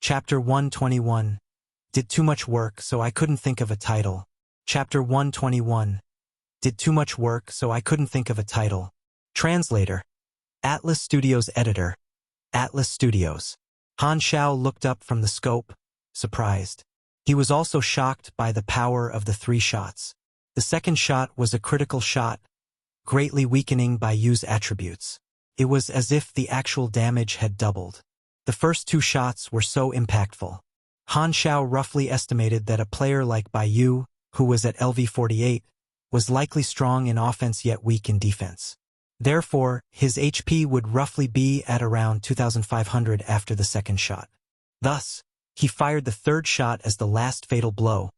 Chapter 121. Did too much work, so I couldn't think of a title. Chapter 121. Did too much work, so I couldn't think of a title. Translator. Atlas Studios Editor. Atlas Studios. Han Xiao looked up from the scope, surprised. He was also shocked by the power of the 3 shots. The second shot was a critical shot, greatly weakening Bai Yu's attributes. It was as if the actual damage had doubled. The first 2 shots were so impactful. Han Xiao roughly estimated that a player like Bai Yu, who was at LV48, was likely strong in offense yet weak in defense. Therefore, his HP would roughly be at around 2,500 after the second shot. Thus, he fired the third shot as the last fatal blow,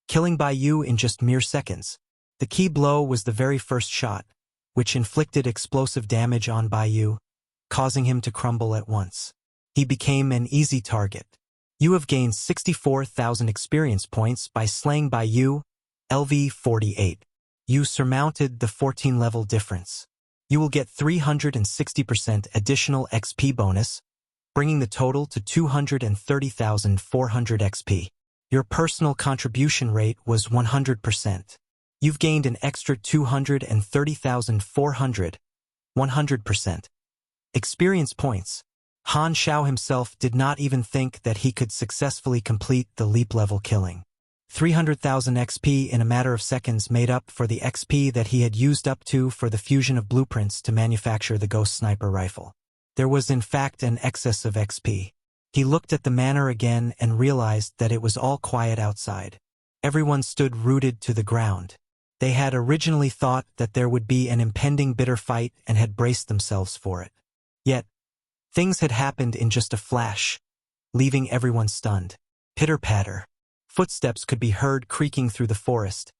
killing Bai Yu in just mere seconds. The key blow was the very first shot, which inflicted explosive damage on Bai Yu, causing him to crumble at once. He became an easy target. You have gained 64,000 experience points by slaying Bai Yu, LV48. You surmounted the 14-level difference. You will get 360% additional XP bonus, bringing the total to 230,400 XP. Your personal contribution rate was 100%. You've gained an extra 230,400, 100%. Experience points. Han Xiao himself did not even think that he could successfully complete the leap-level killing. 300,000 XP in a matter of seconds made up for the XP that he had used up to for the fusion of blueprints to manufacture the Ghost Sniper rifle. There was in fact an excess of XP. He looked at the manor again and realized that it was all quiet outside. Everyone stood rooted to the ground. They had originally thought that there would be an impending bitter fight and had braced themselves for it. Yet, things had happened in just a flash, leaving everyone stunned. Pitter-patter. Footsteps could be heard creaking through the forest,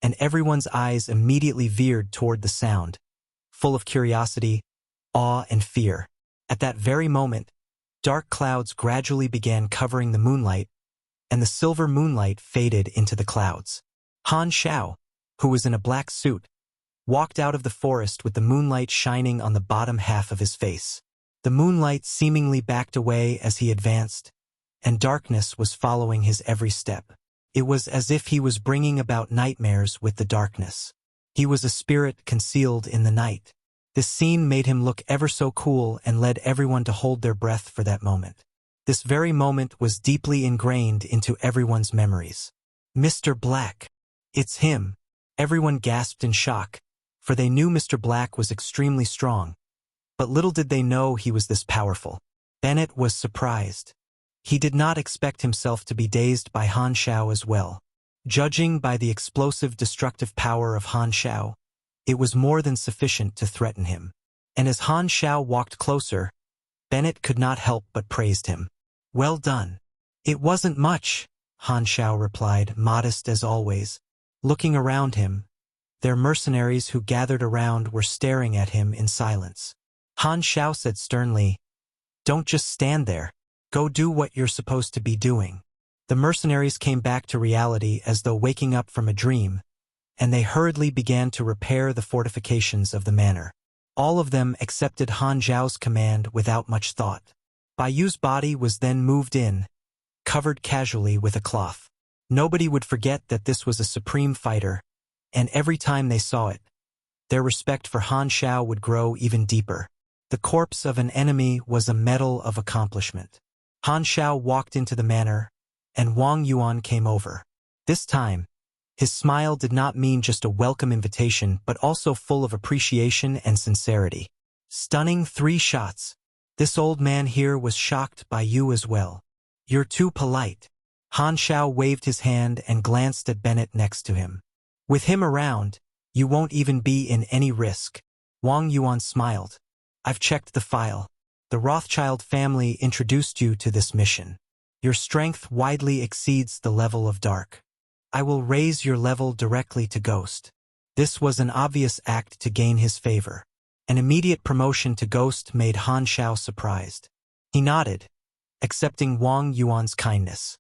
and everyone's eyes immediately veered toward the sound, full of curiosity, awe, and fear. At that very moment, dark clouds gradually began covering the moonlight, and the silver moonlight faded into the clouds. Han Xiao, who was in a black suit, walked out of the forest with the moonlight shining on the bottom half of his face. The moonlight seemingly backed away as he advanced, and darkness was following his every step. It was as if he was bringing about nightmares with the darkness. He was a spirit concealed in the night. This scene made him look ever so cool and led everyone to hold their breath for that moment. This very moment was deeply ingrained into everyone's memories. Mr. Black. It's him. Everyone gasped in shock, for they knew Mr. Black was extremely strong. But little did they know he was this powerful. Bennett was surprised. He did not expect himself to be dazed by Han Xiao as well. Judging by the explosive destructive power of Han Xiao, it was more than sufficient to threaten him. And as Han Xiao walked closer, Bennett could not help but praised him. Well done. It wasn't much, Han Xiao replied, modest as always. Looking around him, their mercenaries who gathered around were staring at him in silence. Han Xiao said sternly, "Don't just stand there. Go do what you're supposed to be doing." The mercenaries came back to reality as though waking up from a dream, and they hurriedly began to repair the fortifications of the manor. All of them accepted Han Xiao's command without much thought. Bai Yu's body was then moved in, covered casually with a cloth. Nobody would forget that this was a supreme fighter, and every time they saw it, their respect for Han Xiao would grow even deeper. The corpse of an enemy was a medal of accomplishment. Han Xiao walked into the manor, and Wang Yuan came over. This time, his smile did not mean just a welcome invitation but also full of appreciation and sincerity. Stunning 3 shots. This old man here was shocked by you as well. You're too polite. Han Xiao waved his hand and glanced at Bennett next to him. With him around, you won't even be in any risk. Wang Yuan smiled. I've checked the file. The Rothschild family introduced you to this mission. Your strength widely exceeds the level of dark. I will raise your level directly to Ghost. This was an obvious act to gain his favor. An immediate promotion to Ghost made Han Xiao surprised. He nodded, accepting Wang Yuan's kindness.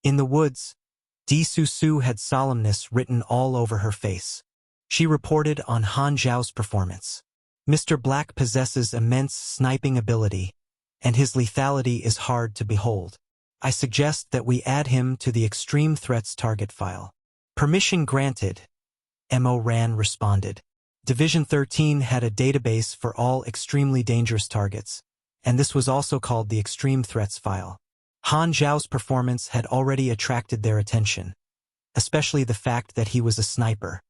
In the woods, Di Su had solemnness written all over her face. She reported on Han Xiao's performance. Mr. Black possesses immense sniping ability, and his lethality is hard to behold. I suggest that we add him to the extreme threats target file. Permission granted, Mo Ran responded. Division 13 had a database for all extremely dangerous targets, and this was also called the Extreme Threats file. Han Xiao's performance had already attracted their attention, especially the fact that he was a sniper.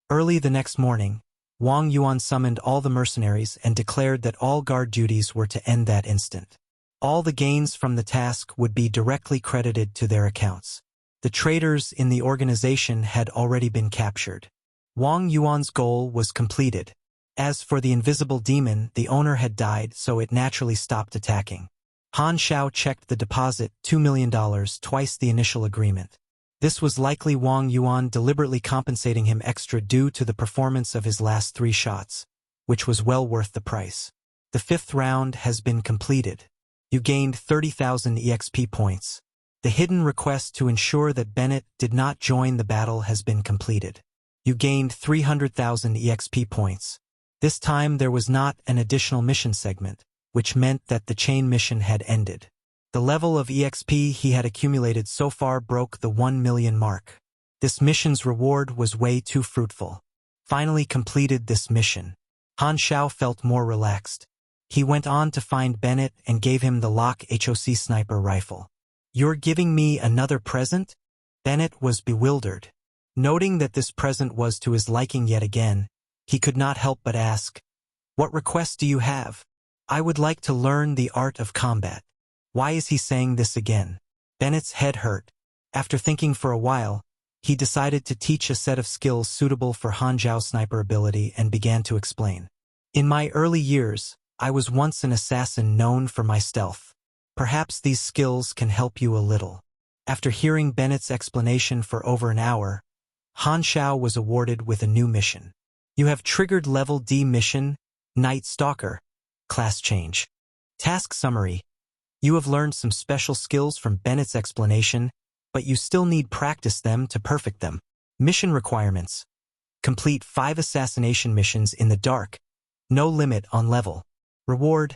Early the next morning, Wang Yuan summoned all the mercenaries and declared that all guard duties were to end that instant. All the gains from the task would be directly credited to their accounts. The traitors in the organization had already been captured. Wang Yuan's goal was completed. As for the invisible demon, the owner had died, so it naturally stopped attacking. Han Xiao checked the deposit, $2 million, twice the initial agreement. This was likely Wang Yuan deliberately compensating him extra due to the performance of his last 3 shots, which was well worth the price. The 5th round has been completed. You gained 30,000 EXP points. The hidden request to ensure that Bennett did not join the battle has been completed. You gained 300,000 EXP points. This time there was not an additional mission segment, which meant that the chain mission had ended. The level of EXP he had accumulated so far broke the 1 million mark. This mission's reward was way too fruitful. Finally completed this mission, Han Xiao felt more relaxed. He went on to find Bennett and gave him the Lock HOC sniper rifle. "You're giving me another present?" Bennett was bewildered. Noting that this present was to his liking yet again, he could not help but ask, "What request do you have?" "I would like to learn the art of combat." Why is he saying this again? Bennett's head hurt. After thinking for a while, he decided to teach a set of skills suitable for Han Xiao's sniper ability and began to explain. "In my early years, I was once an assassin known for my stealth. Perhaps these skills can help you a little." After hearing Bennett's explanation for over an hour, Han Xiao was awarded with a new mission. You have triggered Level D mission, Night Stalker. Class change. Task summary. You have learned some special skills from Bennett's explanation, but you still need practice them to perfect them. Mission requirements. Complete 5 assassination missions in the dark. No limit on level. Reward.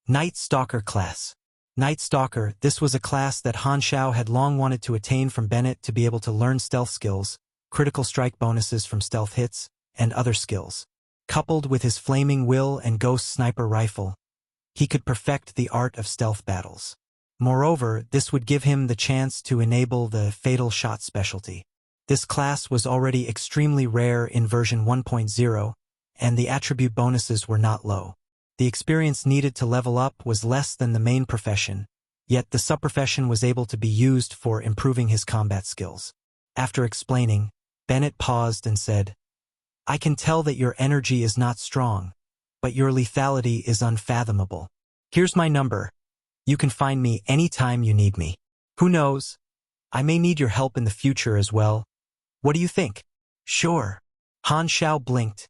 Night Stalker class. Night Stalker, this was a class that Han Xiao had long wanted to attain from Bennett to be able to learn stealth skills, critical strike bonuses from stealth hits, and other skills. Coupled with his flaming will and ghost sniper rifle, he could perfect the art of stealth battles. Moreover, this would give him the chance to enable the fatal shot specialty. This class was already extremely rare in version 1.0, and the attribute bonuses were not low. The experience needed to level up was less than the main profession, yet the subprofession was able to be used for improving his combat skills. After explaining, Bennett paused and said, "I can tell that your energy is not strong, but your lethality is unfathomable. Here's my number. You can find me anytime you need me. Who knows? I may need your help in the future as well. What do you think?" "Sure." Han Xiao blinked,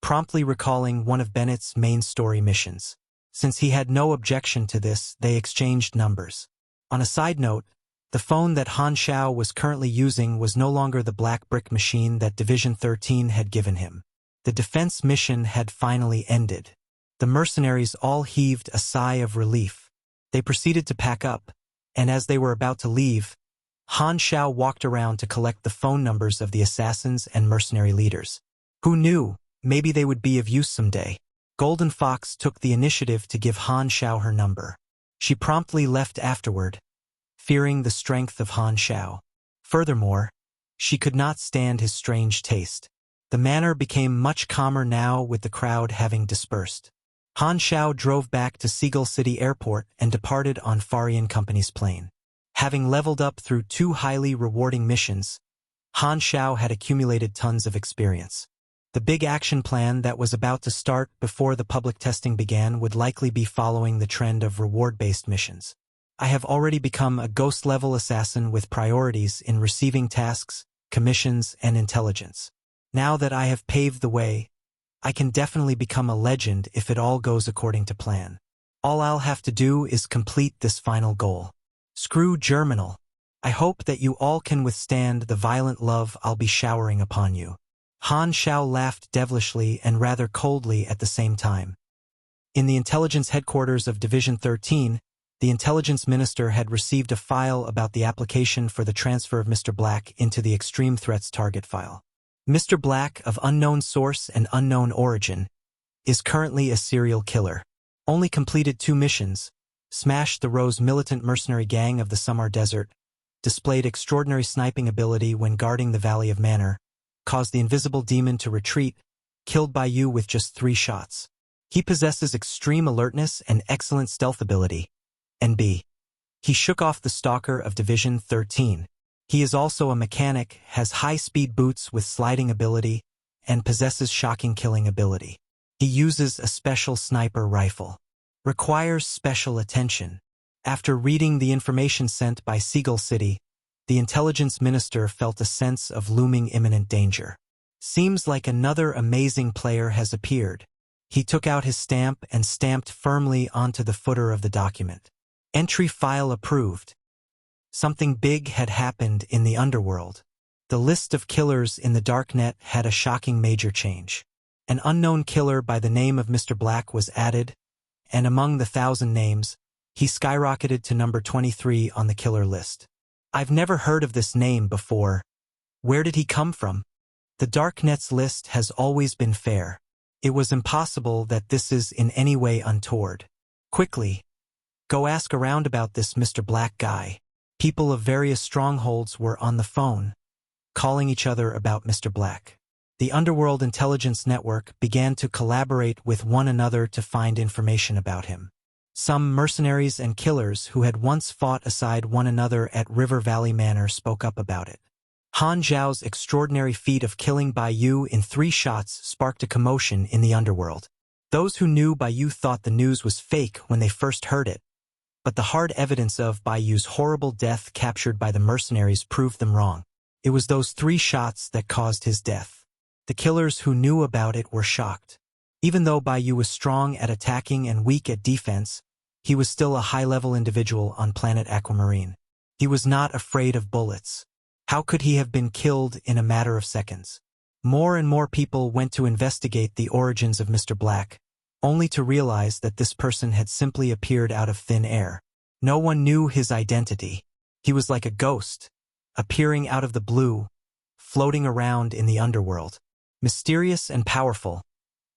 promptly recalling one of Bennett's main story missions. Since he had no objection to this, they exchanged numbers. On a side note, the phone that Han Xiao was currently using was no longer the black brick machine that Division 13 had given him. The defense mission had finally ended. The mercenaries all heaved a sigh of relief. They proceeded to pack up, and as they were about to leave, Han Xiao walked around to collect the phone numbers of the assassins and mercenary leaders. Who knew? Maybe they would be of use someday. Golden Fox took the initiative to give Han Xiao her number. She promptly left afterward, fearing the strength of Han Xiao. Furthermore, she could not stand his strange taste. The manor became much calmer now with the crowd having dispersed. Han Xiao drove back to Seagull City Airport and departed on Farian Company's plane. Having leveled up through 2 highly rewarding missions, Han Xiao had accumulated tons of experience. The big action plan that was about to start before the public testing began would likely be following the trend of reward-based missions. I have already become a ghost-level assassin with priorities in receiving tasks, commissions, and intelligence. Now that I have paved the way, I can definitely become a legend if it all goes according to plan. All I'll have to do is complete this final goal. Screw Germinal. I hope that you all can withstand the violent love I'll be showering upon you. Han Xiao laughed devilishly and rather coldly at the same time. In the intelligence headquarters of Division 13, The intelligence minister had received a file about the application for the transfer of Mr. Black into the extreme threats target file. Mr. Black, of unknown source and unknown origin, is currently a serial killer. Only completed 2 missions, smashed the Rose militant mercenary gang of the Samar Desert, displayed extraordinary sniping ability when guarding the Valley of Manor, caused the invisible demon to retreat, killed Bai Yu with just 3 shots. He possesses extreme alertness and excellent stealth ability. NB. He shook off the stalker of Division 13. He is also a mechanic, has high-speed boots with sliding ability, and possesses shocking killing ability. He uses a special sniper rifle. Requires special attention. After reading the information sent by Seagull City, the intelligence minister felt a sense of looming imminent danger. Seems like another amazing player has appeared. He took out his stamp and stamped firmly onto the footer of the document. Entry file approved. Something big had happened in the underworld. The list of killers in the darknet had a shocking major change. An unknown killer by the name of Mr. Black was added, and among the 1,000 names, he skyrocketed to number 23 on the killer list. I've never heard of this name before. Where did he come from? The darknet's list has always been fair. It was impossible that this is in any way untoward. Quickly, go ask around about this Mr. Black guy. People of various strongholds were on the phone, calling each other about Mr. Black. The Underworld Intelligence Network began to collaborate with one another to find information about him. Some mercenaries and killers who had once fought aside one another at River Valley Manor spoke up about it. Han Xiao's extraordinary feat of killing Bai Yu in 3 shots sparked a commotion in the underworld. Those who knew Bai Yu thought the news was fake when they first heard it, but the hard evidence of Bai Yu's horrible death captured by the mercenaries proved them wrong. It was those 3 shots that caused his death. The killers who knew about it were shocked. Even though Bai Yu was strong at attacking and weak at defense, he was still a high-level individual on planet Aquamarine. He was not afraid of bullets. How could he have been killed in a matter of seconds? More and more people went to investigate the origins of Mr. Black, only to realize that this person had simply appeared out of thin air. No one knew his identity. He was like a ghost, appearing out of the blue, floating around in the underworld. Mysterious and powerful,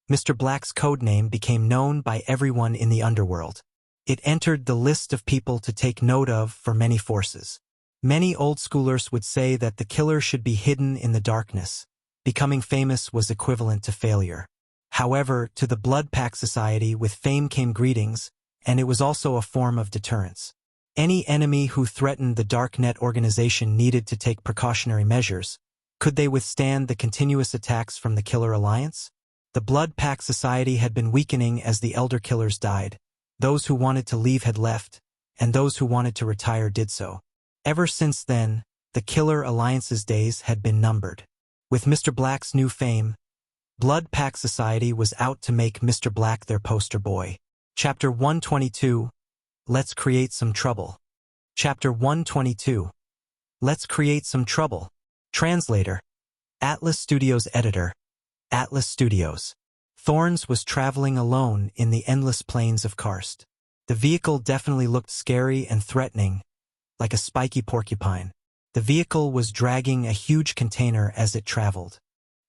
Mr. Black's codename became known by everyone in the underworld. It entered the list of people to take note of for many forces. Many old-schoolers would say that the killer should be hidden in the darkness. Becoming famous was equivalent to failure. However, to the Blood Pack Society with fame came greetings, and it was also a form of deterrence. Any enemy who threatened the Darknet organization needed to take precautionary measures. Could they withstand the continuous attacks from the Killer Alliance? The Blood Pack Society had been weakening as the Elder Killers died. Those who wanted to leave had left, and those who wanted to retire did so. Ever since then, the Killer Alliance's days had been numbered. With Mr. Black's new fame, Blood Pack Society was out to make Mr. Black their poster boy. Chapter 122, Let's Create Some Trouble. Chapter 122, Let's Create Some Trouble. Translator, Atlas Studios Editor, Atlas Studios. Thorns was traveling alone in the endless plains of Karst. The vehicle definitely looked scary and threatening, like a spiky porcupine. The vehicle was dragging a huge container as it traveled.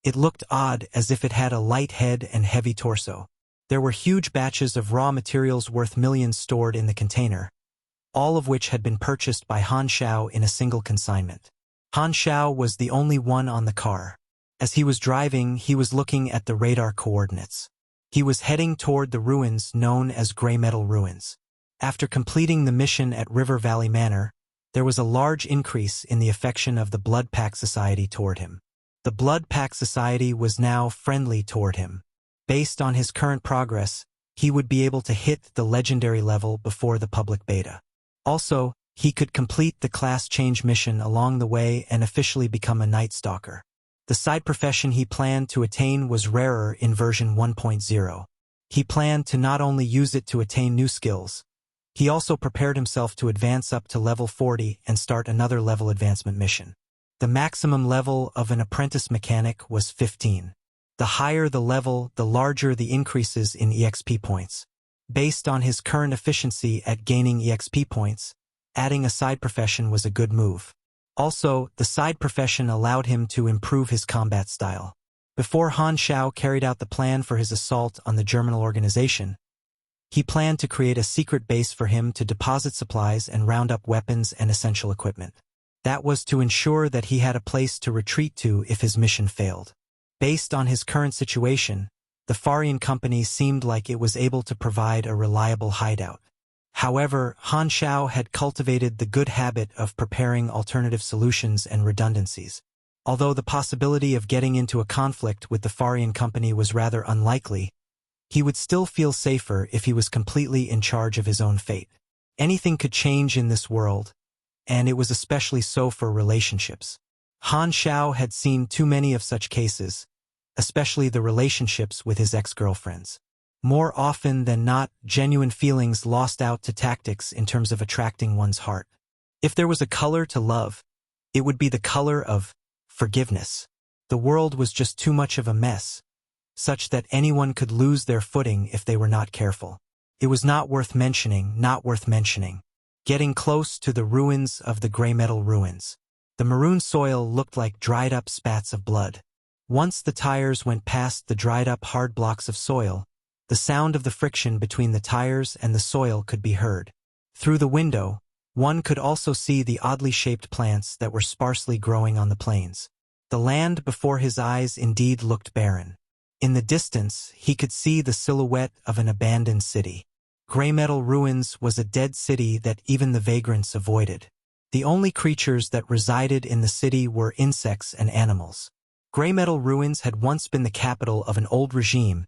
It looked odd, as if it had a light head and heavy torso. There were huge batches of raw materials worth millions stored in the container, all of which had been purchased by Han Xiao in a single consignment. Han Xiao was the only one on the car. As he was driving, he was looking at the radar coordinates. He was heading toward the ruins known as Grey Metal Ruins. After completing the mission at River Valley Manor, there was a large increase in the affection of the Blood Pack Society toward him. The Blood Pack Society was now friendly toward him. Based on his current progress, he would be able to hit the legendary level before the public beta. Also, he could complete the class change mission along the way and officially become a Night Stalker. The side profession he planned to attain was rarer in version 1.0. He planned to not only use it to attain new skills, he also prepared himself to advance up to level 40 and start another level advancement mission. The maximum level of an apprentice mechanic was 15. The higher the level, the larger the increases in EXP points. Based on his current efficiency at gaining EXP points, adding a side profession was a good move. Also, the side profession allowed him to improve his combat style. Before Han Xiao carried out the plan for his assault on the German organization, he planned to create a secret base for him to deposit supplies and round up weapons and essential equipment. That was to ensure that he had a place to retreat to if his mission failed. Based on his current situation, the Farian company seemed like it was able to provide a reliable hideout. However, Han Xiao had cultivated the good habit of preparing alternative solutions and redundancies. Although the possibility of getting into a conflict with the Farian company was rather unlikely, he would still feel safer if he was completely in charge of his own fate. Anything could change in this world, and it was especially so for relationships. Han Xiao had seen too many of such cases, especially the relationships with his ex-girlfriends. More often than not, genuine feelings lost out to tactics in terms of attracting one's heart. If there was a color to love, it would be the color of forgiveness. The world was just too much of a mess, such that anyone could lose their footing if they were not careful. It was not worth mentioning. Getting close to the ruins of the gray metal ruins. The maroon soil looked like dried-up spats of blood. Once the tires went past the dried-up hard blocks of soil, the sound of the friction between the tires and the soil could be heard. Through the window, one could also see the oddly shaped plants that were sparsely growing on the plains. The land before his eyes indeed looked barren. In the distance, he could see the silhouette of an abandoned city. Gray metal ruins was a dead city that even the vagrants avoided. The only creatures that resided in the city were insects and animals. Gray metal ruins had once been the capital of an old regime,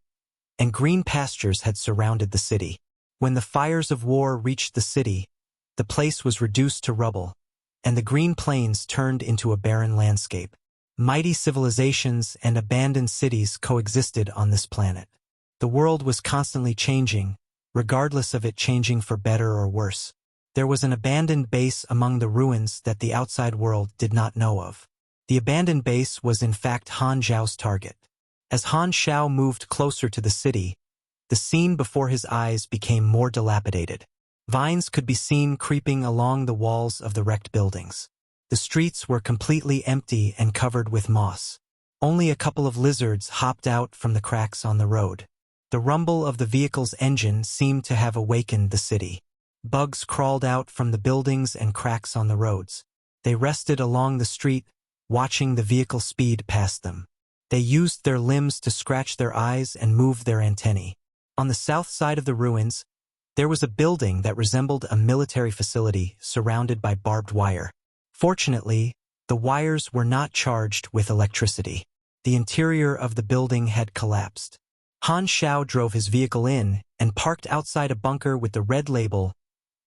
and green pastures had surrounded the city. When the fires of war reached the city, the place was reduced to rubble, and the green plains turned into a barren landscape. Mighty civilizations and abandoned cities coexisted on this planet. The world was constantly changing, regardless of it changing for better or worse. There was an abandoned base among the ruins that the outside world did not know of. The abandoned base was in fact Han Xiao's target. As Han Xiao moved closer to the city, the scene before his eyes became more dilapidated. Vines could be seen creeping along the walls of the wrecked buildings. The streets were completely empty and covered with moss. Only a couple of lizards hopped out from the cracks on the road. The rumble of the vehicle's engine seemed to have awakened the city. Bugs crawled out from the buildings and cracks on the roads. They rested along the street, watching the vehicle speed past them. They used their limbs to scratch their eyes and move their antennae. On the south side of the ruins, there was a building that resembled a military facility surrounded by barbed wire. Fortunately, the wires were not charged with electricity. The interior of the building had collapsed. Han Xiao drove his vehicle in and parked outside a bunker with the red label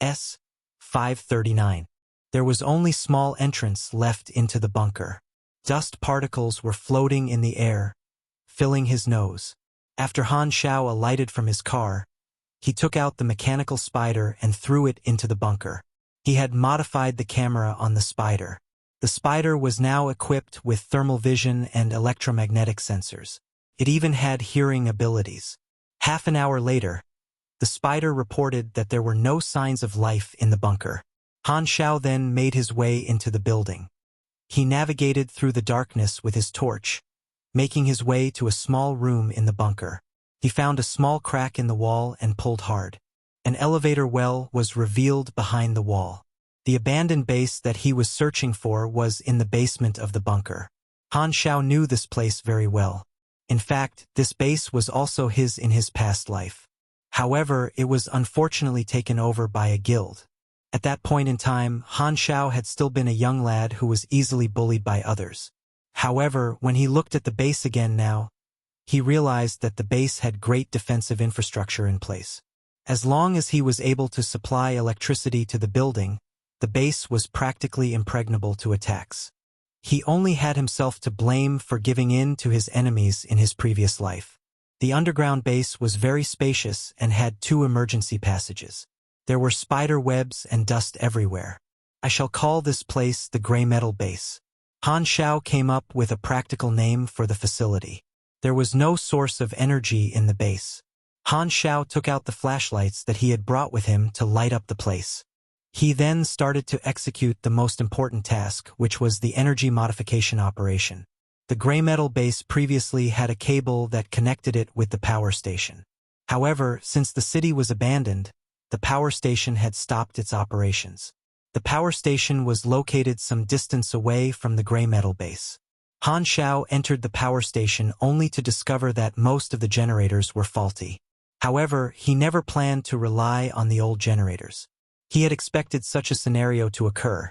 S-539. There was only small entrance left into the bunker. Dust particles were floating in the air, filling his nose. After Han Xiao alighted from his car, he took out the mechanical spider and threw it into the bunker. He had modified the camera on the spider. The spider was now equipped with thermal vision and electromagnetic sensors. It even had hearing abilities. Half an hour later, the spider reported that there were no signs of life in the bunker. Han Xiao then made his way into the building. He navigated through the darkness with his torch, making his way to a small room in the bunker. He found a small crack in the wall and pulled hard. An elevator well was revealed behind the wall. The abandoned base that he was searching for was in the basement of the bunker. Han Xiao knew this place very well. In fact, this base was also his in his past life. However, it was unfortunately taken over by a guild. At that point in time, Han Xiao had still been a young lad who was easily bullied by others. However, when he looked at the base again now, he realized that the base had great defensive infrastructure in place. As long as he was able to supply electricity to the building, the base was practically impregnable to attacks. He only had himself to blame for giving in to his enemies in his previous life. The underground base was very spacious and had 2 emergency passages. There were spider webs and dust everywhere. I shall call this place the Gray Metal Base. Han Xiao came up with a practical name for the facility. There was no source of energy in the base. Han Xiao took out the flashlights that he had brought with him to light up the place. He then started to execute the most important task, which was the energy modification operation. The gray metal base previously had a cable that connected it with the power station. However, since the city was abandoned, the power station had stopped its operations. The power station was located some distance away from the gray metal base. Han Xiao entered the power station only to discover that most of the generators were faulty. However, he never planned to rely on the old generators. He had expected such a scenario to occur.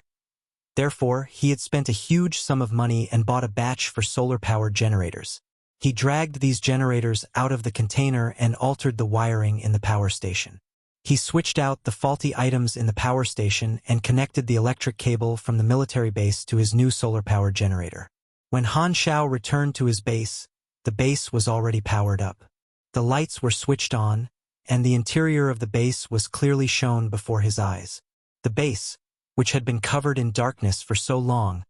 Therefore, he had spent a huge sum of money and bought a batch for solar-powered generators. He dragged these generators out of the container and altered the wiring in the power station. He switched out the faulty items in the power station and connected the electric cable from the military base to his new solar-powered generator. When Han Xiao returned to his base, the base was already powered up. The lights were switched on, and the interior of the base was clearly shown before his eyes. The base, which had been covered in darkness for so long,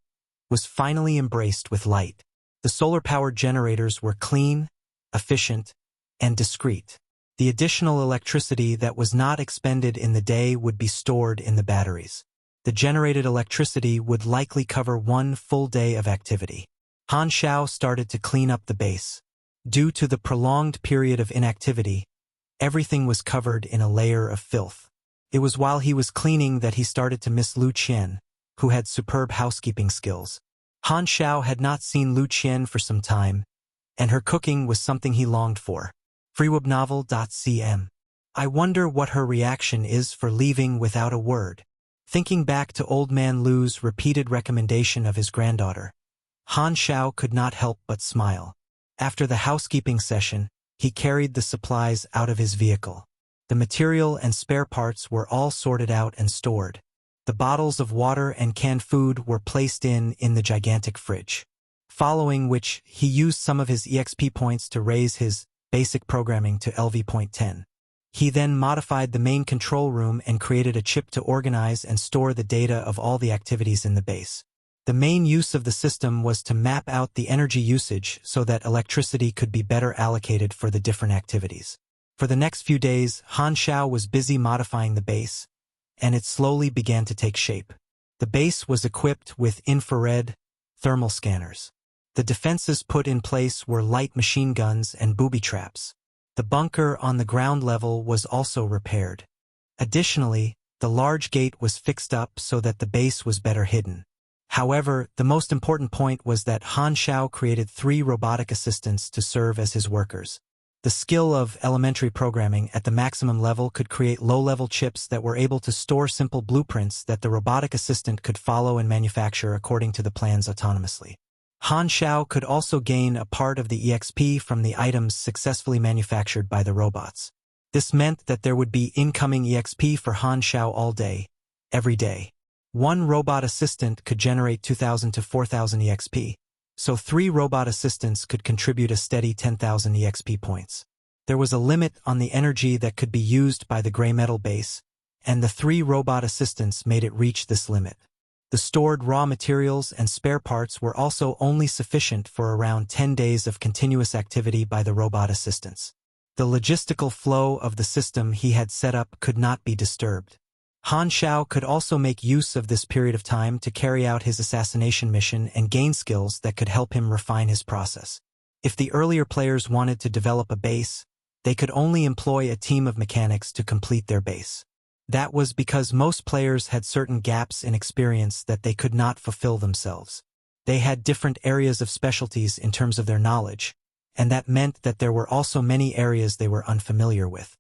was finally embraced with light. The solar-powered generators were clean, efficient, and discreet. The additional electricity that was not expended in the day would be stored in the batteries. The generated electricity would likely cover one full day of activity. Han Xiao started to clean up the base. Due to the prolonged period of inactivity, everything was covered in a layer of filth. It was while he was cleaning that he started to miss Lu Qian, who had superb housekeeping skills. Han Xiao had not seen Lu Qian for some time, and her cooking was something he longed for. freewebnovel.cm. I wonder what her reaction is for leaving without a word. Thinking back to Old Man Lu's repeated recommendation of his granddaughter, Han Xiao could not help but smile. After the housekeeping session, he carried the supplies out of his vehicle. The material and spare parts were all sorted out and stored. The bottles of water and canned food were placed in the gigantic fridge. Following which, he used some of his EXP points to raise his basic programming to LV.10. He then modified the main control room and created a chip to organize and store the data of all the activities in the base. The main use of the system was to map out the energy usage so that electricity could be better allocated for the different activities. For the next few days, Han Xiao was busy modifying the base, and it slowly began to take shape. The base was equipped with infrared, thermal scanners. The defenses put in place were light machine guns and booby traps. The bunker on the ground level was also repaired. Additionally, the large gate was fixed up so that the base was better hidden. However, the most important point was that Han Xiao created 3 robotic assistants to serve as his workers. The skill of elementary programming at the maximum level could create low-level chips that were able to store simple blueprints that the robotic assistant could follow and manufacture according to the plans autonomously. Han Xiao could also gain a part of the EXP from the items successfully manufactured by the robots. This meant that there would be incoming EXP for Han Xiao all day, every day. One robot assistant could generate 2,000 to 4,000 EXP, so 3 robot assistants could contribute a steady 10,000 EXP points. There was a limit on the energy that could be used by the gray metal base, and the 3 robot assistants made it reach this limit. The stored raw materials and spare parts were also only sufficient for around 10 days of continuous activity by the robot assistants. The logistical flow of the system he had set up could not be disturbed. Han Xiao could also make use of this period of time to carry out his assassination mission and gain skills that could help him refine his process. If the earlier players wanted to develop a base, they could only employ a team of mechanics to complete their base. That was because most players had certain gaps in experience that they could not fulfill themselves. They had different areas of specialties in terms of their knowledge, and that meant that there were also many areas they were unfamiliar with.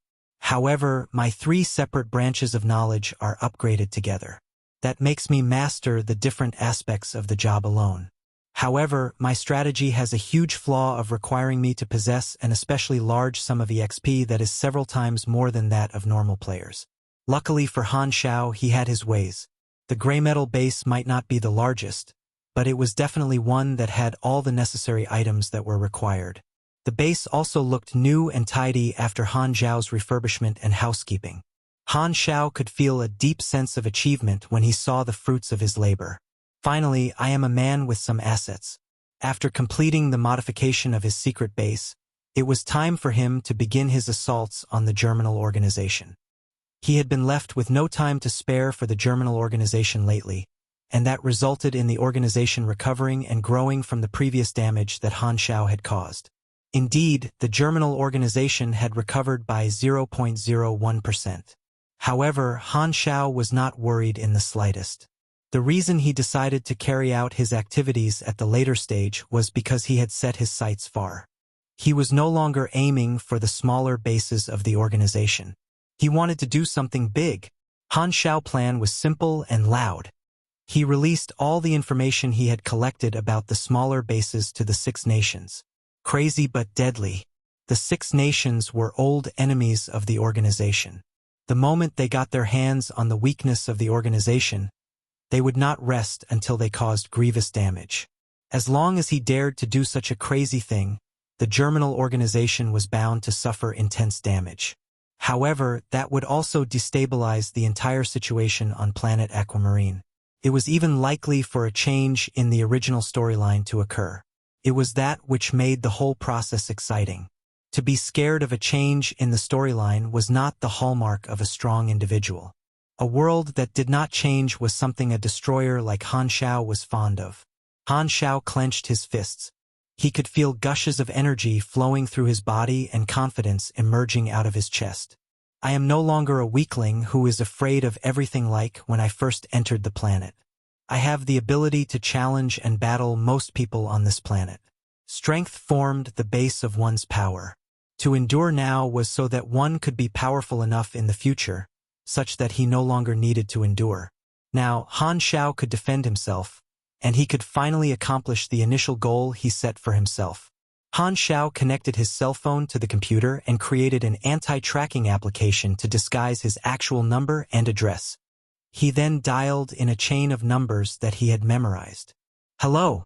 However, my 3 separate branches of knowledge are upgraded together. That makes me master the different aspects of the job alone. However, my strategy has a huge flaw of requiring me to possess an especially large sum of EXP that is several times more than that of normal players. Luckily for Han Xiao, he had his ways. The gray metal base might not be the largest, but it was definitely one that had all the necessary items that were required. The base also looked new and tidy after Han Xiao's refurbishment and housekeeping. Han Xiao could feel a deep sense of achievement when he saw the fruits of his labor. Finally, I am a man with some assets. After completing the modification of his secret base, It was time for him to begin his assaults on the Germinal organization. He had been left with no time to spare for the Germinal organization lately, and that resulted in the organization recovering and growing from the previous damage that Han Xiao had caused. Indeed, the Germinal organization had recovered by 0.01%. However, Han Xiao was not worried in the slightest. The reason he decided to carry out his activities at the later stage was because he had set his sights far. He was no longer aiming for the smaller bases of the organization. He wanted to do something big. Han Xiao's plan was simple and loud. He released all the information he had collected about the smaller bases to the 6 nations. Crazy but deadly. The 6 nations were old enemies of the organization. The moment they got their hands on the weakness of the organization, they would not rest until they caused grievous damage. As long as he dared to do such a crazy thing, the Germinal organization was bound to suffer intense damage. However, that would also destabilize the entire situation on planet Aquamarine. It was even likely for a change in the original storyline to occur. It was that which made the whole process exciting. To be scared of a change in the storyline was not the hallmark of a strong individual. A world that did not change was something a destroyer like Han Xiao was fond of. Han Xiao clenched his fists. He could feel gushes of energy flowing through his body and confidence emerging out of his chest. I am no longer a weakling who is afraid of everything like when I first entered the planet. I have the ability to challenge and battle most people on this planet. Strength formed the base of one's power. To endure now was so that one could be powerful enough in the future, such that he no longer needed to endure. Now, Han Xiao could defend himself, and he could finally accomplish the initial goal he set for himself. Han Xiao connected his cell phone to the computer and created an anti-tracking application to disguise his actual number and address. He then dialed in a chain of numbers that he had memorized. "Hello?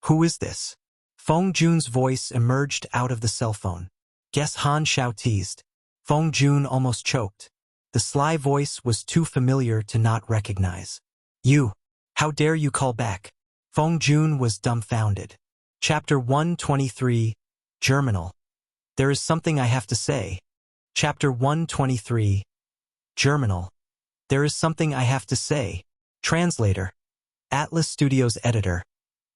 Who is this?" Feng Jun's voice emerged out of the cell phone. "Guess," Han Xiao teased. Feng Jun almost choked. The sly voice was too familiar to not recognize. "You! How dare you call back?" Feng Jun was dumbfounded. Chapter 123, Germinal. There is something I have to say. Chapter 123, Germinal. There is something I have to say. Translator. Atlas Studios Editor.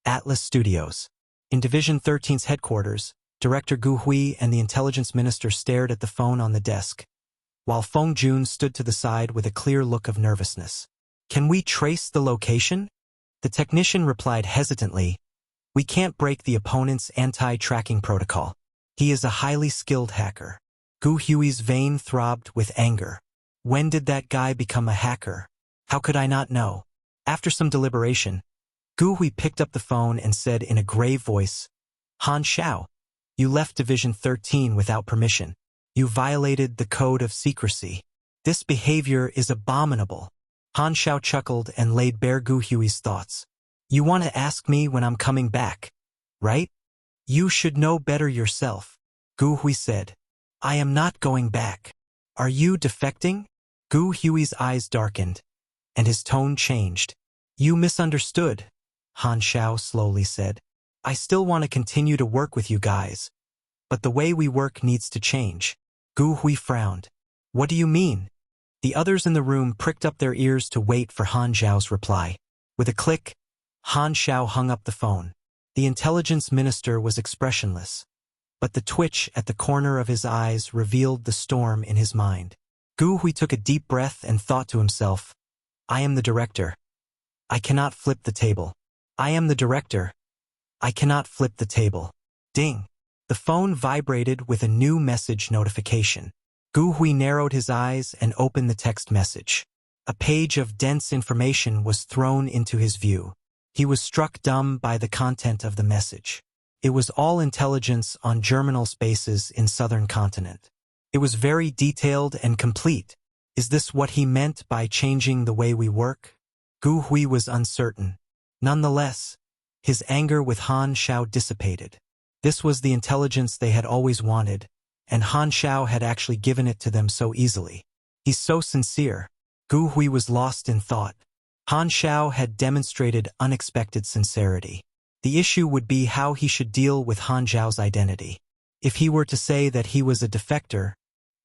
Atlas Studios. In Division 13's headquarters, Director Gu Hui and the Intelligence Minister stared at the phone on the desk, while Feng Jun stood to the side with a clear look of nervousness. "Can we trace the location?" The technician replied hesitantly. "We can't break the opponent's anti-tracking protocol. He is a highly skilled hacker." Gu Hui's vein throbbed with anger. When did that guy become a hacker? How could I not know? After some deliberation, Gu Hui picked up the phone and said in a grave voice, "Han Xiao, you left Division 13 without permission. You violated the code of secrecy. This behavior is abominable." Han Xiao chuckled and laid bare Gu Hui's thoughts. "You want to ask me when I'm coming back, right? You should know better yourself." Gu Hui said, "I am not going back. Are you defecting?" Gu Hui's eyes darkened, and his tone changed. "You misunderstood," Han Xiao slowly said. "I still want to continue to work with you guys, but the way we work needs to change." Gu Hui frowned. "What do you mean?" The others in the room pricked up their ears to wait for Han Xiao's reply. With a click, Han Xiao hung up the phone. The Intelligence Minister was expressionless, but the twitch at the corner of his eyes revealed the storm in his mind. Gu Hui took a deep breath and thought to himself, "I am the director. I cannot flip the table. I am the director. I cannot flip the table." Ding! The phone vibrated with a new message notification. Gu Hui narrowed his eyes and opened the text message. A page of dense information was thrown into his view. He was struck dumb by the content of the message. It was all intelligence on Germinal bases in southern continent. It was very detailed and complete. Is this what he meant by changing the way we work? Gu Hui was uncertain. Nonetheless, his anger with Han Xiao dissipated. This was the intelligence they had always wanted, and Han Xiao had actually given it to them so easily. He's so sincere. Gu Hui was lost in thought. Han Xiao had demonstrated unexpected sincerity. The issue would be how he should deal with Han Xiao's identity. If he were to say that he was a defector,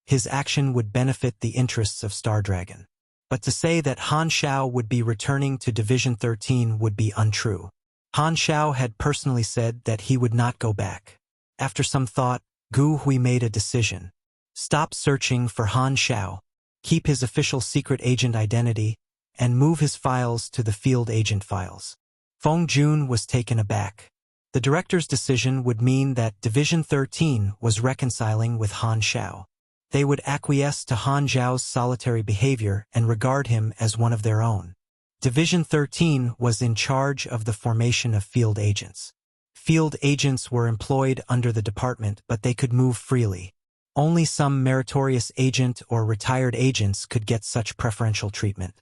his action would benefit the interests of Star Dragon. But to say that Han Xiao would be returning to Division 13 would be untrue. Han Xiao had personally said that he would not go back. After some thought, Gu Hui made a decision. Stop searching for Han Xiao, keep his official secret agent identity, and move his files to the field agent files. Feng Jun was taken aback. The director's decision would mean that Division 13 was reconciling with Han Xiao. They would acquiesce to Han Xiao's solitary behavior and regard him as one of their own. Division 13 was in charge of the formation of field agents. Field agents were employed under the department, but they could move freely. Only some meritorious agent or retired agents could get such preferential treatment.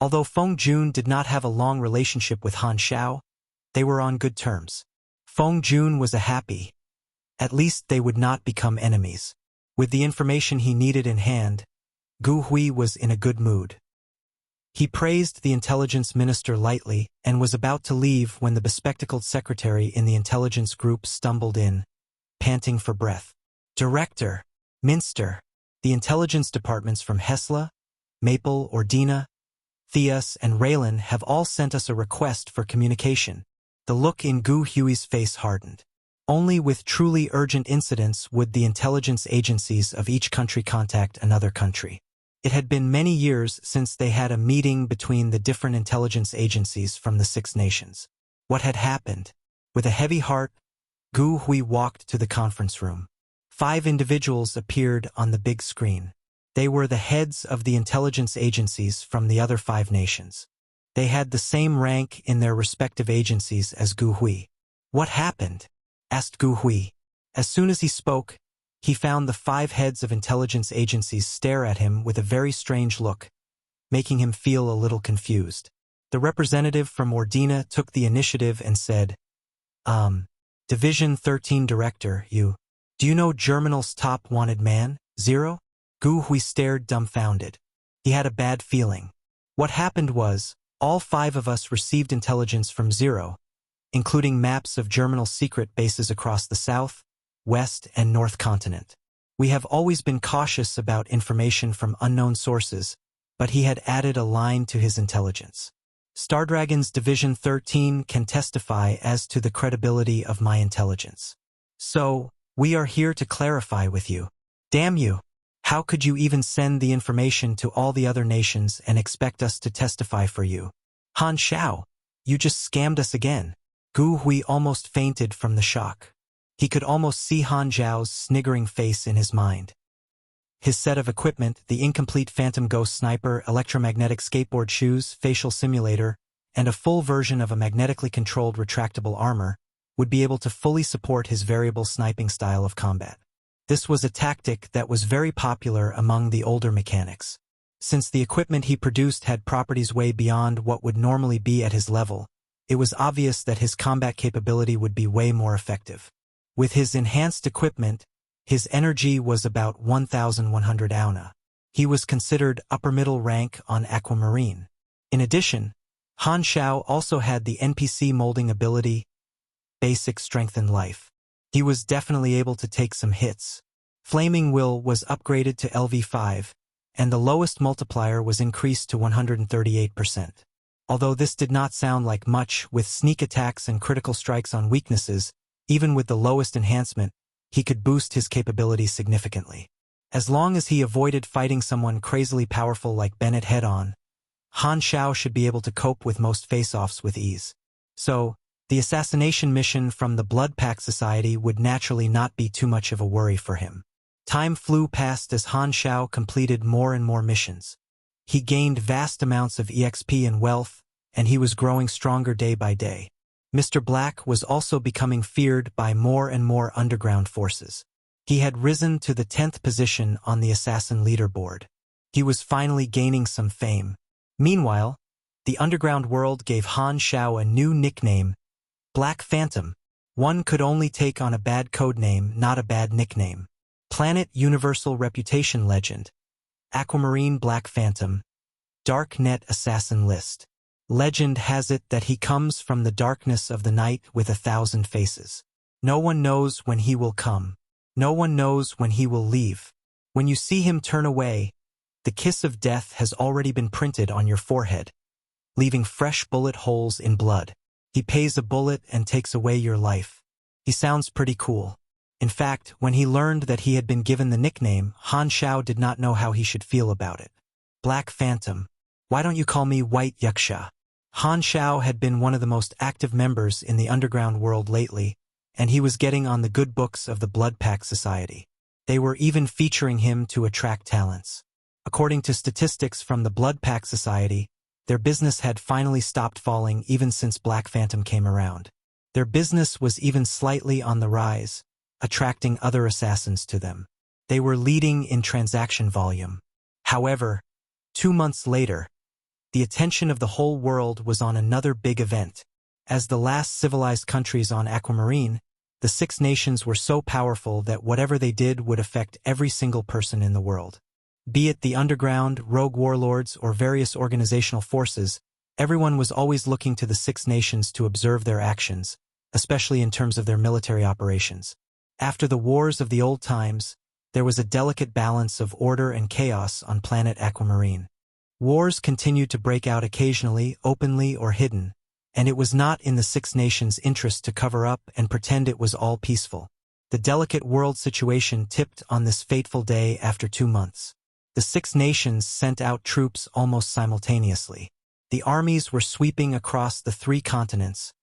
Although Feng Jun did not have a long relationship with Han Xiao, they were on good terms. Feng Jun was happy. At least they would not become enemies. With the information he needed in hand, Gu Hui was in a good mood. He praised the intelligence minister lightly and was about to leave when the bespectacled secretary in the intelligence group stumbled in, panting for breath. Director, Minster, the intelligence departments from Hesla, Maple, Ordina, Theus, and Raylan have all sent us a request for communication. The look in Gu Hui's face hardened. Only with truly urgent incidents would the intelligence agencies of each country contact another country. It had been many years since they had a meeting between the different intelligence agencies from the 6 nations. What had happened? With a heavy heart, Gu Hui walked to the conference room. 5 individuals appeared on the big screen. They were the heads of the intelligence agencies from the other 5 nations. They had the same rank in their respective agencies as Gu Hui. What happened? Asked Gu Hui. As soon as he spoke, he found the 5 heads of intelligence agencies stare at him with a very strange look, making him feel a little confused. The representative from Ordina took the initiative and said, Division 13 Director, do you know Germinal's top wanted man, Zero? Gu Hui stared dumbfounded. He had a bad feeling. What happened was, all 5 of us received intelligence from Zero, including maps of Germinal's secret bases across the South, West, and North continent. We have always been cautious about information from unknown sources, but he had added a line to his intelligence. Star Dragon's Division 13 can testify as to the credibility of my intelligence. So, we are here to clarify with you. Damn you! How could you even send the information to all the other nations and expect us to testify for you? Han Xiao, you just scammed us again. Gu Hui almost fainted from the shock. He could almost see Han Xiao's sniggering face in his mind. His set of equipment, the incomplete Phantom Ghost Sniper, electromagnetic skateboard shoes, facial simulator, and a full version of a magnetically controlled retractable armor, would be able to fully support his variable sniping style of combat. This was a tactic that was very popular among the older mechanics. Since the equipment he produced had properties way beyond what would normally be at his level, it was obvious that his combat capability would be way more effective. With his enhanced equipment, his energy was about 1,100 auna. He was considered upper-middle rank on Aquamarine. In addition, Han Xiao also had the NPC molding ability, Basic Strength in Life. He was definitely able to take some hits. Flaming Will was upgraded to LV5, and the lowest multiplier was increased to 138%. Although this did not sound like much, with sneak attacks and critical strikes on weaknesses, even with the lowest enhancement, he could boost his capabilities significantly. As long as he avoided fighting someone crazily powerful like Bennett head-on, Han Xiao should be able to cope with most face-offs with ease. So, the assassination mission from the Blood Pact Society would naturally not be too much of a worry for him. Time flew past as Han Xiao completed more and more missions. He gained vast amounts of EXP and wealth, and he was growing stronger day by day. Mr. Black was also becoming feared by more and more underground forces. He had risen to the 10th position on the assassin leaderboard. He was finally gaining some fame. Meanwhile, the underground world gave Han Xiao a new nickname, Black Phantom. One could only take on a bad codename, not a bad nickname. Planet Universal Reputation Legend. Aquamarine Black Phantom. Darknet Assassin List. Legend has it that he comes from the darkness of the night with 1,000 faces. No one knows when he will come. No one knows when he will leave. When you see him turn away, the kiss of death has already been printed on your forehead, leaving fresh bullet holes in blood. He pays a bullet and takes away your life. He sounds pretty cool. In fact, when he learned that he had been given the nickname, Han Xiao did not know how he should feel about it. Black Phantom. Why don't you call me White Yaksha? Han Xiao had been one of the most active members in the underground world lately, and he was getting on the good books of the Blood Pack Society. They were even featuring him to attract talents. According to statistics from the Blood Pack Society, their business had finally stopped falling even since Black Phantom came around. Their business was even slightly on the rise, attracting other assassins to them. They were leading in transaction volume. However, 2 months later, the attention of the whole world was on another big event. As the last civilized countries on Aquamarine, the 6 nations were so powerful that whatever they did would affect every single person in the world. Be it the underground, rogue warlords, or various organizational forces, everyone was always looking to the 6 nations to observe their actions, especially in terms of their military operations. After the wars of the old times, there was a delicate balance of order and chaos on planet Aquamarine. Wars continued to break out occasionally, openly or hidden, and it was not in the 6 nations' interest to cover up and pretend it was all peaceful. The delicate world situation tipped on this fateful day after 2 months. The 6 nations sent out troops almost simultaneously. The armies were sweeping across the 3 continents,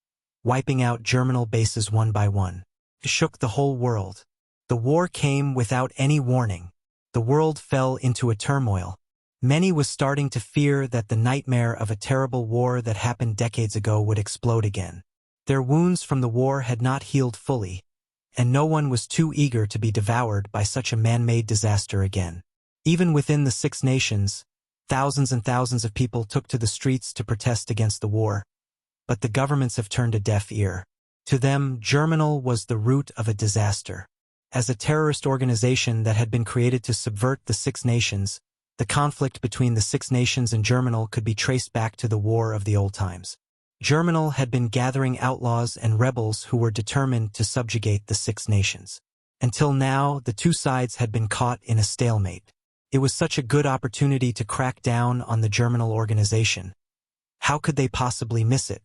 wiping out Germinal bases one by one. It shook the whole world. The war came without any warning. The world fell into a turmoil. Many was starting to fear that the nightmare of a terrible war that happened decades ago would explode again. Their wounds from the war had not healed fully, and no one was too eager to be devoured by such a man-made disaster again. Even within the 6 nations, thousands and thousands of people took to the streets to protest against the war, but the governments have turned a deaf ear. To them, Germinal was the root of a disaster. As a terrorist organization that had been created to subvert the 6 nations, the conflict between the 6 nations and Germinal could be traced back to the war of the old times. Germinal had been gathering outlaws and rebels who were determined to subjugate the 6 nations. Until now, the 2 sides had been caught in a stalemate. It was such a good opportunity to crack down on the Germinal organization. How could they possibly miss it?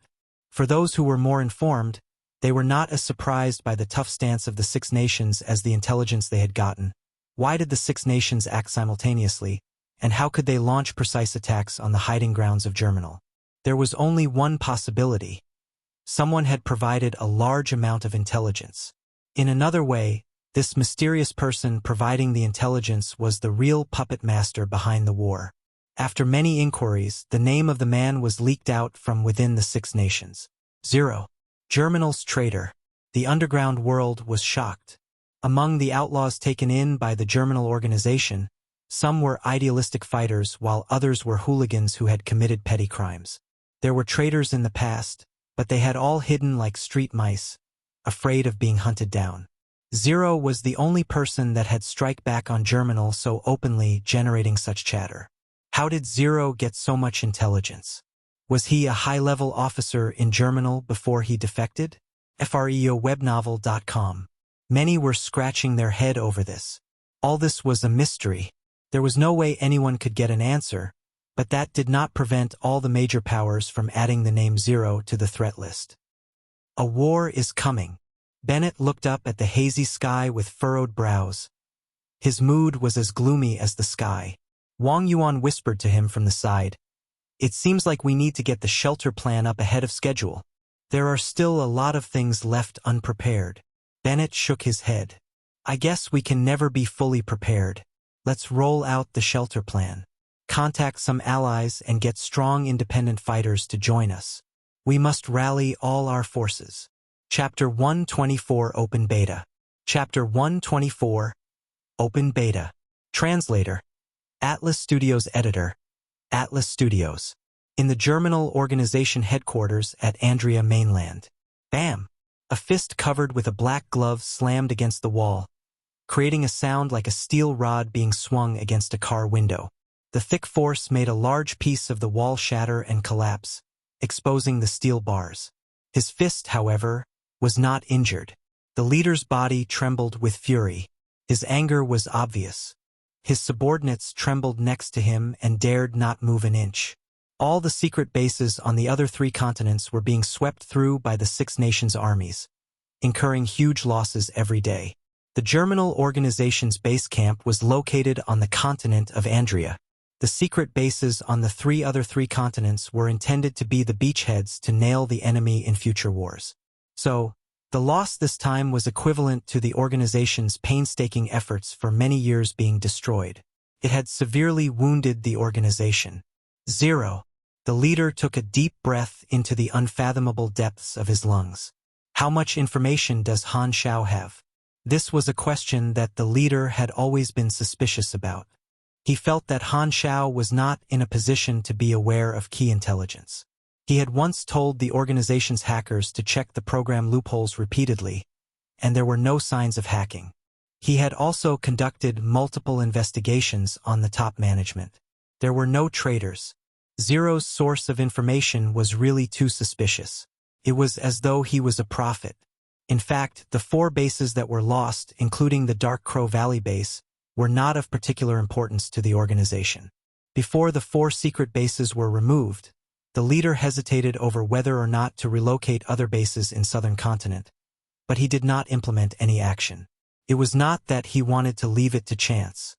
For those who were more informed, they were not as surprised by the tough stance of the 6 nations as the intelligence they had gotten. Why did the 6 nations act simultaneously, and how could they launch precise attacks on the hiding grounds of Germinal? There was only one possibility. Someone had provided a large amount of intelligence. In another way, this mysterious person providing the intelligence was the real puppet master behind the war. After many inquiries, the name of the man was leaked out from within the 6 nations. 0. Germinal's traitor. The underground world was shocked. Among the outlaws taken in by the Germinal organization, some were idealistic fighters while others were hooligans who had committed petty crimes. There were traitors in the past, but they had all hidden like street mice, afraid of being hunted down. 0 was the only person that had strike back on Germinal so openly, generating such chatter. How did 0 get so much intelligence? Was he a high-level officer in Germinal before he defected? FREOWebnovel.com. Many were scratching their head over this. All this was a mystery. There was no way anyone could get an answer, but that did not prevent all the major powers from adding the name 0 to the threat list. A war is coming. Bennett looked up at the hazy sky with furrowed brows. His mood was as gloomy as the sky. Wang Yuan whispered to him from the side, "It seems like we need to get the shelter plan up ahead of schedule. There are still a lot of things left unprepared." Bennett shook his head. "I guess we can never be fully prepared. Let's roll out the shelter plan. Contact some allies and get strong independent fighters to join us. We must rally all our forces." Chapter 124 Open Beta. Chapter 124 Open Beta. Translator. Atlas Studios Editor. Atlas Studios. In the Germinal organization headquarters at Andrea Mainland. Bam! A fist covered with a black glove slammed against the wall, creating a sound like a steel rod being swung against a car window. The thick force made a large piece of the wall shatter and collapse, exposing the steel bars. His fist, however, was not injured. The leader's body trembled with fury. His anger was obvious. His subordinates trembled next to him and dared not move an inch. All the secret bases on the other 3 continents were being swept through by the Six Nations armies, incurring huge losses every day. The Germinal organization's base camp was located on the continent of Andria. The secret bases on the 3 other continents were intended to be the beachheads to nail the enemy in future wars. So, the loss this time was equivalent to the organization's painstaking efforts for many years being destroyed. It had severely wounded the organization. 0. The leader took a deep breath into the unfathomable depths of his lungs. How much information does Han Xiao have? This was a question that the leader had always been suspicious about. He felt that Han Xiao was not in a position to be aware of key intelligence. He had once told the organization's hackers to check the program loopholes repeatedly, and there were no signs of hacking. He had also conducted multiple investigations on the top management. There were no traitors. Zero's source of information was really too suspicious. It was as though he was a prophet. In fact, the 4 bases that were lost, including the Dark Crow Valley base, were not of particular importance to the organization. Before the 4 secret bases were removed, the leader hesitated over whether or not to relocate other bases in southern continent, but he did not implement any action. It was not that he wanted to leave it to chance.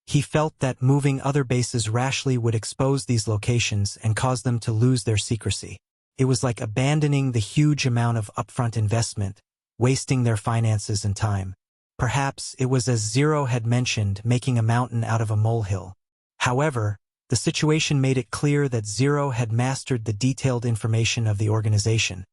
He felt that moving other bases rashly would expose these locations and cause them to lose their secrecy. It was like abandoning the huge amount of upfront investment, wasting their finances and time. Perhaps it was as Zero had mentioned, making a mountain out of a molehill. However, the situation made it clear that Zero had mastered the detailed information of the organization,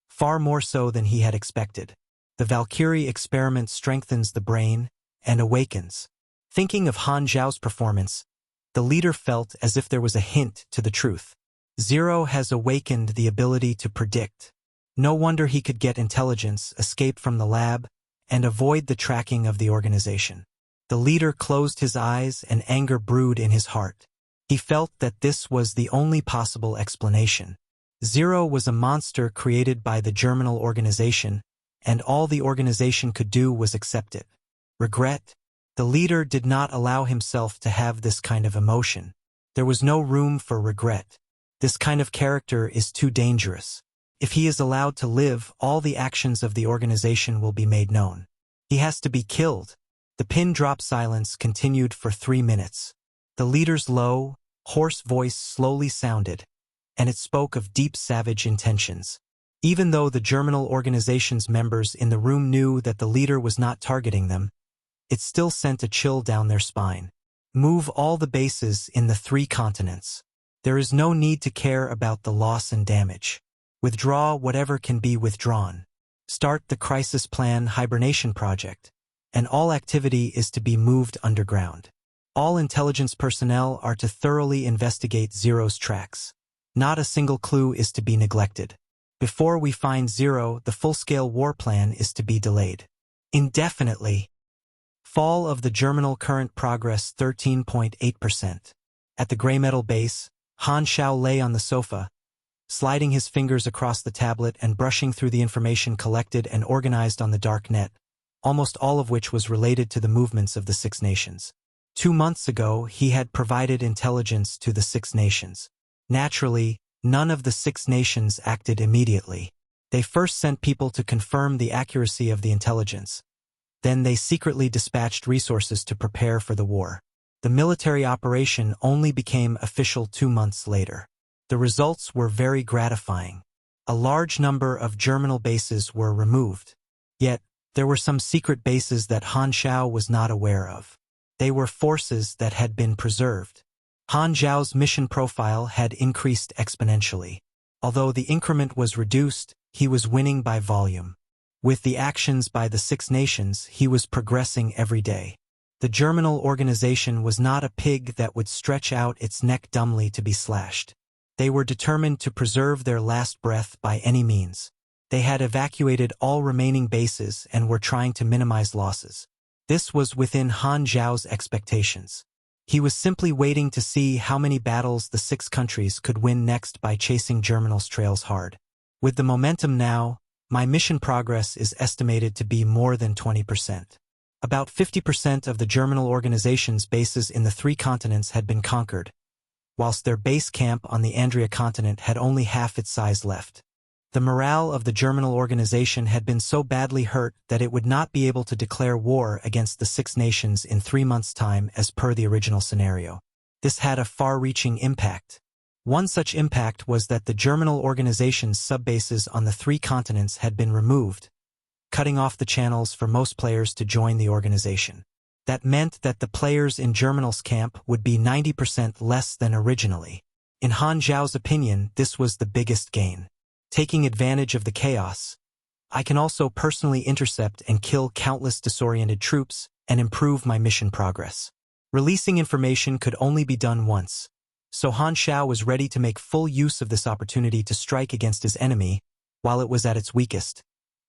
far more so than he had expected. The Valkyrie experiment strengthens the brain and awakens. Thinking of Han Xiao's performance, the leader felt as if there was a hint to the truth. Zero has awakened the ability to predict. No wonder he could get intelligence, escape from the lab, and avoid the tracking of the organization. The leader closed his eyes and anger brewed in his heart. He felt that this was the only possible explanation. Zero was a monster created by the Germinal organization, and all the organization could do was accept it. Regret? The leader did not allow himself to have this kind of emotion. There was no room for regret. This kind of character is too dangerous. If he is allowed to live, all the actions of the organization will be made known. He has to be killed. The pin-drop silence continued for 3 minutes. The leader's low, hoarse voice slowly sounded, and it spoke of deep savage intentions. Even though the Germinal organization's members in the room knew that the leader was not targeting them, it still sent a chill down their spine. Move all the bases in the 3 continents. There is no need to care about the loss and damage. Withdraw whatever can be withdrawn. Start the crisis plan hibernation project, and all activity is to be moved underground. All intelligence personnel are to thoroughly investigate Zero's tracks. Not a single clue is to be neglected. Before we find Zero, the full-scale war plan is to be delayed indefinitely. Fall of the Germinal current progress 13.8%. At the gray metal base, Han Xiao lay on the sofa, sliding his fingers across the tablet and brushing through the information collected and organized on the dark net, almost all of which was related to the movements of the Six Nations. 2 months ago, he had provided intelligence to the Six Nations. Naturally, none of the Six Nations acted immediately. They first sent people to confirm the accuracy of the intelligence. Then they secretly dispatched resources to prepare for the war. The military operation only became official 2 months later. The results were very gratifying. A large number of Germinal bases were removed. Yet, there were some secret bases that Han Xiao was not aware of. They were forces that had been preserved. Han Xiao's mission profile had increased exponentially. Although the increment was reduced, he was winning by volume. With the actions by the Six Nations, he was progressing every day. The Germinal organization was not a pig that would stretch out its neck dumbly to be slashed. They were determined to preserve their last breath by any means. They had evacuated all remaining bases and were trying to minimize losses. This was within Han Xiao's expectations. He was simply waiting to see how many battles the 6 countries could win next by chasing Germinal's trails hard. With the momentum now, my mission progress is estimated to be more than 20%. About 50% of the Germinal organization's bases in the 3 continents had been conquered, whilst their base camp on the Andrea continent had only half its size left. The morale of the Germinal organization had been so badly hurt that it would not be able to declare war against the 6 nations in 3 months' time as per the original scenario. This had a far-reaching impact. One such impact was that the Germinal organization's subbases on the 3 continents had been removed, cutting off the channels for most players to join the organization. That meant that the players in Germinal's camp would be 90% less than originally. In Han Xiao's opinion, this was the biggest gain. Taking advantage of the chaos, I can also personally intercept and kill countless disoriented troops and improve my mission progress. Releasing information could only be done once, so Han Xiao was ready to make full use of this opportunity to strike against his enemy while it was at its weakest,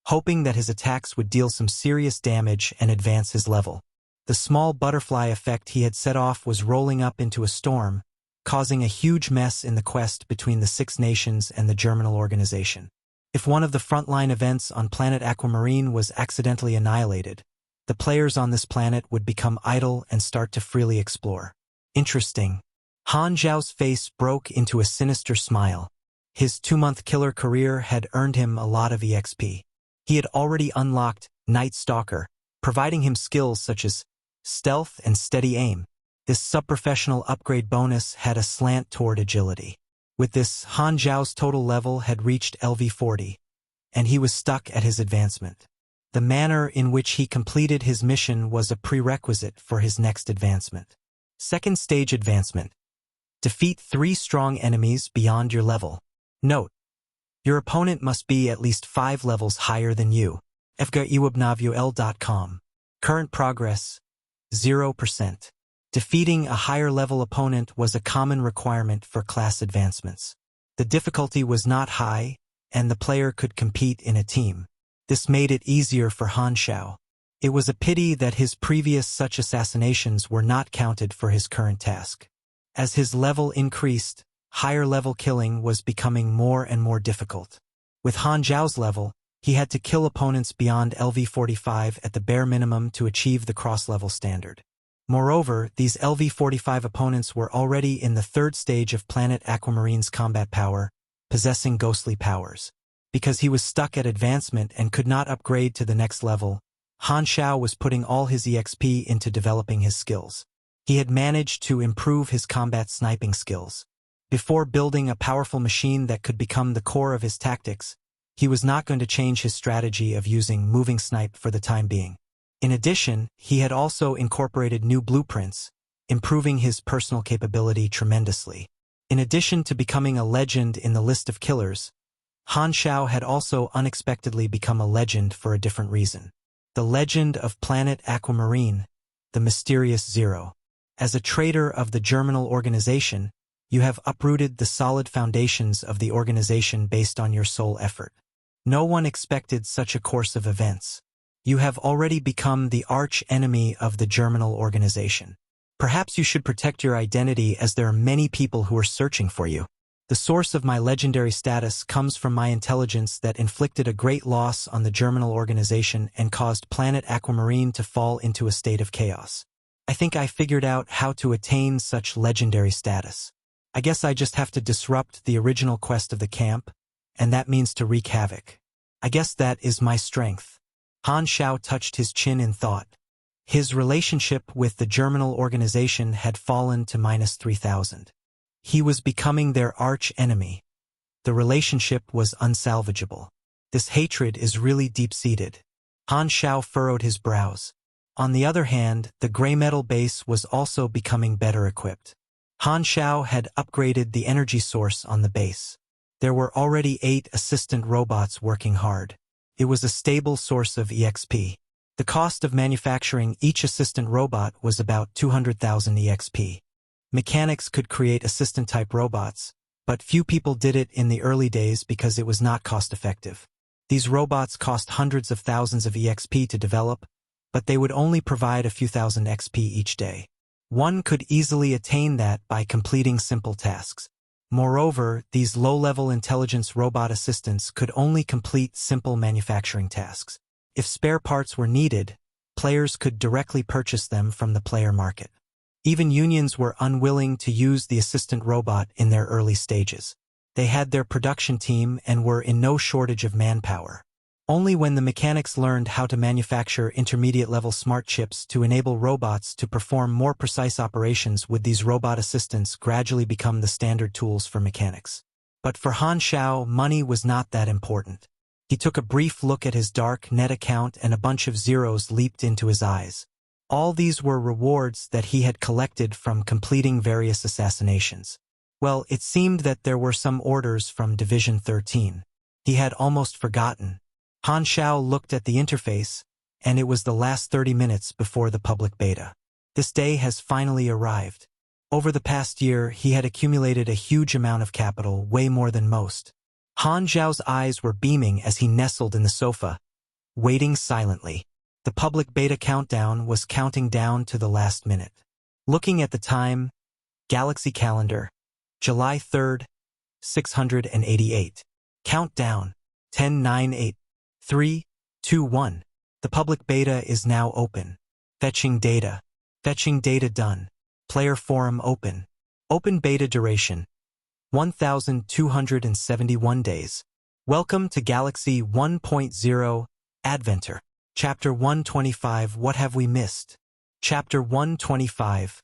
hoping that his attacks would deal some serious damage and advance his level. The small butterfly effect he had set off was rolling up into a storm, causing a huge mess in the quest between the 6 nations and the Germinal organization. If one of the frontline events on planet Aquamarine was accidentally annihilated, the players on this planet would become idle and start to freely explore. Interesting. Han Xiao's face broke into a sinister smile. His 2-month killer career had earned him a lot of EXP. He had already unlocked Night Stalker, providing him skills such as stealth and steady aim. This sub-professional upgrade bonus had a slant toward agility. With this, Han Xiao's total level had reached LV40, and he was stuck at his advancement. The manner in which he completed his mission was a prerequisite for his next advancement. Second stage advancement. Defeat 3 strong enemies beyond your level. Note: your opponent must be at least 5 levels higher than you. fgiwebnavuel.com. Current progress: 0%. Defeating a higher-level opponent was a common requirement for class advancements. The difficulty was not high, and the player could compete in a team. This made it easier for Han Xiao. It was a pity that his previous such assassinations were not counted for his current task. As his level increased, higher-level killing was becoming more and more difficult. With Han Xiao's level, he had to kill opponents beyond LV45 at the bare minimum to achieve the cross-level standard. Moreover, these LV45 opponents were already in the 3rd stage of planet Aquamarine's combat power, possessing ghostly powers. Because he was stuck at advancement and could not upgrade to the next level, Han Xiao was putting all his EXP into developing his skills. He had managed to improve his combat sniping skills. Before building a powerful machine that could become the core of his tactics, he was not going to change his strategy of using moving snipe for the time being. In addition, he had also incorporated new blueprints, improving his personal capability tremendously. In addition to becoming a legend in the list of killers, Han Xiao had also unexpectedly become a legend for a different reason. The legend of planet Aquamarine, the mysterious Zero. As a traitor of the Germinal organization, you have uprooted the solid foundations of the organization based on your sole effort. No one expected such a course of events. You have already become the arch-enemy of the Germinal organization. Perhaps you should protect your identity, as there are many people who are searching for you. The source of my legendary status comes from my intelligence that inflicted a great loss on the Germinal organization and caused planet Aquamarine to fall into a state of chaos. I think I figured out how to attain such legendary status. I guess I just have to disrupt the original quest of the camp, and that means to wreak havoc. I guess that is my strength. Han Xiao touched his chin in thought. His relationship with the Germinal organization had fallen to -3,000. He was becoming their arch-enemy. The relationship was unsalvageable. This hatred is really deep-seated. Han Xiao furrowed his brows. On the other hand, the gray metal base was also becoming better equipped. Han Xiao had upgraded the energy source on the base. There were already 8 assistant robots working hard. It was a stable source of EXP. The cost of manufacturing each assistant robot was about 200,000 EXP. Mechanics could create assistant-type robots, but few people did it in the early days because it was not cost-effective. These robots cost hundreds of thousands of EXP to develop, but they would only provide a few thousand XP each day. One could easily attain that by completing simple tasks. Moreover, these low-level intelligence robot assistants could only complete simple manufacturing tasks. If spare parts were needed, players could directly purchase them from the player market. Even unions were unwilling to use the assistant robot in their early stages. They had their production team and were in no shortage of manpower. Only when the mechanics learned how to manufacture intermediate-level smart chips to enable robots to perform more precise operations would these robot assistants gradually become the standard tools for mechanics. But for Han Xiao, money was not that important. He took a brief look at his dark net account and a bunch of zeros leaped into his eyes. All these were rewards that he had collected from completing various assassinations. Well, it seemed that there were some orders from Division 13. He had almost forgotten. Han Xiao looked at the interface, and it was the last 30 minutes before the public beta. This day has finally arrived. Over the past year, he had accumulated a huge amount of capital, way more than most. Han Xiao's eyes were beaming as he nestled in the sofa, waiting silently. The public beta countdown was counting down to the last minute. Looking at the time, Galaxy Calendar, July 3rd, 688. Countdown, 10, 9, 8, 3, 2, 1. The public beta is now open. Fetching data. Fetching data done. Player forum open. Open beta duration. 1,271 days. Welcome to Galaxy 1.0 Adventure. Chapter 125. What have we missed? Chapter 125.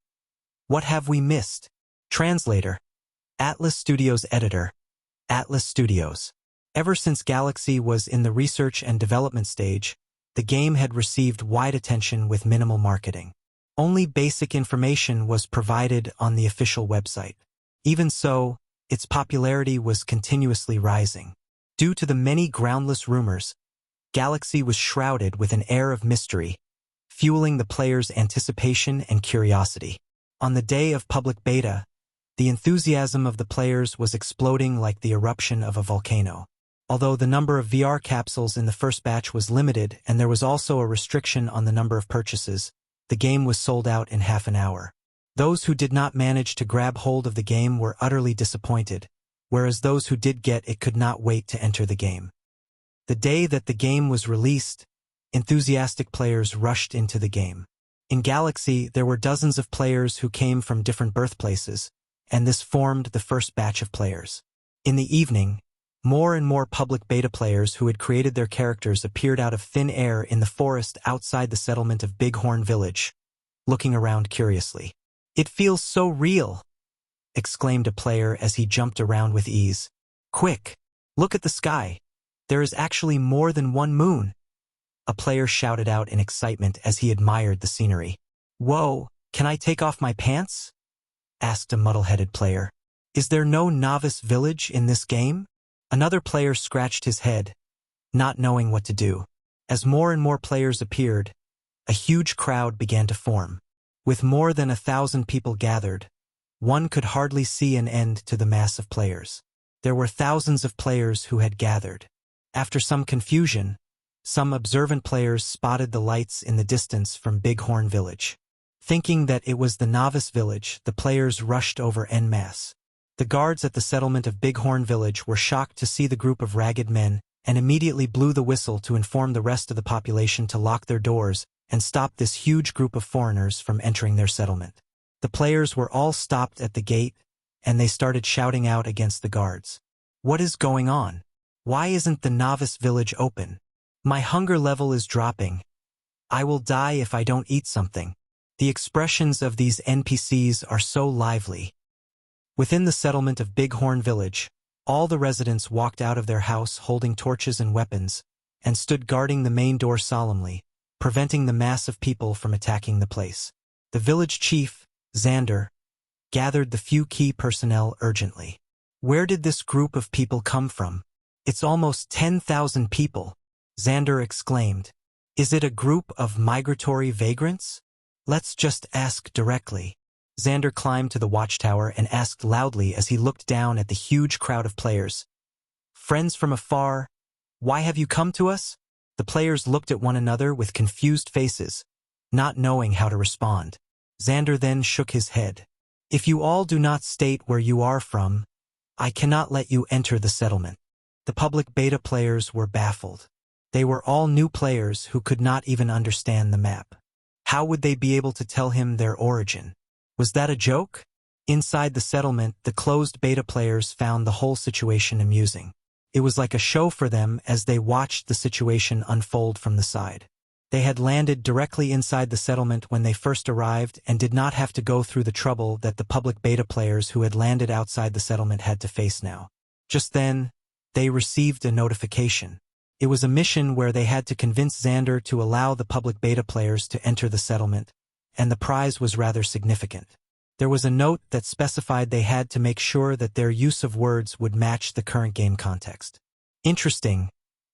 What have we missed? Translator. Atlas Studios Editor. Atlas Studios. Ever since Galaxy was in the research and development stage, the game had received wide attention with minimal marketing. Only basic information was provided on the official website. Even so, its popularity was continuously rising. Due to the many groundless rumors, Galaxy was shrouded with an air of mystery, fueling the players' anticipation and curiosity. On the day of public beta, the enthusiasm of the players was exploding like the eruption of a volcano. Although the number of VR capsules in the first batch was limited and there was also a restriction on the number of purchases, the game was sold out in half an hour. Those who did not manage to grab hold of the game were utterly disappointed, whereas those who did get it could not wait to enter the game. The day that the game was released, enthusiastic players rushed into the game. In Galaxy, there were dozens of players who came from different birthplaces, and this formed the first batch of players. In the evening, more and more public beta players who had created their characters appeared out of thin air in the forest outside the settlement of Bighorn Village, looking around curiously. "It feels so real," exclaimed a player as he jumped around with ease. "Quick, look at the sky. There is actually more than one moon," a player shouted out in excitement as he admired the scenery. "Whoa, can I take off my pants?" asked a muddle-headed player. "Is there no novice village in this game?" Another player scratched his head, not knowing what to do. As more and more players appeared, a huge crowd began to form. With more than 1,000 people gathered, one could hardly see an end to the mass of players. There were thousands of players who had gathered. After some confusion, some observant players spotted the lights in the distance from Bighorn Village. Thinking that it was the novice village, the players rushed over en masse. The guards at the settlement of Bighorn Village were shocked to see the group of ragged men and immediately blew the whistle to inform the rest of the population to lock their doors and stop this huge group of foreigners from entering their settlement. The players were all stopped at the gate, and they started shouting out against the guards. "What is going on? Why isn't the novice village open? My hunger level is dropping. I will die if I don't eat something." The expressions of these NPCs are so lively. Within the settlement of Bighorn Village, all the residents walked out of their house holding torches and weapons, and stood guarding the main door solemnly, preventing the mass of people from attacking the place. The village chief, Xander, gathered the few key personnel urgently. "Where did this group of people come from? It's almost 10,000 people," Xander exclaimed. "Is it a group of migratory vagrants? Let's just ask directly." Xander climbed to the watchtower and asked loudly as he looked down at the huge crowd of players. "Friends from afar, why have you come to us?" The players looked at one another with confused faces, not knowing how to respond. Xander then shook his head. "If you all do not state where you are from, I cannot let you enter the settlement." The public beta players were baffled. They were all new players who could not even understand the map. How would they be able to tell him their origin? Was that a joke? Inside the settlement, the closed beta players found the whole situation amusing. It was like a show for them as they watched the situation unfold from the side. They had landed directly inside the settlement when they first arrived and did not have to go through the trouble that the public beta players who had landed outside the settlement had to face now. Just then, they received a notification. It was a mission where they had to convince Xander to allow the public beta players to enter the settlement, and the prize was rather significant. There was a note that specified they had to make sure that their use of words would match the current game context. Interesting.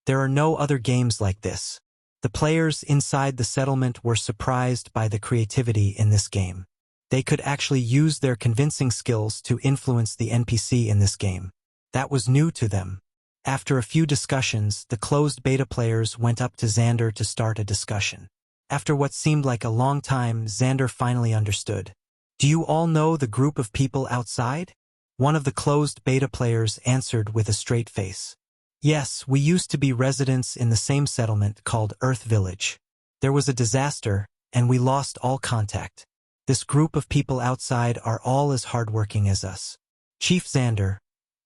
There are no other games like this. The players inside the settlement were surprised by the creativity in this game. They could actually use their convincing skills to influence the NPC in this game. That was new to them. After a few discussions, the closed beta players went up to Xander to start a discussion. After what seemed like a long time, Xander finally understood. "Do you all know the group of people outside?" One of the closed beta players answered with a straight face. "Yes, we used to be residents in the same settlement called Earth Village. There was a disaster, and we lost all contact. This group of people outside are all as hardworking as us. Chief Xander,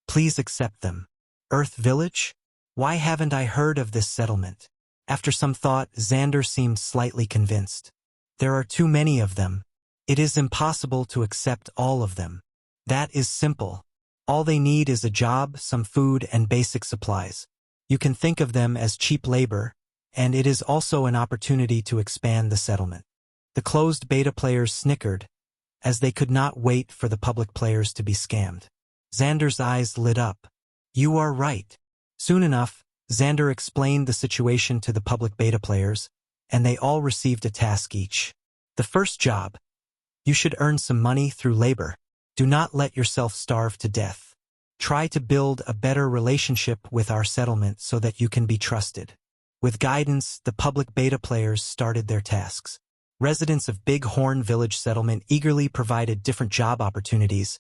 please accept them." Earth Village? Why haven't I heard of this settlement? After some thought, Xander seemed slightly convinced. There are too many of them. It is impossible to accept all of them. That is simple. All they need is a job, some food, and basic supplies. You can think of them as cheap labor, and it is also an opportunity to expand the settlement. The closed beta players snickered, as they could not wait for the public players to be scammed. Xander's eyes lit up. "You are right." Soon enough, Xander explained the situation to the public beta players, and they all received a task each. The first job. You should earn some money through labor. Do not let yourself starve to death. Try to build a better relationship with our settlement so that you can be trusted. With guidance, the public beta players started their tasks. Residents of Big Horn Village Settlement eagerly provided different job opportunities,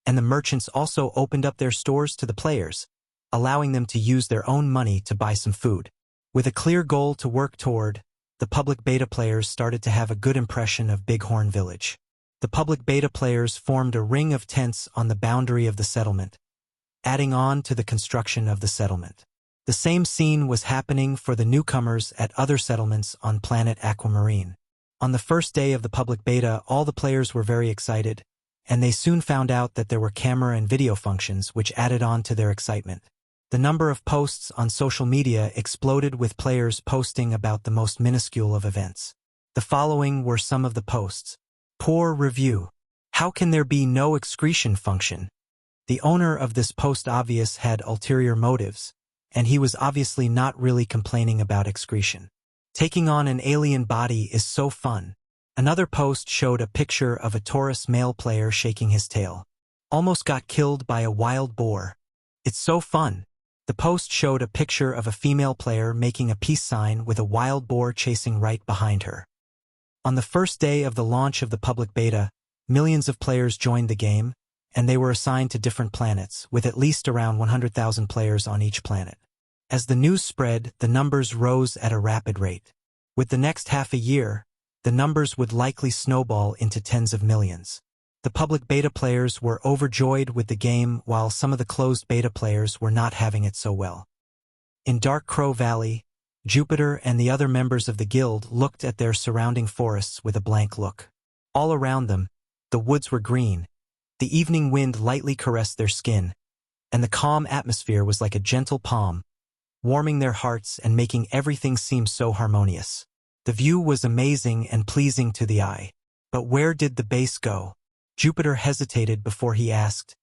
and the merchants also opened up their stores to the players, allowing them to use their own money to buy some food. With a clear goal to work toward, the public beta players started to have a good impression of Bighorn Village. The public beta players formed a ring of tents on the boundary of the settlement, adding on to the construction of the settlement. The same scene was happening for the newcomers at other settlements on planet Aquamarine. On the first day of the public beta, all the players were very excited, and they soon found out that there were camera and video functions which added on to their excitement. The number of posts on social media exploded with players posting about the most minuscule of events. The following were some of the posts. Poor review. How can there be no excretion function? The owner of this post obvious had ulterior motives, and he was obviously not really complaining about excretion. Taking on an alien body is so fun. Another post showed a picture of a Taurus male player shaking his tail. Almost got killed by a wild boar. It's so fun. The post showed a picture of a female player making a peace sign with a wild boar chasing right behind her. On the first day of the launch of the public beta, millions of players joined the game, and they were assigned to different planets, with at least around 100,000 players on each planet. As the news spread, the numbers rose at a rapid rate. With the next half a year, the numbers would likely snowball into tens of millions. The public beta players were overjoyed with the game, while some of the closed beta players were not having it so well. In Dark Crow Valley, Jupiter and the other members of the guild looked at their surrounding forests with a blank look. All around them, the woods were green, the evening wind lightly caressed their skin, and the calm atmosphere was like a gentle palm, warming their hearts and making everything seem so harmonious. The view was amazing and pleasing to the eye. But where did the base go? Jupiter hesitated before he asked.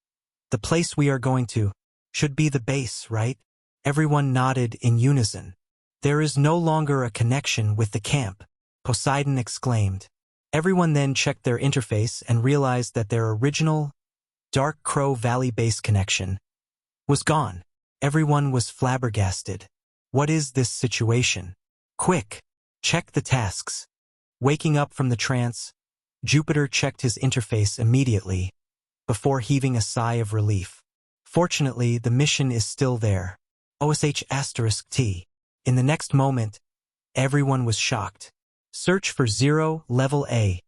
"The place we are going to should be the base, right?" Everyone nodded in unison. "There is no longer a connection with the camp," Poseidon exclaimed. Everyone then checked their interface and realized that their original Dark Crow Valley base connection was gone. Everyone was flabbergasted. What is this situation? Quick, check the tasks. Waking up from the trance, Jupiter checked his interface immediately, before heaving a sigh of relief. Fortunately, the mission is still there. OSH*T. In the next moment, everyone was shocked. Search for Zero, Level A.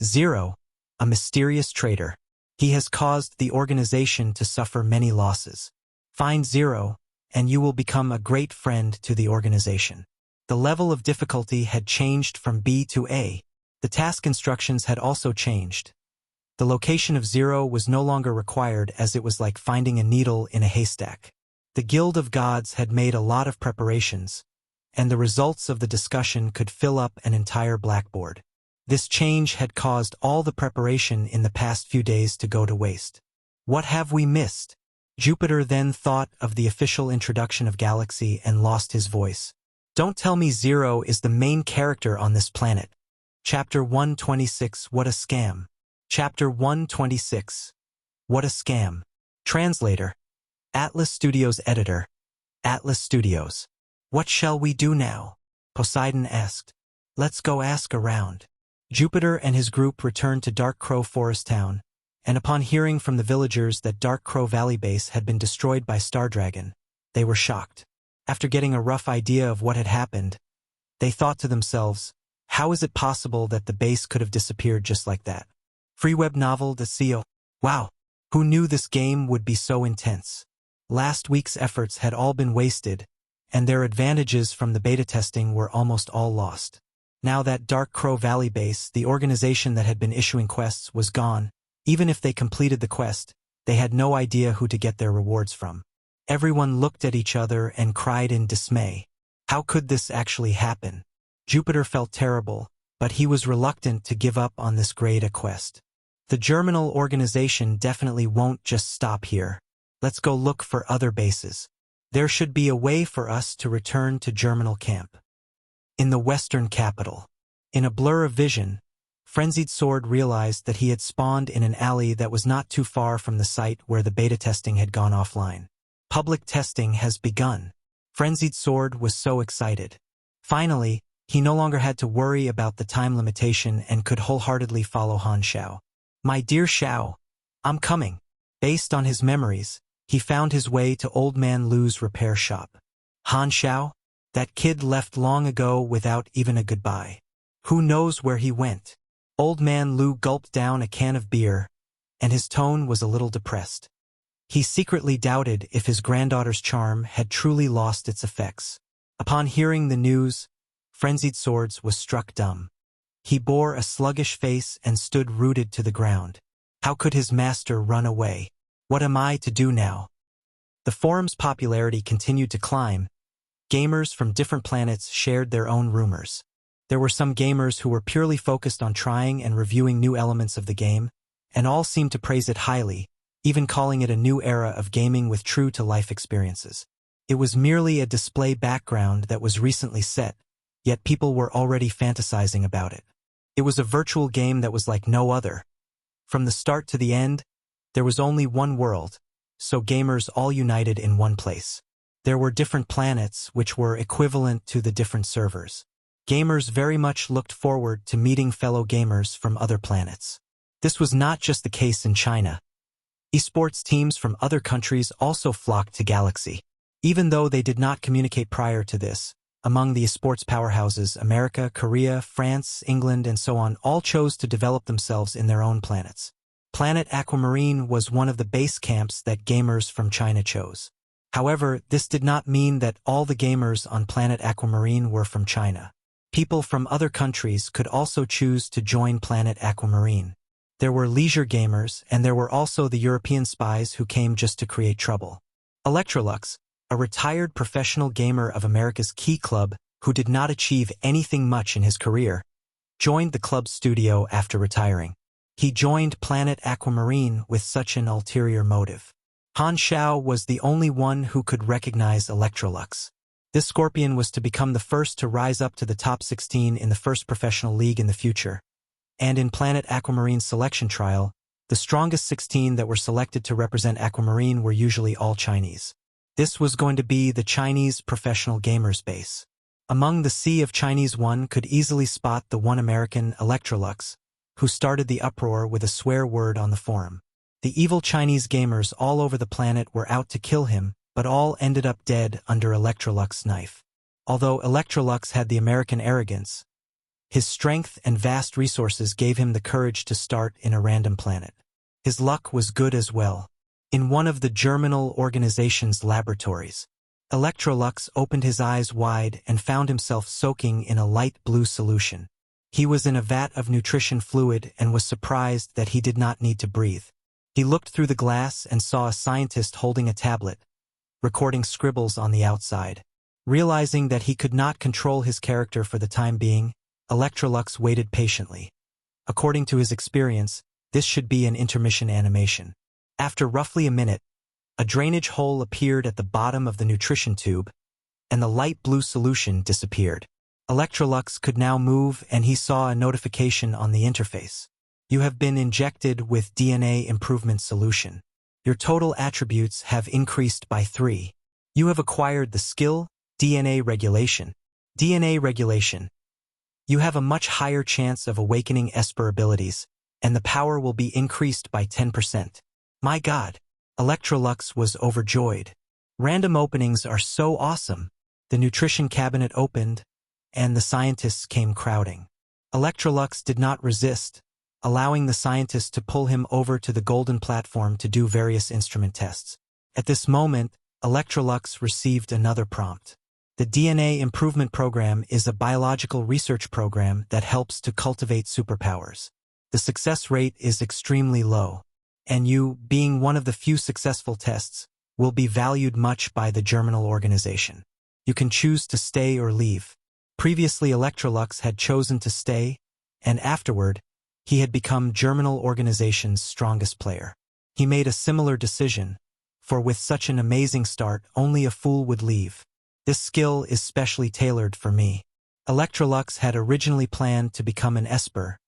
Zero, a mysterious traitor. He has caused the organization to suffer many losses. Find Zero, and you will become a great friend to the organization. The level of difficulty had changed from B to A. The task instructions had also changed. The location of Zero was no longer required, as it was like finding a needle in a haystack. The Guild of Gods had made a lot of preparations, and the results of the discussion could fill up an entire blackboard. This change had caused all the preparation in the past few days to go to waste. What have we missed? Jupiter then thought of the official introduction of Galaxy and lost his voice. Don't tell me Zero is the main character on this planet. Chapter 126, What a Scam. Chapter 126, What a Scam. Translator. Atlas Studios Editor. Atlas Studios. What shall we do now? Poseidon asked. Let's go ask around. Jupiter and his group returned to Dark Crow Forest Town, and upon hearing from the villagers that Dark Crow Valley Base had been destroyed by Star Dragon, they were shocked. After getting a rough idea of what had happened, they thought to themselves, how is it possible that the base could have disappeared just like that? Free web novel de Seal. Wow, who knew this game would be so intense? Last week's efforts had all been wasted, and their advantages from the beta testing were almost all lost. Now that Dark Crow Valley Base, the organization that had been issuing quests, was gone, even if they completed the quest, they had no idea who to get their rewards from. Everyone looked at each other and cried in dismay. How could this actually happen? Jupiter felt terrible, but he was reluctant to give up on this great a quest. The Germinal organization definitely won't just stop here. Let's go look for other bases. There should be a way for us to return to Germinal camp. In the Western capital. In a blur of vision, Frenzied Sword realized that he had spawned in an alley that was not too far from the site where the beta testing had gone offline. Public testing has begun. Frenzied Sword was so excited. Finally, he no longer had to worry about the time limitation and could wholeheartedly follow Han Xiao. My dear Xiao, I'm coming. Based on his memories, he found his way to Old Man Lu's repair shop. Han Xiao? That kid left long ago without even a goodbye. Who knows where he went? Old Man Lu gulped down a can of beer, and his tone was a little depressed. He secretly doubted if his granddaughter's charm had truly lost its effects. Upon hearing the news, Frenzied Swords was struck dumb. He bore a sluggish face and stood rooted to the ground. How could his master run away? What am I to do now? The forum's popularity continued to climb. Gamers from different planets shared their own rumors. There were some gamers who were purely focused on trying and reviewing new elements of the game, and all seemed to praise it highly, even calling it a new era of gaming with true-to-life experiences. It was merely a display background that was recently set, yet people were already fantasizing about it. It was a virtual game that was like no other. From the start to the end, there was only one world, so gamers all united in one place. There were different planets which were equivalent to the different servers. Gamers very much looked forward to meeting fellow gamers from other planets. This was not just the case in China. Esports teams from other countries also flocked to Galaxy. Even though they did not communicate prior to this, among the esports powerhouses, America, Korea, France, England, and so on all chose to develop themselves in their own planets. Planet Aquamarine was one of the base camps that gamers from China chose. However, this did not mean that all the gamers on Planet Aquamarine were from China. People from other countries could also choose to join Planet Aquamarine. There were leisure gamers, and there were also the European spies who came just to create trouble. Electrolux, a retired professional gamer of America's Key Club who did not achieve anything much in his career, joined the club's studio after retiring. He joined Planet Aquamarine with such an ulterior motive. Han Xiao was the only one who could recognize Electrolux. This scorpion was to become the first to rise up to the top 16 in the first professional league in the future. And in Planet Aquamarine's selection trial, the strongest 16 that were selected to represent Aquamarine were usually all Chinese. This was going to be the Chinese professional gamers base. Among the sea of Chinese, one could easily spot the one American, Electrolux, who started the uproar with a swear word on the forum. The evil Chinese gamers all over the planet were out to kill him, but all ended up dead under Electrolux's knife. Although Electrolux had the American arrogance, his strength and vast resources gave him the courage to start in a random planet. His luck was good as well. In one of the Germinal organization's laboratories, Electrolux opened his eyes wide and found himself soaking in a light blue solution. He was in a vat of nutrition fluid and was surprised that he did not need to breathe. He looked through the glass and saw a scientist holding a tablet, recording scribbles on the outside. Realizing that he could not control his character for the time being, Electrolux waited patiently. According to his experience, this should be an intermission animation. After roughly a minute, a drainage hole appeared at the bottom of the nutrition tube, and the light blue solution disappeared. Electrolux could now move, and he saw a notification on the interface. You have been injected with DNA improvement solution. Your total attributes have increased by 3. You have acquired the skill, DNA regulation. DNA regulation. You have a much higher chance of awakening Esper abilities, and the power will be increased by 10%. My God! Electrolux was overjoyed. Random openings are so awesome. The nutrition cabinet opened, and the scientists came crowding. Electrolux did not resist, allowing the scientists to pull him over to the golden platform to do various instrument tests. At this moment, Electrolux received another prompt. The DNA Improvement Program is a biological research program that helps to cultivate superpowers. The success rate is extremely low, and you, being one of the few successful tests, will be valued much by the Germinal organization. You can choose to stay or leave. Previously, Electrolux had chosen to stay, and afterward, he had become Germinal organization's strongest player. He made a similar decision, for with such an amazing start, only a fool would leave. This skill is specially tailored for me. Electrolux had originally planned to become an Esper,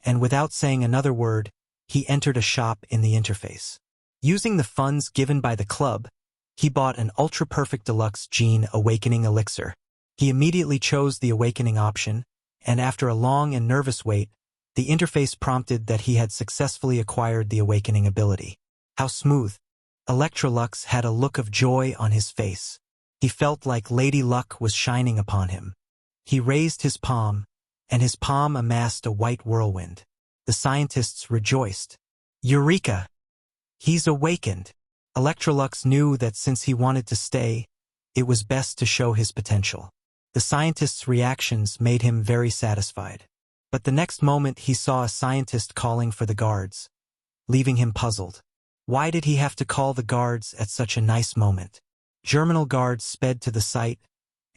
and without saying another word, he entered a shop in the interface. Using the funds given by the club, he bought an ultra-perfect deluxe gene awakening elixir. He immediately chose the awakening option, and after a long and nervous wait, the interface prompted that he had successfully acquired the awakening ability. How smooth! Electrolux had a look of joy on his face. He felt like Lady Luck was shining upon him. He raised his palm, and his palm amassed a white whirlwind. The scientists rejoiced. Eureka! He's awakened! Electrolux knew that since he wanted to stay, it was best to show his potential. The scientists' reactions made him very satisfied. But the next moment he saw a scientist calling for the guards, leaving him puzzled. Why did he have to call the guards at such a nice moment? Germinal guards sped to the site,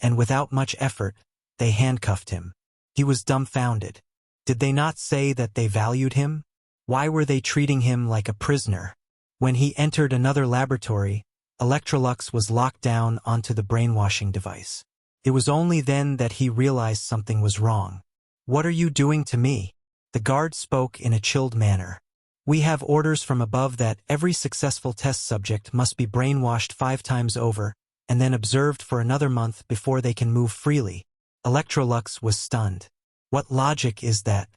and without much effort, they handcuffed him. He was dumbfounded. Did they not say that they valued him? Why were they treating him like a prisoner? When he entered another laboratory, Electrolux was locked down onto the brainwashing device. It was only then that he realized something was wrong. What are you doing to me? The guard spoke in a chilled manner. We have orders from above that every successful test subject must be brainwashed 5 times over, and then observed for another month before they can move freely. Electrolux was stunned. What logic is that?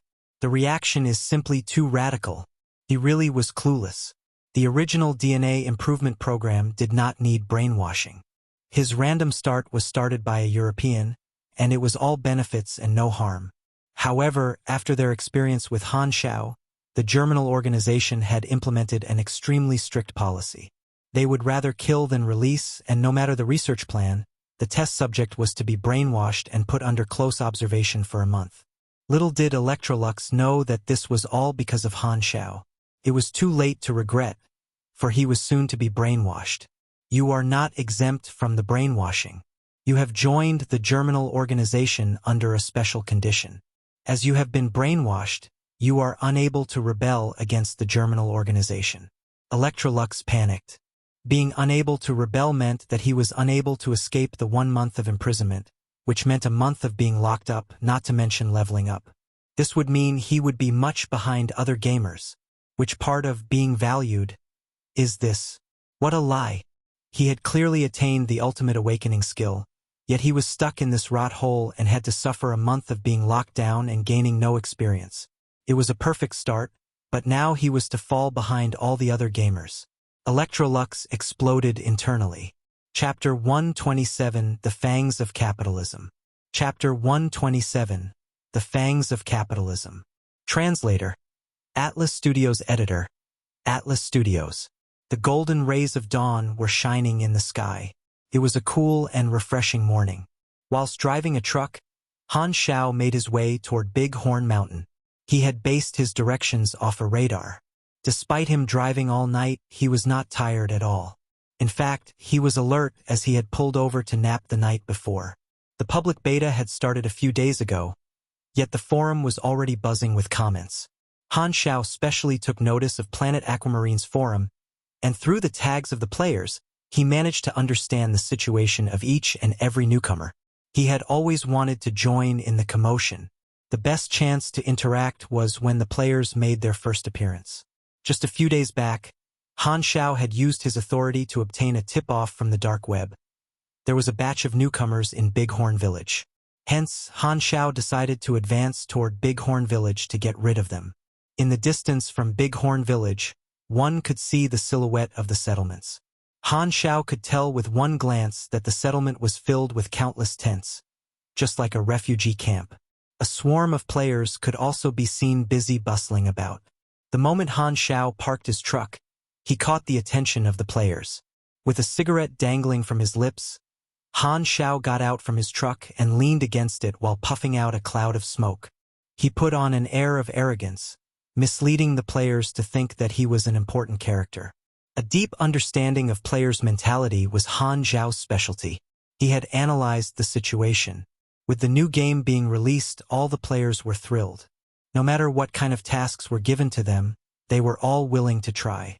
The reaction is simply too radical. He really was clueless. The original DNA improvement program did not need brainwashing. His random start was started by a European, and it was all benefits and no harm. However, after their experience with Han Xiao, the Germinal organization had implemented an extremely strict policy. They would rather kill than release, and no matter the research plan, the test subject was to be brainwashed and put under close observation for a month. Little did Electrolux know that this was all because of Han Xiao. It was too late to regret, for he was soon to be brainwashed. You are not exempt from the brainwashing. You have joined the Germinal organization under a special condition. As you have been brainwashed, you are unable to rebel against the Germinal organization. Electrolux panicked. Being unable to rebel meant that he was unable to escape the 1 month of imprisonment, which meant a month of being locked up, not to mention leveling up. This would mean he would be much behind other gamers. Which part of being valued is this? What a lie. He had clearly attained the ultimate awakening skill, yet he was stuck in this rot hole and had to suffer a month of being locked down and gaining no experience. It was a perfect start, but now he was to fall behind all the other gamers. Electrolux exploded internally. Chapter 127, The Fangs of Capitalism. Chapter 127, The Fangs of Capitalism. Translator, Atlas Studios Editor, Atlas Studios. The golden rays of dawn were shining in the sky. It was a cool and refreshing morning. Whilst driving a truck, Han Xiao made his way toward Big Horn Mountain. He had based his directions off a radar. Despite him driving all night, he was not tired at all. In fact, he was alert as he had pulled over to nap the night before. The public beta had started a few days ago, yet the forum was already buzzing with comments. Han Xiao specially took notice of Planet Aquamarine's forum, and through the tags of the players, he managed to understand the situation of each and every newcomer. He had always wanted to join in the commotion. The best chance to interact was when the players made their first appearance. Just a few days back, Han Xiao had used his authority to obtain a tip-off from the dark web. There was a batch of newcomers in Bighorn Village. Hence, Han Xiao decided to advance toward Bighorn Village to get rid of them. In the distance from Bighorn Village, one could see the silhouette of the settlements. Han Xiao could tell with one glance that the settlement was filled with countless tents, just like a refugee camp. A swarm of players could also be seen busy bustling about. The moment Han Xiao parked his truck, he caught the attention of the players. With a cigarette dangling from his lips, Han Xiao got out from his truck and leaned against it while puffing out a cloud of smoke. He put on an air of arrogance, misleading the players to think that he was an important character. A deep understanding of players' mentality was Han Xiao's specialty. He had analyzed the situation. With the new game being released, all the players were thrilled. No matter what kind of tasks were given to them, they were all willing to try.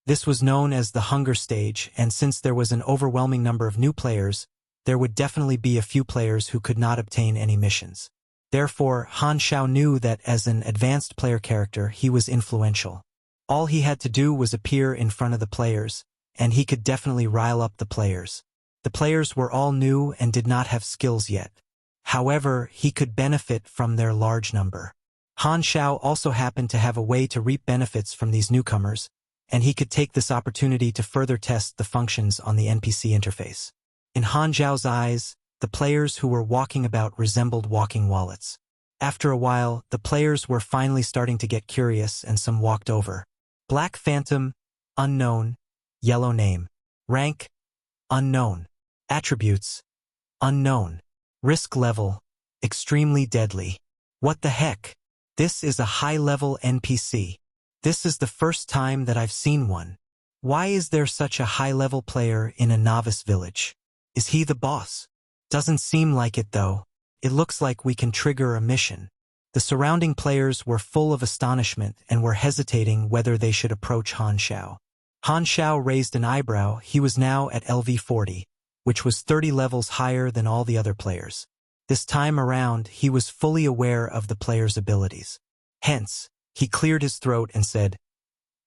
This was known as the hunger stage, and since there was an overwhelming number of new players, there would definitely be a few players who could not obtain any missions. Therefore, Han Xiao knew that as an advanced player character, he was influential. All he had to do was appear in front of the players, and he could definitely rile up the players. The players were all new and did not have skills yet. However, he could benefit from their large number. Han Xiao also happened to have a way to reap benefits from these newcomers, and he could take this opportunity to further test the functions on the NPC interface. In Han Xiao's eyes, the players who were walking about resembled walking wallets. After a while, the players were finally starting to get curious and some walked over. Black Phantom, unknown. Yellow name. Rank, unknown. Attributes, unknown. Risk level, extremely deadly. What the heck? This is a high-level NPC. This is the first time that I've seen one. Why is there such a high-level player in a novice village? Is he the boss? Doesn't seem like it though. It looks like we can trigger a mission. The surrounding players were full of astonishment and were hesitating whether they should approach Han Xiao. Han Xiao raised an eyebrow. He was now at LV40, which was 30 levels higher than all the other players. This time around, he was fully aware of the players' abilities. Hence, he cleared his throat and said,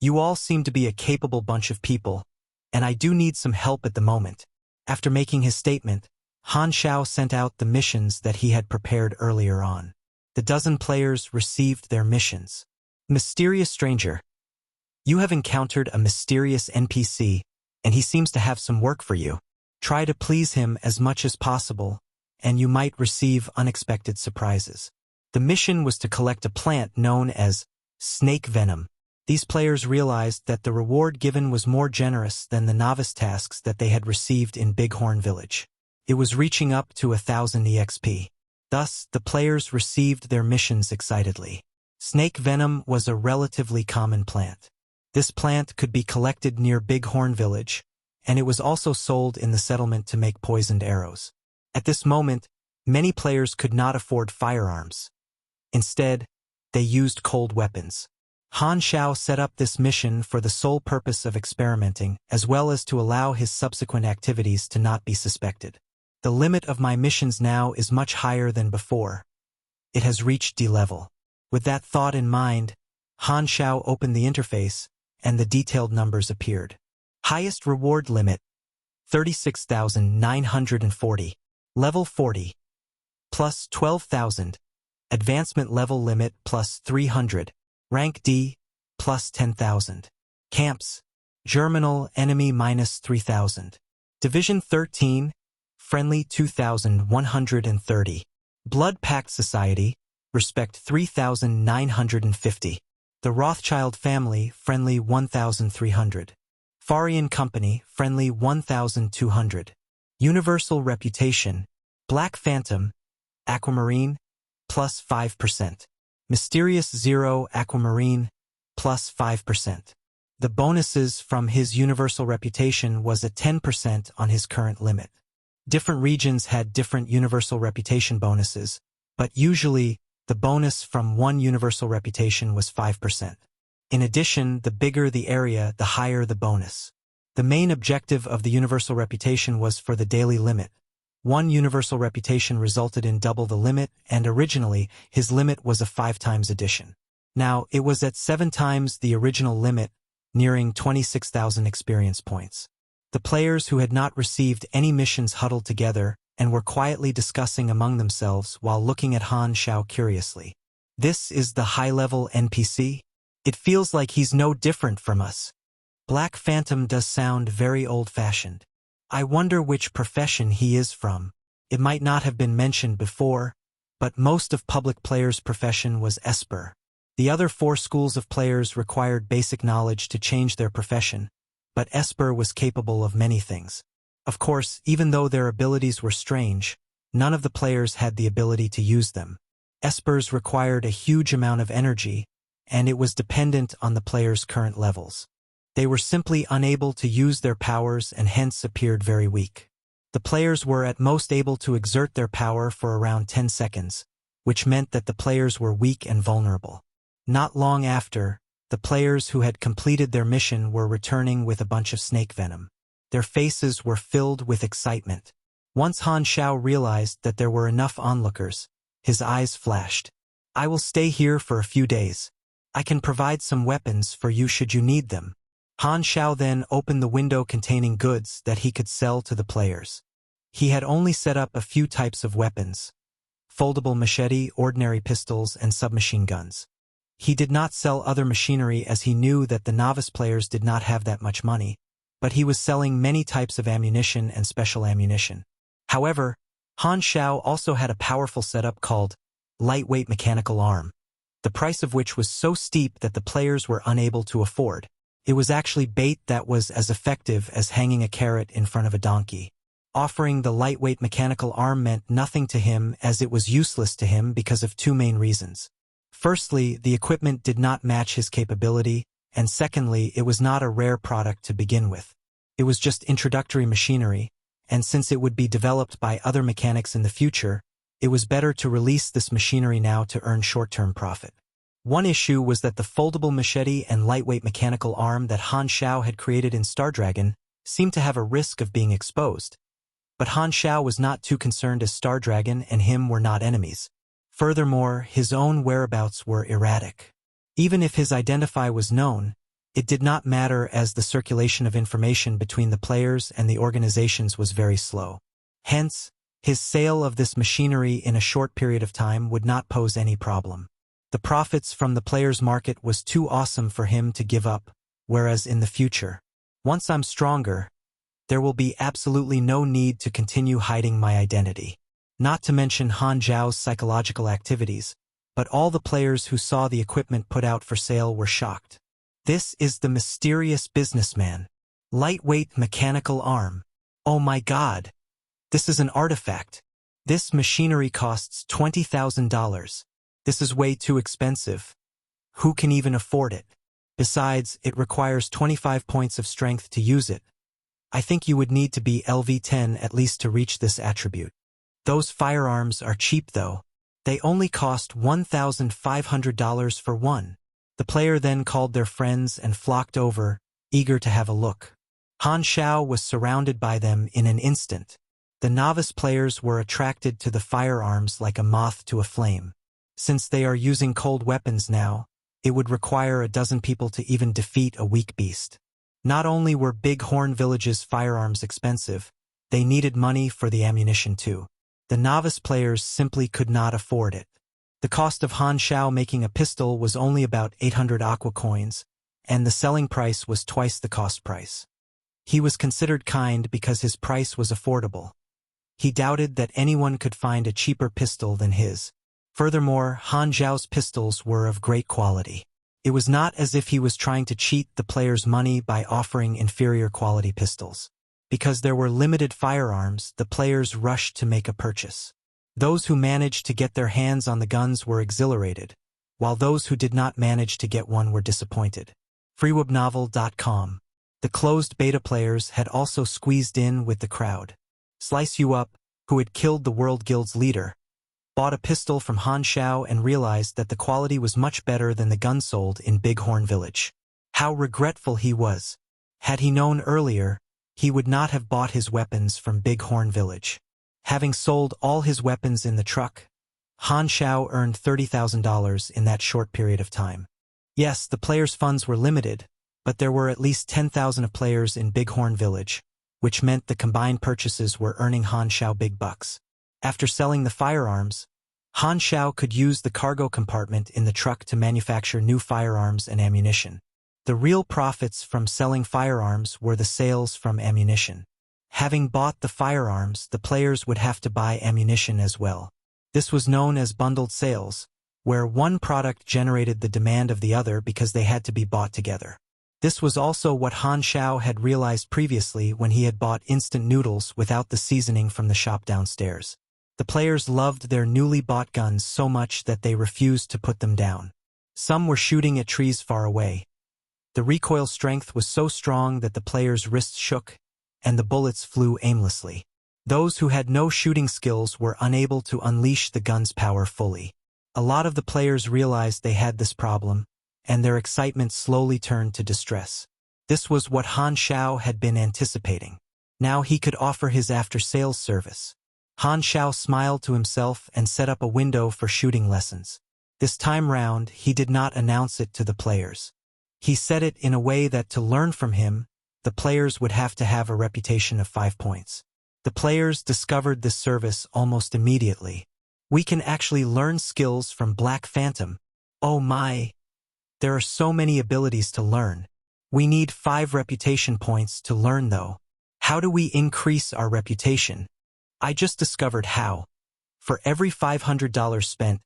"You all seem to be a capable bunch of people, and I do need some help at the moment." After making his statement, Han Xiao sent out the missions that he had prepared earlier on. The dozen players received their missions. Mysterious Stranger. You have encountered a mysterious NPC, and he seems to have some work for you. Try to please him as much as possible, and you might receive unexpected surprises. The mission was to collect a plant known as snake venom. These players realized that the reward given was more generous than the novice tasks that they had received in Bighorn Village. It was reaching up to 1,000 EXP. Thus, the players received their missions excitedly. Snake venom was a relatively common plant. This plant could be collected near Bighorn Village, and it was also sold in the settlement to make poisoned arrows. At this moment, many players could not afford firearms. Instead, they used cold weapons. Han Xiao set up this mission for the sole purpose of experimenting, as well as to allow his subsequent activities to not be suspected. The limit of my missions now is much higher than before. It has reached D level. With that thought in mind, Han Xiao opened the interface, and the detailed numbers appeared. Highest reward limit, 36,940. Level 40. Plus 12,000. Advancement level limit plus 300. Rank D, plus 10,000. Camps. Germinal enemy minus 3,000. Division 13, Friendly 2130. Blood Pact Society, Respect 3950. The Rothschild Family, Friendly 1300. Farian Company, Friendly 1200. Universal Reputation, Black Phantom, Aquamarine, plus 5%. Mysterious Zero Aquamarine, plus 5%. The bonuses from his universal reputation was at 10% on his current limit. Different regions had different universal reputation bonuses, but usually the bonus from one universal reputation was 5%. In addition, the bigger the area, the higher the bonus. The main objective of the universal reputation was for the daily limit. One universal reputation resulted in double the limit, and originally, his limit was a 5 times addition. Now, it was at 7 times the original limit, nearing 26,000 experience points. The players who had not received any missions huddled together and were quietly discussing among themselves while looking at Han Xiao curiously. This is the high-level NPC? It feels like he's no different from us. Black Phantom does sound very old-fashioned. I wonder which profession he is from. It might not have been mentioned before, but most of public players' profession was Esper. The other 4 schools of players required basic knowledge to change their profession, but Esper was capable of many things. Of course, even though their abilities were strange, none of the players had the ability to use them. Espers required a huge amount of energy, and it was dependent on the players' current levels. They were simply unable to use their powers and hence appeared very weak. The players were at most able to exert their power for around 10 seconds, which meant that the players were weak and vulnerable. Not long after, the players who had completed their mission were returning with a bunch of snake venom. Their faces were filled with excitement. Once Han Xiao realized that there were enough onlookers, his eyes flashed. I will stay here for a few days. I can provide some weapons for you should you need them. Han Xiao then opened the window containing goods that he could sell to the players. He had only set up a few types of weapons: foldable machete, ordinary pistols, and submachine guns. He did not sell other machinery as he knew that the novice players did not have that much money, but he was selling many types of ammunition and special ammunition. However, Han Xiao also had a powerful setup called lightweight mechanical arm, the price of which was so steep that the players were unable to afford. It was actually bait that was as effective as hanging a carrot in front of a donkey. Offering the lightweight mechanical arm meant nothing to him as it was useless to him because of 2 main reasons. Firstly, the equipment did not match his capability, and secondly, it was not a rare product to begin with. It was just introductory machinery, and since it would be developed by other mechanics in the future, it was better to release this machinery now to earn short-term profit. One issue was that the foldable machete and lightweight mechanical arm that Han Xiao had created in Star Dragon seemed to have a risk of being exposed. But Han Xiao was not too concerned as Star Dragon and him were not enemies. Furthermore, his own whereabouts were erratic. Even if his identity was known, it did not matter as the circulation of information between the players and the organizations was very slow. Hence, his sale of this machinery in a short period of time would not pose any problem. The profits from the players' market was too awesome for him to give up, whereas in the future, once I'm stronger, there will be absolutely no need to continue hiding my identity. Not to mention Han Xiao's psychological activities, but all the players who saw the equipment put out for sale were shocked. This is the mysterious businessman. Lightweight mechanical arm. Oh my God! This is an artifact. This machinery costs $20,000. This is way too expensive. Who can even afford it? Besides, it requires 25 points of strength to use it. I think you would need to be LV10 at least to reach this attribute. Those firearms are cheap though. They only cost $1,500 for one. The player then called their friends and flocked over, eager to have a look. Han Xiao was surrounded by them in an instant. The novice players were attracted to the firearms like a moth to a flame. Since they are using cold weapons now, it would require a dozen people to even defeat a weak beast. Not only were Big Horn Village's firearms expensive, they needed money for the ammunition too. The novice players simply could not afford it. The cost of Han Xiao making a pistol was only about 800 aqua coins, and the selling price was twice the cost price. He was considered kind because his price was affordable. He doubted that anyone could find a cheaper pistol than his. Furthermore, Han Xiao's pistols were of great quality. It was not as if he was trying to cheat the player's money by offering inferior quality pistols. Because there were limited firearms, the players rushed to make a purchase. Those who managed to get their hands on the guns were exhilarated, while those who did not manage to get one were disappointed. Freewebnovel.com. The closed beta players had also squeezed in with the crowd. Slice You Up, who had killed the World Guild's leader, bought a pistol from Han Xiao and realized that the quality was much better than the gun sold in Bighorn Village. How regretful he was. Had he known earlier, he would not have bought his weapons from Bighorn Village. Having sold all his weapons in the truck, Han Xiao earned $30,000 in that short period of time. Yes, the players' funds were limited, but there were at least 10,000 of players in Bighorn Village, which meant the combined purchases were earning Han Xiao big bucks. After selling the firearms, Han Xiao could use the cargo compartment in the truck to manufacture new firearms and ammunition. The real profits from selling firearms were the sales from ammunition. Having bought the firearms, the players would have to buy ammunition as well. This was known as bundled sales, where one product generated the demand of the other because they had to be bought together. This was also what Han Xiao had realized previously when he had bought instant noodles without the seasoning from the shop downstairs. The players loved their newly bought guns so much that they refused to put them down. Some were shooting at trees far away. The recoil strength was so strong that the players' wrists shook, and the bullets flew aimlessly. Those who had no shooting skills were unable to unleash the gun's power fully. A lot of the players realized they had this problem, and their excitement slowly turned to distress. This was what Han Xiao had been anticipating. Now he could offer his after-sales service. Han Xiao smiled to himself and set up a window for shooting lessons. This time round, he did not announce it to the players. He said it in a way that to learn from him, the players would have to have a reputation of 5 points. The players discovered this service almost immediately. We can actually learn skills from Black Phantom. Oh my! There are so many abilities to learn. We need 5 reputation points to learn though. How do we increase our reputation? I just discovered how. For every $500 spent,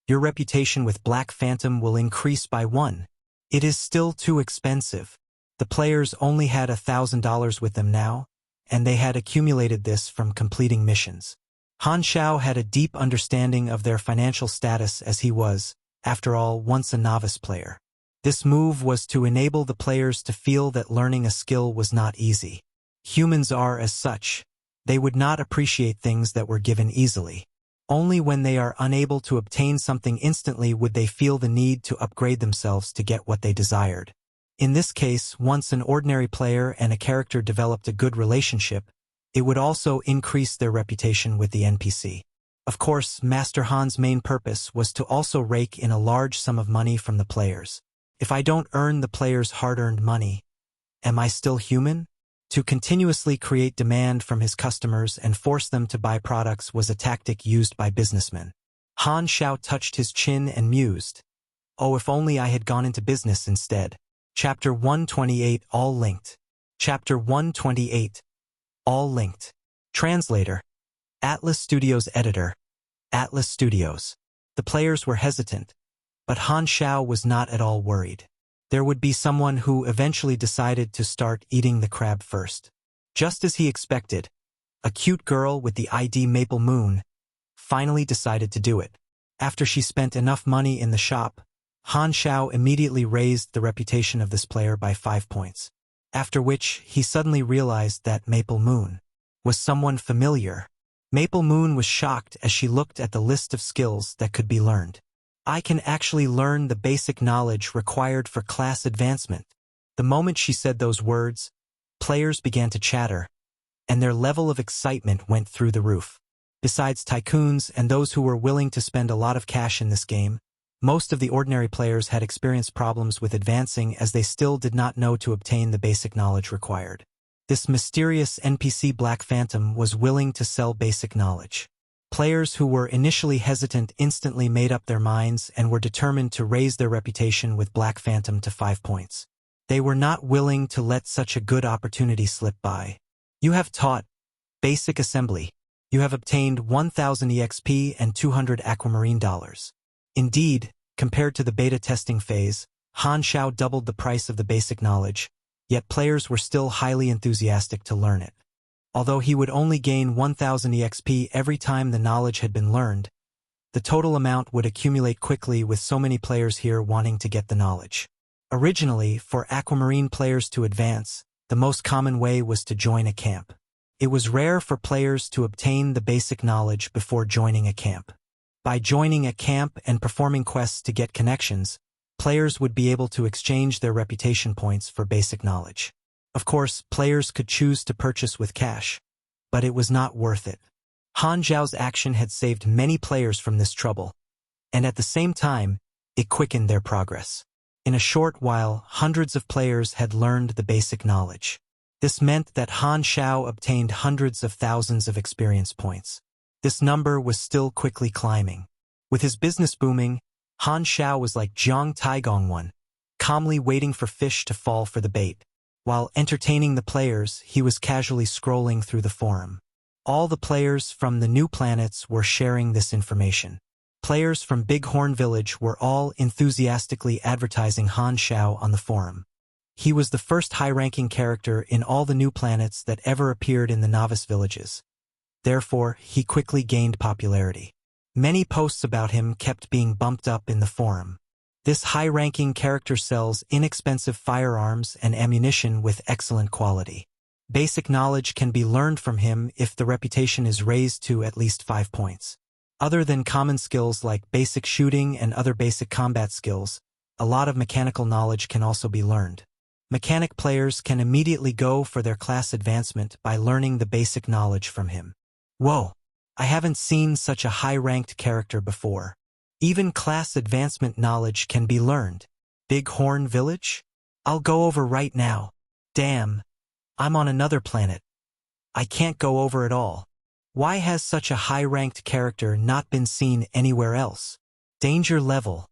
your reputation with Black Phantom will increase by 1. It is still too expensive. The players only had $1,000 with them now, and they had accumulated this from completing missions. Han Xiao had a deep understanding of their financial status as he was, after all, once a novice player. This move was to enable the players to feel that learning a skill was not easy. Humans are as such. They would not appreciate things that were given easily. Only when they are unable to obtain something instantly would they feel the need to upgrade themselves to get what they desired. In this case, once an ordinary player and a character developed a good relationship, it would also increase their reputation with the NPC. Of course, Master Han's main purpose was to also rake in a large sum of money from the players. If I don't earn the players' hard-earned money, am I still human? To continuously create demand from his customers and force them to buy products was a tactic used by businessmen. Han Xiao touched his chin and mused, "Oh, if only I had gone into business instead." Chapter 128, All Linked. Chapter 128, All Linked. Translator. Atlas Studios Editor. Atlas Studios. The players were hesitant, but Han Xiao was not at all worried. There would be someone who eventually decided to start eating the crab first. Just as he expected, a cute girl with the ID Maple Moon finally decided to do it. After she spent enough money in the shop, Han Xiao immediately raised the reputation of this player by 5 points. After which, he suddenly realized that Maple Moon was someone familiar. Maple Moon was shocked as she looked at the list of skills that could be learned. I can actually learn the basic knowledge required for class advancement. The moment she said those words, players began to chatter, and their level of excitement went through the roof. Besides tycoons and those who were willing to spend a lot of cash in this game, most of the ordinary players had experienced problems with advancing as they still did not know to obtain the basic knowledge required. This mysterious NPC Black Phantom was willing to sell basic knowledge. Players who were initially hesitant instantly made up their minds and were determined to raise their reputation with Black Phantom to 5 points. They were not willing to let such a good opportunity slip by. You have taught basic assembly. You have obtained 1,000 EXP and 200 aquamarine dollars. Indeed, compared to the beta testing phase, Han Xiao doubled the price of the basic knowledge, yet players were still highly enthusiastic to learn it. Although he would only gain 1,000 EXP every time the knowledge had been learned, the total amount would accumulate quickly with so many players here wanting to get the knowledge. Originally, for aquamarine players to advance, the most common way was to join a camp. It was rare for players to obtain the basic knowledge before joining a camp. By joining a camp and performing quests to get connections, players would be able to exchange their reputation points for basic knowledge. Of course, players could choose to purchase with cash, but it was not worth it. Han Xiao's action had saved many players from this trouble, and at the same time, it quickened their progress. In a short while, hundreds of players had learned the basic knowledge. This meant that Han Xiao obtained hundreds of thousands of experience points. This number was still quickly climbing. With his business booming, Han Xiao was like Zhang Taigong, calmly waiting for fish to fall for the bait. While entertaining the players, he was casually scrolling through the forum. All the players from the new planets were sharing this information. Players from Bighorn Village were all enthusiastically advertising Han Xiao on the forum. He was the first high-ranking character in all the new planets that ever appeared in the novice villages. Therefore, he quickly gained popularity. Many posts about him kept being bumped up in the forum. This high-ranking character sells inexpensive firearms and ammunition with excellent quality. Basic knowledge can be learned from him if the reputation is raised to at least 5 points. Other than common skills like basic shooting and other basic combat skills, a lot of mechanical knowledge can also be learned. Mechanic players can immediately go for their class advancement by learning the basic knowledge from him. Whoa! I haven't seen such a high-ranked character before. Even class advancement knowledge can be learned. Bighorn Village? I'll go over right now. Damn. I'm on another planet. I can't go over at all. Why has such a high-ranked character not been seen anywhere else? Danger level.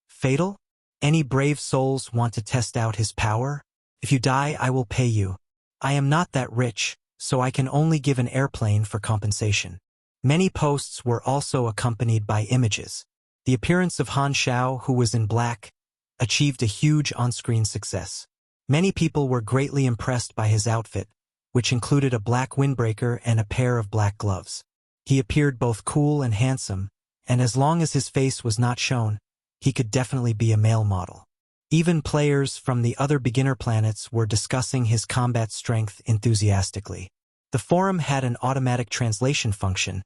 Fatal? Any brave souls want to test out his power? If you die, I will pay you. I am not that rich, so I can only give an airplane for compensation. Many posts were also accompanied by images. The appearance of Han Xiao, who was in black, achieved a huge on-screen success. Many people were greatly impressed by his outfit, which included a black windbreaker and a pair of black gloves. He appeared both cool and handsome, and as long as his face was not shown, he could definitely be a male model. Even players from the other beginner planets were discussing his combat strength enthusiastically. The forum had an automatic translation function,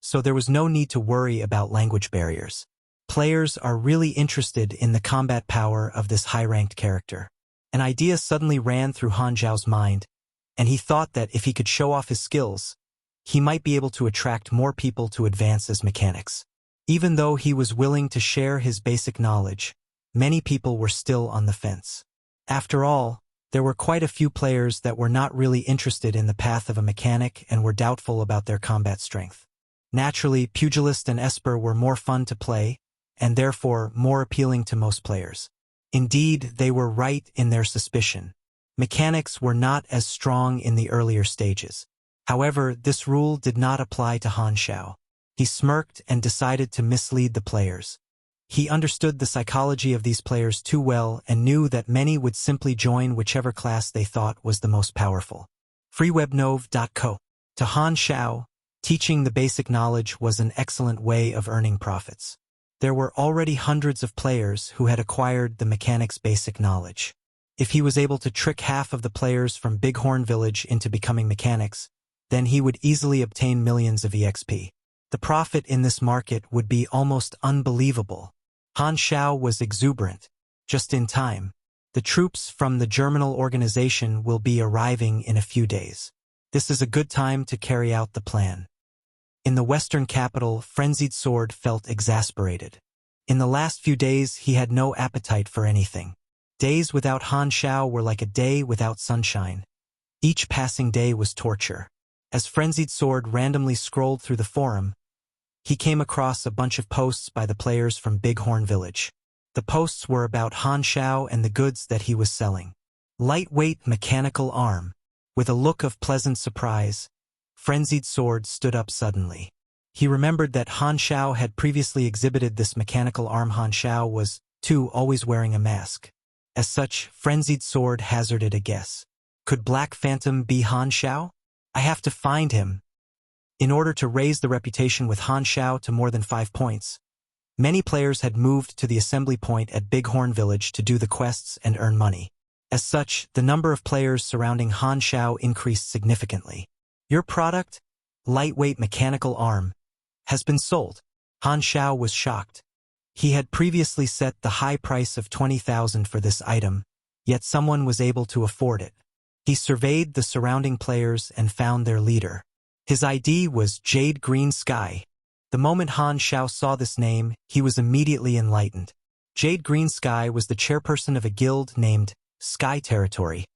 so there was no need to worry about language barriers. Players are really interested in the combat power of this high-ranked character. An idea suddenly ran through Han Xiao's mind, and he thought that if he could show off his skills, he might be able to attract more people to advance as mechanics. Even though he was willing to share his basic knowledge, many people were still on the fence. After all, there were quite a few players that were not really interested in the path of a mechanic and were doubtful about their combat strength. Naturally, Pugilist and Esper were more fun to play, and therefore more appealing to most players. Indeed, they were right in their suspicion. Mechanics were not as strong in the earlier stages. However, this rule did not apply to Han Xiao. He smirked and decided to mislead the players. He understood the psychology of these players too well and knew that many would simply join whichever class they thought was the most powerful. freewebnov.co. To Han Xiao, teaching the basic knowledge was an excellent way of earning profits. There were already hundreds of players who had acquired the mechanic's basic knowledge. If he was able to trick half of the players from Bighorn Village into becoming mechanics, then he would easily obtain millions of EXP. The profit in this market would be almost unbelievable. Han Xiao was exuberant. Just in time. The troops from the Germinal organization will be arriving in a few days. This is a good time to carry out the plan. In the western capital, Frenzied Sword felt exasperated. In the last few days, he had no appetite for anything. Days without Han Xiao were like a day without sunshine. Each passing day was torture. As Frenzied Sword randomly scrolled through the forum, he came across a bunch of posts by the players from Bighorn Village. The posts were about Han Xiao and the goods that he was selling. Lightweight mechanical arm. With a look of pleasant surprise, Frenzied Sword stood up suddenly. He remembered that Han Xiao had previously exhibited this mechanical arm. Han Xiao was, too, always wearing a mask. As such, Frenzied Sword hazarded a guess. Could Black Phantom be Han Xiao? I have to find him. In order to raise the reputation with Han Xiao to more than 5 points, many players had moved to the assembly point at Bighorn Village to do the quests and earn money. As such, the number of players surrounding Han Xiao increased significantly. Your product, lightweight mechanical arm, has been sold. Han Xiao was shocked. He had previously set the high price of 20,000 for this item, yet someone was able to afford it. He surveyed the surrounding players and found their leader. His ID was Jade Green Sky. The moment Han Xiao saw this name, he was immediately enlightened. Jade Green Sky was the chairperson of a guild named Sky Territory,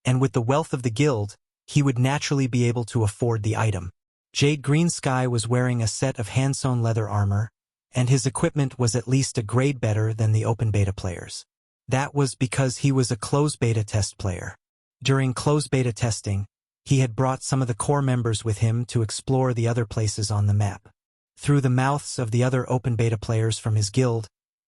and with the wealth of the guild, he would naturally be able to afford the item. Jade Green Sky was wearing a set of hand-sewn leather armor, and his equipment was at least a grade better than the open beta players. That was because he was a closed beta test player. During closed beta testing, he had brought some of the core members with him to explore the other places on the map. Through the mouths of the other open beta players from his guild,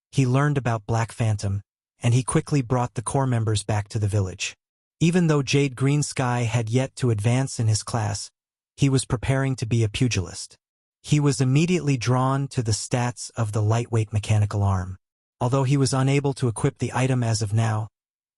he learned about Black Phantom, and he quickly brought the core members back to the village. Even though Jade Green Sky had yet to advance in his class, he was preparing to be a pugilist. He was immediately drawn to the stats of the lightweight mechanical arm. Although he was unable to equip the item as of now,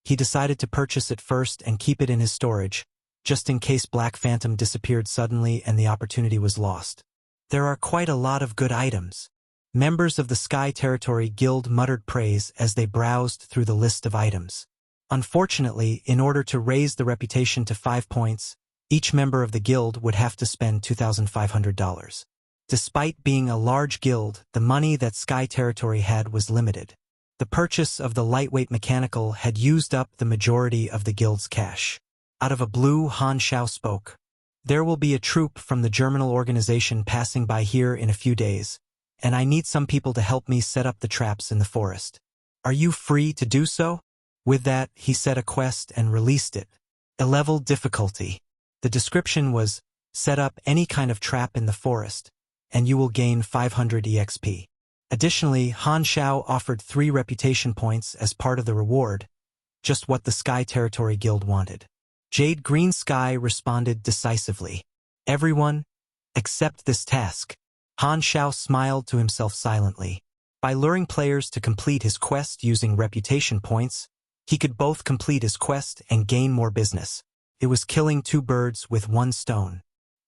he decided to purchase it first and keep it in his storage, just in case Black Phantom disappeared suddenly and the opportunity was lost. There are quite a lot of good items. Members of the Sky Territory Guild muttered praise as they browsed through the list of items. Unfortunately, in order to raise the reputation to 5 points, each member of the guild would have to spend $2,500. Despite being a large guild, the money that Sky Territory had was limited. The purchase of the lightweight mechanical had used up the majority of the guild's cash. Out of a blue, Han Xiao spoke. There will be a troop from the Germinal organization passing by here in a few days, and I need some people to help me set up the traps in the forest. Are you free to do so? With that, he set a quest and released it. A level difficulty. The description was, set up any kind of trap in the forest, and you will gain 500 EXP. Additionally, Han Xiao offered 3 reputation points as part of the reward, just what the Sky Territory Guild wanted. Jade Green Sky responded decisively. Everyone, accept this task. Han Xiao smiled to himself silently. By luring players to complete his quest using reputation points, he could both complete his quest and gain more business. It was killing 2 birds with 1 stone.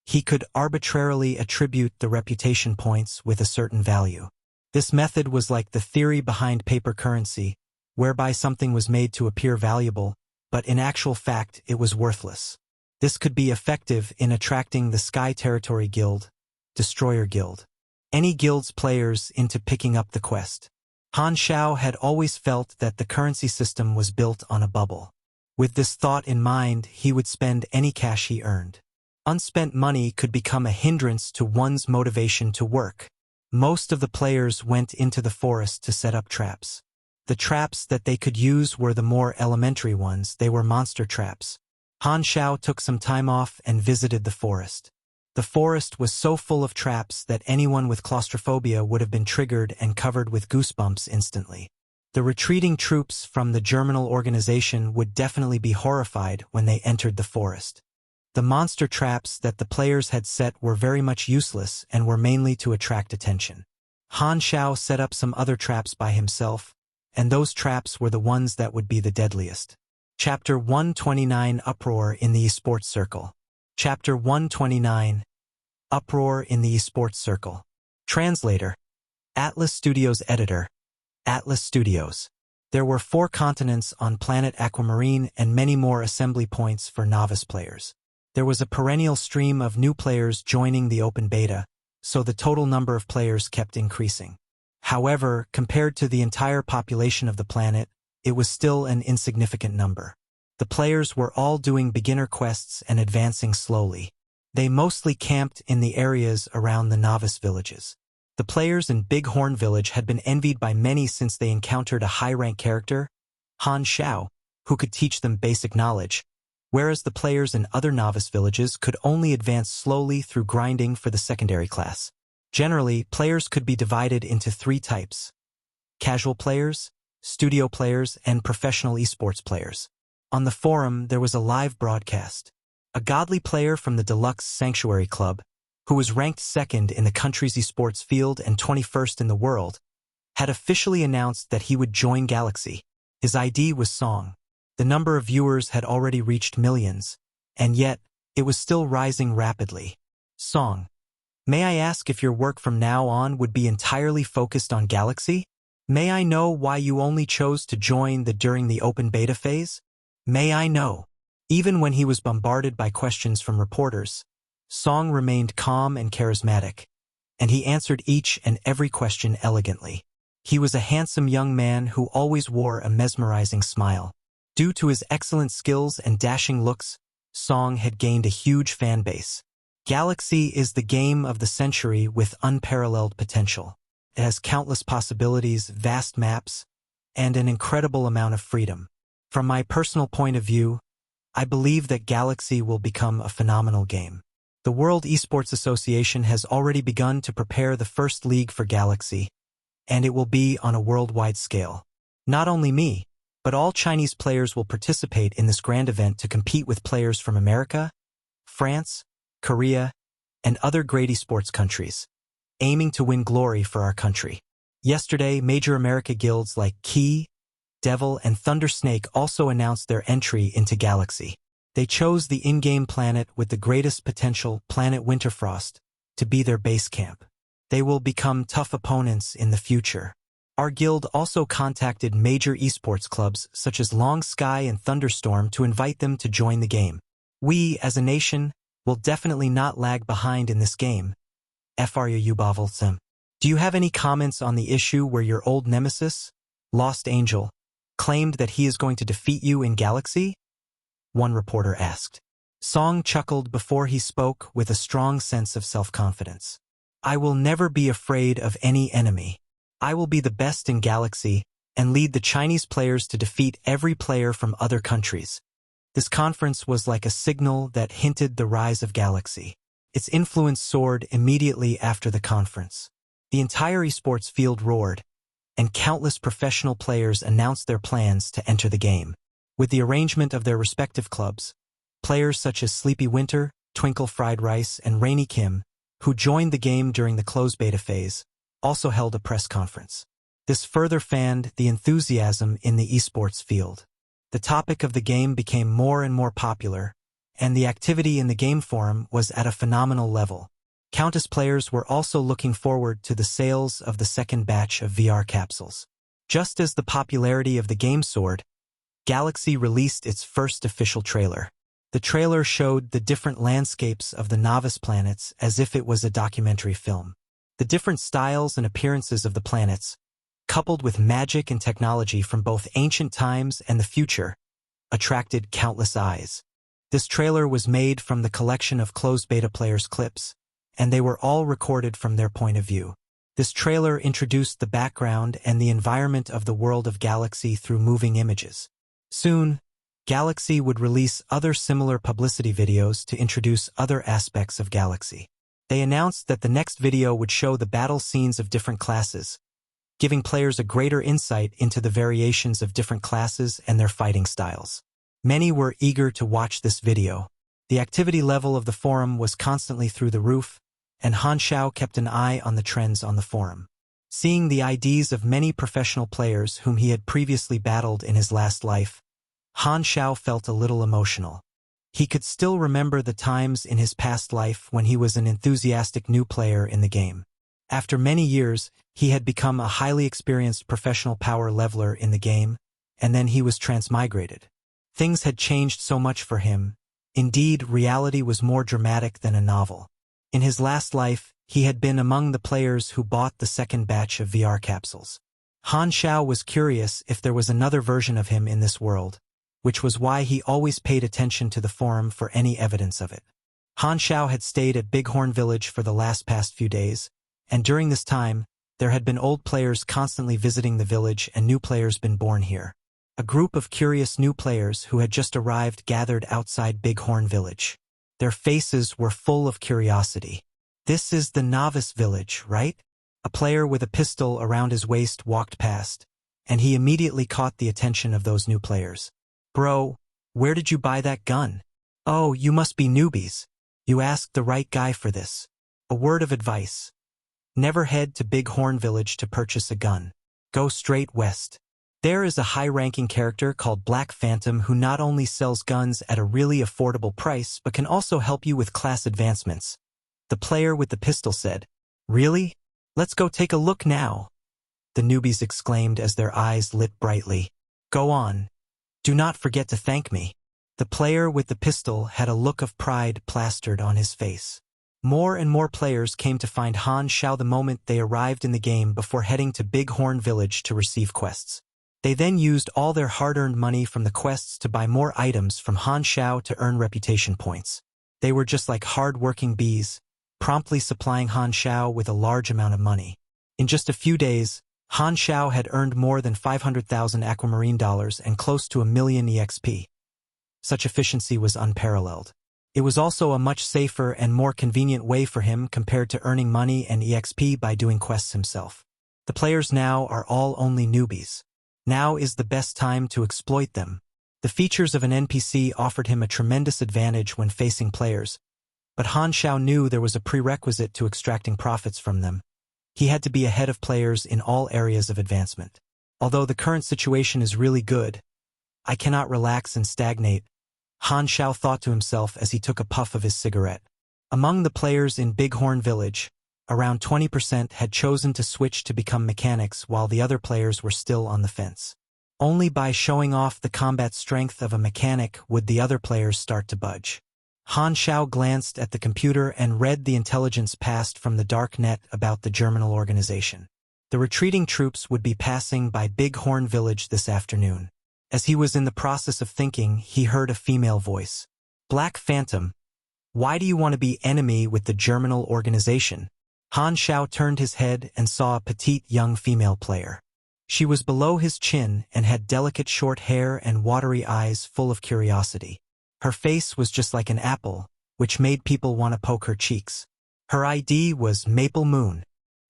He could arbitrarily attribute the reputation points with a certain value. This method was like the theory behind paper currency, whereby something was made to appear valuable, but in actual fact it was worthless. This could be effective in attracting the Sky Territory Guild, Destroyer Guild, any guild's players into picking up the quest. Han Xiao had always felt that the currency system was built on a bubble. With this thought in mind, he would spend any cash he earned. Unspent money could become a hindrance to one's motivation to work. Most of the players went into the forest to set up traps. The traps that they could use were the more elementary ones. They were monster traps. Han Xiao took some time off and visited the forest. The forest was so full of traps that anyone with claustrophobia would have been triggered and covered with goosebumps instantly. The retreating troops from the Germinal organization would definitely be horrified when they entered the forest. The monster traps that the players had set were very much useless and were mainly to attract attention. Han Xiao set up some other traps by himself, and those traps were the ones that would be the deadliest. Chapter 129 Uproar in the Esports Circle. Chapter 129 Uproar in the Esports Circle. Translator. Atlas Studios Editor. Atlas Studios. There were 4 continents on planet Aquamarine and many more assembly points for novice players. There was a perennial stream of new players joining the open beta, so the total number of players kept increasing. However, compared to the entire population of the planet, it was still an insignificant number. The players were all doing beginner quests and advancing slowly. They mostly camped in the areas around the novice villages. The players in Bighorn Village had been envied by many since they encountered a high-rank character, Han Xiao, who could teach them basic knowledge, whereas the players in other novice villages could only advance slowly through grinding for the secondary class. Generally, players could be divided into 3 types: casual players, studio players, and professional esports players. On the forum, there was a live broadcast. A godly player from the Deluxe Sanctuary Club, who was ranked 2nd in the country's esports field and 21st in the world, had officially announced that he would join Galaxy. His ID was Song. The number of viewers had already reached millions, and yet, it was still rising rapidly. Song, may I ask if your work from now on would be entirely focused on Galaxy? May I know why you only chose to join during the open beta phase? May I know? Even when he was bombarded by questions from reporters, Song remained calm and charismatic, and he answered each and every question elegantly. He was a handsome young man who always wore a mesmerizing smile. Due to his excellent skills and dashing looks, Song had gained a huge fan base. Galaxy is the game of the century with unparalleled potential. It has countless possibilities, vast maps, and an incredible amount of freedom. From my personal point of view, I believe that Galaxy will become a phenomenal game. The World Esports Association has already begun to prepare the first league for Galaxy, and it will be on a worldwide scale. Not only me, but all Chinese players will participate in this grand event to compete with players from America, France, Korea, and other great esports countries, aiming to win glory for our country. Yesterday, major America guilds like Key, Devil, and Thunder Snake also announced their entry into Galaxy. They chose the in-game planet with the greatest potential, Planet Winterfrost, to be their base camp. They will become tough opponents in the future. Our guild also contacted major esports clubs such as Long Sky and Thunderstorm to invite them to join the game. We, as a nation, will definitely not lag behind in this game. Do you have any comments on the issue where your old nemesis, Lost Angel, claimed that he is going to defeat you in Galaxy? One reporter asked. Song chuckled before he spoke with a strong sense of self-confidence. I will never be afraid of any enemy. I will be the best in Galaxy and lead the Chinese players to defeat every player from other countries. This conference was like a signal that hinted the rise of Galaxy. Its influence soared immediately after the conference. The entire esports field roared, and countless professional players announced their plans to enter the game. With the arrangement of their respective clubs, players such as Sleepy Winter, Twinkle Fried Rice, and Rainy Kim, who joined the game during the closed beta phase, also held a press conference. This further fanned the enthusiasm in the esports field. The topic of the game became more and more popular, and the activity in the game forum was at a phenomenal level. Countless players were also looking forward to the sales of the second batch of VR capsules. Just as the popularity of the game soared, Galaxy released its first official trailer. The trailer showed the different landscapes of the novice planets as if it was a documentary film. The different styles and appearances of the planets, coupled with magic and technology from both ancient times and the future, attracted countless eyes. This trailer was made from the collection of closed beta players' clips, and they were all recorded from their point of view. This trailer introduced the background and the environment of the world of Galaxy through moving images. Soon, Galaxy would release other similar publicity videos to introduce other aspects of Galaxy. They announced that the next video would show the battle scenes of different classes, giving players a greater insight into the variations of different classes and their fighting styles. Many were eager to watch this video. The activity level of the forum was constantly through the roof, and Han Xiao kept an eye on the trends on the forum. Seeing the IDs of many professional players whom he had previously battled in his last life, Han Xiao felt a little emotional. He could still remember the times in his past life when he was an enthusiastic new player in the game. After many years, he had become a highly experienced professional power leveler in the game, and then he was transmigrated. Things had changed so much for him. Indeed, reality was more dramatic than a novel. In his last life, he had been among the players who bought the second batch of VR capsules. Han Xiao was curious if there was another version of him in this world, which was why he always paid attention to the forum for any evidence of it. Han Xiao had stayed at Bighorn Village for the past few days, and during this time, there had been old players constantly visiting the village and new players been born here. A group of curious new players who had just arrived gathered outside Bighorn Village. Their faces were full of curiosity. "This is the novice village, right?" A player with a pistol around his waist walked past, and he immediately caught the attention of those new players. "Bro, where did you buy that gun?" "Oh, you must be newbies. You asked the right guy for this." A word of advice: never head to Bighorn Village to purchase a gun. Go straight west. There is a high-ranking character called Black Phantom who not only sells guns at a really affordable price but can also help you with class advancements. The player with the pistol said, "Really? Let's go take a look now." The newbies exclaimed as their eyes lit brightly. "Go on. Do not forget to thank me." The player with the pistol had a look of pride plastered on his face. More and more players came to find Han Xiao the moment they arrived in the game before heading to Bighorn Village to receive quests. They then used all their hard-earned money from the quests to buy more items from Han Xiao to earn reputation points. They were just like hard-working bees, promptly supplying Han Xiao with a large amount of money. In just a few days, Han Xiao had earned more than 500,000 aquamarine dollars and close to 1,000,000 EXP. Such efficiency was unparalleled. It was also a much safer and more convenient way for him compared to earning money and EXP by doing quests himself. The players now are all only newbies. Now is the best time to exploit them. The features of an NPC offered him a tremendous advantage when facing players, but Han Xiao knew there was a prerequisite to extracting profits from them. He had to be ahead of players in all areas of advancement. Although the current situation is really good, I cannot relax and stagnate, Han Xiao thought to himself as he took a puff of his cigarette. Among the players in Bighorn Village, around 20% had chosen to switch to become mechanics while the other players were still on the fence. Only by showing off the combat strength of a mechanic would the other players start to budge. Han Xiao glanced at the computer and read the intelligence passed from the dark net about the Germinal organization. The retreating troops would be passing by Bighorn Village this afternoon. As he was in the process of thinking, he heard a female voice. "Black Phantom, why do you want to be enemy with the Germinal organization?" Han Xiao turned his head and saw a petite young female player. She was below his chin and had delicate short hair and watery eyes full of curiosity. Her face was just like an apple, which made people want to poke her cheeks. Her ID was Maple Moon.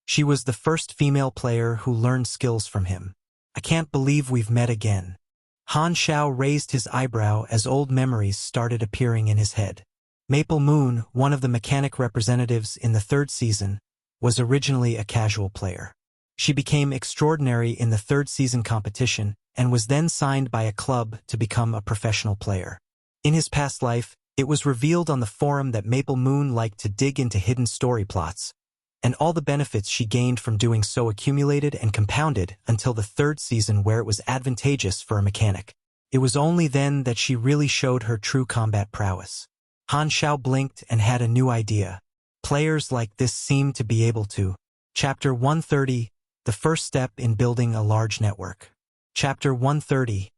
She was the first female player who learned skills from him. "I can't believe we've met again." Han Xiao raised his eyebrow as old memories started appearing in his head. Maple Moon, one of the mechanic representatives in the third season, was originally a casual player. She became extraordinary in the third season competition and was then signed by a club to become a professional player. In his past life, it was revealed on the forum that Maple Moon liked to dig into hidden story plots, and all the benefits she gained from doing so accumulated and compounded until the third season where it was advantageous for a mechanic. It was only then that she really showed her true combat prowess. Han Xiao blinked and had a new idea. Players like this seemed to be able to. Chapter 130, The First Step in Building a Large Network. Chapter 130,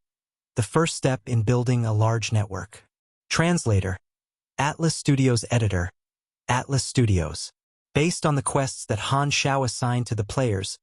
The First Step in Building a Large Network. Translator. Atlas Studios Editor. Atlas Studios. Based on the quests that Han Xiao assigned to the players,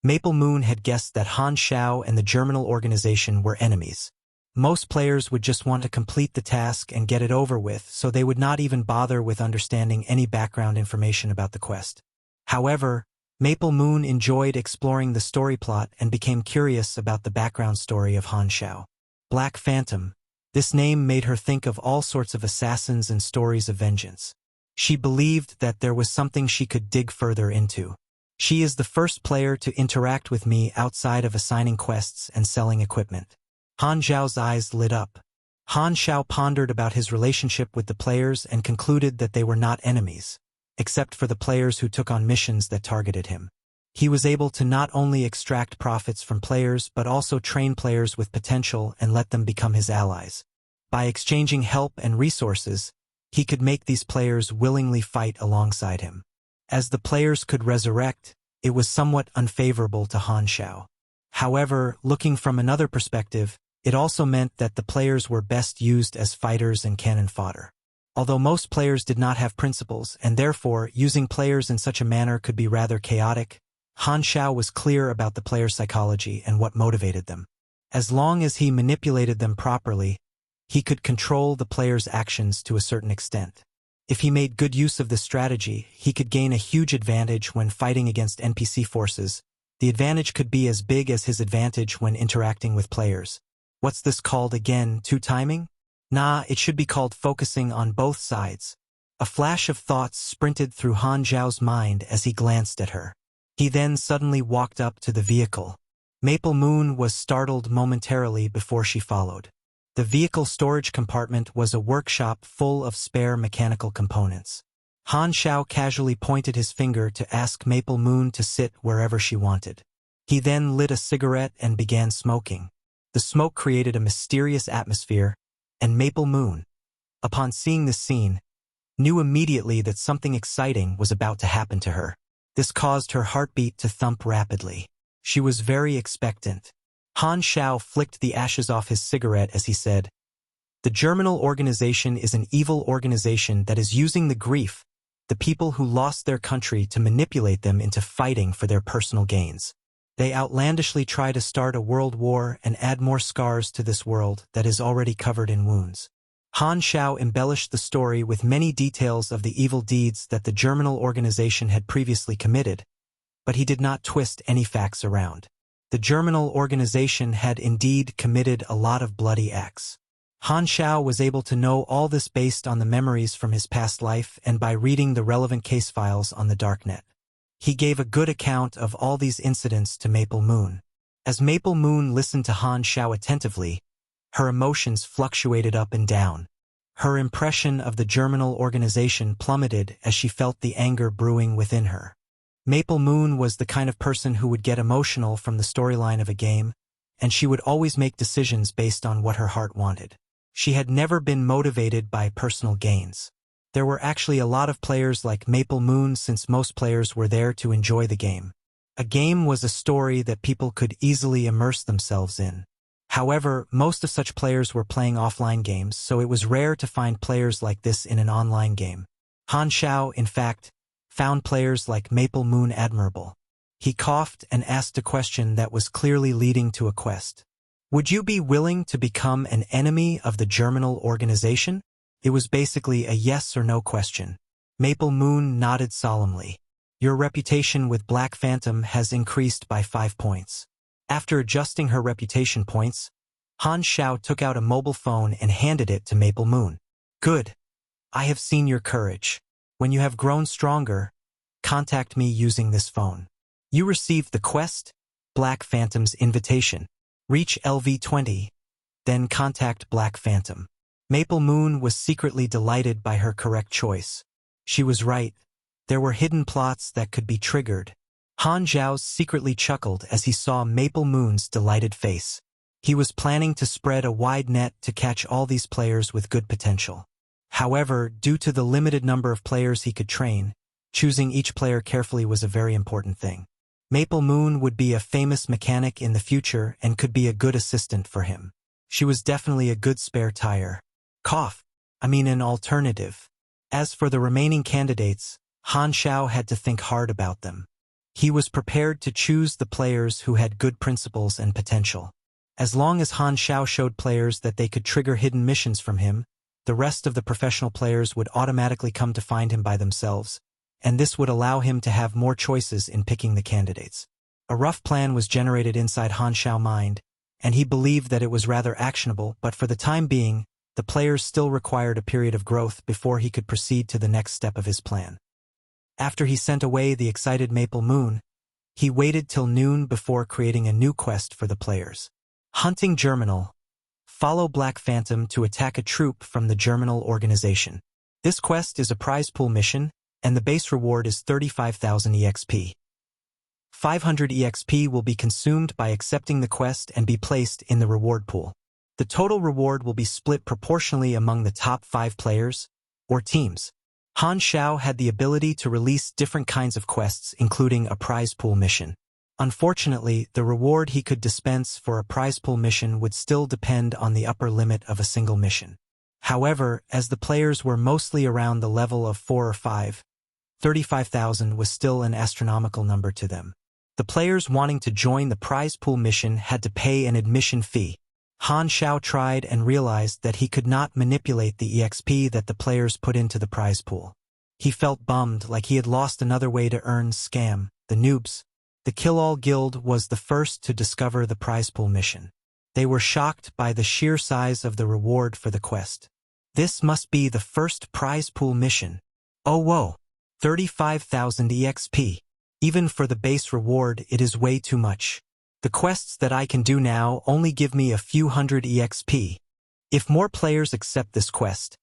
Maple Moon had guessed that Han Xiao and the Germinal organization were enemies. Most players would just want to complete the task and get it over with, so they would not even bother with understanding any background information about the quest. However, Maple Moon enjoyed exploring the story plot and became curious about the background story of Han Xiao. Black Phantom. This name made her think of all sorts of assassins and stories of vengeance. She believed that there was something she could dig further into. She is the first player to interact with me outside of assigning quests and selling equipment. Han Xiao's eyes lit up. Han Xiao pondered about his relationship with the players and concluded that they were not enemies, except for the players who took on missions that targeted him. He was able to not only extract profits from players but also train players with potential and let them become his allies. By exchanging help and resources, he could make these players willingly fight alongside him. As the players could resurrect, it was somewhat unfavorable to Han Xiao. However, looking from another perspective, it also meant that the players were best used as fighters and cannon fodder. Although most players did not have principles, and therefore using players in such a manner could be rather chaotic, Han Xiao was clear about the player's psychology and what motivated them. As long as he manipulated them properly, he could control the player's actions to a certain extent. If he made good use of this strategy, he could gain a huge advantage when fighting against NPC forces. The advantage could be as big as his advantage when interacting with players. What's this called again, two-timing? Nah, it should be called focusing on both sides. A flash of thoughts sprinted through Han Xiao's mind as he glanced at her. He then suddenly walked up to the vehicle. Maple Moon was startled momentarily before she followed. The vehicle storage compartment was a workshop full of spare mechanical components. Han Xiao casually pointed his finger to ask Maple Moon to sit wherever she wanted. He then lit a cigarette and began smoking. The smoke created a mysterious atmosphere, and Maple Moon, upon seeing this scene, knew immediately that something exciting was about to happen to her. This caused her heartbeat to thump rapidly. She was very expectant. Han Xiao flicked the ashes off his cigarette as he said, "The Germinal organization is an evil organization that is using the grief, the people who lost their country, to manipulate them into fighting for their personal gains. They outlandishly try to start a world war and add more scars to this world that is already covered in wounds." Han Xiao embellished the story with many details of the evil deeds that the Germinal organization had previously committed, but he did not twist any facts around. The Germinal organization had indeed committed a lot of bloody acts. Han Xiao was able to know all this based on the memories from his past life and by reading the relevant case files on the darknet. He gave a good account of all these incidents to Maple Moon. As Maple Moon listened to Han Xiao attentively, her emotions fluctuated up and down. Her impression of the Germinal organization plummeted as she felt the anger brewing within her. Maple Moon was the kind of person who would get emotional from the storyline of a game, and she would always make decisions based on what her heart wanted. She had never been motivated by personal gains. There were actually a lot of players like Maple Moon, since most players were there to enjoy the game. A game was a story that people could easily immerse themselves in. However, most of such players were playing offline games, so it was rare to find players like this in an online game. Han Xiao, in fact, found players like Maple Moon admirable. He coughed and asked a question that was clearly leading to a quest. "Would you be willing to become an enemy of the Germinal organization?" It was basically a yes or no question. Maple Moon nodded solemnly. "Your reputation with Black Phantom has increased by 5 points. After adjusting her reputation points, Han Xiao took out a mobile phone and handed it to Maple Moon. "Good. I have seen your courage. When you have grown stronger, contact me using this phone. You received the quest, Black Phantom's invitation. Reach LV20, then contact Black Phantom." Maple Moon was secretly delighted by her correct choice. She was right. There were hidden plots that could be triggered. Han Xiao secretly chuckled as he saw Maple Moon's delighted face. He was planning to spread a wide net to catch all these players with good potential. However, due to the limited number of players he could train, choosing each player carefully was a very important thing. Maple Moon would be a famous mechanic in the future and could be a good assistant for him. She was definitely a good spare tire. An alternative. As for the remaining candidates, Han Xiao had to think hard about them. He was prepared to choose the players who had good principles and potential. As long as Han Xiao showed players that they could trigger hidden missions from him, the rest of the professional players would automatically come to find him by themselves, and this would allow him to have more choices in picking the candidates. A rough plan was generated inside Han Xiao's mind, and he believed that it was rather actionable, but for the time being, the players still required a period of growth before he could proceed to the next step of his plan. After he sent away the excited Maple Moon, he waited till noon before creating a new quest for the players. Hunting Germinal. Follow Black Phantom to attack a troop from the Germinal organization. This quest is a prize pool mission, and the base reward is 35,000 EXP. 500 EXP will be consumed by accepting the quest and be placed in the reward pool. The total reward will be split proportionally among the top 5 players, or teams. Han Xiao had the ability to release different kinds of quests, including a prize pool mission. Unfortunately, the reward he could dispense for a prize pool mission would still depend on the upper limit of a single mission. However, as the players were mostly around the level of 4 or 5, 35,000 was still an astronomical number to them. The players wanting to join the prize pool mission had to pay an admission fee. Han Xiao tried and realized that he could not manipulate the EXP that the players put into the prize pool. He felt bummed, like he had lost another way to earn scam. The noobs. The Kill-All Guild was the first to discover the prize pool mission. They were shocked by the sheer size of the reward for the quest. This must be the first prize pool mission. Oh whoa! 35,000 EXP. Even for the base reward, it is way too much. The quests that I can do now only give me a few hundred EXP. If more players accept this quest,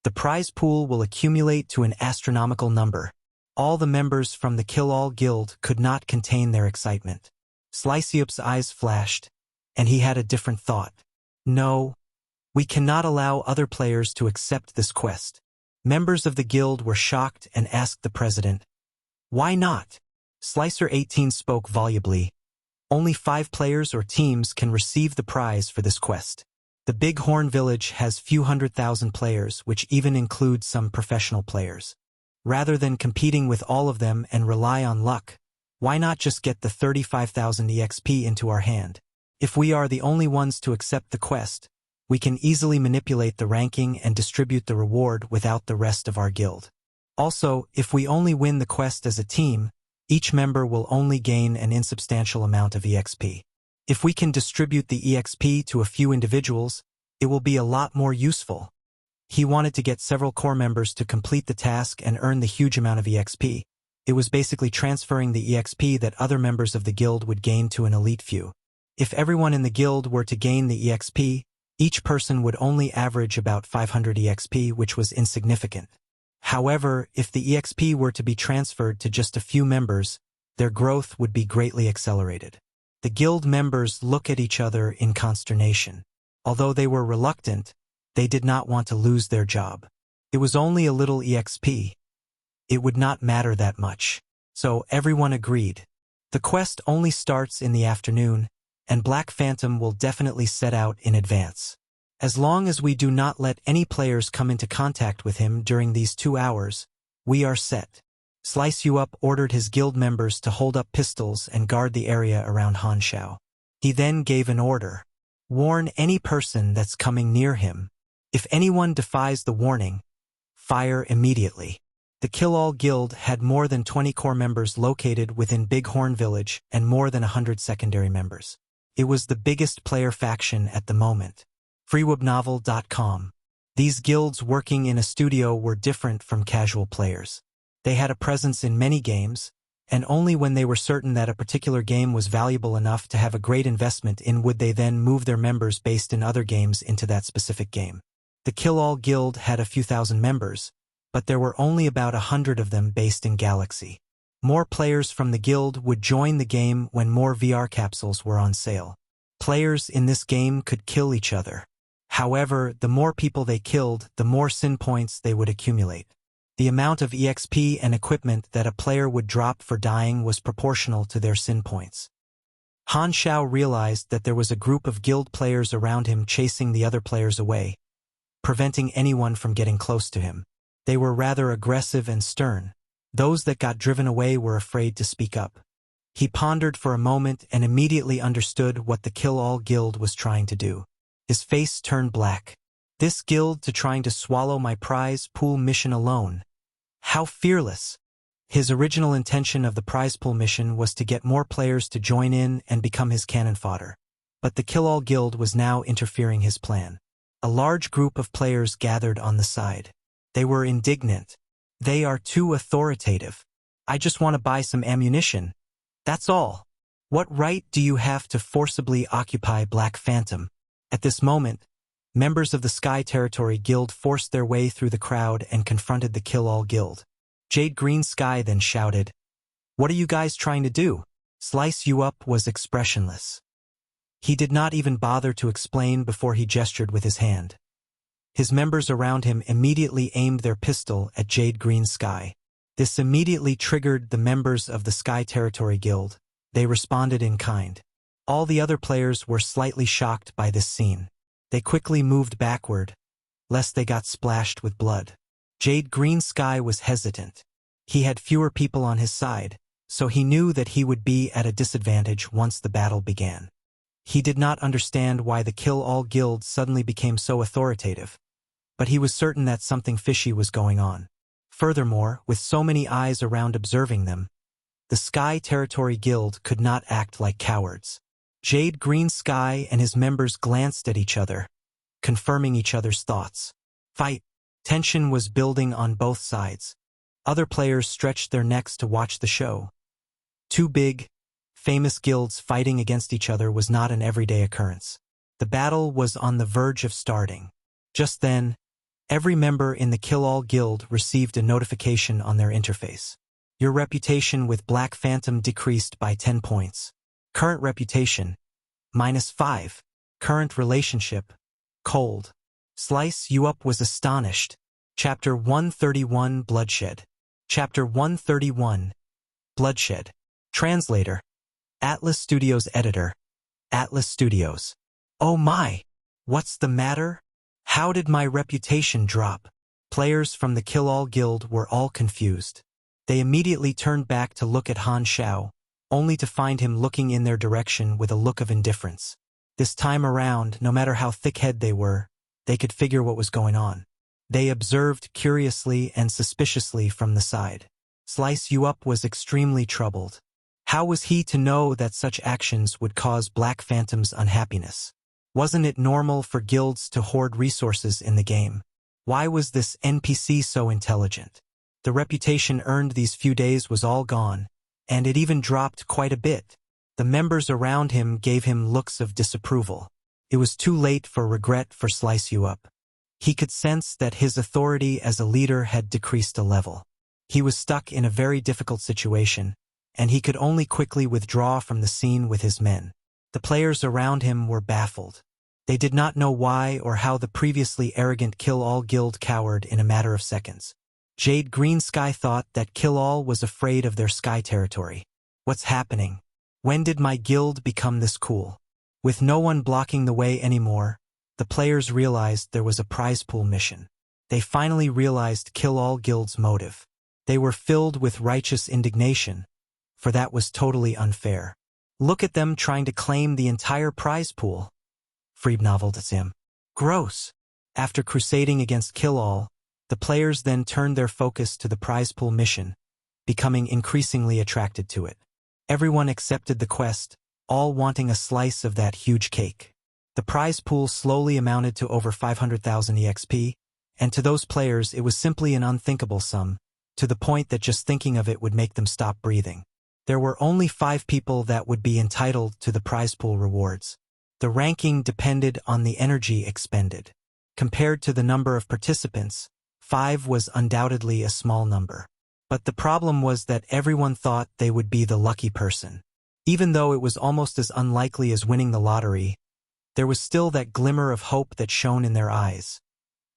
the prize pool will accumulate to an astronomical number. All the members from the Kill-All Guild could not contain their excitement. Sliceup's eyes flashed, and he had a different thought. No, we cannot allow other players to accept this quest. Members of the guild were shocked and asked the president, "Why not?" Slicer 18 spoke volubly. Only 5 players or teams can receive the prize for this quest. The Big Horn Village has few 100,000 players, which even includes some professional players. Rather than competing with all of them and rely on luck, why not just get the 35,000 EXP into our hand? If we are the only ones to accept the quest, we can easily manipulate the ranking and distribute the reward without the rest of our guild. Also, if we only win the quest as a team, each member will only gain an insubstantial amount of EXP. If we can distribute the EXP to a few individuals, it will be a lot more useful. He wanted to get several core members to complete the task and earn the huge amount of EXP. It was basically transferring the EXP that other members of the guild would gain to an elite few. If everyone in the guild were to gain the EXP, each person would only average about 500 EXP, which was insignificant. However, if the EXP were to be transferred to just a few members, their growth would be greatly accelerated. The guild members looked at each other in consternation. Although they were reluctant, they did not want to lose their job. It was only a little EXP. It would not matter that much. So everyone agreed. The quest only starts in the afternoon, and Black Phantom will definitely set out in advance. As long as we do not let any players come into contact with him during these 2 hours, we are set. Slice You Up ordered his guild members to hold up pistols and guard the area around Han Xiao. He then gave an order. Warn any person that's coming near him. If anyone defies the warning, fire immediately. The Kill-All Guild had more than 20 core members located within Big Horn Village and more than 100 secondary members. It was the biggest player faction at the moment. Freewebnovel.com. These guilds working in a studio were different from casual players. They had a presence in many games, and only when they were certain that a particular game was valuable enough to have a great investment in would they then move their members based in other games into that specific game. The Kill-All Guild had a few thousand members, but there were only about 100 of them based in Galaxy. More players from the guild would join the game when more VR capsules were on sale. Players in this game could kill each other. However, the more people they killed, the more sin points they would accumulate. The amount of EXP and equipment that a player would drop for dying was proportional to their sin points. Han Xiao realized that there was a group of guild players around him chasing the other players away, preventing anyone from getting close to him. They were rather aggressive and stern. Those that got driven away were afraid to speak up. He pondered for a moment and immediately understood what the Kill-All Guild was trying to do. His face turned black. This guild to trying to swallow my prize pool mission alone. How fearless! His original intention of the prize pool mission was to get more players to join in and become his cannon fodder. But the Kill-All Guild was now interfering his plan. A large group of players gathered on the side. They were indignant. They are too authoritative. I just want to buy some ammunition. That's all. What right do you have to forcibly occupy Black Phantom? At this moment, members of the Sky Territory Guild forced their way through the crowd and confronted the Kill-All Guild. Jade Green Sky then shouted, "What are you guys trying to do?" Slice You Up was expressionless. He did not even bother to explain before he gestured with his hand. His members around him immediately aimed their pistol at Jade Green Sky. This immediately triggered the members of the Sky Territory Guild. They responded in kind. All the other players were slightly shocked by this scene. They quickly moved backward, lest they got splashed with blood. Jade Green Sky was hesitant. He had fewer people on his side, so he knew that he would be at a disadvantage once the battle began. He did not understand why the Kill-All Guild suddenly became so authoritative, but he was certain that something fishy was going on. Furthermore, with so many eyes around observing them, the Sky Territory Guild could not act like cowards. Jade Green Sky and his members glanced at each other, confirming each other's thoughts. Fight! Tension was building on both sides. Other players stretched their necks to watch the show. Two big, famous guilds fighting against each other was not an everyday occurrence. The battle was on the verge of starting. Just then, every member in the Kill-All Guild received a notification on their interface. Your reputation with Black Phantom decreased by 10 points. Current reputation, -5. Current relationship, cold. Slice You Up was astonished. Chapter 131 Bloodshed. Chapter 131 Bloodshed. Translator. Atlas Studios Editor. Atlas Studios. Oh my! What's the matter? How did my reputation drop? Players from the Kill-All Guild were all confused. They immediately turned back to look at Han Xiao, only to find him looking in their direction with a look of indifference. This time around, no matter how thick-headed they were, they could figure what was going on. They observed curiously and suspiciously from the side. Slice You Up was extremely troubled. How was he to know that such actions would cause Black Phantom's unhappiness? Wasn't it normal for guilds to hoard resources in the game? Why was this NPC so intelligent? The reputation earned these few days was all gone, and it even dropped quite a bit. The members around him gave him looks of disapproval. It was too late for regret for Slice You Up. He could sense that his authority as a leader had decreased a level. He was stuck in a very difficult situation, and he could only quickly withdraw from the scene with his men. The players around him were baffled. They did not know why or how the previously arrogant Kill-All Guild cowered in a matter of seconds. Jade Green Sky thought that Kill-All was afraid of their sky territory. What's happening? When did my guild become this cool? With no one blocking the way anymore, the players realized there was a prize pool mission. They finally realized Kill-All Guild's motive. They were filled with righteous indignation, for that was totally unfair. Look at them trying to claim the entire prize pool. Freeb noveled at him. Gross. After crusading against Kill-All, the players then turned their focus to the prize pool mission, becoming increasingly attracted to it. Everyone accepted the quest, all wanting a slice of that huge cake. The prize pool slowly amounted to over 500,000 EXP, and to those players it was simply an unthinkable sum, to the point that just thinking of it would make them stop breathing. There were only 5 people that would be entitled to the prize pool rewards. The ranking depended on the energy expended. Compared to the number of participants, 5 was undoubtedly a small number. But the problem was that everyone thought they would be the lucky person. Even though it was almost as unlikely as winning the lottery, there was still that glimmer of hope that shone in their eyes.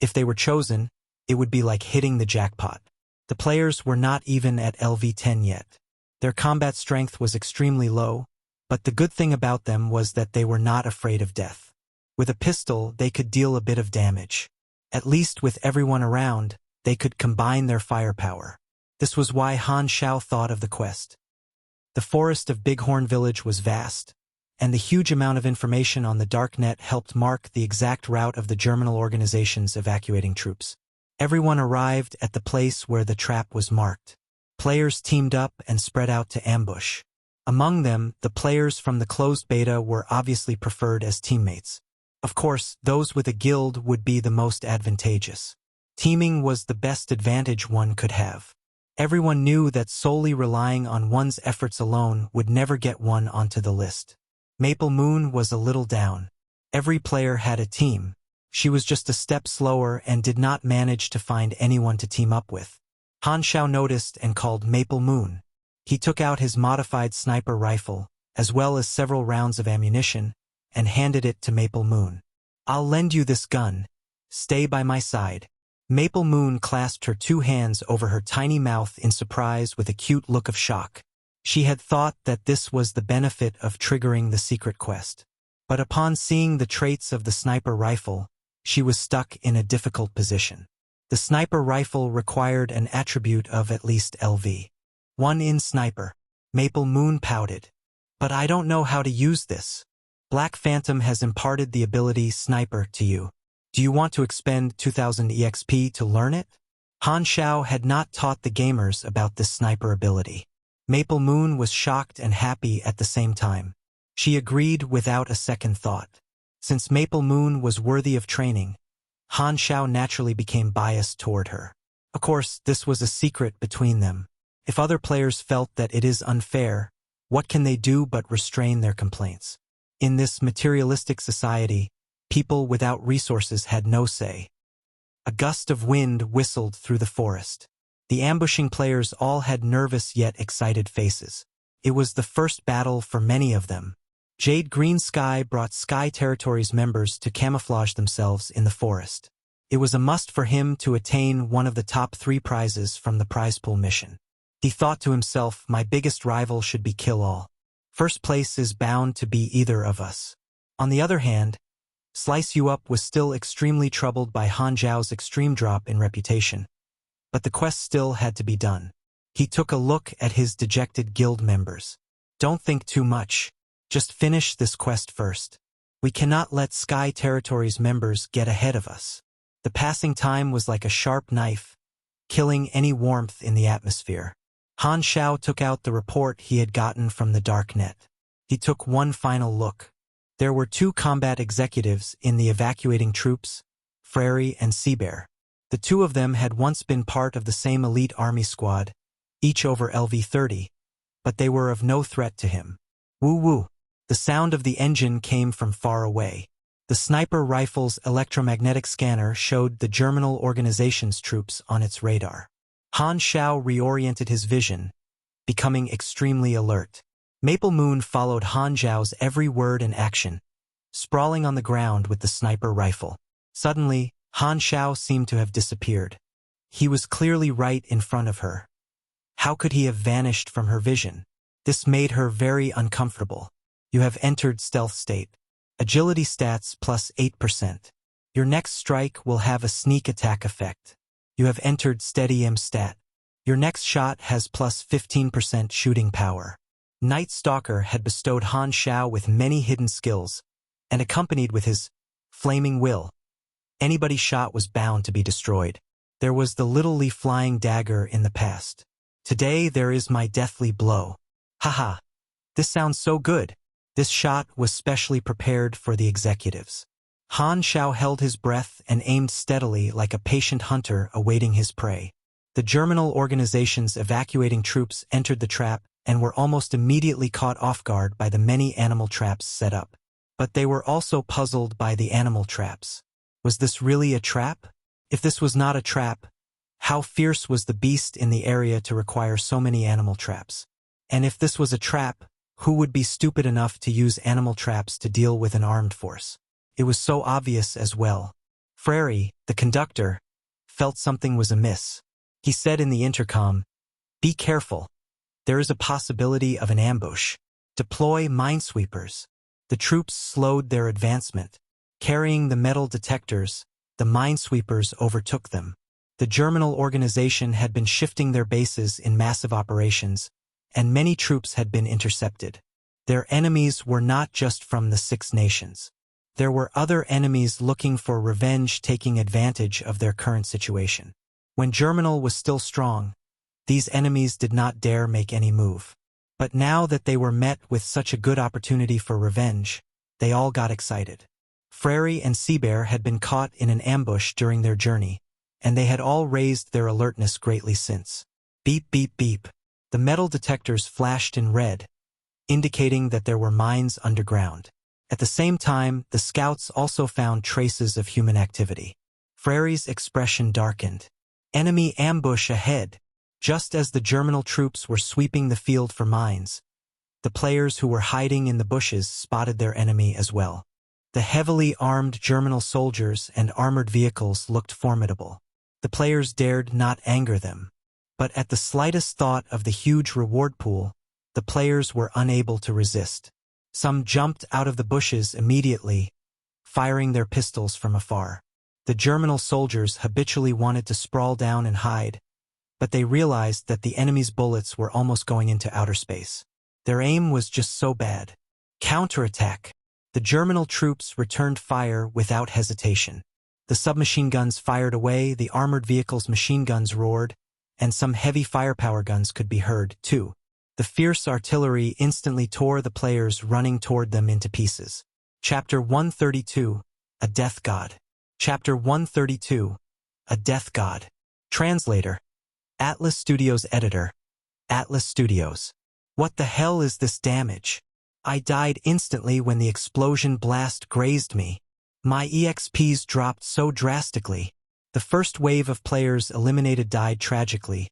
If they were chosen, it would be like hitting the jackpot. The players were not even at LV10 yet. Their combat strength was extremely low, but the good thing about them was that they were not afraid of death. With a pistol, they could deal a bit of damage. At least with everyone around, they could combine their firepower. This was why Han Xiao thought of the quest. The forest of Bighorn Village was vast, and the huge amount of information on the darknet helped mark the exact route of the Germinal organization's evacuating troops. Everyone arrived at the place where the trap was marked. Players teamed up and spread out to ambush. Among them, the players from the closed beta were obviously preferred as teammates. Of course, those with a guild would be the most advantageous. Teaming was the best advantage one could have. Everyone knew that solely relying on one's efforts alone would never get one onto the list. Maple Moon was a little down. Every player had a team. She was just a step slower and did not manage to find anyone to team up with. Han Xiao noticed and called Maple Moon. He took out his modified sniper rifle, as well as several rounds of ammunition, and handed it to Maple Moon. I'll lend you this gun. Stay by my side. Maple Moon clasped her 2 hands over her tiny mouth in surprise with a cute look of shock. She had thought that this was the benefit of triggering the secret quest. But upon seeing the traits of the sniper rifle, she was stuck in a difficult position. The sniper rifle required an attribute of at least LV. 1 in sniper. Maple Moon pouted. But I don't know how to use this. Black Phantom has imparted the ability Sniper to you. Do you want to expend 2000 EXP to learn it? Han Xiao had not taught the gamers about this sniper ability. Maple Moon was shocked and happy at the same time. She agreed without a second thought. Since Maple Moon was worthy of training, Han Xiao naturally became biased toward her. Of course, this was a secret between them. If other players felt that it is unfair, what can they do but restrain their complaints? In this materialistic society, people without resources had no say. A gust of wind whistled through the forest. The ambushing players all had nervous yet excited faces. It was the first battle for many of them. Jade Green Sky brought Sky Territories members to camouflage themselves in the forest. It was a must for him to attain one of the top 3 prizes from the prize pool mission. He thought to himself, my biggest rival should be kill all. First place is bound to be either of us. On the other hand, Slice You Up was still extremely troubled by Han Xiao's extreme drop in reputation. But the quest still had to be done. He took a look at his dejected guild members. Don't think too much. Just finish this quest first. We cannot let Sky Territories members get ahead of us. The passing time was like a sharp knife, killing any warmth in the atmosphere. Han Xiao took out the report he had gotten from the dark net. He took one final look. There were 2 combat executives in the evacuating troops, Frary and Seabear. The 2 of them had once been part of the same elite army squad, each over LV-30, but they were of no threat to him. Woo-woo. The sound of the engine came from far away. The sniper rifle's electromagnetic scanner showed the Germinal Organization's troops on its radar. Han Xiao reoriented his vision, becoming extremely alert. Maple Moon followed Han Xiao's every word and action, sprawling on the ground with the sniper rifle. Suddenly, Han Xiao seemed to have disappeared. He was clearly right in front of her. How could he have vanished from her vision? This made her very uncomfortable. You have entered stealth state. Agility stats plus 8%. Your next strike will have a sneak attack effect. You have entered steady M stat. Your next shot has plus 15% shooting power. Night Stalker had bestowed Han Xiao with many hidden skills, and accompanied with his flaming will. Anybody's shot was bound to be destroyed. There was the literally flying dagger in the past. Today there is my deathly blow. Haha. This sounds so good. This shot was specially prepared for the executives. Han Xiao held his breath and aimed steadily like a patient hunter awaiting his prey. The Germinal Organization's evacuating troops entered the trap and were almost immediately caught off guard by the many animal traps set up. But they were also puzzled by the animal traps. Was this really a trap? If this was not a trap, how fierce was the beast in the area to require so many animal traps? And if this was a trap, who would be stupid enough to use animal traps to deal with an armed force? It was so obvious as well. Frary, the conductor, felt something was amiss. He said in the intercom, "Be careful. There is a possibility of an ambush. Deploy minesweepers." The troops slowed their advancement. Carrying the metal detectors, the minesweepers overtook them. The Germinal Organization had been shifting their bases in massive operations, and many troops had been intercepted. Their enemies were not just from the 6 nations. There were other enemies looking for revenge, taking advantage of their current situation. When Germinal was still strong, these enemies did not dare make any move. But now that they were met with such a good opportunity for revenge, they all got excited. Frary and Seabear had been caught in an ambush during their journey, and they had all raised their alertness greatly since. Beep, beep, beep. The metal detectors flashed in red, indicating that there were mines underground. At the same time, the scouts also found traces of human activity. Frary's expression darkened. Enemy ambush ahead. Just as the Germinal troops were sweeping the field for mines, the players who were hiding in the bushes spotted their enemy as well. The heavily armed Germinal soldiers and armored vehicles looked formidable. The players dared not anger them. But at the slightest thought of the huge reward pool, the players were unable to resist. Some jumped out of the bushes immediately, firing their pistols from afar. The Germinal soldiers habitually wanted to sprawl down and hide, but they realized that the enemy's bullets were almost going into outer space. Their aim was just so bad. Counterattack. The German troops returned fire without hesitation. The submachine guns fired away, the armored vehicles' machine guns roared, and some heavy firepower guns could be heard, too. The fierce artillery instantly tore the players running toward them into pieces. Chapter 132, A Death God. Chapter 132, A Death God. Translator. Atlas Studios Editor. Atlas Studios. What the hell is this damage? I died instantly when the explosion blast grazed me. My EXPs dropped so drastically. The first wave of players eliminated died tragically,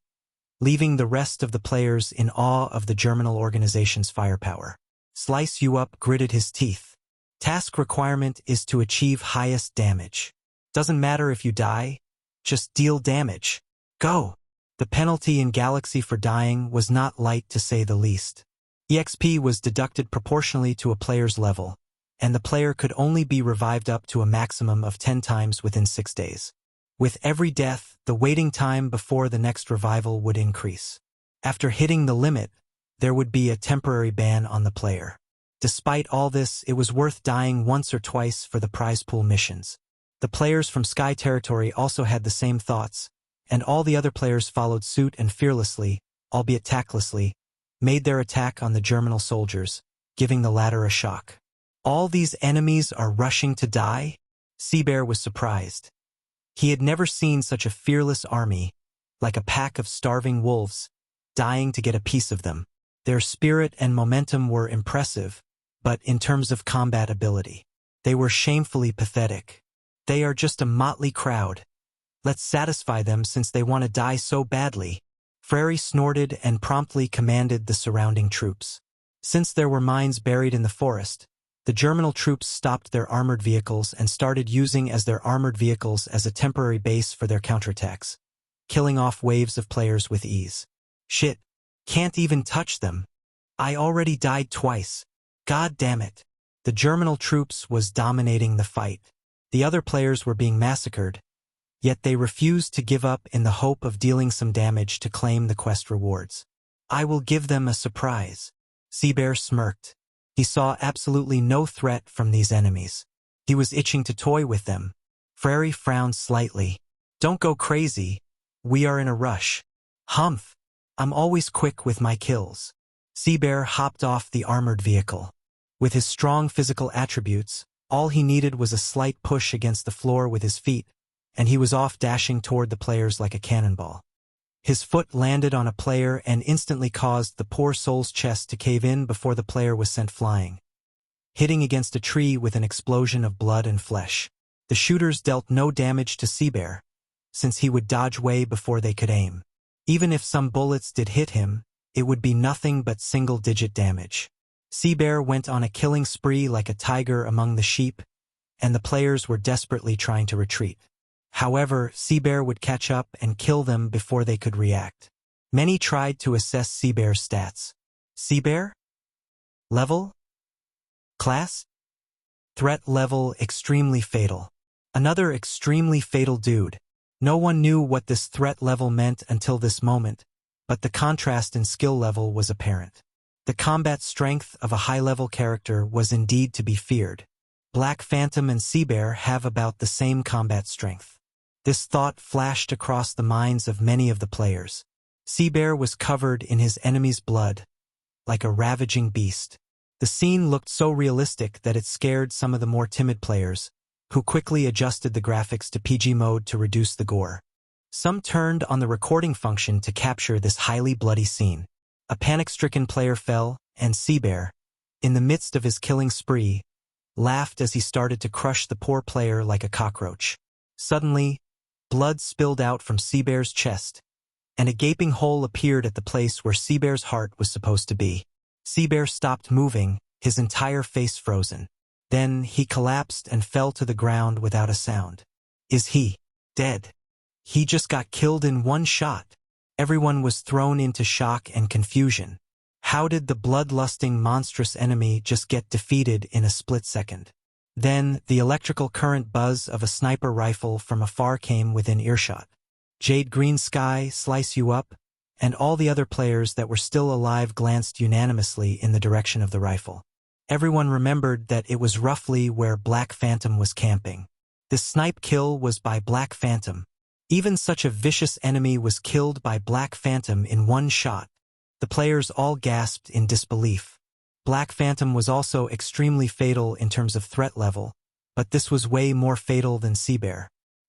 leaving the rest of the players in awe of the German organization's firepower. Slice You Up gritted his teeth. Task requirement is to achieve highest damage. Doesn't matter if you die, just deal damage. Go! The penalty in Galaxy for dying was not light to say the least. EXP was deducted proportionally to a player's level, and the player could only be revived up to a maximum of 10 times within 6 days. With every death, the waiting time before the next revival would increase. After hitting the limit, there would be a temporary ban on the player. Despite all this, it was worth dying once or twice for the prize pool missions. The players from Sky Territory also had the same thoughts, and all the other players followed suit and fearlessly, albeit tactlessly, made their attack on the Germinal soldiers, giving the latter a shock. All these enemies are rushing to die? Seabear was surprised. He had never seen such a fearless army, like a pack of starving wolves, dying to get a piece of them. Their spirit and momentum were impressive, but in terms of combat ability, they were shamefully pathetic. They are just a motley crowd. Let's satisfy them since they want to die so badly. Frary snorted and promptly commanded the surrounding troops. Since there were mines buried in the forest, the Germinal troops stopped their armored vehicles and started using their armored vehicles as a temporary base for their counterattacks, killing off waves of players with ease. Shit, can't even touch them. I already died twice. God damn it. The Germinal troops was dominating the fight. The other players were being massacred, yet they refused to give up in the hope of dealing some damage to claim the quest rewards. I will give them a surprise. Seabear smirked. He saw absolutely no threat from these enemies. He was itching to toy with them. Frary frowned slightly. Don't go crazy. We are in a rush. Humph. I'm always quick with my kills. Seabear hopped off the armored vehicle. With his strong physical attributes, all he needed was a slight push against the floor with his feet, and he was off dashing toward the players like a cannonball. His foot landed on a player and instantly caused the poor soul's chest to cave in before the player was sent flying, hitting against a tree with an explosion of blood and flesh. The shooters dealt no damage to Seabear, since he would dodge way before they could aim. Even if some bullets did hit him, it would be nothing but single-digit damage. Seabear went on a killing spree like a tiger among the sheep, and the players were desperately trying to retreat. However, Seabear would catch up and kill them before they could react. Many tried to assess Seabear's stats. Seabear? Level? Class? Threat level extremely fatal. Another extremely fatal dude. No one knew what this threat level meant until this moment, but the contrast in skill level was apparent. The combat strength of a high-level character was indeed to be feared. Black Phantom and Seabear have about the same combat strength. This thought flashed across the minds of many of the players. Seabear was covered in his enemy's blood, like a ravaging beast. The scene looked so realistic that it scared some of the more timid players, who quickly adjusted the graphics to PG mode to reduce the gore. Some turned on the recording function to capture this highly bloody scene. A panic-stricken player fell, and Seabear, in the midst of his killing spree, laughed as he started to crush the poor player like a cockroach. Suddenly, blood spilled out from Seabear's chest, and a gaping hole appeared at the place where Seabear's heart was supposed to be. Seabear stopped moving, his entire face frozen. Then he collapsed and fell to the ground without a sound. Is he dead? He just got killed in one shot. Everyone was thrown into shock and confusion. How did the bloodlusting monstrous enemy just get defeated in a split second? Then, the electrical current buzz of a sniper rifle from afar came within earshot. Jade green sky, slice you up, and all the other players that were still alive glanced unanimously in the direction of the rifle. Everyone remembered that it was roughly where Black Phantom was camping. This snipe kill was by Black Phantom. Even such a vicious enemy was killed by Black Phantom in one shot. The players all gasped in disbelief. Black Phantom was also extremely fatal in terms of threat level, but this was way more fatal than Seabear.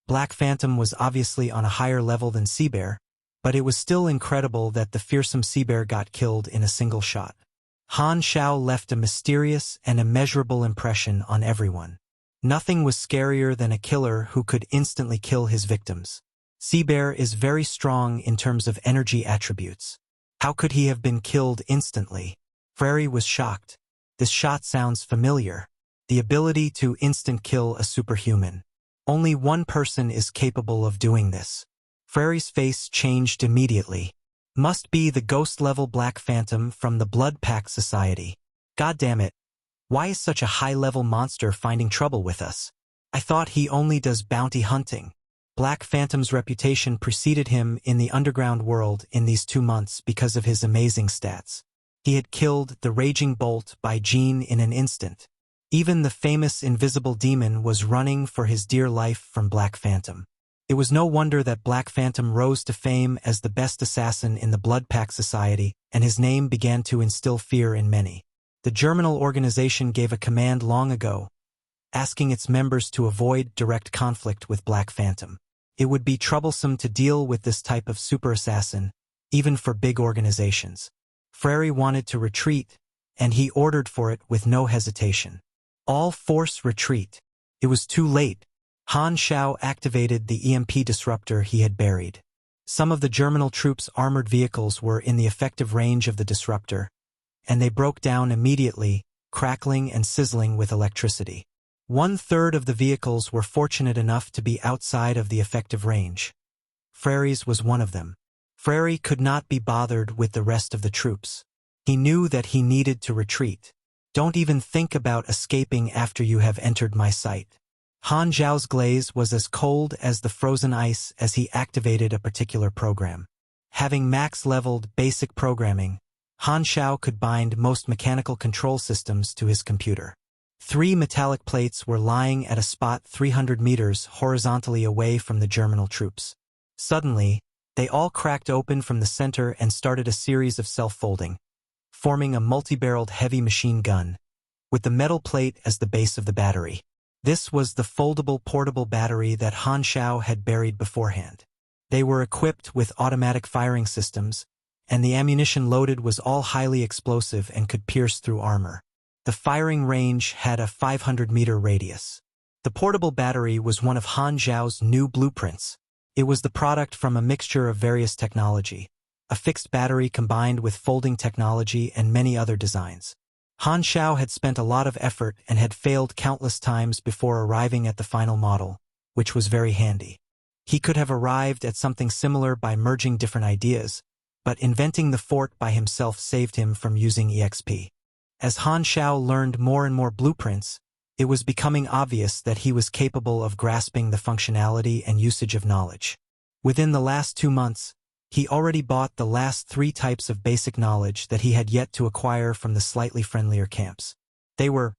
Black Phantom was obviously on a higher level than Seabear, but it was still incredible that the fearsome Seabear got killed in a single shot. Han Xiao left a mysterious and immeasurable impression on everyone. Nothing was scarier than a killer who could instantly kill his victims. Seabear is very strong in terms of energy attributes. How could he have been killed instantly? Frary was shocked. This shot sounds familiar. The ability to instant kill a superhuman. Only one person is capable of doing this. Frary's face changed immediately. Must be the ghost-level Black Phantom from the Blood Pact Society. God damn it. Why is such a high-level monster finding trouble with us? I thought he only does bounty hunting. Black Phantom's reputation preceded him in the underground world in these 2 months because of his amazing stats. He had killed the Raging Bolt by Jean in an instant. Even the famous Invisible Demon was running for his dear life from Black Phantom. It was no wonder that Black Phantom rose to fame as the best assassin in the Blood Pact Society, and his name began to instill fear in many. The Germinal organization gave a command long ago, asking its members to avoid direct conflict with Black Phantom. It would be troublesome to deal with this type of super assassin, even for big organizations. Frary wanted to retreat, and he ordered for it with no hesitation. All force retreat. It was too late. Han Xiao activated the EMP disruptor he had buried. Some of the Germinal troops' armored vehicles were in the effective range of the disruptor, and they broke down immediately, crackling and sizzling with electricity. 1/3 of the vehicles were fortunate enough to be outside of the effective range. Frary's was one of them. Frary could not be bothered with the rest of the troops. He knew that he needed to retreat. Don't even think about escaping after you have entered my sight. Han Xiao's glaze was as cold as the frozen ice as he activated a particular program. Having max-leveled basic programming, Han Xiao could bind most mechanical control systems to his computer. 3 metallic plates were lying at a spot 300 meters horizontally away from the Germinal troops. Suddenly, they all cracked open from the center and started a series of self-folding, forming a multi-barreled heavy machine gun, with the metal plate as the base of the battery. This was the foldable portable battery that Han Xiao had buried beforehand. They were equipped with automatic firing systems, and the ammunition loaded was all highly explosive and could pierce through armor. The firing range had a 500-meter radius. The portable battery was one of Han Xiao's new blueprints. It was the product from a mixture of various technology, a fixed battery combined with folding technology and many other designs. Han Xiao had spent a lot of effort and had failed countless times before arriving at the final model, which was very handy. He could have arrived at something similar by merging different ideas, but inventing the fort by himself saved him from using EXP. As Han Xiao learned more and more blueprints, it was becoming obvious that he was capable of grasping the functionality and usage of knowledge. Within the last 2 months, he already bought the last 3 types of basic knowledge that he had yet to acquire from the slightly friendlier camps. They were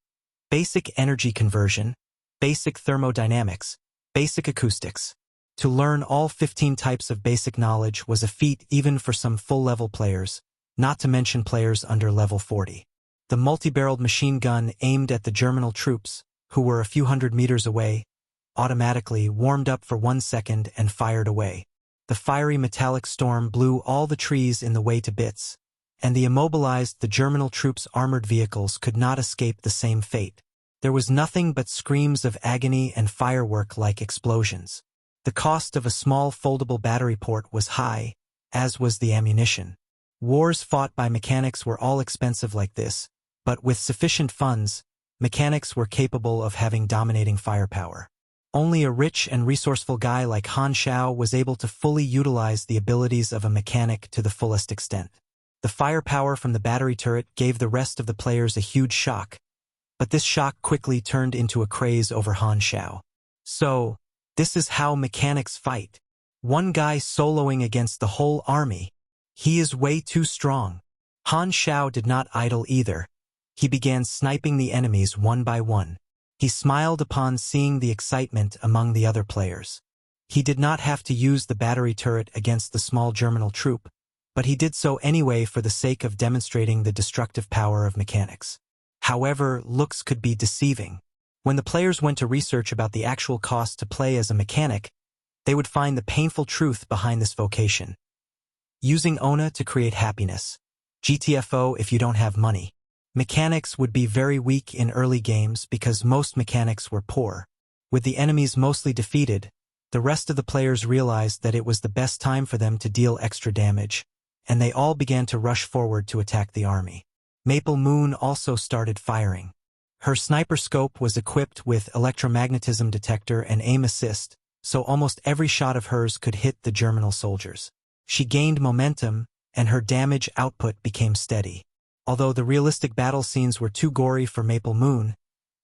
basic energy conversion, basic thermodynamics, basic acoustics. To learn all 15 types of basic knowledge was a feat even for some full-level players, not to mention players under level 40. The multi-barreled machine gun aimed at the Germinal troops, who were a few hundred meters away, automatically warmed up for 1 second and fired away. The fiery metallic storm blew all the trees in the way to bits, and the immobilized the Germinal troops' armored vehicles could not escape the same fate. There was nothing but screams of agony and firework-like explosions. The cost of a small foldable battery port was high, as was the ammunition. Wars fought by mechanics were all expensive like this, but with sufficient funds, mechanics were capable of having dominating firepower. Only a rich and resourceful guy like Han Xiao was able to fully utilize the abilities of a mechanic to the fullest extent. The firepower from the battery turret gave the rest of the players a huge shock, but this shock quickly turned into a craze over Han Xiao. So, this is how mechanics fight. One guy soloing against the whole army. He is way too strong. Han Xiao did not idle either. He began sniping the enemies one by one. He smiled upon seeing the excitement among the other players. He did not have to use the battery turret against the small Germinal troop, but he did so anyway for the sake of demonstrating the destructive power of mechanics. However, looks could be deceiving. When the players went to research about the actual cost to play as a mechanic, they would find the painful truth behind this vocation. Using Ona to create happiness. GTFO if you don't have money. Mechanics would be very weak in early games because most mechanics were poor. With the enemies mostly defeated, the rest of the players realized that it was the best time for them to deal extra damage, and they all began to rush forward to attack the army. Maple Moon also started firing. Her sniper scope was equipped with electromagnetism detector and aim assist, so almost every shot of hers could hit the Germinal soldiers. She gained momentum, and her damage output became steady. Although the realistic battle scenes were too gory for Maple Moon,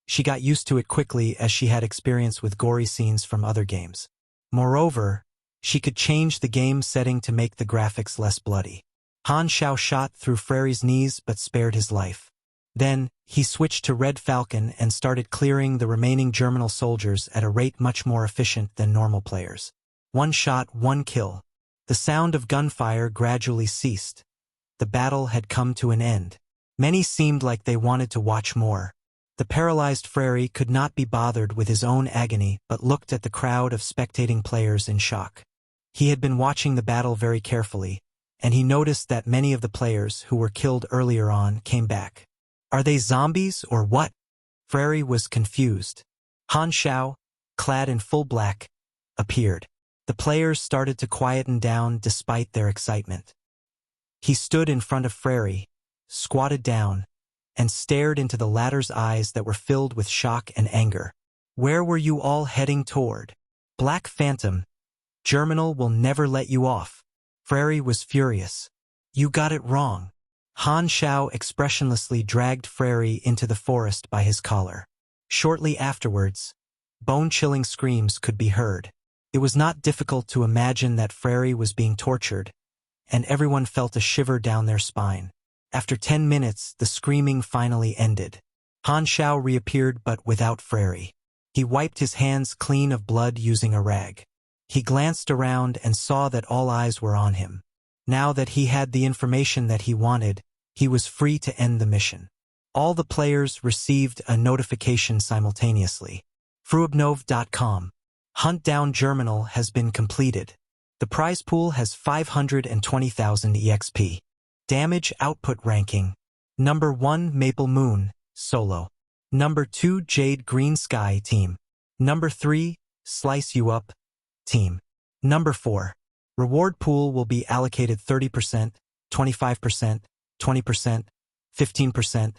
she got used to it quickly as she had experience with gory scenes from other games. Moreover, she could change the game setting to make the graphics less bloody. Han Xiao shot through Freire's knees but spared his life. Then, he switched to Red Falcon and started clearing the remaining Germinal soldiers at a rate much more efficient than normal players. One shot, one kill. The sound of gunfire gradually ceased. The battle had come to an end. Many seemed like they wanted to watch more. The paralyzed Freire could not be bothered with his own agony but looked at the crowd of spectating players in shock. He had been watching the battle very carefully, and he noticed that many of the players who were killed earlier on came back. Are they zombies or what? Freire was confused. Han Xiao, clad in full black, appeared. The players started to quieten down despite their excitement. He stood in front of Freire, squatted down, and stared into the latter's eyes that were filled with shock and anger. Where were you all heading toward? Black Phantom. Germinal will never let you off. Freire was furious. You got it wrong. Han Xiao expressionlessly dragged Freire into the forest by his collar. Shortly afterwards, bone-chilling screams could be heard. It was not difficult to imagine that Freire was being tortured, and everyone felt a shiver down their spine. After 10 minutes, the screaming finally ended. Han Xiao reappeared but without Freire. He wiped his hands clean of blood using a rag. He glanced around and saw that all eyes were on him. Now that he had the information that he wanted, he was free to end the mission. All the players received a notification simultaneously. Fruibnov.com. Hunt down Germinal has been completed. The prize pool has 520,000 EXP. Damage output ranking. Number 1 Maple Moon, solo. Number 2 Jade Green Sky team. Number 3 Slice You Up, team. Number 4. Reward pool will be allocated 30%, 25%, 20%, 15%,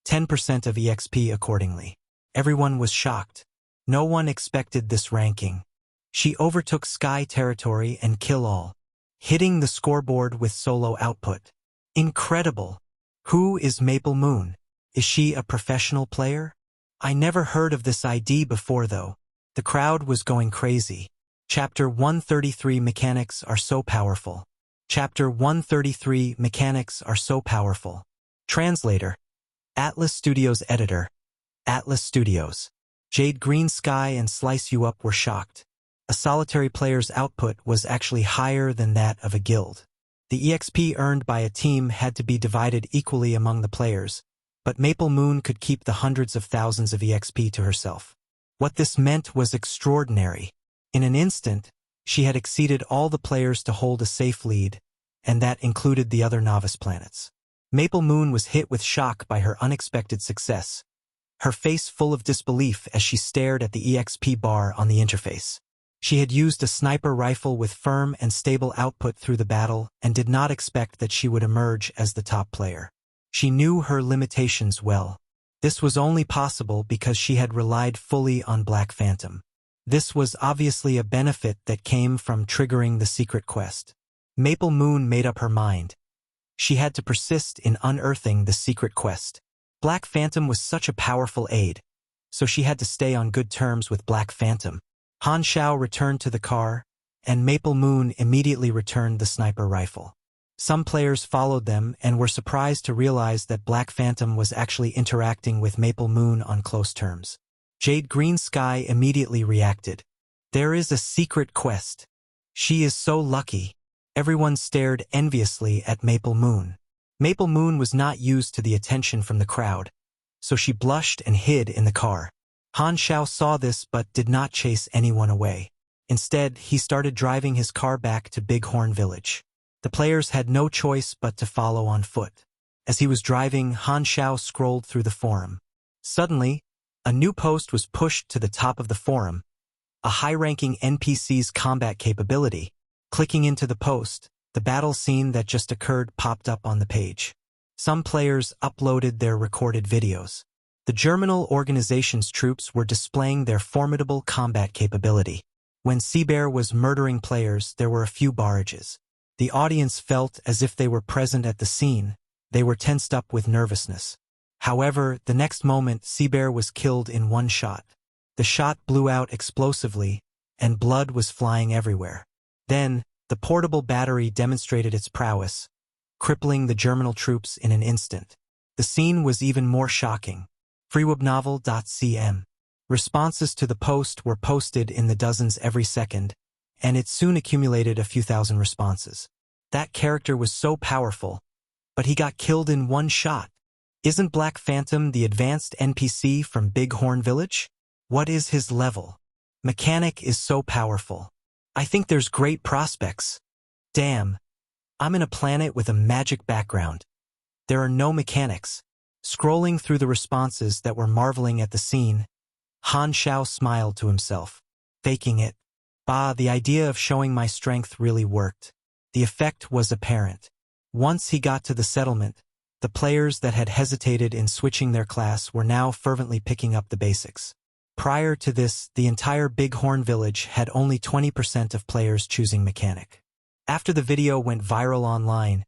10% of EXP accordingly. Everyone was shocked. No one expected this ranking. She overtook Sky territory and Kill All, hitting the scoreboard with solo output. Incredible! Who is Maple Moon? Is she a professional player? I never heard of this ID before though. The crowd was going crazy. Chapter 133 Mechanics are so powerful. Chapter 133 Mechanics are so powerful. Translator. Atlas Studios Editor. Atlas Studios. Jade Green Sky and Slice You Up were shocked. A solitary player's output was actually higher than that of a guild. The EXP earned by a team had to be divided equally among the players, but Maple Moon could keep the hundreds of thousands of EXP to herself. What this meant was extraordinary. In an instant, she had exceeded all the players to hold a safe lead, and that included the other novice planets. Maple Moon was hit with shock by her unexpected success, her face full of disbelief as she stared at the EXP bar on the interface. She had used a sniper rifle with firm and stable output through the battle and did not expect that she would emerge as the top player. She knew her limitations well. This was only possible because she had relied fully on Black Phantom. This was obviously a benefit that came from triggering the secret quest. Maple Moon made up her mind. She had to persist in unearthing the secret quest. Black Phantom was such a powerful aid, so she had to stay on good terms with Black Phantom. Han Xiao returned to the car, and Maple Moon immediately returned the sniper rifle. Some players followed them and were surprised to realize that Black Phantom was actually interacting with Maple Moon on close terms. Jade Green Sky immediately reacted. There is a secret quest. She is so lucky. Everyone stared enviously at Maple Moon. Maple Moon was not used to the attention from the crowd, so she blushed and hid in the car. Han Xiao saw this but did not chase anyone away. Instead, he started driving his car back to Bighorn Village. The players had no choice but to follow on foot. As he was driving, Han Xiao scrolled through the forum. Suddenly, a new post was pushed to the top of the forum, a high-ranking NPC's combat capability. Clicking into the post, the battle scene that just occurred popped up on the page. Some players uploaded their recorded videos. The Germinal organization's troops were displaying their formidable combat capability. When Seabear was murdering players, there were a few barrages. The audience felt as if they were present at the scene. They were tensed up with nervousness. However, the next moment, Seabear was killed in one shot. The shot blew out explosively, and blood was flying everywhere. Then, the portable battery demonstrated its prowess, crippling the Germinal troops in an instant. The scene was even more shocking. freewebnovel.cm. Responses to the post were posted in the dozens every second, and it soon accumulated a few thousand responses. That character was so powerful, but he got killed in one shot. Isn't Black Phantom the advanced NPC from Bighorn Village? What is his level? Mechanic is so powerful. I think there's great prospects. Damn, I'm in a planet with a magic background. There are no mechanics. Scrolling through the responses that were marveling at the scene, Han Xiao smiled to himself. Faking it. Bah, the idea of showing my strength really worked. The effect was apparent. Once he got to the settlement, the players that had hesitated in switching their class were now fervently picking up the basics. Prior to this, the entire Bighorn Village had only 20% of players choosing mechanic. After the video went viral online,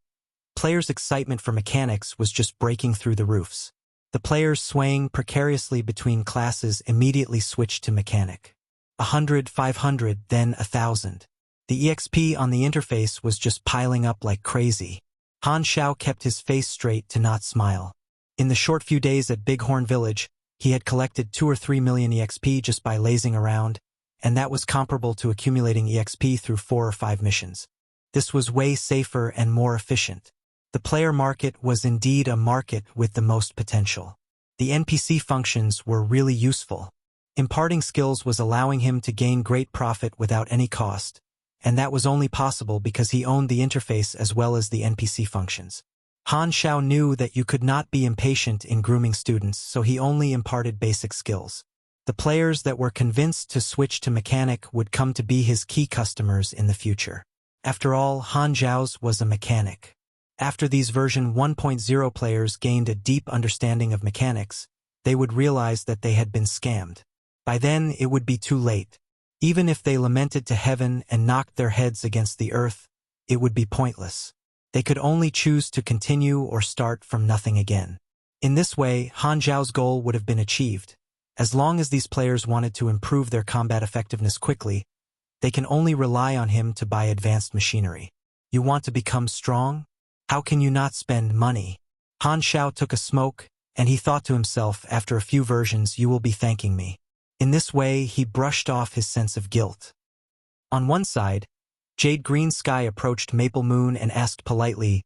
players' excitement for mechanics was just breaking through the roofs. The players swaying precariously between classes immediately switched to mechanic. 100, 500, then 1,000. The EXP on the interface was just piling up like crazy. Han Xiao kept his face straight to not smile. In the short few days at Bighorn Village, he had collected 2 or 3 million EXP just by lazing around, and that was comparable to accumulating EXP through 4 or 5 missions. This was way safer and more efficient. The player market was indeed a market with the most potential. The NPC functions were really useful. Imparting skills was allowing him to gain great profit without any cost, and that was only possible because he owned the interface as well as the NPC functions. Han Xiao knew that you could not be impatient in grooming students, so he only imparted basic skills. The players that were convinced to switch to mechanic would come to be his key customers in the future. After all, Han Xiao's was a mechanic. After these version 1.0 players gained a deep understanding of mechanics, they would realize that they had been scammed. By then, it would be too late. Even if they lamented to heaven and knocked their heads against the earth, it would be pointless. They could only choose to continue or start from nothing again. In this way, Han Xiao's goal would have been achieved. As long as these players wanted to improve their combat effectiveness quickly, they can only rely on him to buy advanced machinery. You want to become strong? How can you not spend money? Han Xiao took a smoke, and he thought to himself, after a few versions, you will be thanking me. In this way, he brushed off his sense of guilt. On one side, Jade Green Sky approached Maple Moon and asked politely,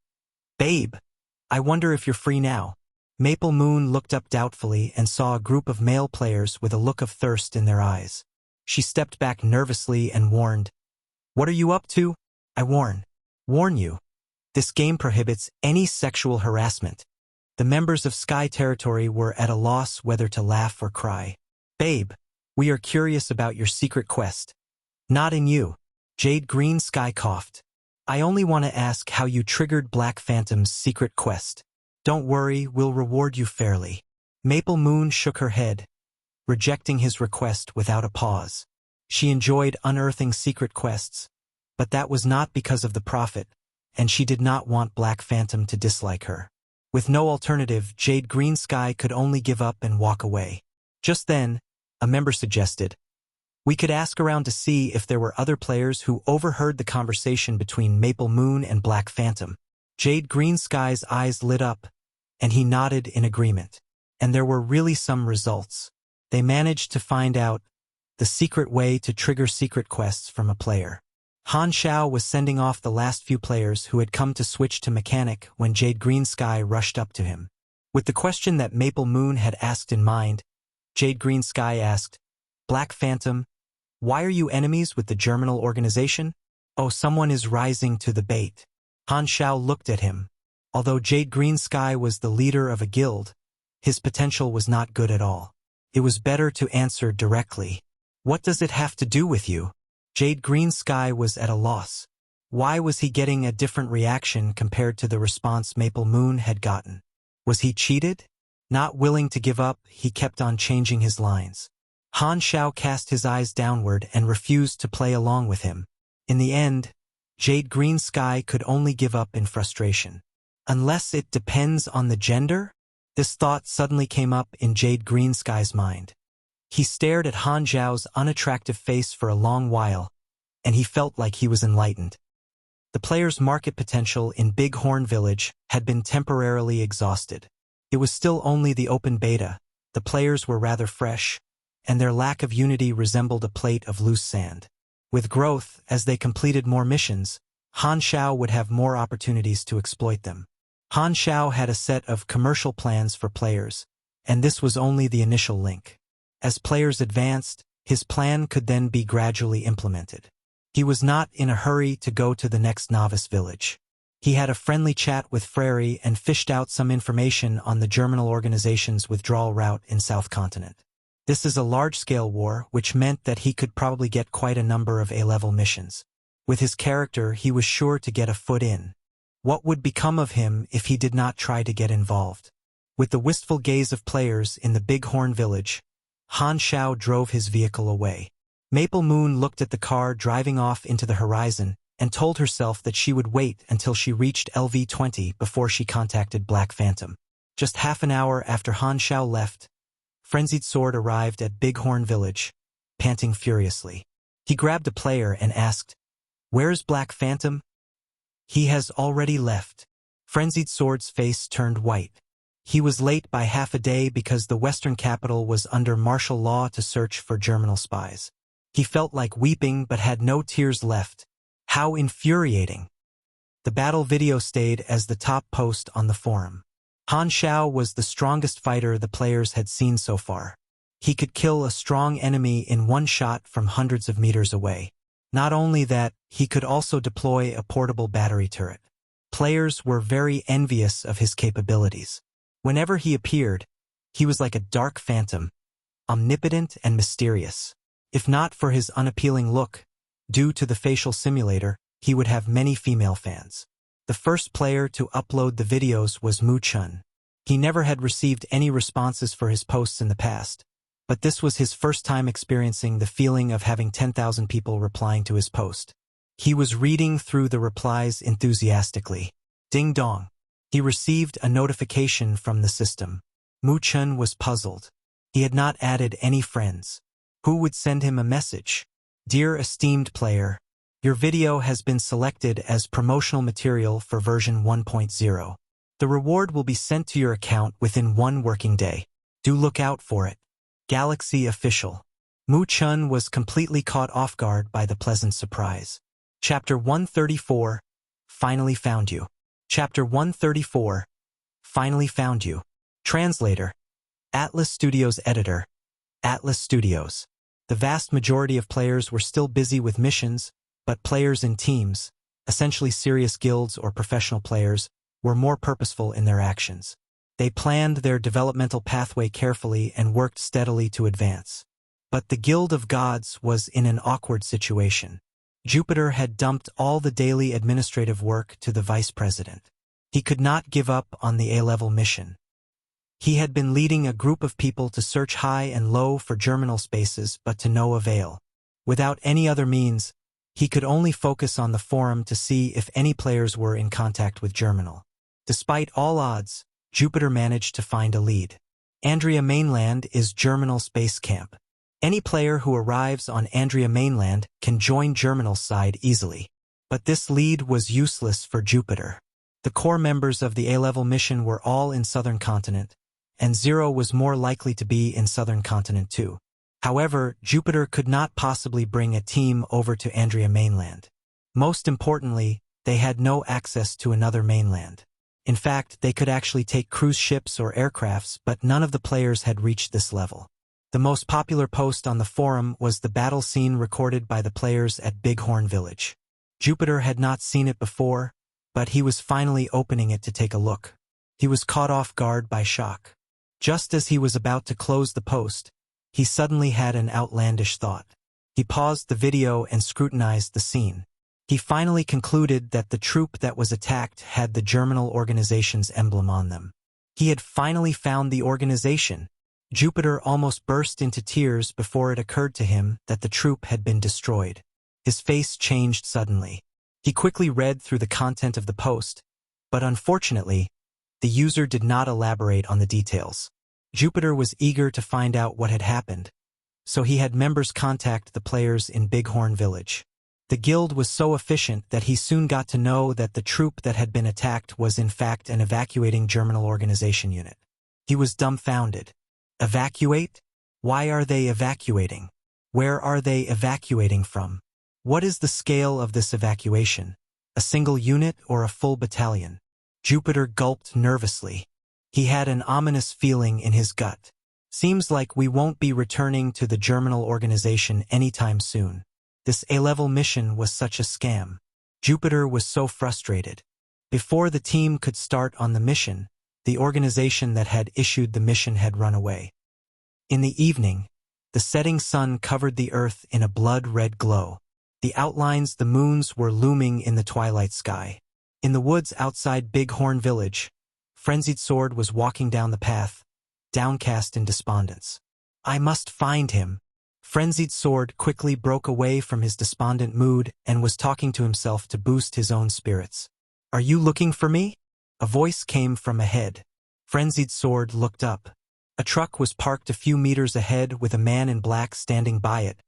"Babe, I wonder if you're free now." Maple Moon looked up doubtfully and saw a group of male players with a look of thirst in their eyes. She stepped back nervously and warned, "What are you up to? I warn you. This game prohibits any sexual harassment." The members of Sky Territory were at a loss whether to laugh or cry. "Babe, we are curious about your secret quest." "Not in you." Jade Green Sky coughed. "I only want to ask how you triggered Black Phantom's secret quest. Don't worry, we'll reward you fairly." Maple Moon shook her head, rejecting his request without a pause. She enjoyed unearthing secret quests, but that was not because of the profit, and she did not want Black Phantom to dislike her. With no alternative, Jade Green Sky could only give up and walk away. Just then, a member suggested, We could ask around to see if there were other players who overheard the conversation between Maple Moon and Black Phantom. Jade Green Sky's eyes lit up, and he nodded in agreement. And there were really some results. They managed to find out the secret way to trigger secret quests from a player. Han Xiao was sending off the last few players who had come to switch to mechanic when Jade Green Sky rushed up to him. With the question that Maple Moon had asked in mind, Jade Green Sky asked, "Black Phantom, why are you enemies with the Germinal organization?" "Oh, someone is rising to the bait." Han Xiao looked at him. Although Jade Green Sky was the leader of a guild, his potential was not good at all. It was better to answer directly. "What does it have to do with you?" Jade Green Sky was at a loss. Why was he getting a different reaction compared to the response Maple Moon had gotten? Was he cheated? Not willing to give up, he kept on changing his lines. Han Xiao cast his eyes downward and refused to play along with him. In the end, Jade Green Sky could only give up in frustration. Unless it depends on the gender? This thought suddenly came up in Jade Green Sky's mind. He stared at Han Xiao's unattractive face for a long while, and he felt like he was enlightened. The player's market potential in Big Horn Village had been temporarily exhausted. It was still only the open beta, the players were rather fresh, and their lack of unity resembled a plate of loose sand. With growth, as they completed more missions, Han Xiao would have more opportunities to exploit them. Han Xiao had a set of commercial plans for players, and this was only the initial link. As players advanced, his plan could then be gradually implemented. He was not in a hurry to go to the next novice village. He had a friendly chat with Frary and fished out some information on the Germinal organization's withdrawal route in South Continent. This is a large-scale war, which meant that he could probably get quite a number of A-level missions. With his character, he was sure to get a foot in. What would become of him if he did not try to get involved? With the wistful gaze of players in the Big Horn Village, Han Xiao drove his vehicle away. Maple Moon looked at the car driving off into the horizon and told herself that she would wait until she reached LV-20 before she contacted Black Phantom. Just half an hour after Han Xiao left, Frenzied Sword arrived at Big Horn Village, panting furiously. He grabbed a player and asked, "Where's Black Phantom?" "He has already left." Frenzied Sword's face turned white. He was late by half a day because the Western capital was under martial law to search for Germinal spies. He felt like weeping but had no tears left. How infuriating. The battle video stayed as the top post on the forum. Han Xiao was the strongest fighter the players had seen so far. He could kill a strong enemy in one shot from hundreds of meters away. Not only that, he could also deploy a portable battery turret. Players were very envious of his capabilities. Whenever he appeared, he was like a dark phantom, omnipotent and mysterious. If not for his unappealing look, due to the facial simulator, he would have many female fans. The first player to upload the videos was Mu Chun. He never had received any responses for his posts in the past, but this was his first time experiencing the feeling of having 10,000 people replying to his post. He was reading through the replies enthusiastically. Ding dong. He received a notification from the system. Mu Chun was puzzled. He had not added any friends. Who would send him a message? "Dear esteemed player, your video has been selected as promotional material for version 1.0. The reward will be sent to your account within 1 working day. Do look out for it." Galaxy Official. Mu Chun was completely caught off guard by the pleasant surprise. Chapter 134, Finally Found You. Chapter 134, Finally Found You. Translator. Atlas Studios Editor. Atlas Studios. The vast majority of players were still busy with missions, but players in teams, essentially serious guilds or professional players, were more purposeful in their actions. They planned their developmental pathway carefully and worked steadily to advance. But the Guild of Gods was in an awkward situation. Jupiter had dumped all the daily administrative work to the vice president. He could not give up on the A-level mission. He had been leading a group of people to search high and low for germinal spaces, but to no avail. Without any other means, he could only focus on the forum to see if any players were in contact with Germinal. Despite all odds, Jupiter managed to find a lead. Andrea Mainland is Germinal Space Camp. Any player who arrives on Andrea mainland can join Germinal's side easily. But this lead was useless for Jupiter. The core members of the A-level mission were all in Southern Continent, and Zero was more likely to be in Southern Continent too. However, Jupiter could not possibly bring a team over to Andrea mainland. Most importantly, they had no access to another mainland. In fact, they could actually take cruise ships or aircrafts, but none of the players had reached this level. The most popular post on the forum was the battle scene recorded by the players at Bighorn Village. Jupiter had not seen it before, but he was finally opening it to take a look. He was caught off guard by shock. Just as he was about to close the post, he suddenly had an outlandish thought. He paused the video and scrutinized the scene. He finally concluded that the troop that was attacked had the Germinal organization's emblem on them. He had finally found the organization. Jupiter almost burst into tears before it occurred to him that the troop had been destroyed. His face changed suddenly. He quickly read through the content of the post, but unfortunately, the user did not elaborate on the details. Jupiter was eager to find out what had happened, so he had members contact the players in Bighorn Village. The guild was so efficient that he soon got to know that the troop that had been attacked was in fact an evacuating Germinal organization unit. He was dumbfounded. Evacuate? Why are they evacuating? Where are they evacuating from? What is the scale of this evacuation? A single unit or a full battalion? Jupiter gulped nervously. He had an ominous feeling in his gut. Seems like we won't be returning to the Germinal organization anytime soon. This A-level mission was such a scam. Jupiter was so frustrated. Before the team could start on the mission, the organization that had issued the mission had run away. In the evening, the setting sun covered the earth in a blood-red glow. The outlines the moons were looming in the twilight sky. In the woods outside Bighorn Village, Frenzied Sword was walking down the path, downcast in despondence. I must find him. Frenzied Sword quickly broke away from his despondent mood and was talking to himself to boost his own spirits. Are you looking for me? A voice came from ahead. Frenzied Sword looked up. A truck was parked a few meters ahead with a man in black standing by it,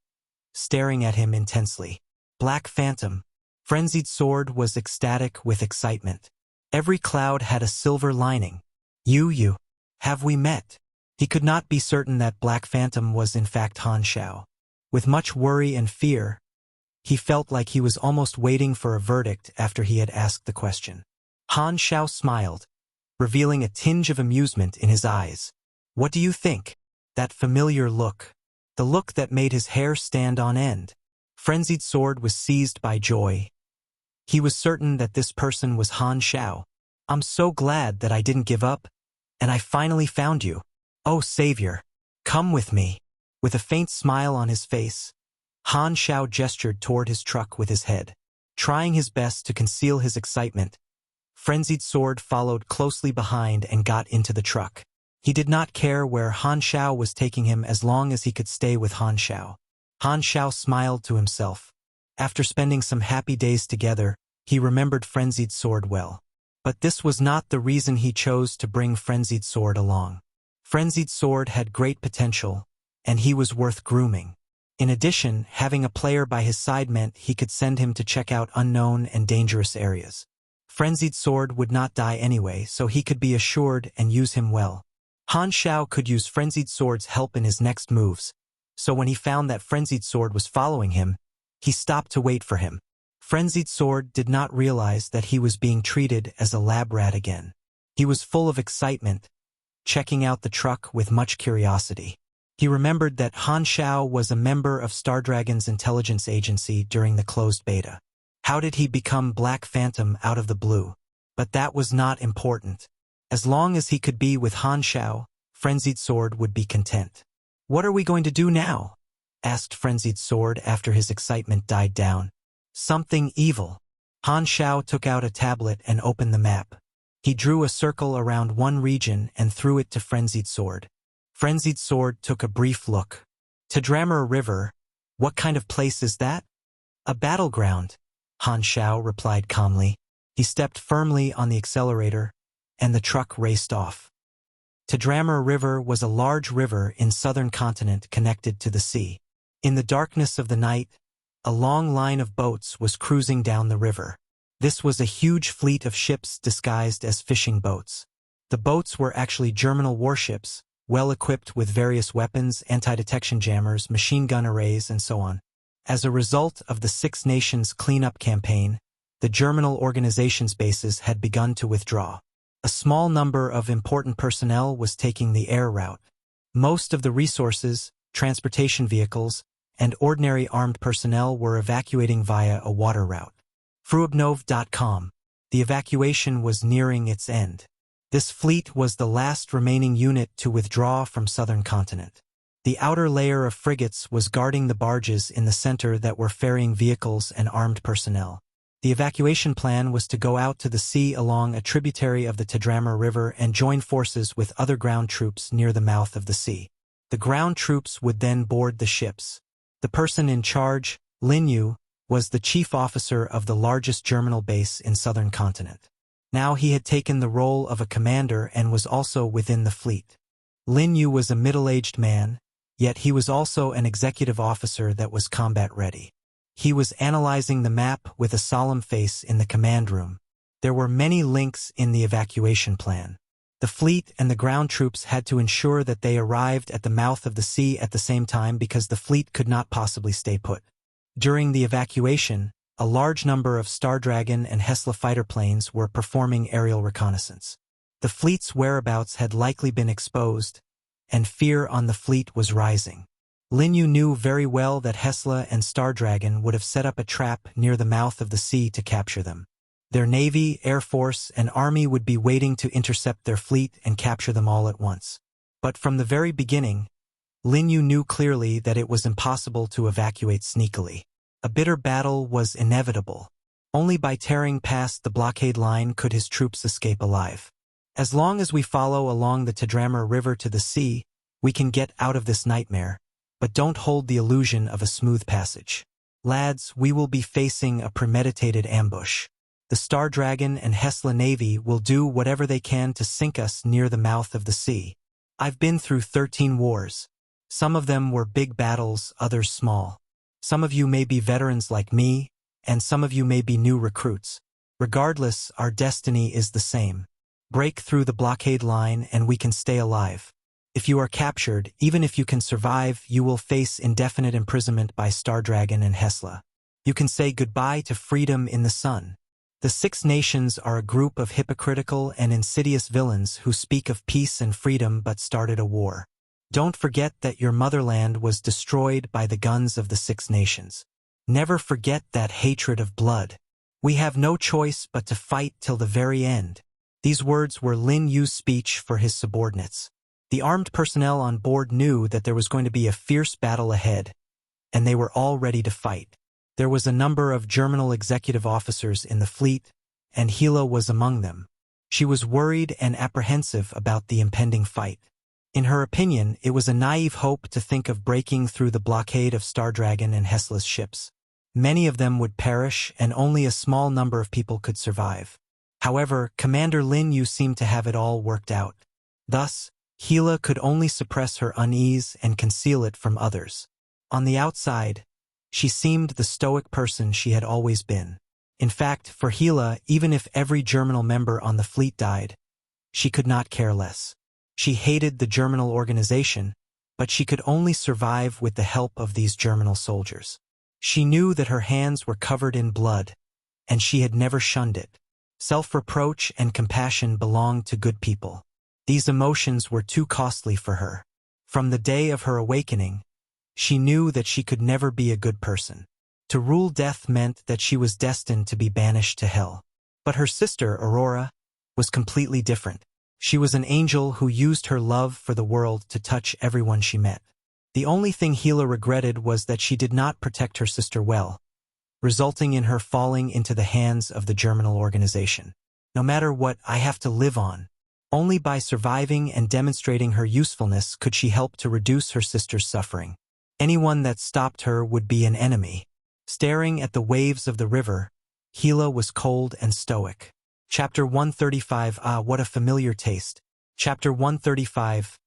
staring at him intensely. Black Phantom. Frenzied Sword was ecstatic with excitement. Every cloud had a silver lining. You. Have we met? He could not be certain that Black Phantom was in fact Han Xiao. With much worry and fear, he felt like he was almost waiting for a verdict after he had asked the question. Han Xiao smiled, revealing a tinge of amusement in his eyes. What do you think? That familiar look. The look that made his hair stand on end. Frenzied Sword was seized by joy. He was certain that this person was Han Xiao. I'm so glad that I didn't give up, and I finally found you. Oh, Savior, come with me. With a faint smile on his face, Han Xiao gestured toward his truck with his head. Trying his best to conceal his excitement, Frenzied Sword followed closely behind and got into the truck. He did not care where Han Xiao was taking him as long as he could stay with Han Xiao. Han Xiao smiled to himself. After spending some happy days together, he remembered Frenzied Sword well. But this was not the reason he chose to bring Frenzied Sword along. Frenzied Sword had great potential, and he was worth grooming. In addition, having a player by his side meant he could send him to check out unknown and dangerous areas. Frenzied Sword would not die anyway, so he could be assured and use him well. Han Xiao could use Frenzied Sword's help in his next moves, so when he found that Frenzied Sword was following him, he stopped to wait for him. Frenzied Sword did not realize that he was being treated as a lab rat again. He was full of excitement, checking out the truck with much curiosity. He remembered that Han Xiao was a member of Stardragon's intelligence agency during the closed beta. How did he become Black Phantom out of the blue? But that was not important. As long as he could be with Han Xiao, Frenzied Sword would be content. What are we going to do now? Asked Frenzied Sword after his excitement died down. Something evil. Han Xiao took out a tablet and opened the map. He drew a circle around one region and threw it to Frenzied Sword. Frenzied Sword took a brief look. Tadrammer River. What kind of place is that? A battleground, Han Xiao replied calmly. He stepped firmly on the accelerator, and the truck raced off. Tadramar River was a large river in southern continent connected to the sea. In the darkness of the night, a long line of boats was cruising down the river. This was a huge fleet of ships disguised as fishing boats. The boats were actually Germinal warships, well equipped with various weapons, anti-detection jammers, machine gun arrays, and so on. As a result of the Six Nations cleanup campaign, the Germinal organization's bases had begun to withdraw. A small number of important personnel was taking the air route. Most of the resources, transportation vehicles, and ordinary armed personnel were evacuating via a water route. Fruobnov.com. The evacuation was nearing its end. This fleet was the last remaining unit to withdraw from southern continent. The outer layer of frigates was guarding the barges in the center that were ferrying vehicles and armed personnel. The evacuation plan was to go out to the sea along a tributary of the Tadramar River and join forces with other ground troops near the mouth of the sea. The ground troops would then board the ships. The person in charge, Han Xiao, was the chief officer of the largest Germinal base in southern continent. Now he had taken the role of a commander and was also within the fleet. Han Xiao was a middle-aged man, yet he was also an executive officer that was combat-ready. He was analyzing the map with a solemn face in the command room. There were many links in the evacuation plan. The fleet and the ground troops had to ensure that they arrived at the mouth of the sea at the same time because the fleet could not possibly stay put. During the evacuation, a large number of Star Dragon and Hesla fighter planes were performing aerial reconnaissance. The fleet's whereabouts had likely been exposed, and fear on the fleet was rising. Han Xiao knew very well that Hesla and Star Dragon would have set up a trap near the mouth of the sea to capture them. Their navy, air force, and army would be waiting to intercept their fleet and capture them all at once. But from the very beginning, Han Xiao knew clearly that it was impossible to evacuate sneakily. A bitter battle was inevitable. Only by tearing past the blockade line could his troops escape alive. As long as we follow along the Tadramar River to the sea, we can get out of this nightmare, but don't hold the illusion of a smooth passage. Lads, we will be facing a premeditated ambush. The Star Dragon and Hesla Navy will do whatever they can to sink us near the mouth of the sea. I've been through 13 wars. Some of them were big battles, others small. Some of you may be veterans like me, and some of you may be new recruits. Regardless, our destiny is the same. Break through the blockade line and we can stay alive. If you are captured, even if you can survive, you will face indefinite imprisonment by Star Dragon and Hesla. You can say goodbye to freedom in the sun. The Six Nations are a group of hypocritical and insidious villains who speak of peace and freedom but started a war. Don't forget that your motherland was destroyed by the guns of the Six Nations. Never forget that hatred of blood. We have no choice but to fight till the very end. These words were Han Xiao's speech for his subordinates. The armed personnel on board knew that there was going to be a fierce battle ahead, and they were all ready to fight. There was a number of Germinal executive officers in the fleet, and Hila was among them. She was worried and apprehensive about the impending fight. In her opinion, it was a naive hope to think of breaking through the blockade of Star Dragon and Hesla's ships. Many of them would perish, and only a small number of people could survive. However, Commander Han Xiao seemed to have it all worked out. Thus, Hila could only suppress her unease and conceal it from others. On the outside, she seemed the stoic person she had always been. In fact, for Hila, even if every Germinal member on the fleet died, she could not care less. She hated the Germinal organization, but she could only survive with the help of these Germinal soldiers. She knew that her hands were covered in blood, and she had never shunned it. Self-reproach and compassion belonged to good people. These emotions were too costly for her. From the day of her awakening, she knew that she could never be a good person. To rule death meant that she was destined to be banished to hell. But her sister, Aurora, was completely different. She was an angel who used her love for the world to touch everyone she met. The only thing Hila regretted was that she did not protect her sister well, resulting in her falling into the hands of the Germinal organization. No matter what, I have to live on. Only by surviving and demonstrating her usefulness could she help to reduce her sister's suffering. Anyone that stopped her would be an enemy. Staring at the waves of the river, Hila was cold and stoic. Chapter 135. Ah, what a familiar taste. Chapter 135.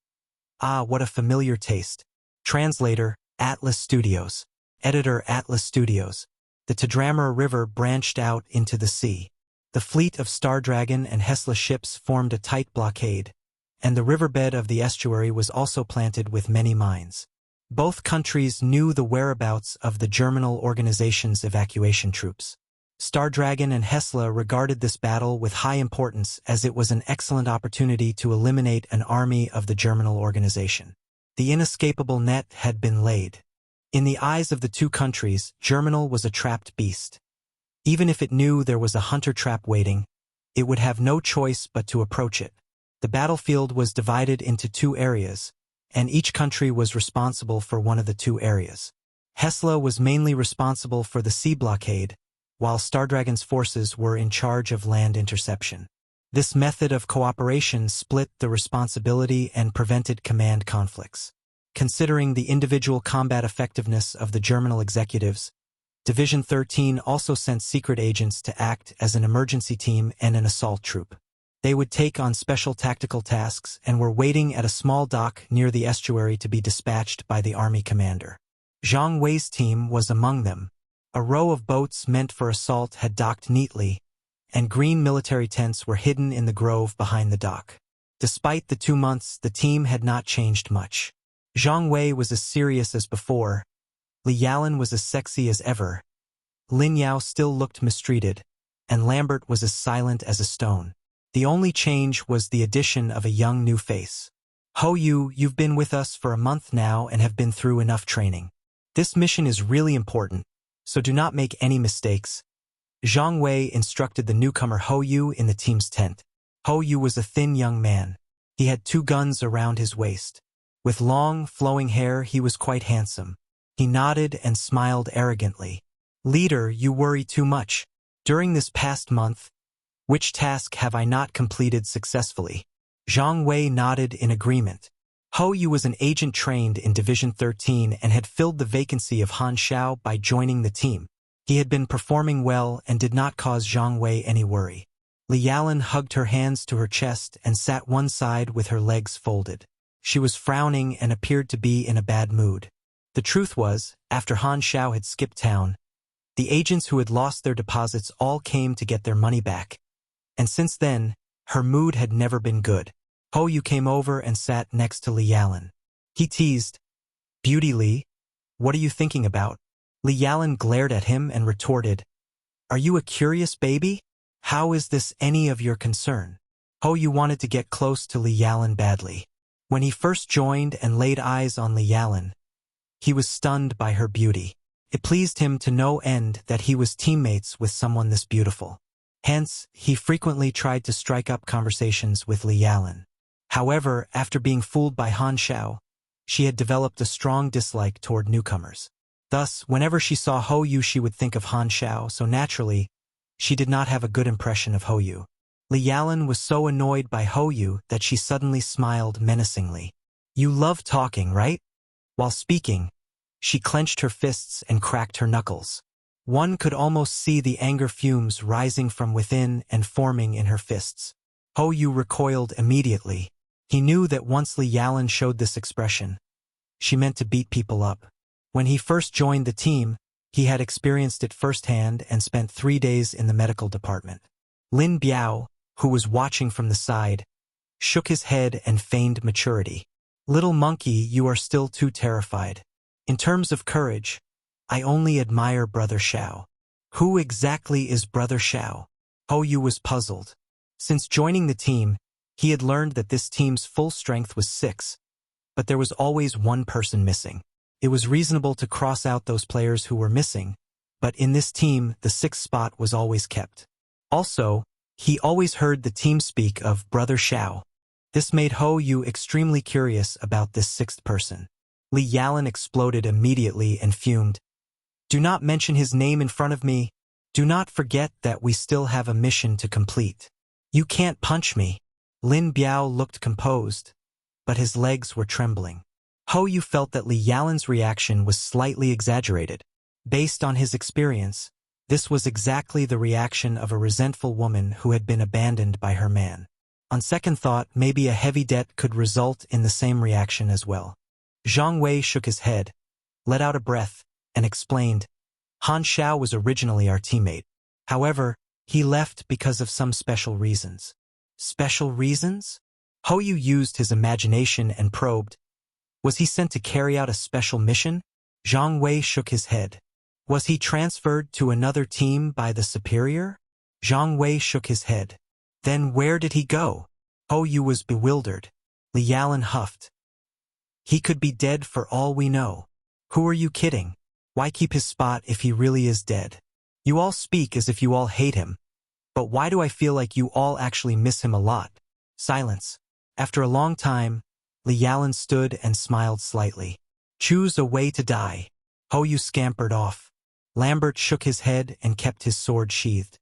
Ah, what a familiar taste. Translator, Atlas Studios. Editor, Atlas Studios. The Tadramar River branched out into the sea. The fleet of Star Dragon and Hesla ships formed a tight blockade, and the riverbed of the estuary was also planted with many mines. Both countries knew the whereabouts of the Germinal Organization's evacuation troops. Star Dragon and Hesla regarded this battle with high importance as it was an excellent opportunity to eliminate an army of the Germinal Organization. The inescapable net had been laid. In the eyes of the two countries, Germinal was a trapped beast. Even if it knew there was a hunter trap waiting, it would have no choice but to approach it. The battlefield was divided into two areas, and each country was responsible for one of the two areas. Hesla was mainly responsible for the sea blockade, while Stardragon's forces were in charge of land interception. This method of cooperation split the responsibility and prevented command conflicts. Considering the individual combat effectiveness of the Germinal executives, Division 13 also sent secret agents to act as an emergency team and an assault troop. They would take on special tactical tasks and were waiting at a small dock near the estuary to be dispatched by the army commander. Zhang Wei's team was among them. A row of boats meant for assault had docked neatly, and green military tents were hidden in the grove behind the dock. Despite the 2 months, the team had not changed much. Zhang Wei was as serious as before. Li Yalan was as sexy as ever. Lin Yao still looked mistreated, and Lambert was as silent as a stone. The only change was the addition of a young new face. Ho Yu, you've been with us for a month now and have been through enough training. This mission is really important, so do not make any mistakes. Zhang Wei instructed the newcomer Ho Yu in the team's tent. Ho Yu was a thin young man. He had 2 guns around his waist. With long, flowing hair, he was quite handsome. He nodded and smiled arrogantly. Leader, you worry too much. During this past month, which task have I not completed successfully? Zhang Wei nodded in agreement. Ho Yu was an agent trained in Division 13 and had filled the vacancy of Han Xiao by joining the team. He had been performing well and did not cause Zhang Wei any worry. Li Yalan hugged her hands to her chest and sat one side with her legs folded. She was frowning and appeared to be in a bad mood. The truth was, after Han Xiao had skipped town, the agents who had lost their deposits all came to get their money back. And since then, her mood had never been good. Ho Yu came over and sat next to Li Yalan. He teased, "Beauty Li, what are you thinking about?" Li Yalan glared at him and retorted, "Are you a curious baby? How is this any of your concern?" Ho Yu wanted to get close to Li Yalan badly. When he first joined and laid eyes on Li Yalan, he was stunned by her beauty. It pleased him to no end that he was teammates with someone this beautiful. Hence, he frequently tried to strike up conversations with Li Yalan. However, after being fooled by Han Xiao, she had developed a strong dislike toward newcomers. Thus, whenever she saw Ho Yu, she would think of Han Xiao, so naturally, she did not have a good impression of Ho Yu. Li Yalan was so annoyed by Ho Yu that she suddenly smiled menacingly. "You love talking, right?" While speaking, she clenched her fists and cracked her knuckles. One could almost see the anger fumes rising from within and forming in her fists. Ho Yu recoiled immediately. He knew that once Li Yalan showed this expression, she meant to beat people up. When he first joined the team, he had experienced it firsthand and spent 3 days in the medical department. Lin Biao, who was watching from the side, shook his head and feigned maturity. "Little monkey, you are still too terrified. In terms of courage, I only admire Brother Xiao." "Who exactly is Brother Xiao?" Ho Yu was puzzled. Since joining the team, he had learned that this team's full strength was 6, but there was always one person missing. It was reasonable to cross out those players who were missing, but in this team, the 6th spot was always kept. Also, he always heard the team speak of Brother Xiao. This made Ho Yu extremely curious about this 6th person. Li Yalan exploded immediately and fumed. "Do not mention his name in front of me. Do not forget that we still have a mission to complete. You can't punch me." Lin Biao looked composed, but his legs were trembling. Ho Yu felt that Li Yalan's reaction was slightly exaggerated. Based on his experience, this was exactly the reaction of a resentful woman who had been abandoned by her man. On second thought, maybe a heavy debt could result in the same reaction as well. Zhang Wei shook his head, let out a breath, and explained, Han Xiao was originally our teammate. However, he left because of some special reasons. Special reasons? Hou Yu used his imagination and probed. Was he sent to carry out a special mission? Zhang Wei shook his head. Was he transferred to another team by the superior? Zhang Wei shook his head. Then where did he go? Hou Yu was bewildered. Li Yalan huffed. He could be dead for all we know. Who are you kidding? Why keep his spot if he really is dead? You all speak as if you all hate him. But why do I feel like you all actually miss him a lot? Silence. After a long time, Li Yalan stood and smiled slightly. Choose a way to die. Hou Yu scampered off. Lambert shook his head and kept his sword sheathed.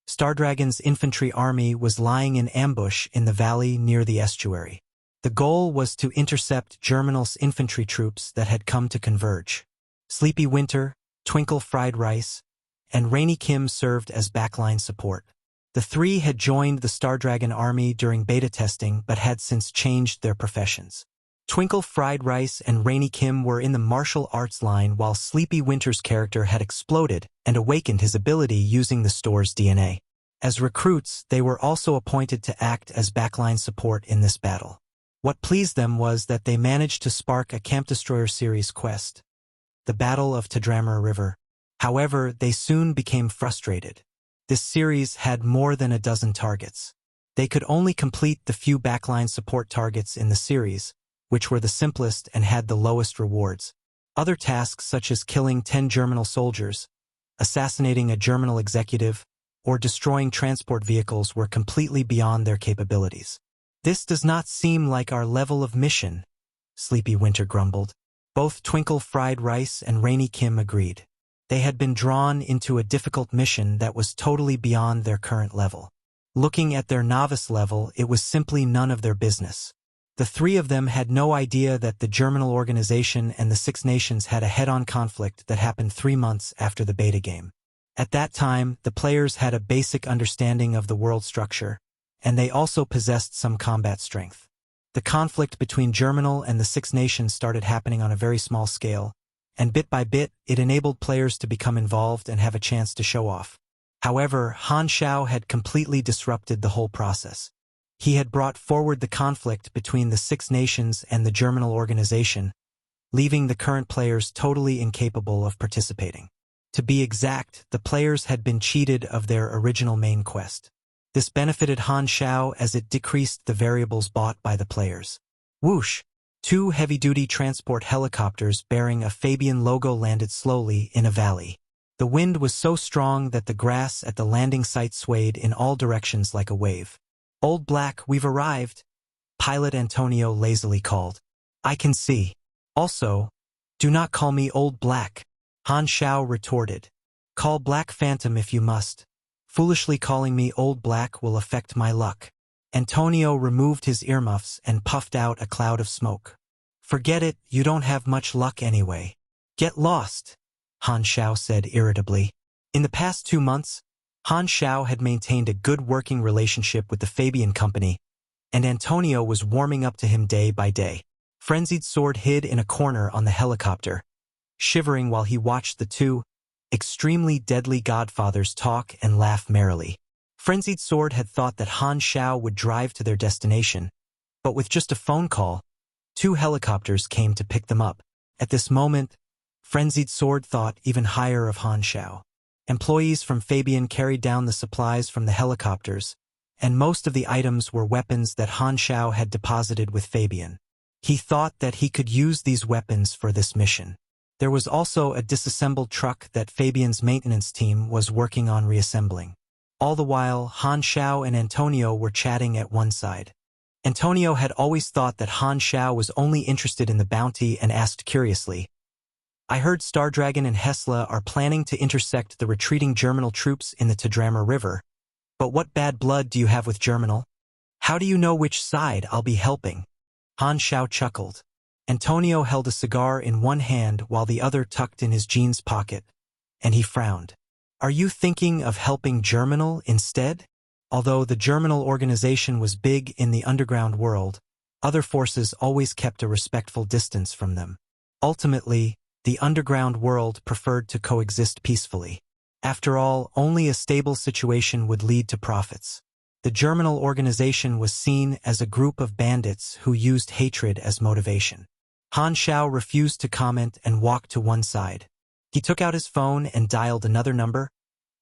Stardragon's infantry army was lying in ambush in the valley near the estuary. The goal was to intercept Germinal's infantry troops that had come to converge. Sleepy Winter, Twinkle Fried Rice, and Rainy Kim served as backline support. The three had joined the Stardragon army during beta testing but had since changed their professions. Twinkle Fried Rice and Rainy Kim were in the martial arts line while Sleepy Winter's character had exploded and awakened his ability using the store's DNA. As recruits, they were also appointed to act as backline support in this battle. What pleased them was that they managed to spark a Camp Destroyer series quest, the Battle of Tadramar River. However, they soon became frustrated. This series had more than a dozen targets. They could only complete the few backline support targets in the series, which were the simplest and had the lowest rewards. Other tasks such as killing 10 Germinal soldiers, assassinating a Germinal executive, or destroying transport vehicles were completely beyond their capabilities. This does not seem like our level of mission, Sleepy Winter grumbled. Both Twinkle Fried Rice and Rainy Kim agreed. They had been drawn into a difficult mission that was totally beyond their current level. Looking at their novice level, it was simply none of their business. The three of them had no idea that the Germinal organization and the Six Nations had a head-on conflict that happened 3 months after the beta game. At that time, the players had a basic understanding of the world structure, and they also possessed some combat strength. The conflict between Germinal and the Six Nations started happening on a very small scale, and bit by bit, it enabled players to become involved and have a chance to show off. However, Han Xiao had completely disrupted the whole process. He had brought forward the conflict between the Six Nations and the Germinal organization, leaving the current players totally incapable of participating. To be exact, the players had been cheated of their original main quest. This benefited Han Xiao as it decreased the variables bought by the players. Whoosh! 2 heavy-duty transport helicopters bearing a Fabian logo landed slowly in a valley. The wind was so strong that the grass at the landing site swayed in all directions like a wave. Old Black, we've arrived, Pilot Antonio lazily called. I can see. Also, do not call me Old Black, Han Xiao retorted. Call Black Phantom if you must. Foolishly calling me Old Black will affect my luck. Antonio removed his earmuffs and puffed out a cloud of smoke. Forget it, you don't have much luck anyway. Get lost, Han Xiao said irritably. In the past 2 months, Han Xiao had maintained a good working relationship with the Fabian company, and Antonio was warming up to him day by day. Frenzied Sword hid in a corner on the helicopter, shivering while he watched the two extremely deadly godfathers talk and laugh merrily. Frenzied Sword had thought that Han Xiao would drive to their destination, but with just a phone call, 2 helicopters came to pick them up. At this moment, Frenzied Sword thought even higher of Han Xiao. Employees from Fabian carried down the supplies from the helicopters, and most of the items were weapons that Han Xiao had deposited with Fabian. He thought that he could use these weapons for this mission. There was also a disassembled truck that Fabian's maintenance team was working on reassembling. All the while, Han Xiao and Antonio were chatting at one side. Antonio had always thought that Han Xiao was only interested in the bounty and asked curiously, I heard Stardragon and Hesla are planning to intersect the retreating Germinal troops in the Tadramar River. But what bad blood do you have with Germinal? How do you know which side I'll be helping? Han Xiao chuckled. Antonio held a cigar in one hand while the other tucked in his jeans pocket, and he frowned. Are you thinking of helping Germinal instead? Although the Germinal organization was big in the underground world, other forces always kept a respectful distance from them. Ultimately, the underground world preferred to coexist peacefully. After all, only a stable situation would lead to profits. The Germinal organization was seen as a group of bandits who used hatred as motivation. Han Xiao refused to comment and walked to one side. He took out his phone and dialed another number,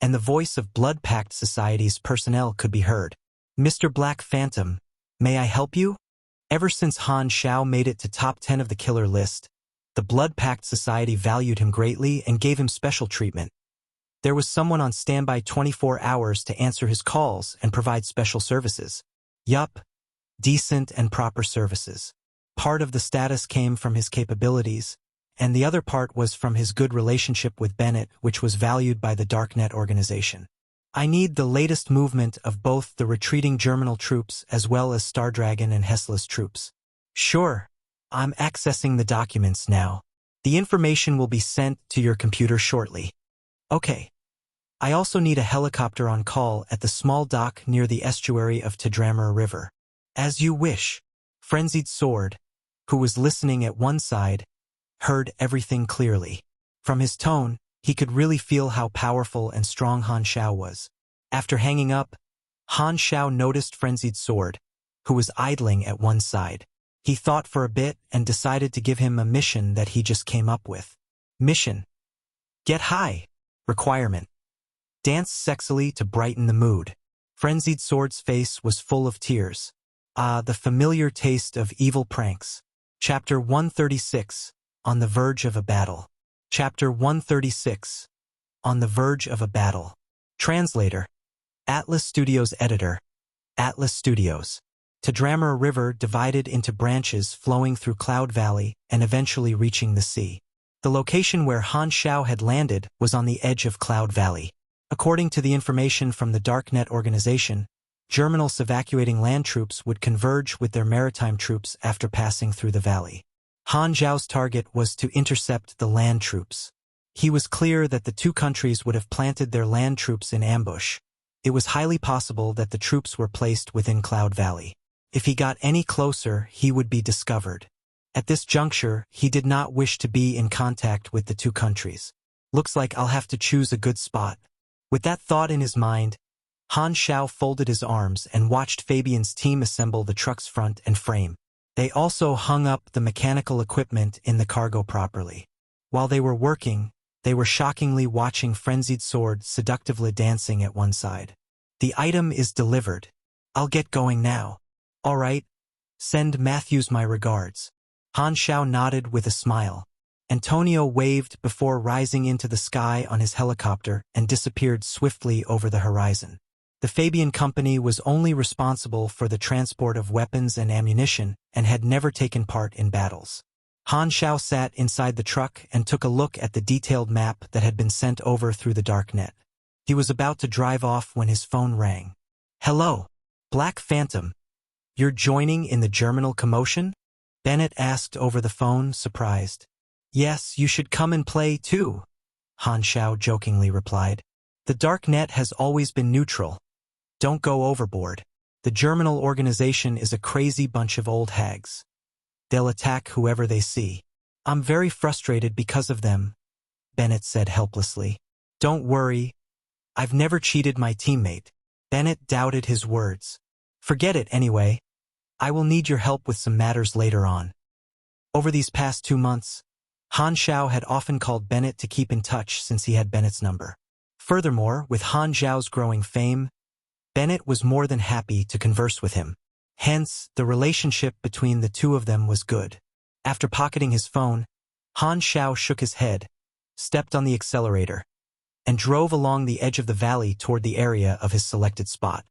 and the voice of Blood Pact Society's personnel could be heard. "Mr. Black Phantom, may I help you?" Ever since Han Xiao made it to top 10 of the killer list, the Blood Pact Society valued him greatly and gave him special treatment. There was someone on standby 24 hours to answer his calls and provide special services. Yup, decent and proper services. Part of the status came from his capabilities, and the other part was from his good relationship with Bennett, which was valued by the Darknet organization. "I need the latest movement of both the retreating Germinal troops as well as Stardragon and Hesla's troops." "Sure, I'm accessing the documents now. The information will be sent to your computer shortly." "Okay. I also need a helicopter on call at the small dock near the estuary of Tadrammer River." "As you wish." Frenzied Sword, who was listening at one side, heard everything clearly. From his tone, he could really feel how powerful and strong Han Xiao was. After hanging up, Han Xiao noticed Frenzied Sword, who was idling at one side. He thought for a bit and decided to give him a mission that he just came up with. Mission: get high. Requirement: dance sexily to brighten the mood. Frenzied Sword's face was full of tears. The familiar taste of evil pranks. Chapter 136, On the Verge of a Battle. Chapter 136, On the Verge of a Battle. Translator: Atlas Studios Editor. Atlas Studios. Tadrammer River divided into branches flowing through Cloud Valley and eventually reaching the sea. The location where Han Xiao had landed was on the edge of Cloud Valley. According to the information from the Darknet organization, Germinals evacuating land troops would converge with their maritime troops after passing through the valley. Han Xiao's target was to intercept the land troops. He was clear that the two countries would have planted their land troops in ambush. It was highly possible that the troops were placed within Cloud Valley. If he got any closer, he would be discovered. At this juncture, he did not wish to be in contact with the two countries. "Looks like I'll have to choose a good spot." With that thought in his mind, Han Xiao folded his arms and watched Fabian's team assemble the truck's front and frame. They also hung up the mechanical equipment in the cargo properly. While they were working, they were shockingly watching Frenzied Sword seductively dancing at one side. "The item is delivered. I'll get going now." "All right. Send Matthews my regards." Han Xiao nodded with a smile. Antonio waved before rising into the sky on his helicopter and disappeared swiftly over the horizon. The Fabian Company was only responsible for the transport of weapons and ammunition and had never taken part in battles. Han Xiao sat inside the truck and took a look at the detailed map that had been sent over through the Darknet. He was about to drive off when his phone rang. "Hello, Black Phantom. You're joining in the Germinal commotion?" Bennett asked over the phone, surprised. "Yes, you should come and play too," Han Xiao jokingly replied. "The Darknet has always been neutral. Don't go overboard. The Germinal organization is a crazy bunch of old hags. They'll attack whoever they see." "I'm very frustrated because of them," Bennett said helplessly. "Don't worry. I've never cheated my teammate." Bennett doubted his words. "Forget it anyway. I will need your help with some matters later on." Over these past 2 months, Han Xiao had often called Bennett to keep in touch since he had Bennett's number. Furthermore, with Han Xiao's growing fame, Bennett was more than happy to converse with him. Hence, the relationship between the two of them was good. After pocketing his phone, Han Xiao shook his head, stepped on the accelerator, and drove along the edge of the valley toward the area of his selected spot.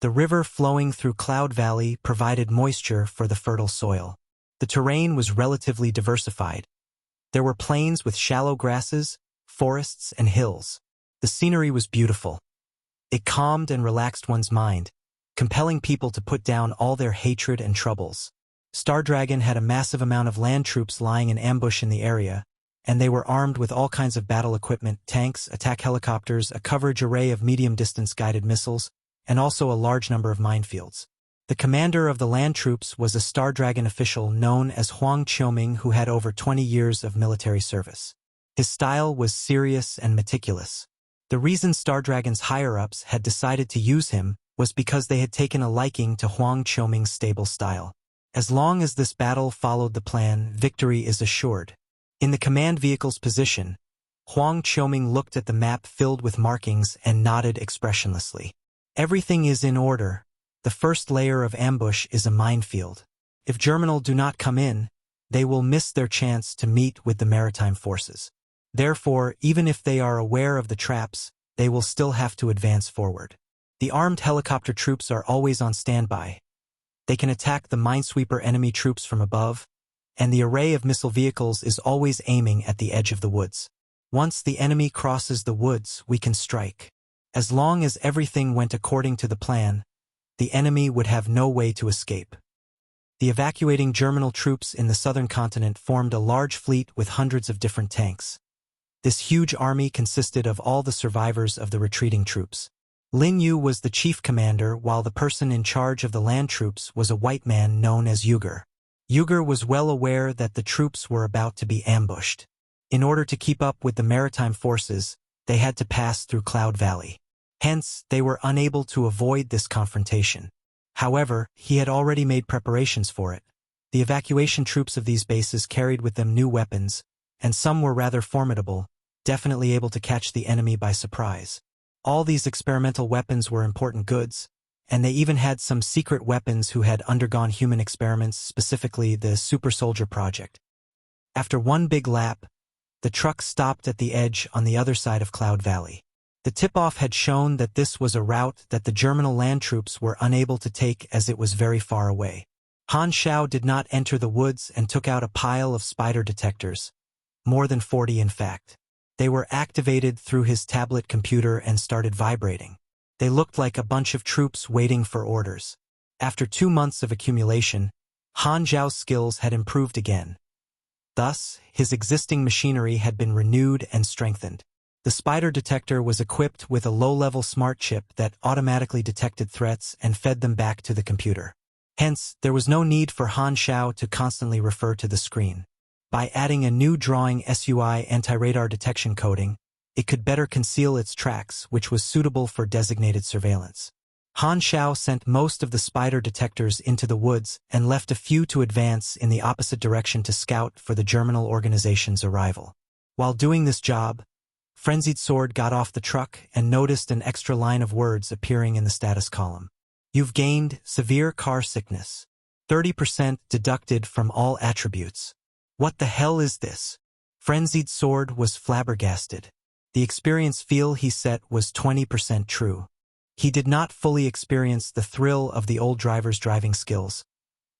The river flowing through Cloud Valley provided moisture for the fertile soil. The terrain was relatively diversified. There were plains with shallow grasses, forests, and hills. The scenery was beautiful. It calmed and relaxed one's mind, compelling people to put down all their hatred and troubles. Stardragon had a massive amount of land troops lying in ambush in the area, and they were armed with all kinds of battle equipment: tanks, attack helicopters, a coverage array of medium-distance guided missiles, and also a large number of minefields. The commander of the land troops was a Star Dragon official known as Han Xiao who had over 20 years of military service. His style was serious and meticulous. The reason Star Dragon's higher-ups had decided to use him was because they had taken a liking to Han Xiao's stable style. As long as this battle followed the plan, victory is assured. In the command vehicle's position, Han Xiao looked at the map filled with markings and nodded expressionlessly. Everything is in order. The first layer of ambush is a minefield. If Germinal do not come in, they will miss their chance to meet with the maritime forces. Therefore, even if they are aware of the traps, they will still have to advance forward. The armed helicopter troops are always on standby. They can attack the minesweeper enemy troops from above, and the array of missile vehicles is always aiming at the edge of the woods. Once the enemy crosses the woods, we can strike. As long as everything went according to the plan, the enemy would have no way to escape. The evacuating Germinal troops in the southern continent formed a large fleet with hundreds of different tanks. This huge army consisted of all the survivors of the retreating troops. Lin Yu was the chief commander, while the person in charge of the land troops was a white man known as Uyghur. Uyghur was well aware that the troops were about to be ambushed. In order to keep up with the maritime forces, they had to pass through Cloud Valley. Hence, they were unable to avoid this confrontation. However, he had already made preparations for it. The evacuation troops of these bases carried with them new weapons, and some were rather formidable, definitely able to catch the enemy by surprise. All these experimental weapons were important goods, and they even had some secret weapons who had undergone human experiments, specifically the Super Soldier Project. After one big lap, the truck stopped at the edge on the other side of Cloud Valley. The tip-off had shown that this was a route that the Germinal land troops were unable to take as it was very far away. Han Xiao did not enter the woods and took out a pile of spider detectors, more than 40 in fact. They were activated through his tablet computer and started vibrating. They looked like a bunch of troops waiting for orders. After 2 months of accumulation, Han Xiao's skills had improved again. Thus, his existing machinery had been renewed and strengthened. The spider detector was equipped with a low-level smart chip that automatically detected threats and fed them back to the computer. Hence, there was no need for Han Xiao to constantly refer to the screen. By adding a new drawing SUI anti-radar detection coating, it could better conceal its tracks, which was suitable for designated surveillance. Han Xiao sent most of the spider detectors into the woods and left a few to advance in the opposite direction to scout for the Germinal organization's arrival. While doing this job, Frenzied Sword got off the truck and noticed an extra line of words appearing in the status column. You've gained severe car sickness. 30% deducted from all attributes. What the hell is this? Frenzied Sword was flabbergasted. The experience feel he set was 20% true. He did not fully experience the thrill of the old driver's driving skills,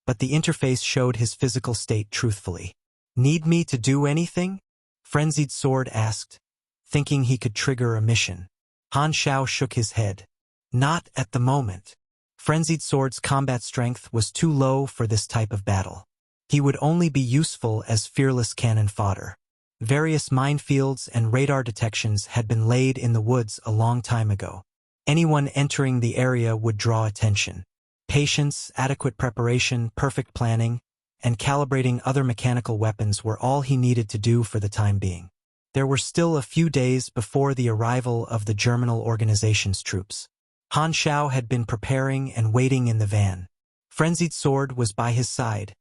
but the interface showed his physical state truthfully. Need me to do anything? Frenzied Sword asked, thinking he could trigger a mission. Han Xiao shook his head. Not at the moment. Frenzied Sword's combat strength was too low for this type of battle. He would only be useful as fearless cannon fodder. Various minefields and radar detections had been laid in the woods a long time ago. Anyone entering the area would draw attention. Patience, adequate preparation, perfect planning, and calibrating other mechanical weapons were all he needed to do for the time being. There were still a few days before the arrival of the Germinal organization's troops. Han Xiao had been preparing and waiting in the van. Frenzied Sword was by his side,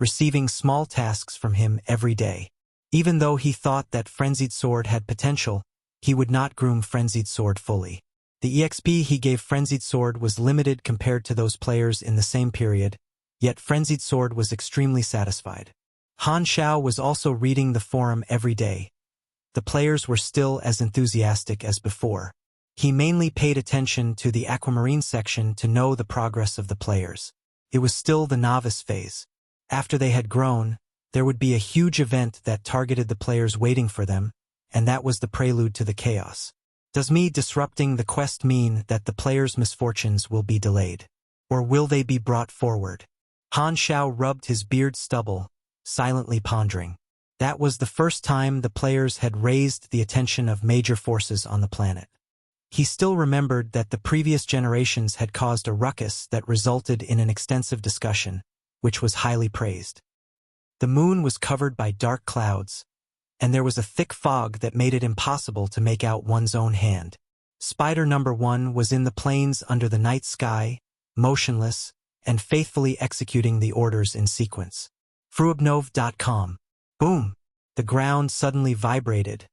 receiving small tasks from him every day. Even though he thought that Frenzied Sword had potential, he would not groom Frenzied Sword fully. The EXP he gave Frenzied Sword was limited compared to those players in the same period, yet Frenzied Sword was extremely satisfied. Han Xiao was also reading the forum every day. The players were still as enthusiastic as before. He mainly paid attention to the aquamarine section to know the progress of the players. It was still the novice phase. After they had grown, there would be a huge event that targeted the players waiting for them, and that was the prelude to the chaos. Does me disrupting the quest mean that the players' misfortunes will be delayed? Or will they be brought forward? Han Xiao rubbed his beard stubble, silently pondering. That was the first time the players had raised the attention of major forces on the planet. He still remembered that the previous generations had caused a ruckus that resulted in an extensive discussion, which was highly praised. The moon was covered by dark clouds, and there was a thick fog that made it impossible to make out one's own hand. Spider number 1 was in the plains under the night sky, motionless, and faithfully executing the orders in sequence. Fruobnov.com. Boom! The ground suddenly vibrated,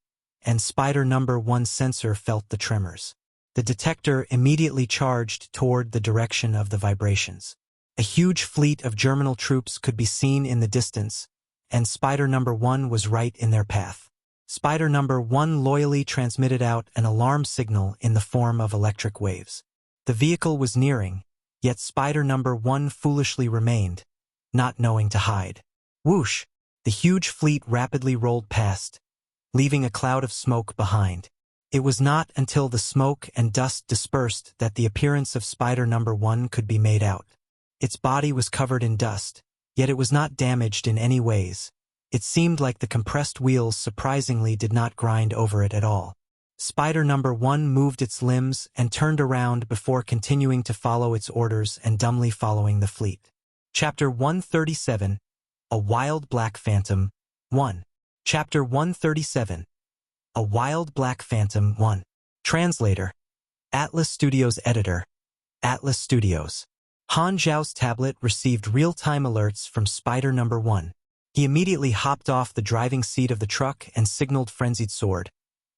and Spider number 1's sensor felt the tremors. The detector immediately charged toward the direction of the vibrations. A huge fleet of Germinal troops could be seen in the distance, and Spider number 1 was right in their path. Spider number 1 loyally transmitted out an alarm signal in the form of electric waves. The vehicle was nearing, yet Spider number 1 foolishly remained, not knowing to hide. Whoosh! The huge fleet rapidly rolled past, leaving a cloud of smoke behind. It was not until the smoke and dust dispersed that the appearance of Spider number 1 could be made out. Its body was covered in dust, yet it was not damaged in any ways. It seemed like the compressed wheels surprisingly did not grind over it at all. Spider number 1 moved its limbs and turned around before continuing to follow its orders and dumbly following the fleet. Chapter 137. A Wild Black Phantom 1. Chapter 137. A Wild Black Phantom 1. Translator. Atlas Studios Editor. Atlas Studios. Han Xiao's tablet received real-time alerts from Spider number 1. He immediately hopped off the driving seat of the truck and signaled Frenzied Sword,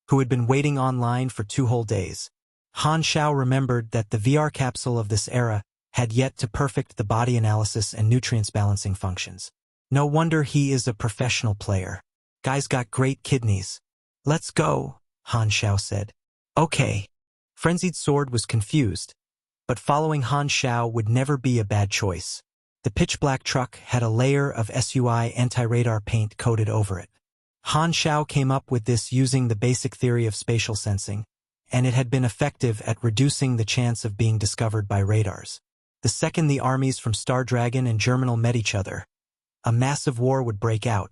who had been waiting online for 2 whole days. Han Xiao remembered that the VR capsule of this era had yet to perfect the body analysis and nutrients balancing functions. No wonder he is a professional player. Guy's got great kidneys. Let's go, Han Xiao said. Okay. Frenzied Sword was confused, but following Han Xiao would never be a bad choice. The pitch-black truck had a layer of SUI anti-radar paint coated over it. Han Xiao came up with this using the basic theory of spatial sensing, and it had been effective at reducing the chance of being discovered by radars. The second the armies from Star Dragon and Germinal met each other, a massive war would break out.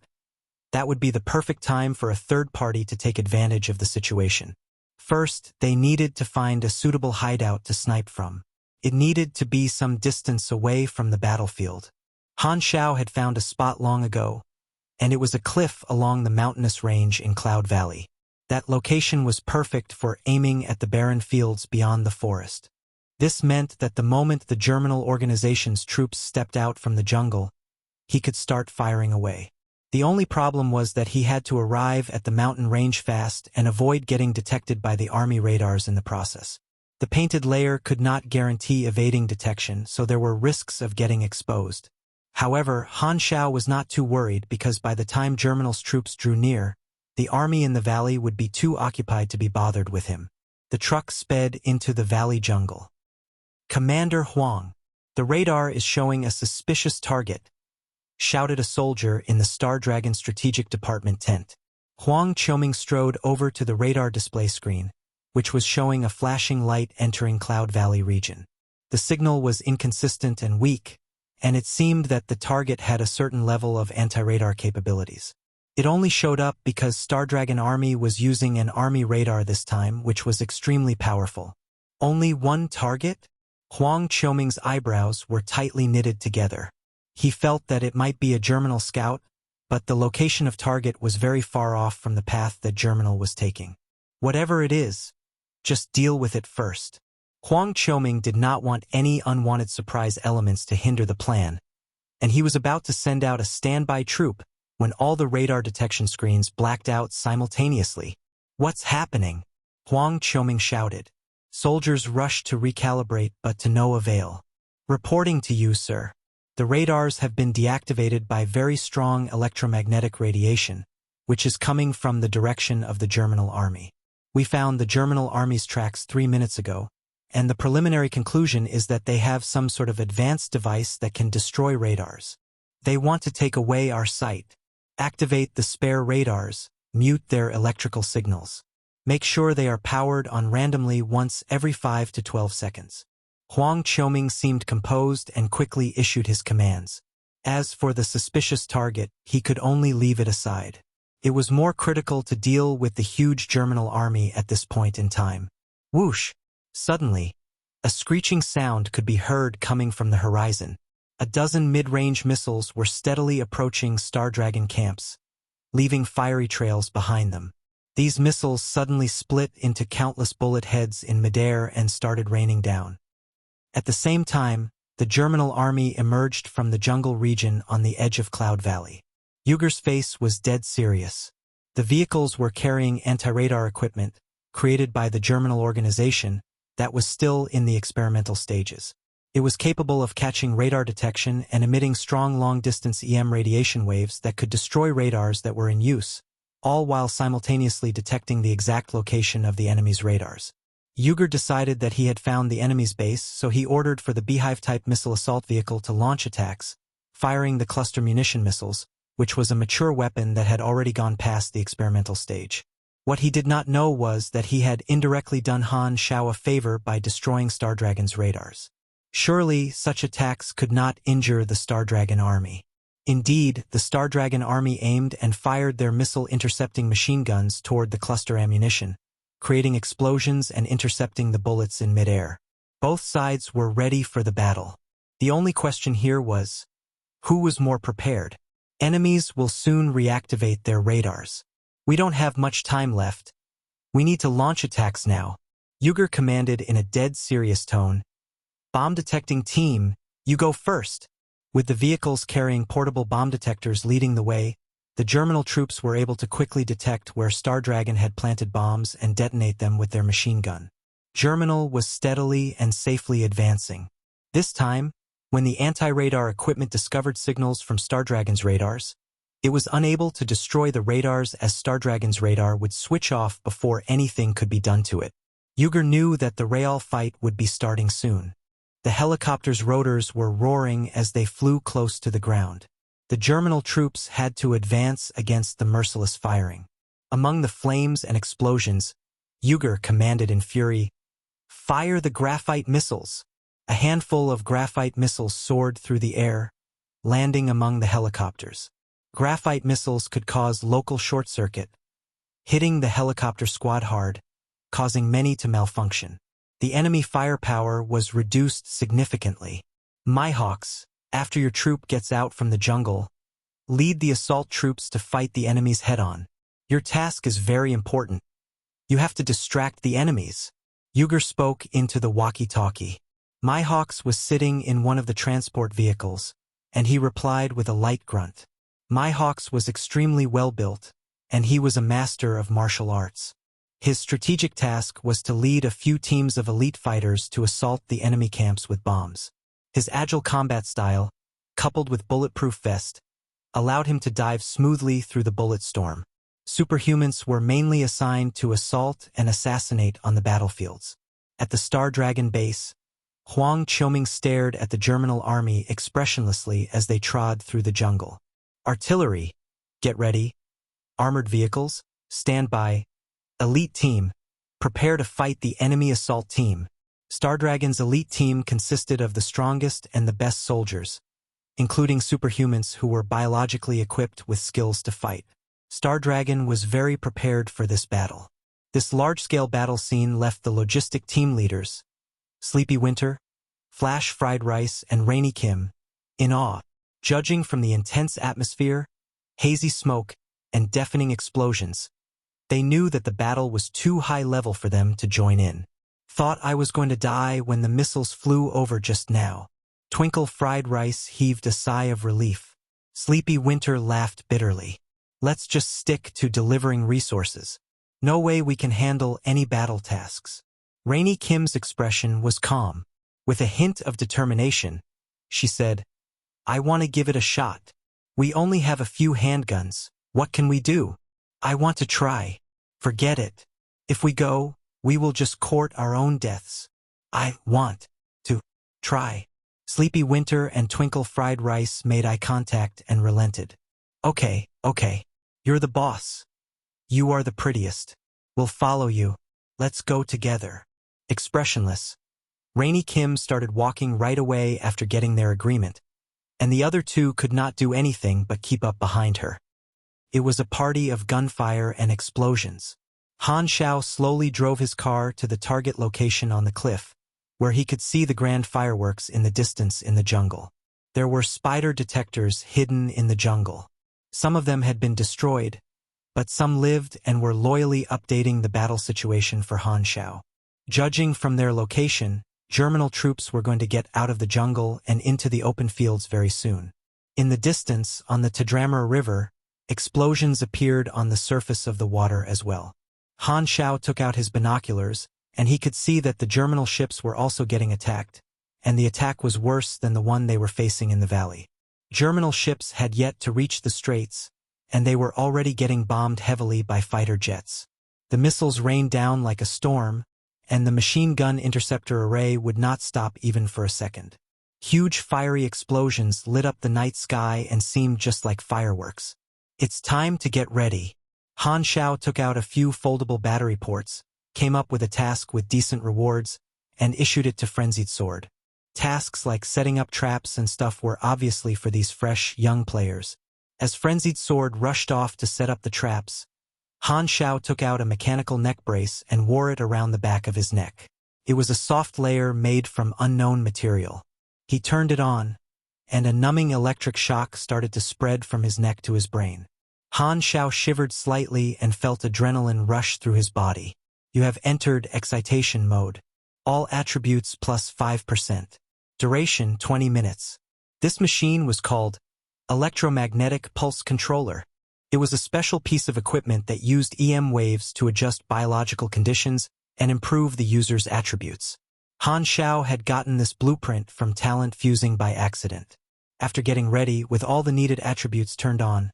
That would be the perfect time for a third party to take advantage of the situation. First, they needed to find a suitable hideout to snipe from. It needed to be some distance away from the battlefield. Han Xiao had found a spot long ago, and it was a cliff along the mountainous range in Cloud Valley. That location was perfect for aiming at the barren fields beyond the forest. This meant that the moment the Germinal organization's troops stepped out from the jungle, he could start firing away. The only problem was that he had to arrive at the mountain range fast and avoid getting detected by the army radars in the process. The painted layer could not guarantee evading detection, so there were risks of getting exposed. However, Han Xiao was not too worried because by the time Germinal's troops drew near, the army in the valley would be too occupied to be bothered with him. The truck sped into the valley jungle. Commander Huang, the radar is showing a suspicious target, shouted a soldier in the Star Dragon Strategic Department tent. Huang Qiuming strode over to the radar display screen, which was showing a flashing light entering Cloud Valley region. The signal was inconsistent and weak, and it seemed that the target had a certain level of anti-radar capabilities. It only showed up because Star Dragon Army was using an army radar this time, which was extremely powerful. Only one target? Huang Qiuming's eyebrows were tightly knitted together. He felt that it might be a Germinal scout, but the location of target was very far off from the path that Germinal was taking. Whatever it is, just deal with it first. Huang Qiuming did not want any unwanted surprise elements to hinder the plan, and he was about to send out a standby troop when all the radar detection screens blacked out simultaneously. What's happening? Huang Qiuming shouted. Soldiers rushed to recalibrate, but to no avail. Reporting to you, sir. The radars have been deactivated by very strong electromagnetic radiation, which is coming from the direction of the Germinal army. We found the Germinal army's tracks 3 minutes ago, and the preliminary conclusion is that they have some sort of advanced device that can destroy radars. They want to take away our sight. Activate the spare radars, mute their electrical signals. Make sure they are powered on randomly once every 5 to 12 seconds. Huang Qiuming seemed composed and quickly issued his commands. As for the suspicious target, he could only leave it aside. It was more critical to deal with the huge Germinal army at this point in time. Whoosh! Suddenly, a screeching sound could be heard coming from the horizon. A dozen mid-range missiles were steadily approaching Star Dragon camps, leaving fiery trails behind them. These missiles suddenly split into countless bullet heads in midair and started raining down. At the same time, the Germinal army emerged from the jungle region on the edge of Cloud Valley. Uger's face was dead serious. The vehicles were carrying anti-radar equipment, created by the Germinal organization, that was still in the experimental stages. It was capable of catching radar detection and emitting strong long-distance EM radiation waves that could destroy radars that were in use, all while simultaneously detecting the exact location of the enemy's radars. Uger decided that he had found the enemy's base, so he ordered for the Beehive-type missile assault vehicle to launch attacks, firing the cluster munition missiles, which was a mature weapon that had already gone past the experimental stage. What he did not know was that he had indirectly done Han Xiao a favor by destroying Star Dragon's radars. Surely, such attacks could not injure the Star Dragon army. Indeed, the Star Dragon army aimed and fired their missile-intercepting machine guns toward the cluster ammunition, creating explosions and intercepting the bullets in midair. Both sides were ready for the battle. The only question here was, who was more prepared? Enemies will soon reactivate their radars. We don't have much time left. We need to launch attacks now. Uger commanded in a dead serious tone. Bomb-detecting team, you go first. With the vehicles carrying portable bomb detectors leading the way, the Germinal troops were able to quickly detect where Star Dragon had planted bombs and detonate them with their machine gun. Germinal was steadily and safely advancing. This time, when the anti-radar equipment discovered signals from Star Dragon's radars, it was unable to destroy the radars as Star Dragon's radar would switch off before anything could be done to it. Uger knew that the real fight would be starting soon. The helicopter's rotors were roaring as they flew close to the ground. The Germinal troops had to advance against the merciless firing. Among the flames and explosions, Uger commanded in fury, "Fire the graphite missiles!" A handful of graphite missiles soared through the air, landing among the helicopters. Graphite missiles could cause local short-circuit, hitting the helicopter squad hard, causing many to malfunction. The enemy firepower was reduced significantly. Myhawks, after your troop gets out from the jungle, lead the assault troops to fight the enemies head-on. Your task is very important. You have to distract the enemies. Uger spoke into the walkie-talkie. Myhawks was sitting in one of the transport vehicles, and he replied with a light grunt. Myhawks was extremely well-built, and he was a master of martial arts. His strategic task was to lead a few teams of elite fighters to assault the enemy camps with bombs. His agile combat style, coupled with bulletproof vest, allowed him to dive smoothly through the bullet storm. Superhumans were mainly assigned to assault and assassinate on the battlefields. At the Star Dragon base, Huang Qiuming stared at the Germinal army expressionlessly as they trod through the jungle. Artillery, get ready. Armored vehicles, stand by. Elite team, prepare to fight the enemy assault team. Star Dragon's elite team consisted of the strongest and the best soldiers, including superhumans who were biologically equipped with skills to fight. Star Dragon was very prepared for this battle. This large-scale battle scene left the logistic team leaders, Sleepy Winter, Flash Fried Rice, and Rainy Kim, in awe. Judging from the intense atmosphere, hazy smoke, and deafening explosions, they knew that the battle was too high level for them to join in. Thought I was going to die when the missiles flew over just now. Twinkle Fried Rice heaved a sigh of relief. Sleepy Winter laughed bitterly. Let's just stick to delivering resources. No way we can handle any battle tasks. Rainy Kim's expression was calm. With a hint of determination, she said, I want to give it a shot. We only have a few handguns. What can we do? I want to try. Forget it. If we go, we will just court our own deaths. I want to try. Sleepy Winter and Twinkle Fried Rice made eye contact and relented. Okay. You're the boss. You are the prettiest. We'll follow you. Let's go together. Expressionless, Rainy Kim started walking right away after getting their agreement, and the other two could not do anything but keep up behind her. It was a party of gunfire and explosions. Han Xiao slowly drove his car to the target location on the cliff, where he could see the grand fireworks in the distance in the jungle. There were spider detectors hidden in the jungle. Some of them had been destroyed, but some lived and were loyally updating the battle situation for Han Xiao. Judging from their location, Germinal troops were going to get out of the jungle and into the open fields very soon. In the distance, on the Tadramar River, explosions appeared on the surface of the water as well. Han Xiao took out his binoculars, and he could see that the Germinal ships were also getting attacked, and the attack was worse than the one they were facing in the valley. Germinal ships had yet to reach the straits, and they were already getting bombed heavily by fighter jets. The missiles rained down like a storm, and the machine gun interceptor array would not stop even for a second. Huge fiery explosions lit up the night sky and seemed just like fireworks. It's time to get ready. Han Xiao took out a few foldable battery ports, came up with a task with decent rewards, and issued it to Frenzied Sword. Tasks like setting up traps and stuff were obviously for these fresh, young players. As Frenzied Sword rushed off to set up the traps, Han Xiao took out a mechanical neck brace and wore it around the back of his neck. It was a soft layer made from unknown material. He turned it on, and a numbing electric shock started to spread from his neck to his brain. Han Xiao shivered slightly and felt adrenaline rush through his body. You have entered excitation mode. All attributes plus 5%. Duration 20 minutes. This machine was called Electromagnetic Pulse Controller. It was a special piece of equipment that used EM waves to adjust biological conditions and improve the user's attributes. Han Xiao had gotten this blueprint from talent fusing by accident. After getting ready with all the needed attributes turned on,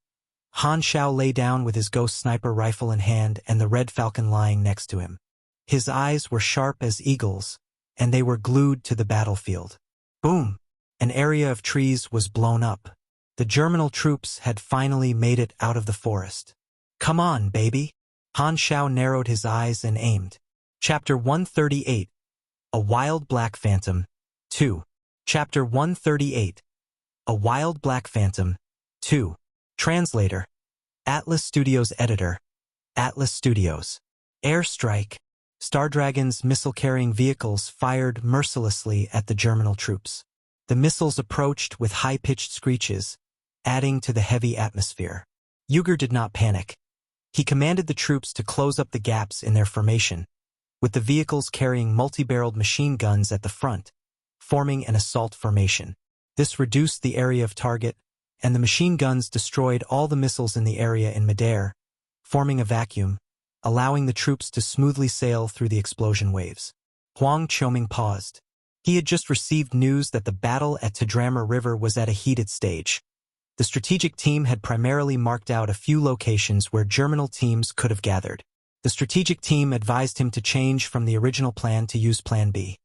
Han Xiao lay down with his ghost sniper rifle in hand and the red falcon lying next to him. His eyes were sharp as eagles, and they were glued to the battlefield. Boom! An area of trees was blown up. The Germinal troops had finally made it out of the forest. Come on, baby! Han Xiao narrowed his eyes and aimed. Chapter 138. A Wild Black Phantom. 2. Chapter 138. A Wild Black Phantom. 2. Translator. Atlas Studios Editor. Atlas Studios. Airstrike. Stardragon's missile-carrying vehicles fired mercilessly at the Germinal troops. The missiles approached with high-pitched screeches, adding to the heavy atmosphere. Uyghur did not panic. He commanded the troops to close up the gaps in their formation, with the vehicles carrying multi-barreled machine guns at the front, forming an assault formation. This reduced the area of target, and the machine guns destroyed all the missiles in the area in midair, forming a vacuum, allowing the troops to smoothly sail through the explosion waves. Huang Qiuming paused. He had just received news that the battle at Tadramar River was at a heated stage. The strategic team had primarily marked out a few locations where Germinal teams could have gathered. The strategic team advised him to change from the original plan to use Plan B.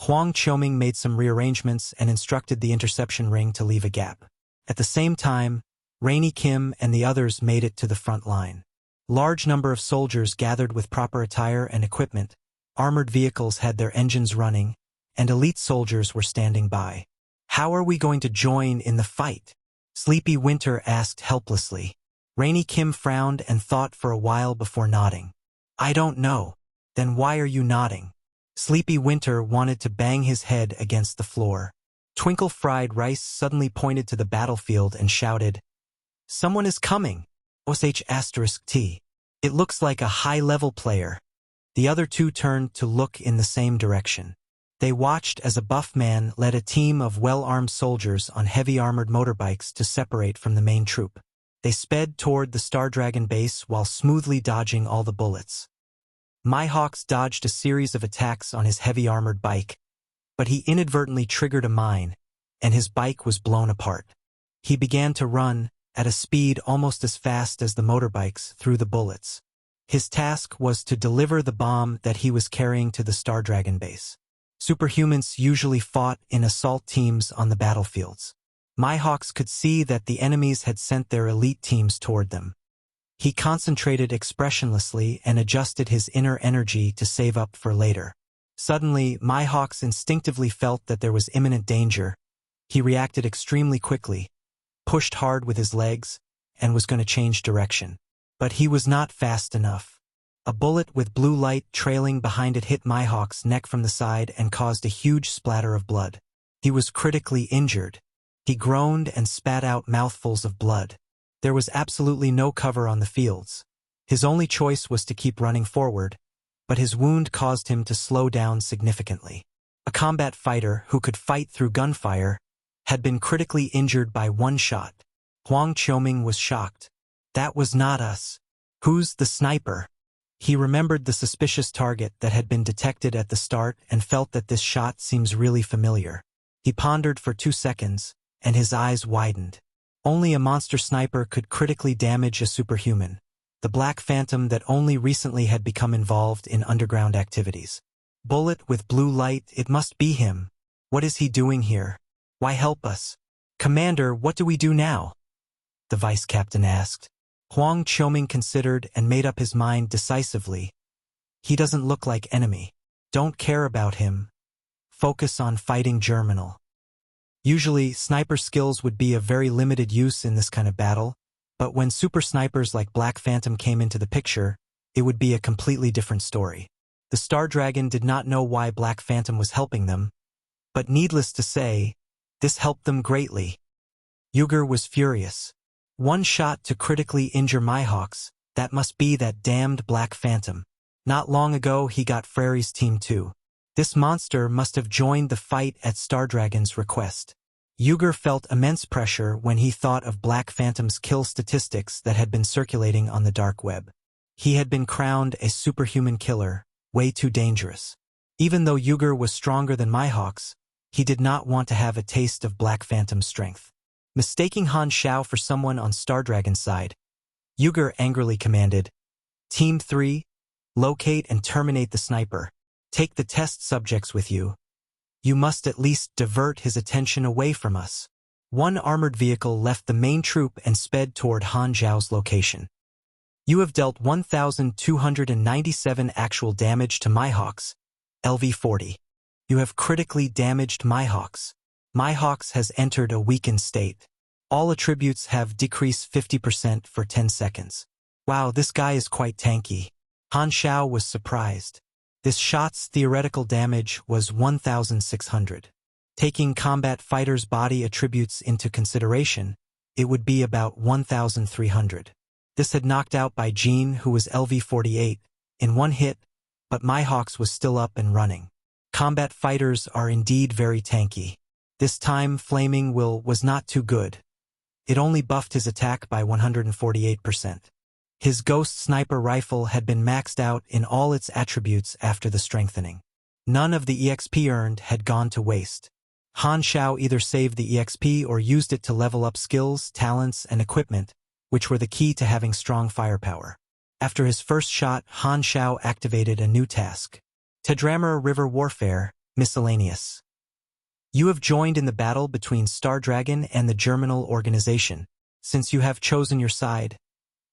Huang Qiuming made some rearrangements and instructed the interception ring to leave a gap. At the same time, Rainy Kim and the others made it to the front line. Large number of soldiers gathered with proper attire and equipment, armored vehicles had their engines running, and elite soldiers were standing by. How are we going to join in the fight? Sleepy Winter asked helplessly. Rainy Kim frowned and thought for a while before nodding. I don't know. Then why are you nodding? Sleepy Winter wanted to bang his head against the floor. Twinkle Fried Rice suddenly pointed to the battlefield and shouted, Someone is coming! *T. It looks like a high-level player. The other two turned to look in the same direction. They watched as a buff man led a team of well-armed soldiers on heavy armored motorbikes to separate from the main troop. They sped toward the Star Dragon base while smoothly dodging all the bullets. Myhawks dodged a series of attacks on his heavy armored bike, but he inadvertently triggered a mine, and his bike was blown apart. He began to run, at a speed almost as fast as the motorbikes, through the bullets. His task was to deliver the bomb that he was carrying to the Star Dragon base. Superhumans usually fought in assault teams on the battlefields. Myhawks could see that the enemies had sent their elite teams toward them. He concentrated expressionlessly and adjusted his inner energy to save up for later. Suddenly, Myhawks instinctively felt that there was imminent danger. He reacted extremely quickly, pushed hard with his legs, and was going to change direction. But he was not fast enough. A bullet with blue light trailing behind it hit Mihawk's neck from the side and caused a huge splatter of blood. He was critically injured. He groaned and spat out mouthfuls of blood. There was absolutely no cover on the fields. His only choice was to keep running forward, but his wound caused him to slow down significantly. A combat fighter who could fight through gunfire had been critically injured by one shot. Huang Qiuming was shocked. That was not us. Who's the sniper? He remembered the suspicious target that had been detected at the start and felt that this shot seems really familiar. He pondered for 2 seconds, and his eyes widened. Only a monster sniper could critically damage a superhuman, the Black Phantom that only recently had become involved in underground activities. Bullet with blue light, it must be him. What is he doing here? Why help us? Commander, what do we do now? The vice captain asked. Huang Qiuming considered and made up his mind decisively. He doesn't look like enemy. Don't care about him. Focus on fighting Germinal. Usually, sniper skills would be of very limited use in this kind of battle, but when super snipers like Black Phantom came into the picture, it would be a completely different story. The Star Dragon did not know why Black Phantom was helping them, but needless to say, this helped them greatly. Yuger was furious. One shot to critically injure Mihawks, that must be that damned Black Phantom. Not long ago he got Frary's team too. This monster must have joined the fight at Star Dragon's request. Yuger felt immense pressure when he thought of Black Phantom's kill statistics that had been circulating on the dark web. He had been crowned a superhuman killer, way too dangerous. Even though Yuger was stronger than Mihawks, he did not want to have a taste of Black Phantom's strength. Mistaking Han Xiao for someone on Star Dragon's side, Yuger angrily commanded, Team 3, locate and terminate the sniper. Take the test subjects with you. You must at least divert his attention away from us. One armored vehicle left the main troop and sped toward Han Xiao's location. You have dealt 1,297 actual damage to Mihawks, LV-40. You have critically damaged Mihawks. Mihawks has entered a weakened state. All attributes have decreased 50% for 10 seconds. Wow, this guy is quite tanky. Han Xiao was surprised. This shot's theoretical damage was 1,600. Taking combat fighters' body attributes into consideration, it would be about 1,300. This had knocked out Bai Yu, who was LV-48, in one hit, but Mihawks was still up and running. Combat fighters are indeed very tanky. This time, Flaming Will was not too good. It only buffed his attack by 148%. His Ghost Sniper rifle had been maxed out in all its attributes after the strengthening. None of the EXP earned had gone to waste. Han Xiao either saved the EXP or used it to level up skills, talents, and equipment, which were the key to having strong firepower. After his first shot, Han Xiao activated a new task. Tedramar River Warfare, Miscellaneous. You have joined in the battle between Star Dragon and the Germinal organization. Since you have chosen your side,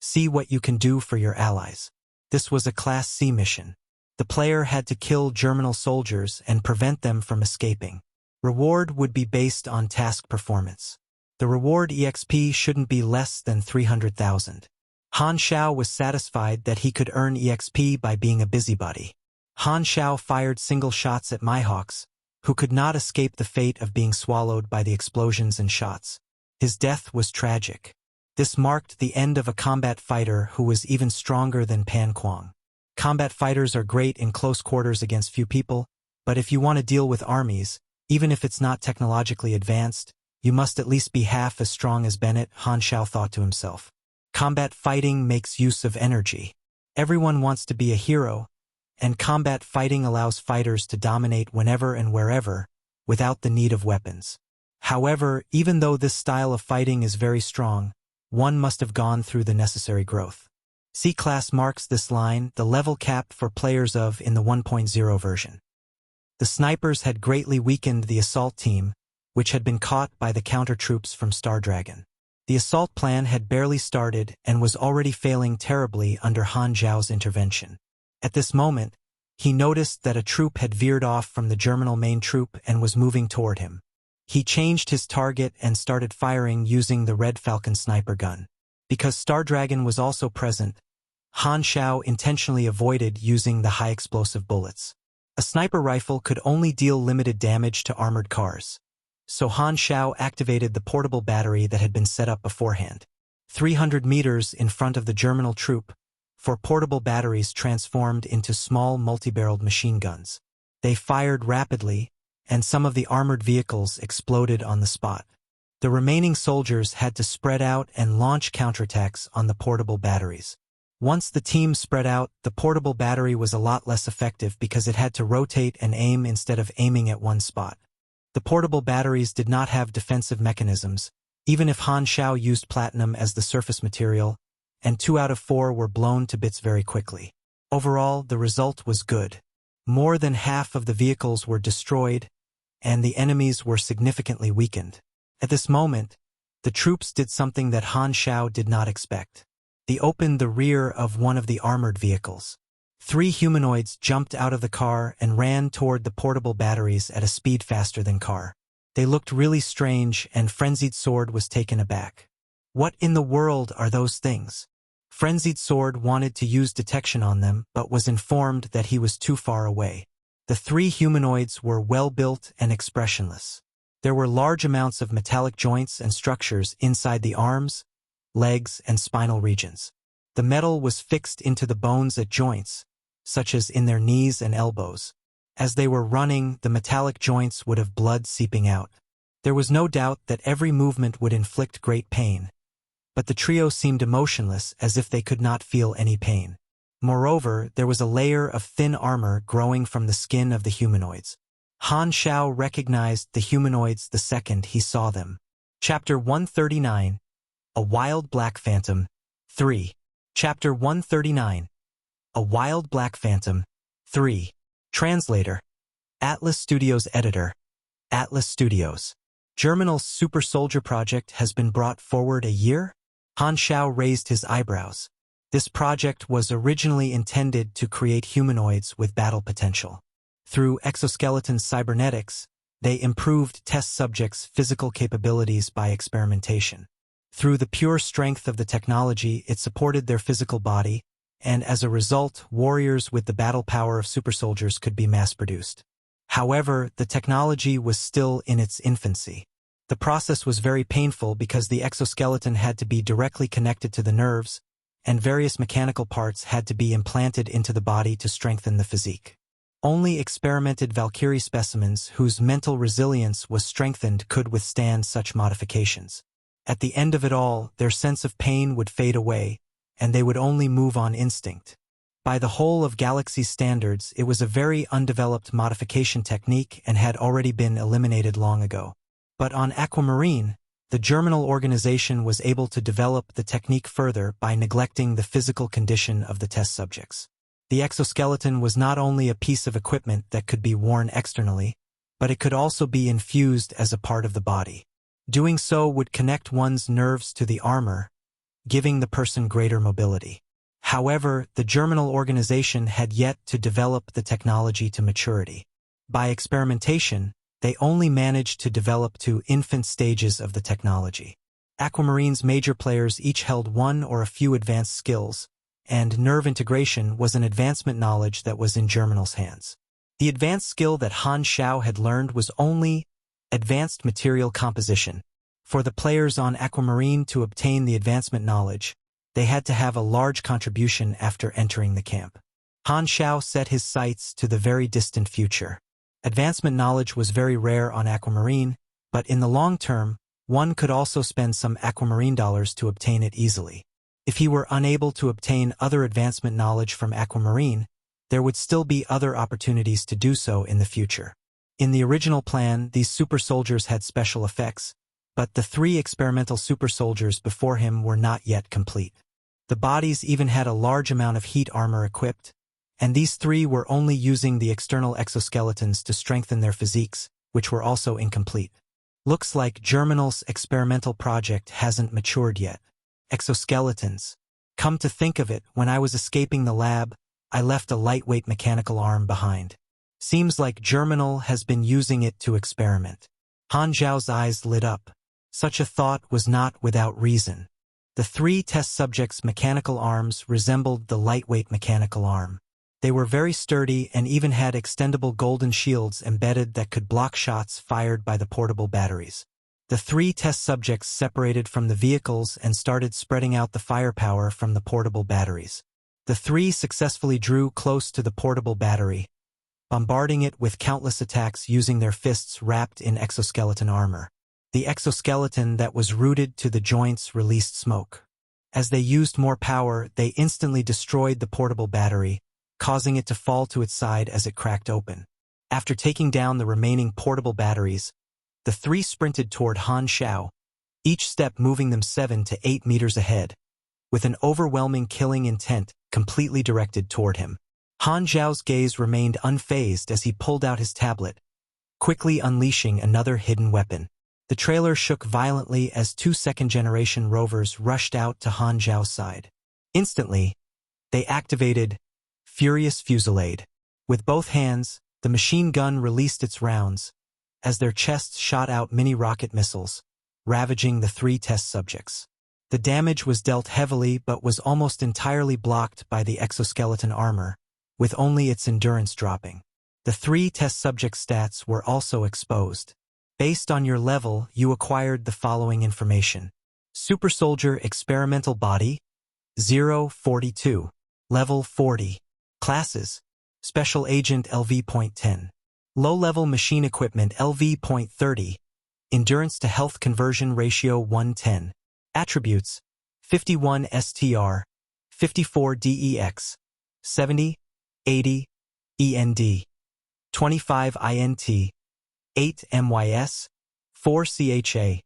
see what you can do for your allies. This was a Class C mission. The player had to kill Germinal soldiers and prevent them from escaping. Reward would be based on task performance. The reward EXP shouldn't be less than 300,000. Han Xiao was satisfied that he could earn EXP by being a busybody. Han Xiao fired single shots at Mihawks, who could not escape the fate of being swallowed by the explosions and shots. His death was tragic. This marked the end of a combat fighter who was even stronger than Pan Kuang. Combat fighters are great in close quarters against few people, but if you want to deal with armies, even if it's not technologically advanced, you must at least be half as strong as Bennett, Han Xiao thought to himself. Combat fighting makes use of energy. Everyone wants to be a hero, and combat fighting allows fighters to dominate whenever and wherever, without the need of weapons. However, even though this style of fighting is very strong, one must have gone through the necessary growth. C-Class marks this line, the level cap for players of in the 1.0 version. The snipers had greatly weakened the assault team, which had been caught by the counter-troops from Star Dragon. The assault plan had barely started and was already failing terribly under Han Xiao's intervention. At this moment, he noticed that a troop had veered off from the Germinal main troop and was moving toward him. He changed his target and started firing using the Red Falcon sniper gun. Because Star Dragon was also present, Han Xiao intentionally avoided using the high-explosive bullets. A sniper rifle could only deal limited damage to armored cars. So Han Xiao activated the portable battery that had been set up beforehand. 300 meters in front of the Germinal troop, four portable batteries transformed into small multi-barreled machine guns. They fired rapidly, and some of the armored vehicles exploded on the spot. The remaining soldiers had to spread out and launch counterattacks on the portable batteries. Once the team spread out, the portable battery was a lot less effective because it had to rotate and aim instead of aiming at one spot. The portable batteries did not have defensive mechanisms, even if Han Xiao used platinum as the surface material, and 2 out of 4 were blown to bits very quickly. Overall, the result was good. More than half of the vehicles were destroyed, and the enemies were significantly weakened. At this moment, the troops did something that Han Xiao did not expect. They opened the rear of one of the armored vehicles. 3 humanoids jumped out of the car and ran toward the portable batteries at a speed faster than car. They looked really strange, and Frenzied Sword was taken aback. What in the world are those things? Frenzied Sword wanted to use detection on them, but was informed that he was too far away. The 3 humanoids were well-built and expressionless. There were large amounts of metallic joints and structures inside the arms, legs, and spinal regions. The metal was fixed into the bones at joints, such as in their knees and elbows. As they were running, the metallic joints would have blood seeping out. There was no doubt that every movement would inflict great pain, but the trio seemed emotionless, as if they could not feel any pain. Moreover, there was a layer of thin armor growing from the skin of the humanoids. Han Xiao recognized the humanoids the second he saw them. Chapter 139. A Wild Black Phantom. 3. Chapter 139. A Wild Black Phantom. 3. Translator. Atlas Studios Editor. Atlas Studios. Germinal's Super Soldier project has been brought forward a year? Han Xiao raised his eyebrows. This project was originally intended to create humanoids with battle potential. Through exoskeleton cybernetics, they improved test subjects' physical capabilities by experimentation. Through the pure strength of the technology, it supported their physical body, and as a result, warriors with the battle power of super soldiers could be mass-produced. However, the technology was still in its infancy. The process was very painful because the exoskeleton had to be directly connected to the nerves, and various mechanical parts had to be implanted into the body to strengthen the physique. Only experimented Valkyrie specimens whose mental resilience was strengthened could withstand such modifications. At the end of it all, their sense of pain would fade away, and they would only move on instinct. By the whole of Galaxy's standards, it was a very undeveloped modification technique and had already been eliminated long ago. But on Aquamarine, the Germinal organization was able to develop the technique further by neglecting the physical condition of the test subjects. The exoskeleton was not only a piece of equipment that could be worn externally, but it could also be infused as a part of the body. Doing so would connect one's nerves to the armor, giving the person greater mobility. However, the Germinal organization had yet to develop the technology to maturity. By experimentation, they only managed to develop to infant stages of the technology. Aquamarine's major players each held one or a few advanced skills, and nerve integration was an advancement knowledge that was in Germinal's hands. The advanced skill that Han Xiao had learned was only advanced material composition. For the players on Aquamarine to obtain the advancement knowledge, they had to have a large contribution after entering the camp. Han Xiao set his sights to the very distant future. Advancement knowledge was very rare on Aquamarine, but in the long term, one could also spend some Aquamarine dollars to obtain it easily. If he were unable to obtain other advancement knowledge from Aquamarine, there would still be other opportunities to do so in the future. In the original plan, these super soldiers had special effects, but the 3 experimental super soldiers before him were not yet complete. The bodies even had a large amount of heat armor equipped, and these 3 were only using the external exoskeletons to strengthen their physiques, which were also incomplete. Looks like Germinal's experimental project hasn't matured yet. Exoskeletons. Come to think of it, when I was escaping the lab, I left a lightweight mechanical arm behind. Seems like Germinal has been using it to experiment. Han Xiao's eyes lit up. Such a thought was not without reason. The 3 test subjects' mechanical arms resembled the lightweight mechanical arm. They were very sturdy and even had extendable golden shields embedded that could block shots fired by the portable batteries. The 3 test subjects separated from the vehicles and started spreading out the firepower from the portable batteries. The 3 successfully drew close to the portable battery, bombarding it with countless attacks using their fists wrapped in exoskeleton armor. The exoskeleton that was rooted to the joints released smoke. As they used more power, they instantly destroyed the portable battery, causing it to fall to its side as it cracked open. After taking down the remaining portable batteries, the 3 sprinted toward Han Xiao, each step moving them 7 to 8 meters ahead, with an overwhelming killing intent completely directed toward him. Han Xiao's gaze remained unfazed as he pulled out his tablet, quickly unleashing another hidden weapon. The trailer shook violently as 2 second-generation rovers rushed out to Han Xiao's side. Instantly, they activated Furious Fusillade. With both hands, the machine gun released its rounds, as their chests shot out mini-rocket missiles, ravaging the 3 test subjects. The damage was dealt heavily but was almost entirely blocked by the exoskeleton armor, with only its endurance dropping. The 3 test subjects' stats were also exposed. Based on your level, you acquired the following information. Super Soldier Experimental Body, 042. Level 40. Classes, Special Agent LV.10. Low-level Machine Equipment LV.30. Endurance to Health Conversion Ratio 110. Attributes, 51 STR, 54 DEX, 70, 80, END, 25 INT, 8 MYS, 4 CHA,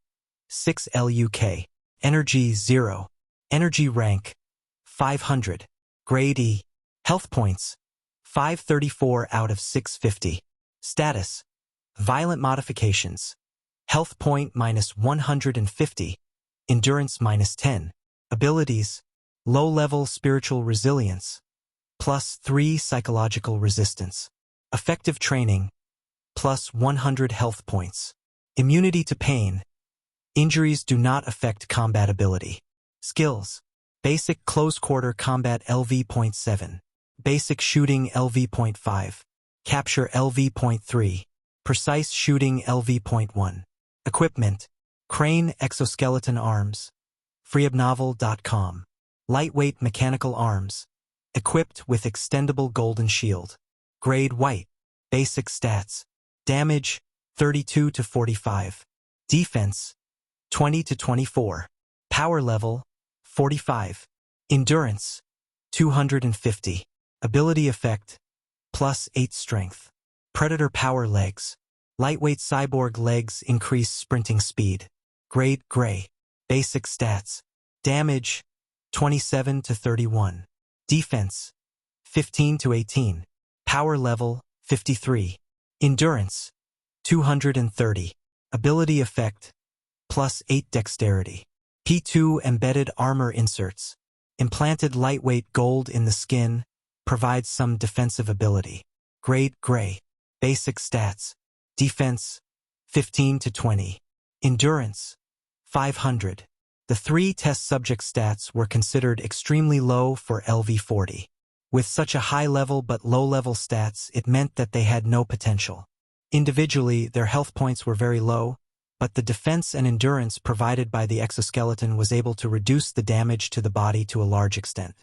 6 LUK. Energy 0. Energy rank, 500. Grade E. Health points, 534 out of 650. Status, Violent Modifications. Health point minus 150. Endurance minus 10. Abilities, Low-level Spiritual Resilience, plus 3 Psychological Resistance. Effective Training, plus 100 health points. Immunity to pain. Injuries do not affect combat ability. Skills, Basic Close Quarter Combat LV.7. Basic Shooting LV.5. Capture LV.3. Precise Shooting LV.1. Equipment, Crane Exoskeleton Arms. Freeobnovel.com. Lightweight Mechanical Arms. Equipped with Extendable Golden Shield. Grade White. Basic Stats. Damage, 32 to 45. Defense, 20 to 24. Power Level, 45. Endurance, 250. Ability Effect, plus 8 Strength. Predator Power Legs. Lightweight Cyborg Legs increase sprinting speed. Grade Gray. Basic Stats. Damage, 27 to 31. Defense, 15 to 18. Power Level, 53. Endurance, 230. Ability Effect, plus 8 Dexterity. P2 Embedded Armor Inserts. Implanted lightweight gold in the skin provides some defensive ability. Grade Gray. Basic Stats. Defense, 15 to 20. Endurance, 500. The 3 test subject stats were considered extremely low for LV-40. With such a high level but low-level stats, it meant that they had no potential. Individually, their health points were very low, but the defense and endurance provided by the exoskeleton was able to reduce the damage to the body to a large extent.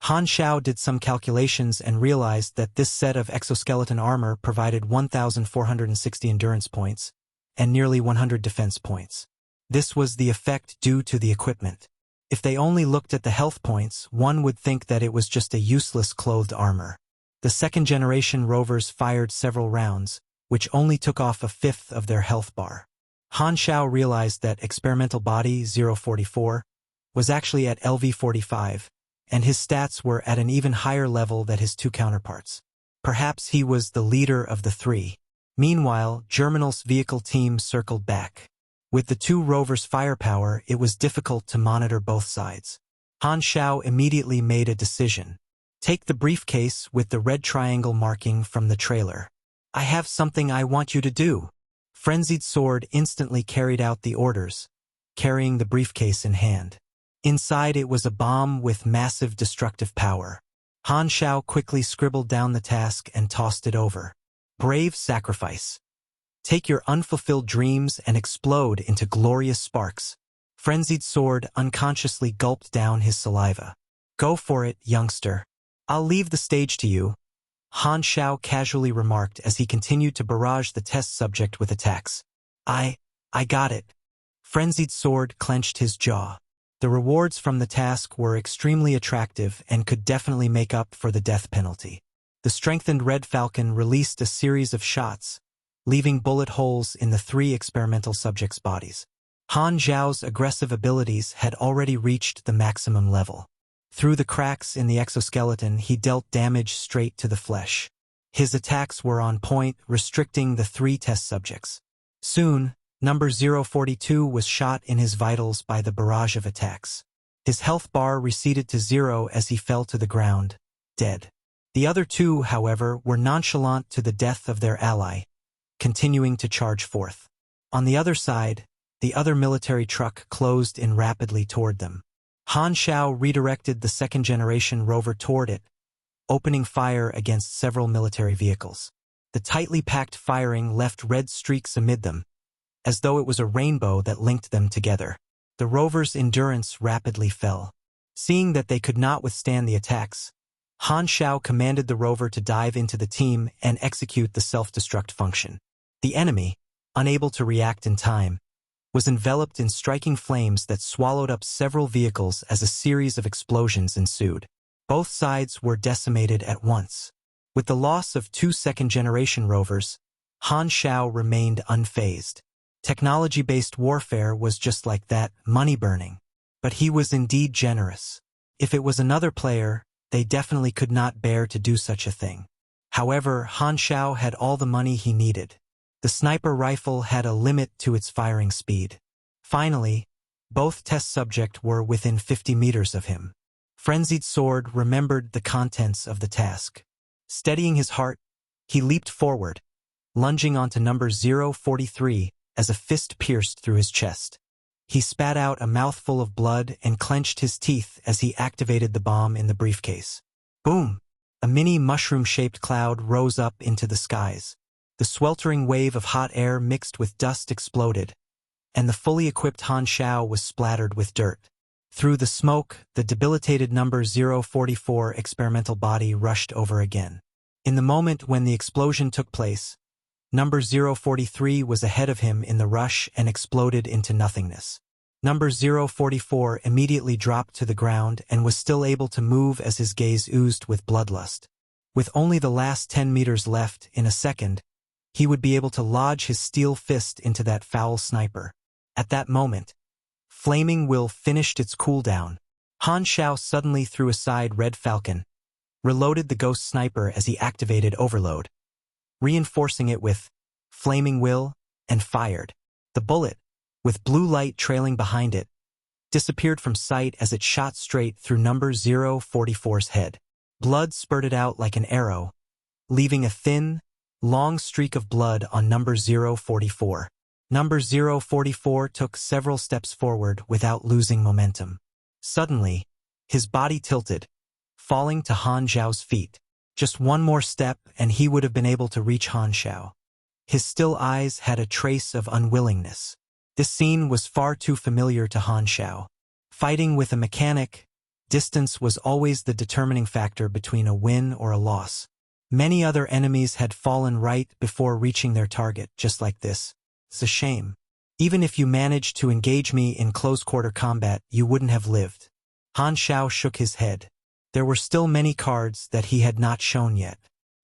Han Xiao did some calculations and realized that this set of exoskeleton armor provided 1,460 endurance points and nearly 100 defense points. This was the effect due to the equipment. If they only looked at the health points, one would think that it was just a useless clothed armor. The second-generation rovers fired several rounds, which only took off a fifth of their health bar. Han Xiao realized that experimental body 044 was actually at LV-45, and his stats were at an even higher level than his 2 counterparts. Perhaps he was the leader of the 3. Meanwhile, Germinal's vehicle team circled back. With the 2 rovers' firepower, it was difficult to monitor both sides. Han Xiao immediately made a decision. Take the briefcase with the red triangle marking from the trailer. I have something I want you to do. Frenzied Sword instantly carried out the orders, carrying the briefcase in hand. Inside it was a bomb with massive destructive power. Han Xiao quickly scribbled down the task and tossed it over. Brave sacrifice. Take your unfulfilled dreams and explode into glorious sparks. Frenzied Sword unconsciously gulped down his saliva. Go for it, youngster. I'll leave the stage to you, Han Xiao casually remarked as he continued to barrage the test subject with attacks. I got it. Frenzied Sword clenched his jaw. The rewards from the task were extremely attractive and could definitely make up for the death penalty. The strengthened Red Falcon released a series of shots, leaving bullet holes in the 3 experimental subjects' bodies. Han Xiao's aggressive abilities had already reached the maximum level. Through the cracks in the exoskeleton, he dealt damage straight to the flesh. His attacks were on point, restricting the 3 test subjects. Soon, number 042 was shot in his vitals by the barrage of attacks. His health bar receded to 0 as he fell to the ground, dead. The other 2, however, were nonchalant to the death of their ally, continuing to charge forth. On the other side, the other military truck closed in rapidly toward them. Han Xiao redirected the second-generation rover toward it, opening fire against several military vehicles. The tightly packed firing left red streaks amid them, as though it was a rainbow that linked them together. The rover's endurance rapidly fell. Seeing that they could not withstand the attacks, Han Xiao commanded the rover to dive into the team and execute the self-destruct function. The enemy, unable to react in time, was enveloped in striking flames that swallowed up several vehicles as a series of explosions ensued. Both sides were decimated at once. With the loss of 2 second-generation rovers, Han Xiao remained unfazed. Technology-based warfare was just like that, money-burning. But he was indeed generous. If it was another player, they definitely could not bear to do such a thing. However, Han Xiao had all the money he needed. The sniper rifle had a limit to its firing speed. Finally, both test subjects were within 50 meters of him. Frenzied Sword remembered the contents of the task. Steadying his heart, he leaped forward, lunging onto number 043 as a fist pierced through his chest. He spat out a mouthful of blood and clenched his teeth as he activated the bomb in the briefcase. Boom! A mini mushroom-shaped cloud rose up into the skies. The sweltering wave of hot air mixed with dust exploded, and the fully equipped Han Xiao was splattered with dirt. Through the smoke, the debilitated number 044 experimental body rushed over again. In the moment when the explosion took place, number 043 was ahead of him in the rush and exploded into nothingness. Number 044 immediately dropped to the ground and was still able to move as his gaze oozed with bloodlust. With only the last 10 meters left, in a second, he would be able to lodge his steel fist into that foul sniper. At that moment, Flaming Will finished its cooldown. Han Xiao suddenly threw aside Red Falcon, reloaded the ghost sniper as he activated Overload, reinforcing it with Flaming Will, and fired. The bullet, with blue light trailing behind it, disappeared from sight as it shot straight through number 044's head. Blood spurted out like an arrow, leaving a thin, long streak of blood on number 044. Number 044 took several steps forward without losing momentum. Suddenly, his body tilted, falling to Han Xiao's feet. Just one more step and he would have been able to reach Han Xiao. His still eyes had a trace of unwillingness. This scene was far too familiar to Han Xiao. Fighting with a mechanic, distance was always the determining factor between a win or a loss. Many other enemies had fallen right before reaching their target, just like this. It's a shame. Even if you managed to engage me in close-quarter combat, you wouldn't have lived. Han Xiao shook his head. There were still many cards that he had not shown yet.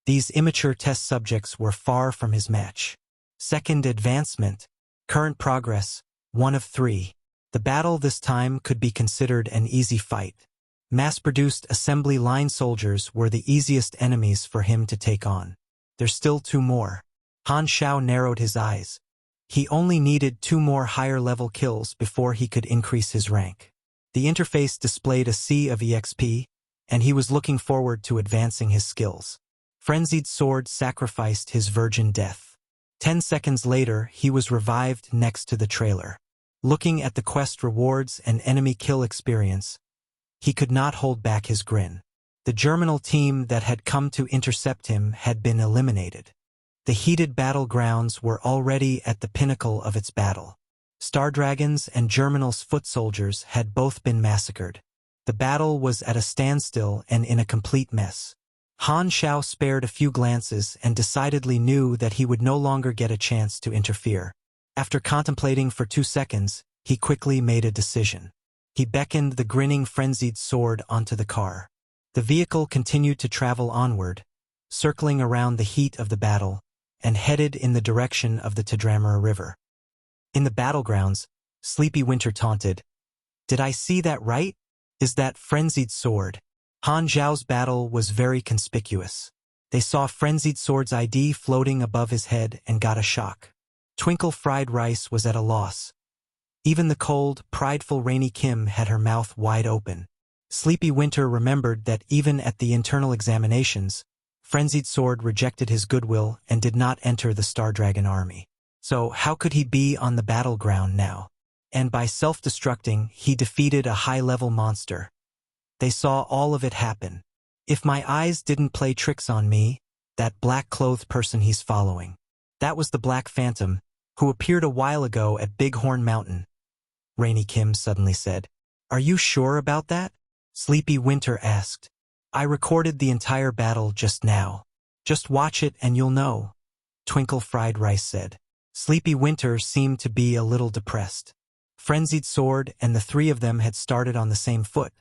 These immature test subjects were far from his match. Second advancement. Current progress, 1 of 3. The battle this time could be considered an easy fight. Mass-produced assembly line soldiers were the easiest enemies for him to take on. There's still 2 more. Han Xiao narrowed his eyes. He only needed 2 more higher-level kills before he could increase his rank. The interface displayed a sea of EXP, and he was looking forward to advancing his skills. Frenzied Sword sacrificed his virgin death. 10 seconds later, he was revived next to the trailer. Looking at the quest rewards and enemy kill experience, he could not hold back his grin. The Germinal team that had come to intercept him had been eliminated. The heated battlegrounds were already at the pinnacle of its battle. Star Dragons and Germinal's foot soldiers had both been massacred. The battle was at a standstill and in a complete mess. Han Xiao spared a few glances and decidedly knew that he would no longer get a chance to interfere. After contemplating for 2 seconds, he quickly made a decision. He beckoned the grinning frenzied sword onto the car. The vehicle continued to travel onward, circling around the heat of the battle, and headed in the direction of the Tadramara River. In the battlegrounds, Sleepy Winter taunted, "Did I see that right? Is that frenzied sword?" Han Xiao's battle was very conspicuous. They saw Frenzied Sword's ID floating above his head and got a shock. Twinkle Fried Rice was at a loss. Even the cold, prideful Rainy Kim had her mouth wide open. Sleepy Winter remembered that even at the internal examinations, Frenzied Sword rejected his goodwill and did not enter the Star Dragon army. So how could he be on the battleground now? And by self-destructing, he defeated a high-level monster. They saw all of it happen. If my eyes didn't play tricks on me, that black-clothed person he's following. That was the Black Phantom, who appeared a while ago at Bighorn Mountain. Rainy Kim suddenly said, "Are you sure about that?" Sleepy Winter asked. "I recorded the entire battle just now. Just watch it and you'll know," Twinkle Fried Rice said. Sleepy Winter seemed to be a little depressed. Frenzied Sword and the three of them had started on the same foot,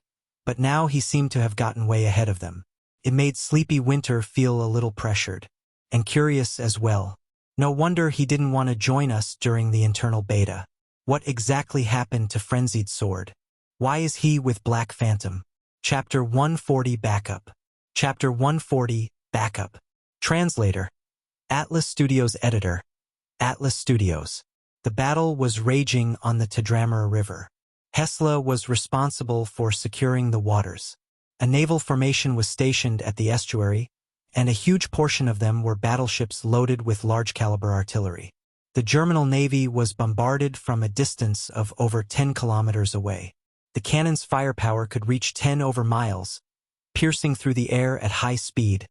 but now he seemed to have gotten way ahead of them. It made Sleepy Winter feel a little pressured, and curious as well. No wonder he didn't want to join us during the internal beta. What exactly happened to Frenzied Sword? Why is he with Black Phantom? Chapter 140 Backup. Chapter 140 Backup. Translator. Atlas Studios Editor. Atlas Studios. The battle was raging on the Tadramara River. Hesla was responsible for securing the waters. A naval formation was stationed at the estuary, and a huge portion of them were battleships loaded with large-caliber artillery. The Germinal Navy was bombarded from a distance of over 10 kilometers away. The cannon's firepower could reach 10 over miles, piercing through the air at high speed,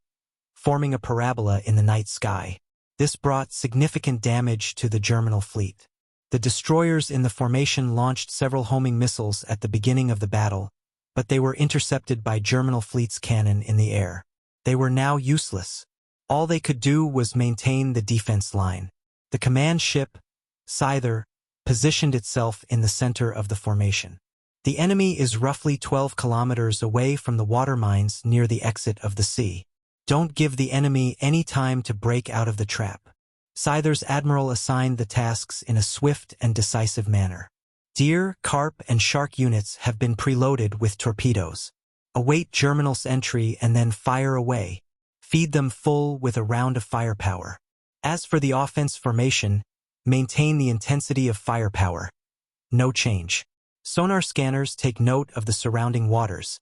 forming a parabola in the night sky. This brought significant damage to the Germinal fleet. The destroyers in the formation launched several homing missiles at the beginning of the battle, but they were intercepted by Germinal fleet's cannon in the air. They were now useless. All they could do was maintain the defense line. The command ship, Scyther, positioned itself in the center of the formation. The enemy is roughly 12 kilometers away from the water mines near the exit of the sea. Don't give the enemy any time to break out of the trap. Scyther's admiral assigned the tasks in a swift and decisive manner. Deer, carp, and shark units have been preloaded with torpedoes. Await Germinal's entry and then fire away. Feed them full with a round of firepower. As for the offense formation, maintain the intensity of firepower. No change. Sonar scanners take note of the surrounding waters.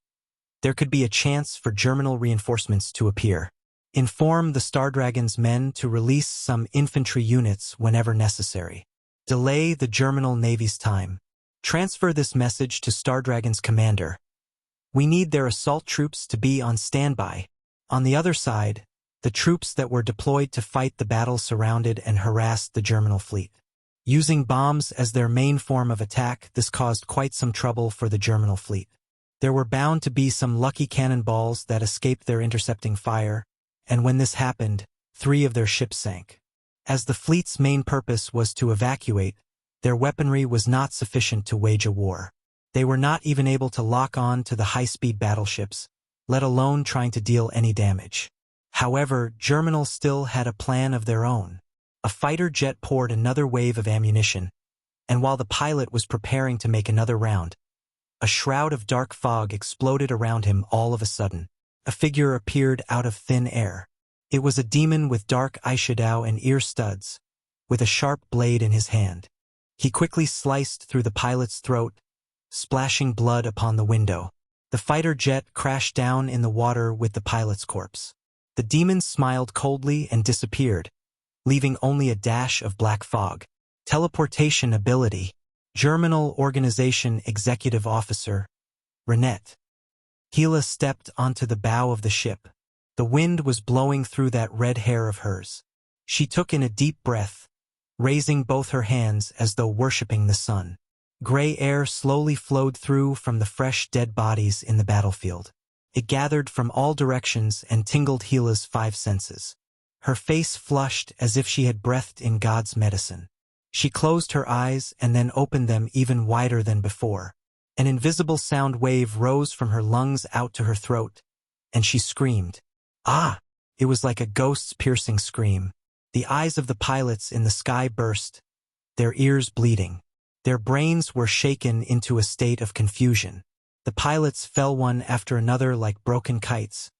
There could be a chance for Germinal reinforcements to appear. Inform the Star Dragon's men to release some infantry units whenever necessary. Delay the Germinal Navy's time. Transfer this message to Star Dragon's commander. We need their assault troops to be on standby. On the other side, the troops that were deployed to fight the battle surrounded and harassed the Germinal fleet. Using bombs as their main form of attack, this caused quite some trouble for the Germinal fleet. There were bound to be some lucky cannonballs that escaped their intercepting fire, and when this happened, 3 of their ships sank. As the fleet's main purpose was to evacuate, their weaponry was not sufficient to wage a war. They were not even able to lock on to the high-speed battleships, let alone trying to deal any damage. However, Germinal still had a plan of their own. A fighter jet poured another wave of ammunition, and while the pilot was preparing to make another round, a shroud of dark fog exploded around him all of a sudden. A figure appeared out of thin air. It was a demon with dark eyeshadow and ear studs, with a sharp blade in his hand. He quickly sliced through the pilot's throat, splashing blood upon the window. The fighter jet crashed down in the water with the pilot's corpse. The demon smiled coldly and disappeared, leaving only a dash of black fog. Teleportation ability. Germinal Organization Executive Officer, Renette. Gila stepped onto the bow of the ship. The wind was blowing through that red hair of hers. She took in a deep breath, raising both her hands as though worshipping the sun. Gray air slowly flowed through from the fresh dead bodies in the battlefield. It gathered from all directions and tingled Gila's 5 senses. Her face flushed as if she had breathed in God's medicine. She closed her eyes and then opened them even wider than before. An invisible sound wave rose from her lungs out to her throat, and she screamed. Ah! It was like a ghost's piercing scream. The eyes of the pilots in the sky burst, their ears bleeding. Their brains were shaken into a state of confusion. The pilots fell one after another like broken kites,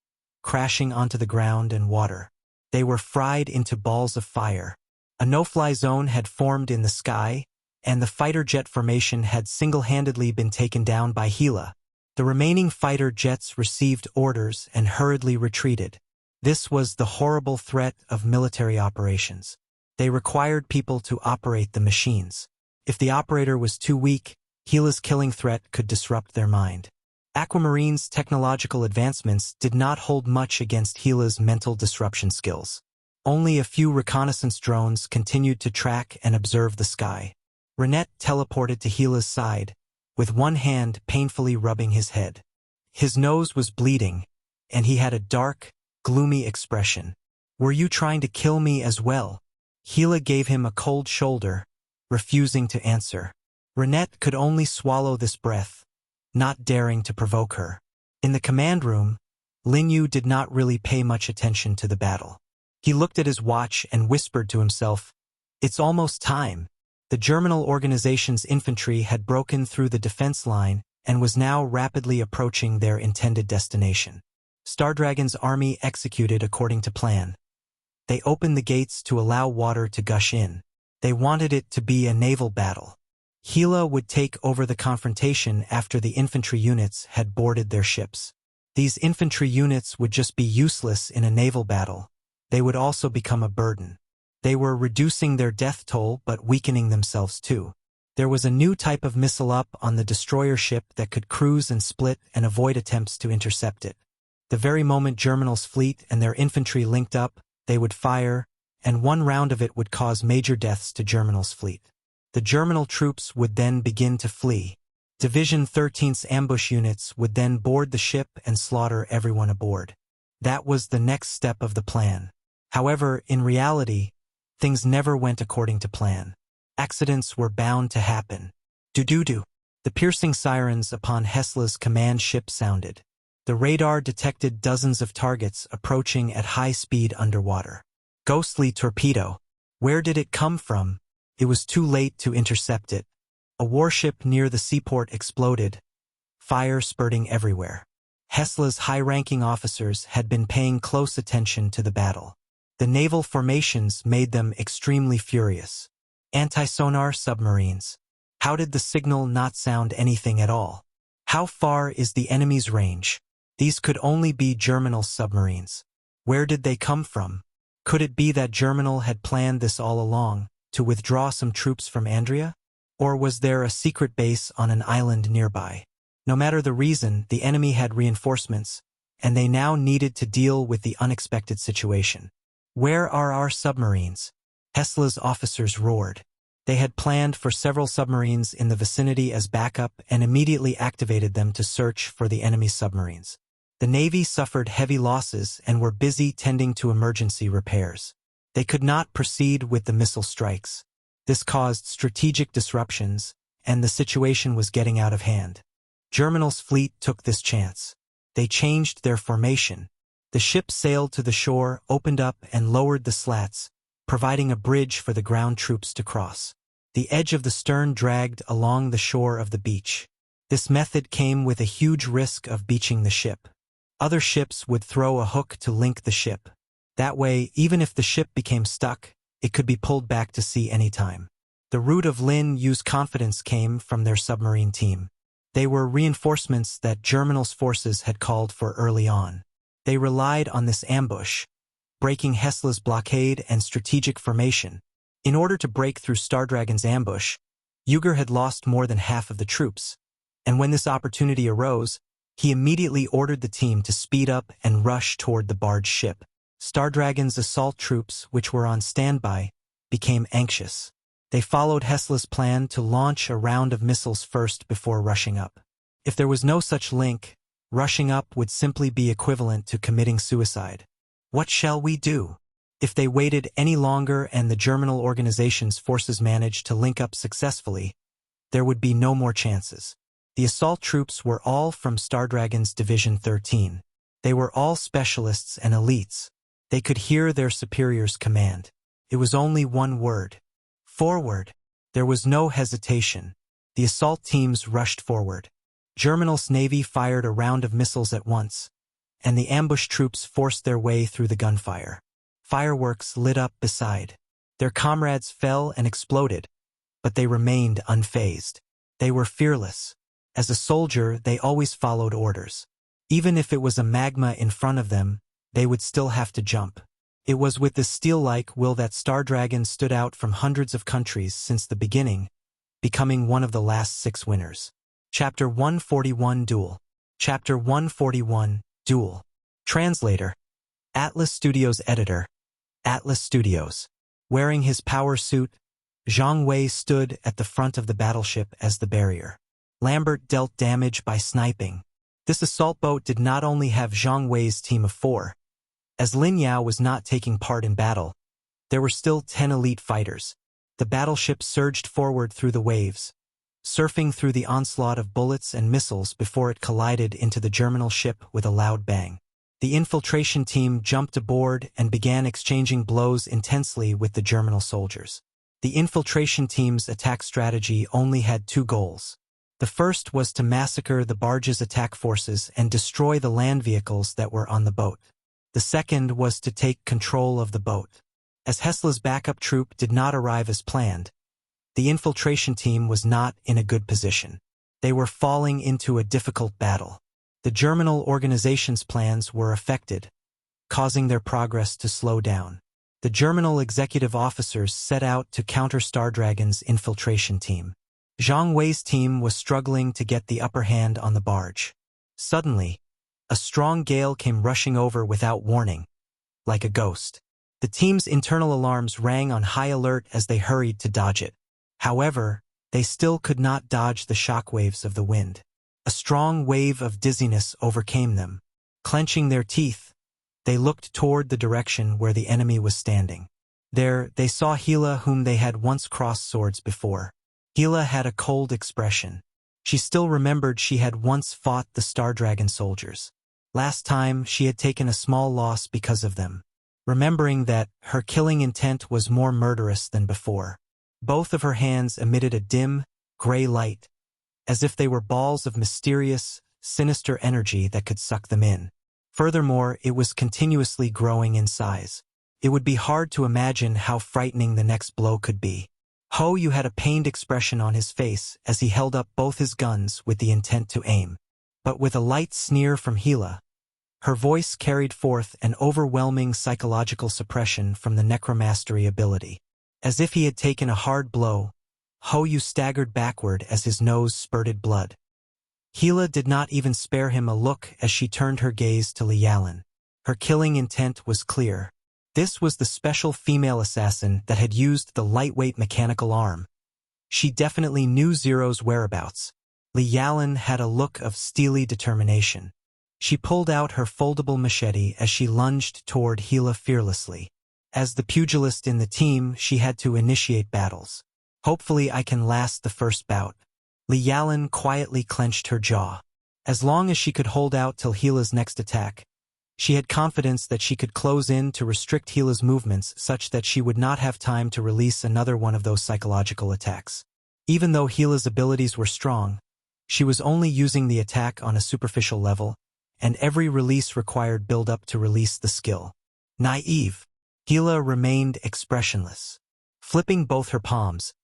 crashing onto the ground and water. They were fried into balls of fire. A no-fly zone had formed in the sky, and the fighter jet formation had single-handedly been taken down by Gila. The remaining fighter jets received orders and hurriedly retreated. This was the horrible threat of military operations. They required people to operate the machines. If the operator was too weak, Gila's killing threat could disrupt their mind. Aquamarine's technological advancements did not hold much against Gila's mental disruption skills. Only a few reconnaissance drones continued to track and observe the sky. Renette teleported to Gila's side, with one hand painfully rubbing his head. His nose was bleeding, and he had a dark, gloomy expression. "Were you trying to kill me as well?" Gila gave him a cold shoulder, refusing to answer. Renette could only swallow this breath, not daring to provoke her. In the command room, Lin Yu did not really pay much attention to the battle. He looked at his watch and whispered to himself, "It's almost time." The Germinal Organization's infantry had broken through the defense line and was now rapidly approaching their intended destination. Stardragon's army executed according to plan. They opened the gates to allow water to gush in. They wanted it to be a naval battle. Gila would take over the confrontation after the infantry units had boarded their ships. These infantry units would just be useless in a naval battle. They would also become a burden. They were reducing their death toll but weakening themselves too. There was a new type of missile up on the destroyer ship that could cruise and split and avoid attempts to intercept it. The very moment Germinal's fleet and their infantry linked up, they would fire, and one round of it would cause major deaths to Germinal's fleet. The Germinal troops would then begin to flee. Division 13's ambush units would then board the ship and slaughter everyone aboard. That was the next step of the plan. However, in reality, things never went according to plan. Accidents were bound to happen. Do-do-do. The piercing sirens upon Hesla's command ship sounded. The radar detected dozens of targets approaching at high speed underwater. Ghostly torpedo. Where did it come from? It was too late to intercept it. A warship near the seaport exploded, fire spurting everywhere. Hesla's high-ranking officers had been paying close attention to the battle. The naval formations made them extremely furious. Anti-sonar submarines. How did the signal not sound anything at all? How far is the enemy's range? These could only be Germinal submarines. Where did they come from? Could it be that Germinal had planned this all along, to withdraw some troops from Andria? Or was there a secret base on an island nearby? No matter the reason, the enemy had reinforcements, and they now needed to deal with the unexpected situation. "Where are our submarines?" Hesla's officers roared. They had planned for several submarines in the vicinity as backup and immediately activated them to search for the enemy submarines. The Navy suffered heavy losses and were busy tending to emergency repairs. They could not proceed with the missile strikes. This caused strategic disruptions, and the situation was getting out of hand. Germinal's fleet took this chance. They changed their formation. The ship sailed to the shore, opened up, and lowered the slats, providing a bridge for the ground troops to cross. The edge of the stern dragged along the shore of the beach. This method came with a huge risk of beaching the ship. Other ships would throw a hook to link the ship. That way, even if the ship became stuck, it could be pulled back to sea anytime. The root of Lin Yu's confidence came from their submarine team. They were reinforcements that Germinal's forces had called for early on. They relied on this ambush, breaking Hesla's blockade and strategic formation. In order to break through Stardragon's ambush, Uyghur had lost more than half of the troops, and when this opportunity arose, he immediately ordered the team to speed up and rush toward the barge ship. Star Dragon's assault troops, which were on standby, became anxious. They followed Hesla's plan to launch a round of missiles first before rushing up. If there was no such link, rushing up would simply be equivalent to committing suicide. What shall we do? If they waited any longer and the Germinal Organization's forces managed to link up successfully, there would be no more chances. The assault troops were all from Star Dragon's Division 13. They were all specialists and elites. They could hear their superiors' command. It was only one word. Forward. There was no hesitation. The assault teams rushed forward. Germinal's navy fired a round of missiles at once, and the ambush troops forced their way through the gunfire. Fireworks lit up beside. Their comrades fell and exploded, but they remained unfazed. They were fearless. As a soldier, they always followed orders. Even if it was a magma in front of them, they would still have to jump. It was with this steel-like will that Star Dragon stood out from hundreds of countries since the beginning, becoming one of the last 6 winners. Chapter 141 Duel. Chapter 141 Duel. Translator. Atlas Studios Editor. Atlas Studios. Wearing his power suit, Zhang Wei stood at the front of the battleship as the barrier. Lambert dealt damage by sniping. This assault boat did not only have Zhang Wei's team of 4. As Lin Yao was not taking part in battle, there were still 10 elite fighters. The battleship surged forward through the waves, surfing through the onslaught of bullets and missiles before it collided into the Germinal ship with a loud bang. The infiltration team jumped aboard and began exchanging blows intensely with the Germinal soldiers. The infiltration team's attack strategy only had 2 goals. The first was to massacre the barge's attack forces and destroy the land vehicles that were on the boat. The second was to take control of the boat. As Hesla's backup troop did not arrive as planned, the infiltration team was not in a good position. They were falling into a difficult battle. The Germinal Organization's plans were affected, causing their progress to slow down. The Germinal executive officers set out to counter Star Dragon's infiltration team. Zhang Wei's team was struggling to get the upper hand on the barge. Suddenly, a strong gale came rushing over without warning, like a ghost. The team's internal alarms rang on high alert as they hurried to dodge it. However, they still could not dodge the shockwaves of the wind. A strong wave of dizziness overcame them. Clenching their teeth, they looked toward the direction where the enemy was standing. There, they saw Gila, whom they had once crossed swords before. Gila had a cold expression. She still remembered she had once fought the Star Dragon soldiers. Last time, she had taken a small loss because of them. Remembering that, her killing intent was more murderous than before. Both of her hands emitted a dim, gray light, as if they were balls of mysterious, sinister energy that could suck them in. Furthermore, it was continuously growing in size. It would be hard to imagine how frightening the next blow could be. Ho Yu had a pained expression on his face as he held up both his guns with the intent to aim. But with a light sneer from Gila, her voice carried forth an overwhelming psychological suppression from the necromastery ability. As if he had taken a hard blow, Ho Yu staggered backward as his nose spurted blood. Gila did not even spare him a look as she turned her gaze to Li Yalan. Her killing intent was clear. This was the special female assassin that had used the lightweight mechanical arm. She definitely knew Zero's whereabouts. Li Yalan had a look of steely determination. She pulled out her foldable machete as she lunged toward Gila fearlessly. As the pugilist in the team, she had to initiate battles. Hopefully I can last the first bout. Li Yalan quietly clenched her jaw. As long as she could hold out till Gila's next attack, she had confidence that she could close in to restrict Gila's movements such that she would not have time to release another one of those psychological attacks. Even though Gila's abilities were strong, she was only using the attack on a superficial level, and every release required build-up to release the skill. Naive. Gila remained expressionless. Flipping both her palms,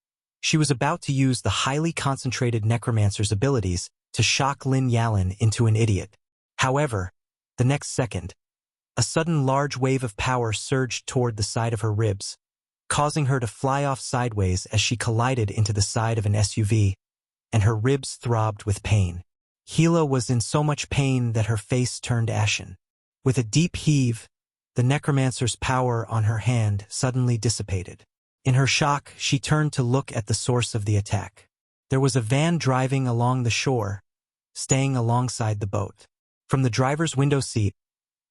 she was about to use the highly concentrated necromancer's abilities to shock Lin Yalan into an idiot. However, the next second, a sudden large wave of power surged toward the side of her ribs, causing her to fly off sideways as she collided into the side of an SUV, and her ribs throbbed with pain. Gila was in so much pain that her face turned ashen. With a deep heave, the necromancer's power on her hand suddenly dissipated. In her shock, she turned to look at the source of the attack. There was a van driving along the shore, staying alongside the boat. From the driver's window seat,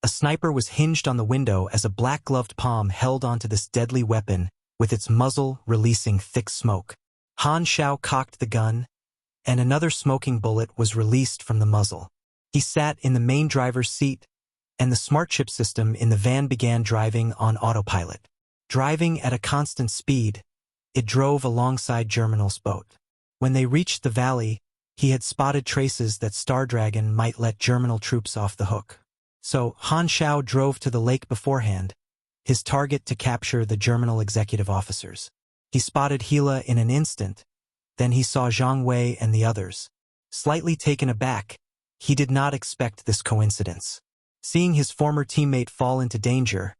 a sniper was hinged on the window as a black-gloved palm held onto this deadly weapon, with its muzzle releasing thick smoke. Han Xiao cocked the gun, and another smoking bullet was released from the muzzle. He sat in the main driver's seat, and the smart chip system in the van began driving on autopilot. Driving at a constant speed, it drove alongside Germinal's boat. When they reached the valley, he had spotted traces that Star Dragon might let Germinal troops off the hook. So Han Xiao drove to the lake beforehand, his target to capture the Germinal executive officers. He spotted Gila in an instant, then he saw Zhang Wei and the others. Slightly taken aback, he did not expect this coincidence. Seeing his former teammate fall into danger,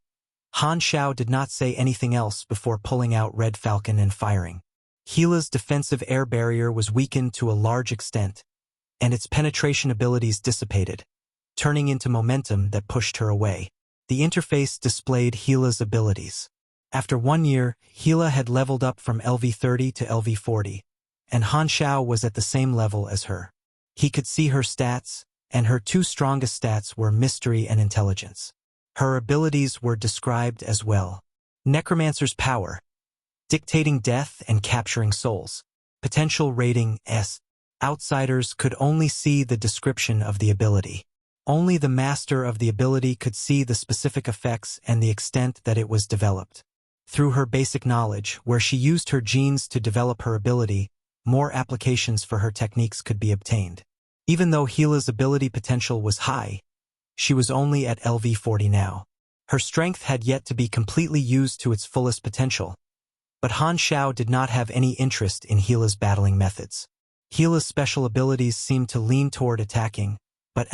Han Xiao did not say anything else before pulling out Red Falcon and firing. Gila's defensive air barrier was weakened to a large extent, and its penetration abilities dissipated, turning into momentum that pushed her away. The interface displayed Gila's abilities. After 1 year, Gila had leveled up from LV-30 to LV-40, and Han Xiao was at the same level as her. He could see her stats, and her two strongest stats were Mystery and Intelligence. Her abilities were described as well. Necromancer's power, dictating death and capturing souls. Potential rating S. Outsiders could only see the description of the ability. Only the master of the ability could see the specific effects and the extent that it was developed. Through her basic knowledge, where she used her genes to develop her ability, more applications for her techniques could be obtained. Even though Gila's ability potential was high, she was only at LV-40 now. Her strength had yet to be completely used to its fullest potential, but Han Xiao did not have any interest in Gila's battling methods. Gila's special abilities seemed to lean toward attacking, but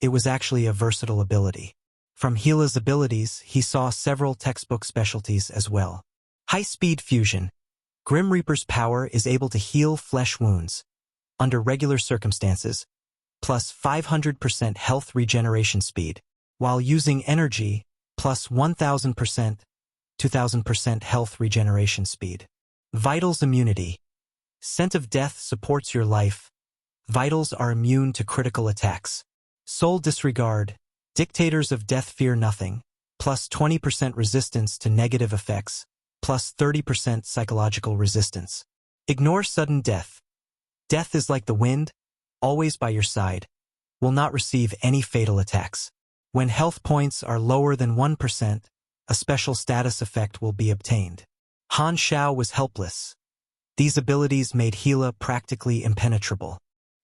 it was actually a versatile ability. From Gila's abilities, he saw several textbook specialties as well. High-speed fusion. Grim Reaper's power is able to heal flesh wounds, under regular circumstances, plus 500% health regeneration speed, while using energy, plus 1000%, 2000% health regeneration speed. Vitals immunity. Scent of Death supports your life. Vitals are immune to critical attacks. Soul disregard. Dictators of Death fear nothing, plus 20% resistance to negative effects, plus 30% psychological resistance. Ignore sudden death. Death is like the wind, always by your side, will not receive any fatal attacks. When health points are lower than 1%, a special status effect will be obtained. Han Xiao was helpless. These abilities made Gila practically impenetrable.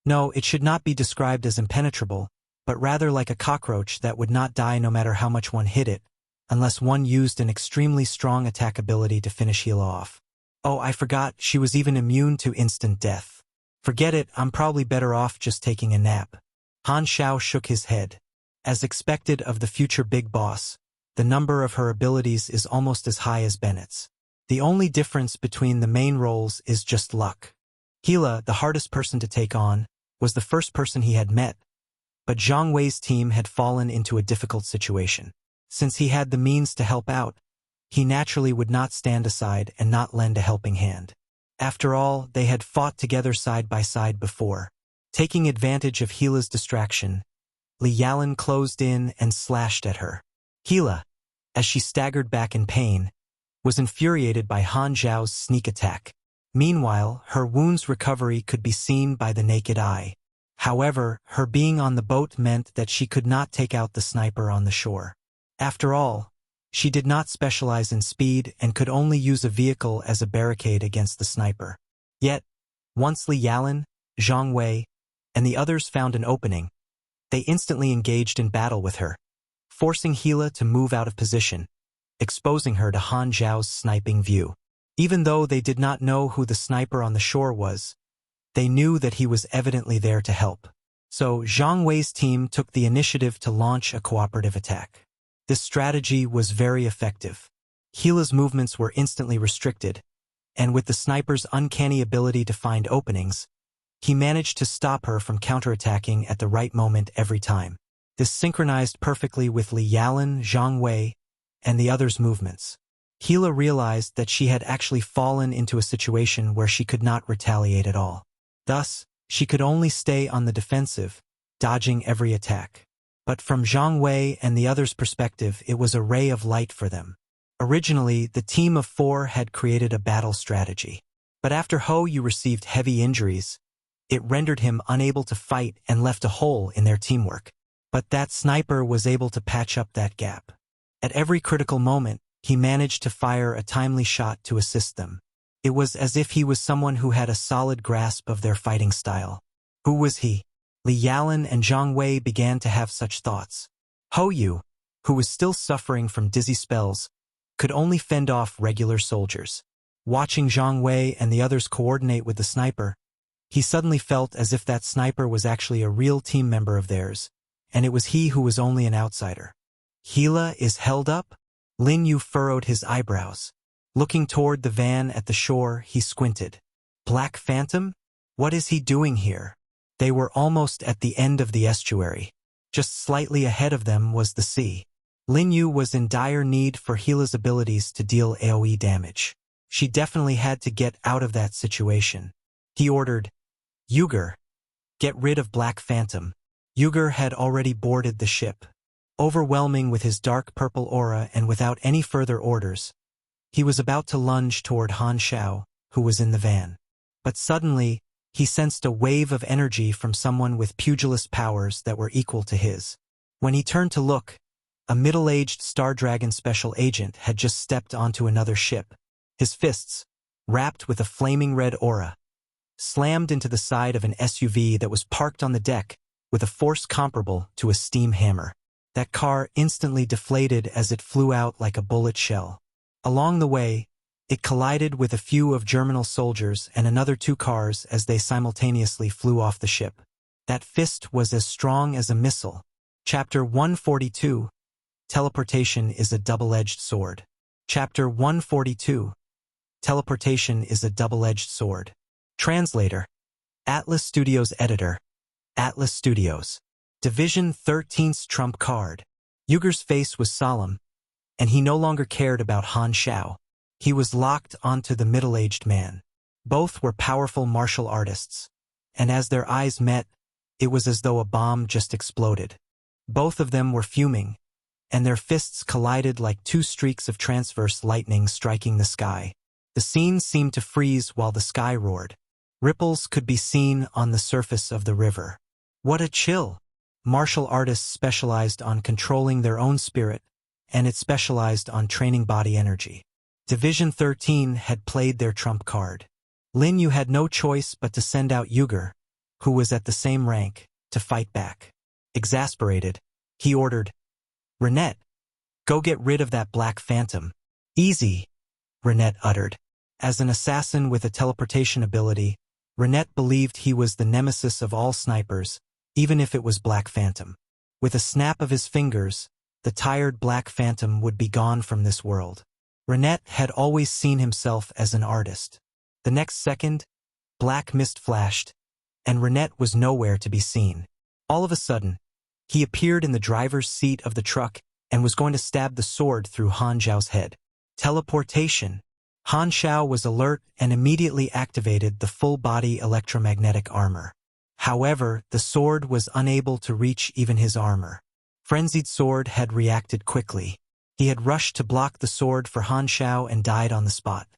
No, it should not be described as impenetrable, but rather like a cockroach that would not die no matter how much one hit it, unless one used an extremely strong attack ability to finish Gila off. Oh, I forgot, she was even immune to instant death. Forget it, I'm probably better off just taking a nap. Han Xiao shook his head. As expected of the future big boss, the number of her abilities is almost as high as Bennett's. The only difference between the main roles is just luck. Gila, the hardest person to take on, was the first person he had met, but Zhang Wei's team had fallen into a difficult situation. Since he had the means to help out, he naturally would not stand aside and not lend a helping hand. After all, they had fought together side by side before. Taking advantage of Gila's distraction, Li Yalan closed in and slashed at her. Gila, as she staggered back in pain, was infuriated by Han Xiao's sneak attack. Meanwhile, her wound's recovery could be seen by the naked eye. However, her being on the boat meant that she could not take out the sniper on the shore. After all, she did not specialize in speed and could only use a vehicle as a barricade against the sniper. Yet, once Li Yalan, Zhang Wei, and the others found an opening, they instantly engaged in battle with her, forcing Gila to move out of position, exposing her to Han Xiao's sniping view. Even though they did not know who the sniper on the shore was, they knew that he was evidently there to help. So Zhang Wei's team took the initiative to launch a cooperative attack. This strategy was very effective. Gila's movements were instantly restricted, and with the sniper's uncanny ability to find openings, he managed to stop her from counterattacking at the right moment every time. This synchronized perfectly with Li Yalan, Zhang Wei, and the others' movements. Gila realized that she had actually fallen into a situation where she could not retaliate at all. Thus, she could only stay on the defensive, dodging every attack. But from Zhang Wei and the others' perspective, it was a ray of light for them. Originally, the team of 4 had created a battle strategy. But after Han Xiao received heavy injuries, it rendered him unable to fight and left a hole in their teamwork. But that sniper was able to patch up that gap. At every critical moment, he managed to fire a timely shot to assist them. It was as if he was someone who had a solid grasp of their fighting style. Who was he? Li Yalan and Zhang Wei began to have such thoughts. Han Xiao, who was still suffering from dizzy spells, could only fend off regular soldiers. Watching Zhang Wei and the others coordinate with the sniper, he suddenly felt as if that sniper was actually a real team member of theirs, and it was he who was only an outsider. Gila is held up? Lin Yu furrowed his eyebrows. Looking toward the van at the shore, he squinted. Black Phantom? What is he doing here? They were almost at the end of the estuary. Just slightly ahead of them was the sea. Lin Yu was in dire need for Gila's abilities to deal AoE damage. She definitely had to get out of that situation. He ordered, Yuger, get rid of Black Phantom. Yuger had already boarded the ship. Overwhelming with his dark purple aura and without any further orders, he was about to lunge toward Han Xiao, who was in the van. But suddenly, he sensed a wave of energy from someone with pugilist powers that were equal to his. When he turned to look, a middle-aged Star Dragon special agent had just stepped onto another ship. His fists, wrapped with a flaming red aura, slammed into the side of an SUV that was parked on the deck with a force comparable to a steam hammer. That car instantly deflated as it flew out like a bullet shell. Along the way, it collided with a few of Germinal soldiers and another 2 cars as they simultaneously flew off the ship. That fist was as strong as a missile. Chapter 142. Teleportation is a double-edged sword. Chapter 142. Teleportation is a double-edged sword. Translator. Atlas Studios Editor. Atlas Studios. Division 13's trump card. Yuger's face was solemn, and he no longer cared about Han Xiao. He was locked onto the middle-aged man. Both were powerful martial artists, and as their eyes met, it was as though a bomb just exploded. Both of them were fuming, and their fists collided like 2 streaks of transverse lightning striking the sky. The scene seemed to freeze while the sky roared. Ripples could be seen on the surface of the river. What a chill! Martial artists specialized on controlling their own spirit, and it specialized on training body energy. Division 13 had played their trump card. Lin Yu had no choice but to send out Yuger, who was at the same rank, to fight back. Exasperated, he ordered, Renette, go get rid of that Black Phantom. Easy, Renette uttered. As an assassin with a teleportation ability, Renette believed he was the nemesis of all snipers, even if it was Black Phantom. With a snap of his fingers, the tired Black Phantom would be gone from this world. Renette had always seen himself as an artist. The next second, black mist flashed, and Renette was nowhere to be seen. All of a sudden, he appeared in the driver's seat of the truck and was going to stab the sword through Han Xiao's head. Teleportation. Han Xiao was alert and immediately activated the full-body electromagnetic armor. However, the sword was unable to reach even his armor. Frenzied Sword had reacted quickly. He had rushed to block the sword for Han Xiao and died on the spot.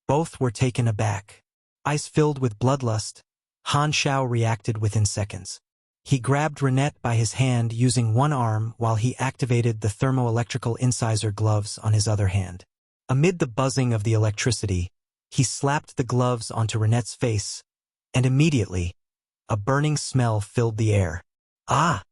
Both were taken aback. Eyes filled with bloodlust, Han Xiao reacted within seconds. He grabbed Renette by his hand using one arm while he activated the thermoelectrical incisor gloves on his other hand. Amid the buzzing of the electricity, he slapped the gloves onto Renette's face, and immediately, a burning smell filled the air. Ah!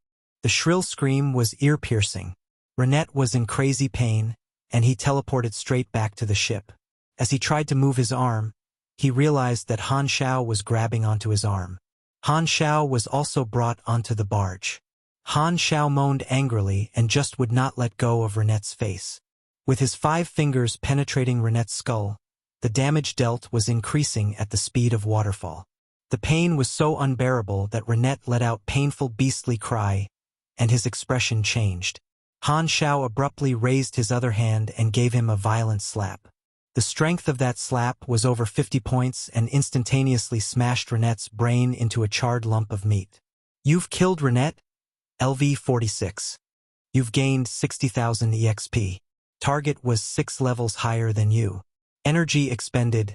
The shrill scream was ear-piercing. Renette was in crazy pain, and he teleported straight back to the ship. As he tried to move his arm, he realized that Han Xiao was grabbing onto his arm. Han Xiao was also brought onto the barge. Han Xiao moaned angrily and just would not let go of Renette's face. With his 5 fingers penetrating Renette's skull, the damage dealt was increasing at the speed of waterfall. The pain was so unbearable that Renette let out painful beastly cry, and his expression changed. Han Xiao abruptly raised his other hand and gave him a violent slap. The strength of that slap was over 50 points and instantaneously smashed Renette's brain into a charred lump of meat. You've killed Renette? LV-46. You've gained 60,000 EXP. Target was 6 levels higher than you. Energy expended,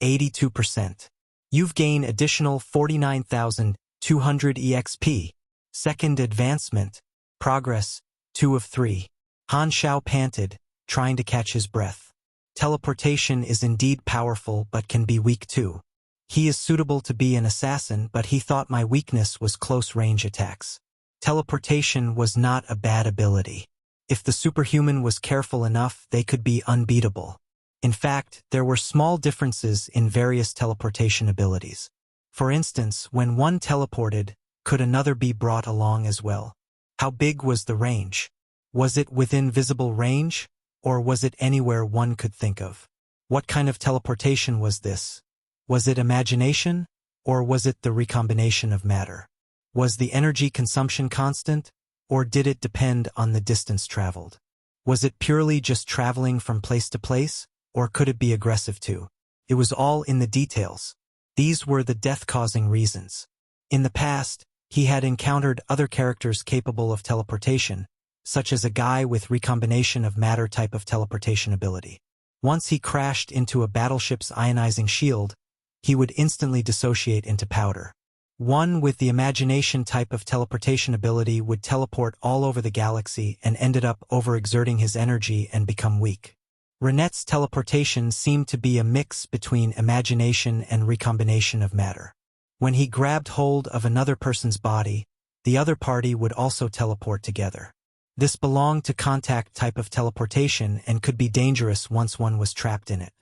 82%. You've gained additional 49,200 EXP. Second advancement. Progress, 2 of 3. Han Xiao panted, trying to catch his breath. Teleportation is indeed powerful but can be weak too. He is suitable to be an assassin, but he thought my weakness was close-range attacks. Teleportation was not a bad ability. If the superhuman was careful enough, they could be unbeatable. In fact, there were small differences in various teleportation abilities. For instance, when one teleported, could another be brought along as well? How big was the range? Was it within visible range? Or was it anywhere one could think of? What kind of teleportation was this? Was it imagination? Or was it the recombination of matter? Was the energy consumption constant? Or did it depend on the distance traveled? Was it purely just traveling from place to place? Or could it be aggressive too? It was all in the details. These were the death-causing reasons. In the past, he had encountered other characters capable of teleportation, such as a guy with recombination of matter type of teleportation ability. Once he crashed into a battleship's ionizing shield, he would instantly dissociate into powder. One with the imagination type of teleportation ability would teleport all over the galaxy and ended up overexerting his energy and become weak. Renette's teleportation seemed to be a mix between imagination and recombination of matter. When he grabbed hold of another person's body, the other party would also teleport together. This belonged to contact type of teleportation and could be dangerous once one was trapped in it.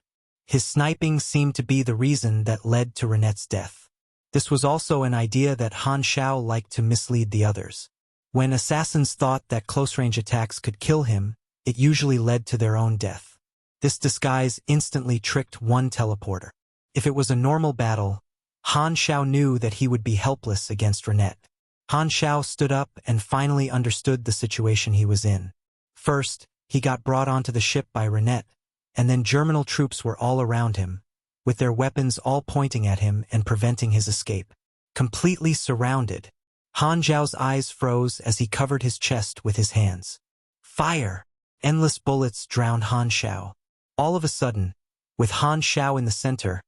His sniping seemed to be the reason that led to Renette's death. This was also an idea that Han Xiao liked to mislead the others. When assassins thought that close-range attacks could kill him, it usually led to their own death. This disguise instantly tricked one teleporter. If it was a normal battle, Han Xiao knew that he would be helpless against Renette. Han Xiao stood up and finally understood the situation he was in. First, he got brought onto the ship by Renette, and then Germinal troops were all around him, with their weapons all pointing at him and preventing his escape. Completely surrounded, Han Xiao's eyes froze as he covered his chest with his hands. Fire! Endless bullets drowned Han Xiao. All of a sudden, with Han Xiao in the center,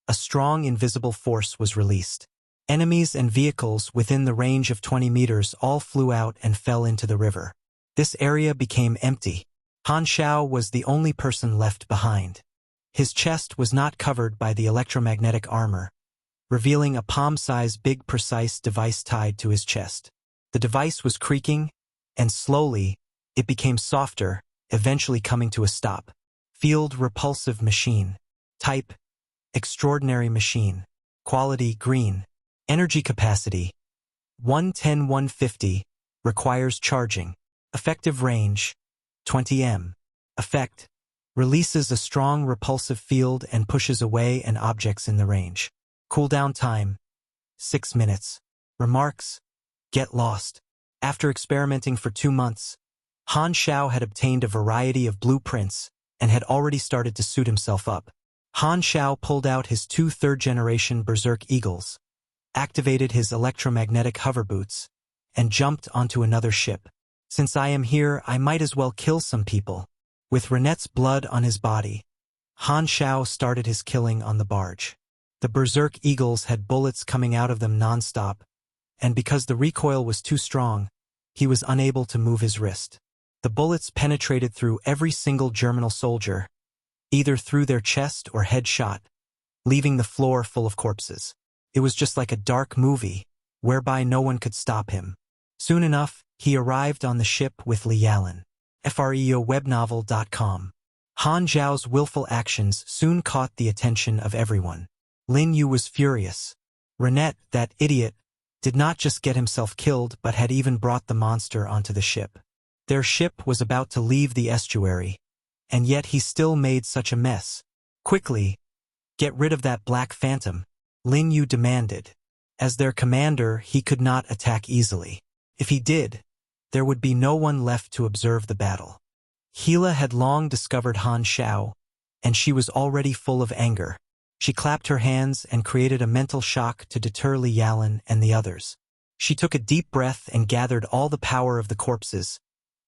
a strong invisible force was released. Enemies and vehicles within the range of 20 meters all flew out and fell into the river. This area became empty. Han Xiao was the only person left behind. His chest was not covered by the electromagnetic armor, revealing a palm-sized big precise device tied to his chest. The device was creaking, and slowly, it became softer, eventually coming to a stop. Field repulsive machine. Type: extraordinary machine. Quality: green. Energy capacity: 110-150, requires charging. Effective range: 20 m. Effect: releases a strong repulsive field and pushes away and objects in the range. Cooldown time: 6 minutes. Remarks: get lost. After experimenting for 2 months, Han Xiao had obtained a variety of blueprints and had already started to suit himself up. Han Xiao pulled out his 2 third-generation Berserk Eagles, activated his electromagnetic hover boots, and jumped onto another ship. Since I am here, I might as well kill some people. With Renette's blood on his body, Han Xiao started his killing on the barge. The Berserk Eagles had bullets coming out of them non-stop, and because the recoil was too strong, he was unable to move his wrist. The bullets penetrated through every single Germinal soldier, either through their chest or head shot, leaving the floor full of corpses. It was just like a dark movie, whereby no one could stop him. Soon enough, he arrived on the ship with Li Yalan. FREOWebnovel.com. Han Xiao's willful actions soon caught the attention of everyone. Lin Yu was furious. Renette, that idiot, did not just get himself killed but had even brought the monster onto the ship. Their ship was about to leave the estuary, and yet he still made such a mess. Quickly, get rid of that black phantom, Lin Yu demanded. As their commander, he could not attack easily. If he did, there would be no one left to observe the battle. Gila had long discovered Han Xiao, and she was already full of anger. She clapped her hands and created a mental shock to deter Li Yalan and the others. She took a deep breath and gathered all the power of the corpses,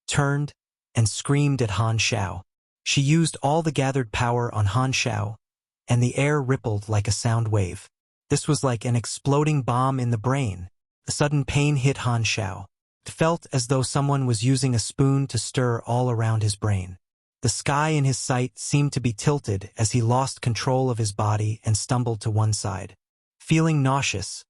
turned, and screamed at Han Xiao. She used all the gathered power on Han Xiao, and the air rippled like a sound wave. This was like an exploding bomb in the brain. A sudden pain hit Han Xiao. It felt as though someone was using a spoon to stir all around his brain. The sky in his sight seemed to be tilted as he lost control of his body and stumbled to one side. Feeling nauseous,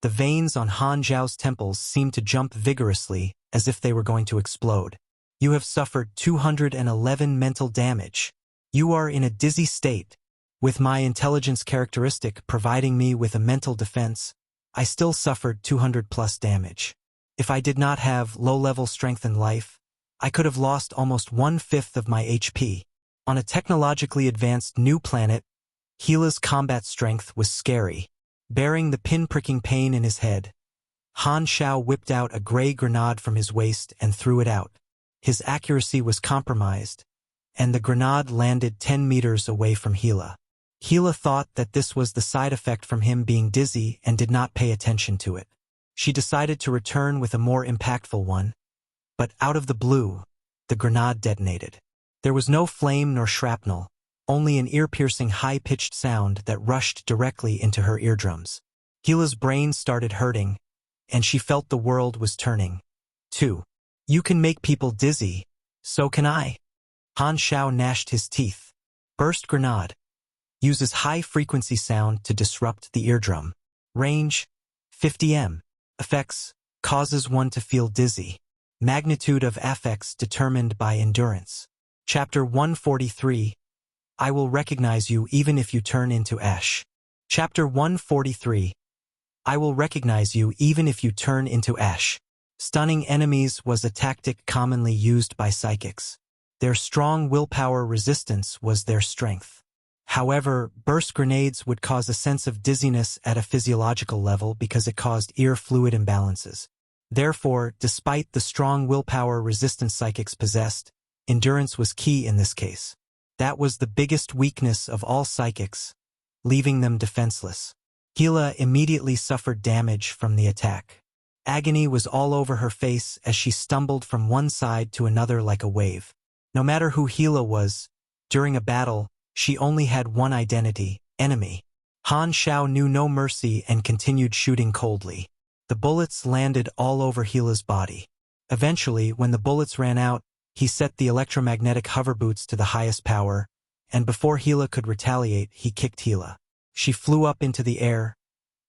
the veins on Han Xiao's temples seemed to jump vigorously as if they were going to explode. You have suffered 211 mental damage. You are in a dizzy state. With my intelligence characteristic providing me with a mental defense, I still suffered 200 plus damage. If I did not have low-level strength in life, I could have lost almost 1/5 of my HP. On a technologically advanced new planet, Gila's combat strength was scary. Bearing the pin-pricking pain in his head, Han Xiao whipped out a gray grenade from his waist and threw it out. His accuracy was compromised, and the grenade landed 10 meters away from Gila. Gila thought that this was the side effect from him being dizzy and did not pay attention to it. She decided to return with a more impactful one, but out of the blue, the grenade detonated. There was no flame nor shrapnel, only an ear-piercing high-pitched sound that rushed directly into her eardrums. Gila's brain started hurting, and she felt the world was turning. 2. You can make people dizzy, so can I. Han Xiao gnashed his teeth. Burst grenade. Uses high-frequency sound to disrupt the eardrum. Range, 50 m. Effects, causes one to feel dizzy. Magnitude of affects determined by endurance. Chapter 143. I will recognize you even if you turn into ash. Chapter 143. I will recognize you even if you turn into ash. Stunning enemies was a tactic commonly used by psychics. Their strong willpower resistance was their strength. However, burst grenades would cause a sense of dizziness at a physiological level because it caused ear fluid imbalances. Therefore, despite the strong willpower resistance psychics possessed, endurance was key in this case. That was the biggest weakness of all psychics, leaving them defenseless. Gila immediately suffered damage from the attack. Agony was all over her face as she stumbled from one side to another like a wave. No matter who Gila was, during a battle, she only had one identity, enemy. Han Xiao knew no mercy and continued shooting coldly. The bullets landed all over Gila's body. Eventually, when the bullets ran out, he set the electromagnetic hover boots to the highest power, and before Gila could retaliate, he kicked Gila. She flew up into the air,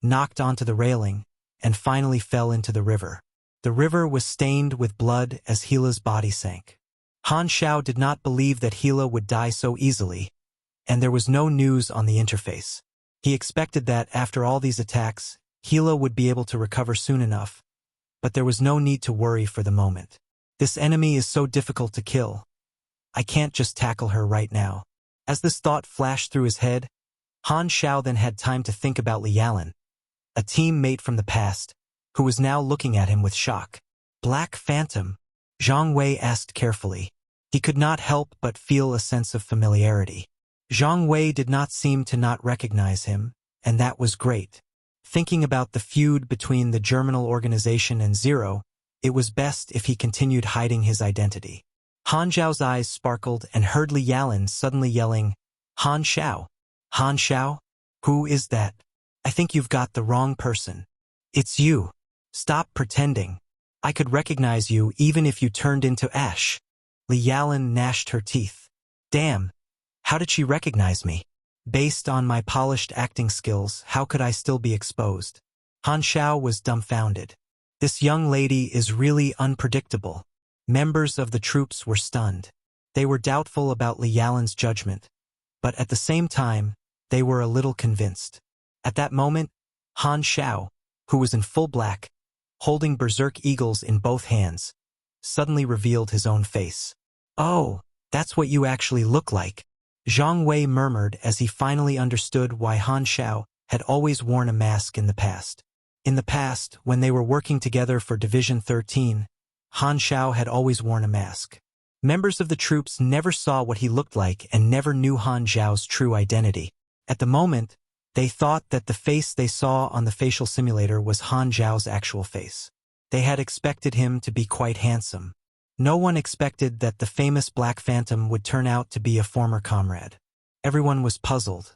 knocked onto the railing, and finally fell into the river. The river was stained with blood as Gila's body sank. Han Xiao did not believe that Gila would die so easily, and there was no news on the interface. He expected that, after all these attacks, Gila would be able to recover soon enough, but there was no need to worry for the moment. This enemy is so difficult to kill. I can't just tackle her right now. As this thought flashed through his head, Han Xiao then had time to think about Li Yalan, a teammate from the past, who was now looking at him with shock. Black Phantom? Zhang Wei asked carefully. He could not help but feel a sense of familiarity. Zhang Wei did not seem to not recognize him, and that was great. Thinking about the feud between the Germinal organization and Zero, it was best if he continued hiding his identity. Han Xiao's eyes sparkled and heard Li Yalan suddenly yelling, Han Xiao. Han Xiao? Who is that? I think you've got the wrong person. It's you. Stop pretending. I could recognize you even if you turned into ash. Li Yalan gnashed her teeth. Damn. How did she recognize me? Based on my polished acting skills, how could I still be exposed? Han Xiao was dumbfounded. This young lady is really unpredictable. Members of the troops were stunned. They were doubtful about Li Yalan's judgment, but at the same time, they were a little convinced. At that moment, Han Xiao, who was in full black, holding berserk eagles in both hands, suddenly revealed his own face. Oh, That's what you actually look like. Zhang Wei murmured as he finally understood why Han Xiao had always worn a mask in the past. In the past, when they were working together for Division 13, Han Xiao had always worn a mask. Members of the troops never saw what he looked like and never knew Han Xiao's true identity. At the moment, they thought that the face they saw on the facial simulator was Han Xiao's actual face. They had expected him to be quite handsome. No one expected that the famous Black Phantom would turn out to be a former comrade. Everyone was puzzled.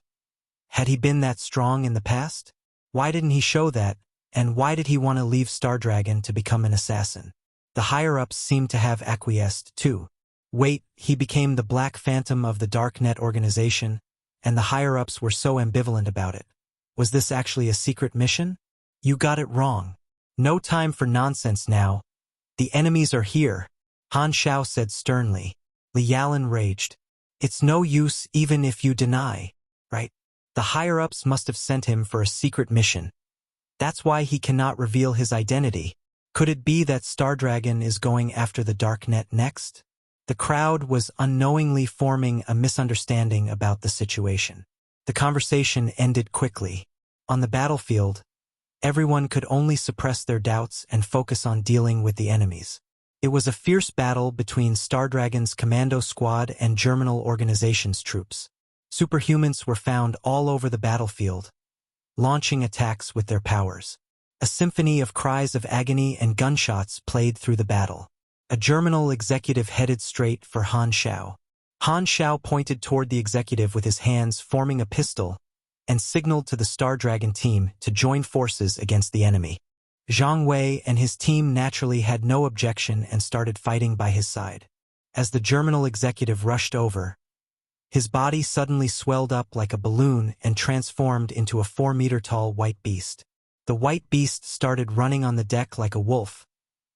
Had he been that strong in the past? Why didn't he show that, and why did he want to leave Star Dragon to become an assassin? The higher-ups seemed to have acquiesced, too. Wait, he became the Black Phantom of the Darknet organization, and the higher-ups were so ambivalent about it. Was this actually a secret mission? You got it wrong. No time for nonsense now. The enemies are here, Han Xiao said sternly. Li Yalan raged. It's no use even if you deny, right? The higher-ups must have sent him for a secret mission. That's why he cannot reveal his identity. Could it be that Star Dragon is going after the Darknet next? The crowd was unknowingly forming a misunderstanding about the situation. The conversation ended quickly. On the battlefield, everyone could only suppress their doubts and focus on dealing with the enemies. It was a fierce battle between Star Dragon's commando squad and Germinal Organization's troops. Superhumans were found all over the battlefield, launching attacks with their powers. A symphony of cries of agony and gunshots played through the battle. A Germinal executive headed straight for Han Xiao. Han Xiao pointed toward the executive with his hands forming a pistol and signaled to the Star Dragon team to join forces against the enemy. Zhang Wei and his team naturally had no objection and started fighting by his side. As the Germinal executive rushed over, his body suddenly swelled up like a balloon and transformed into a 4-meter-tall white beast. The white beast started running on the deck like a wolf,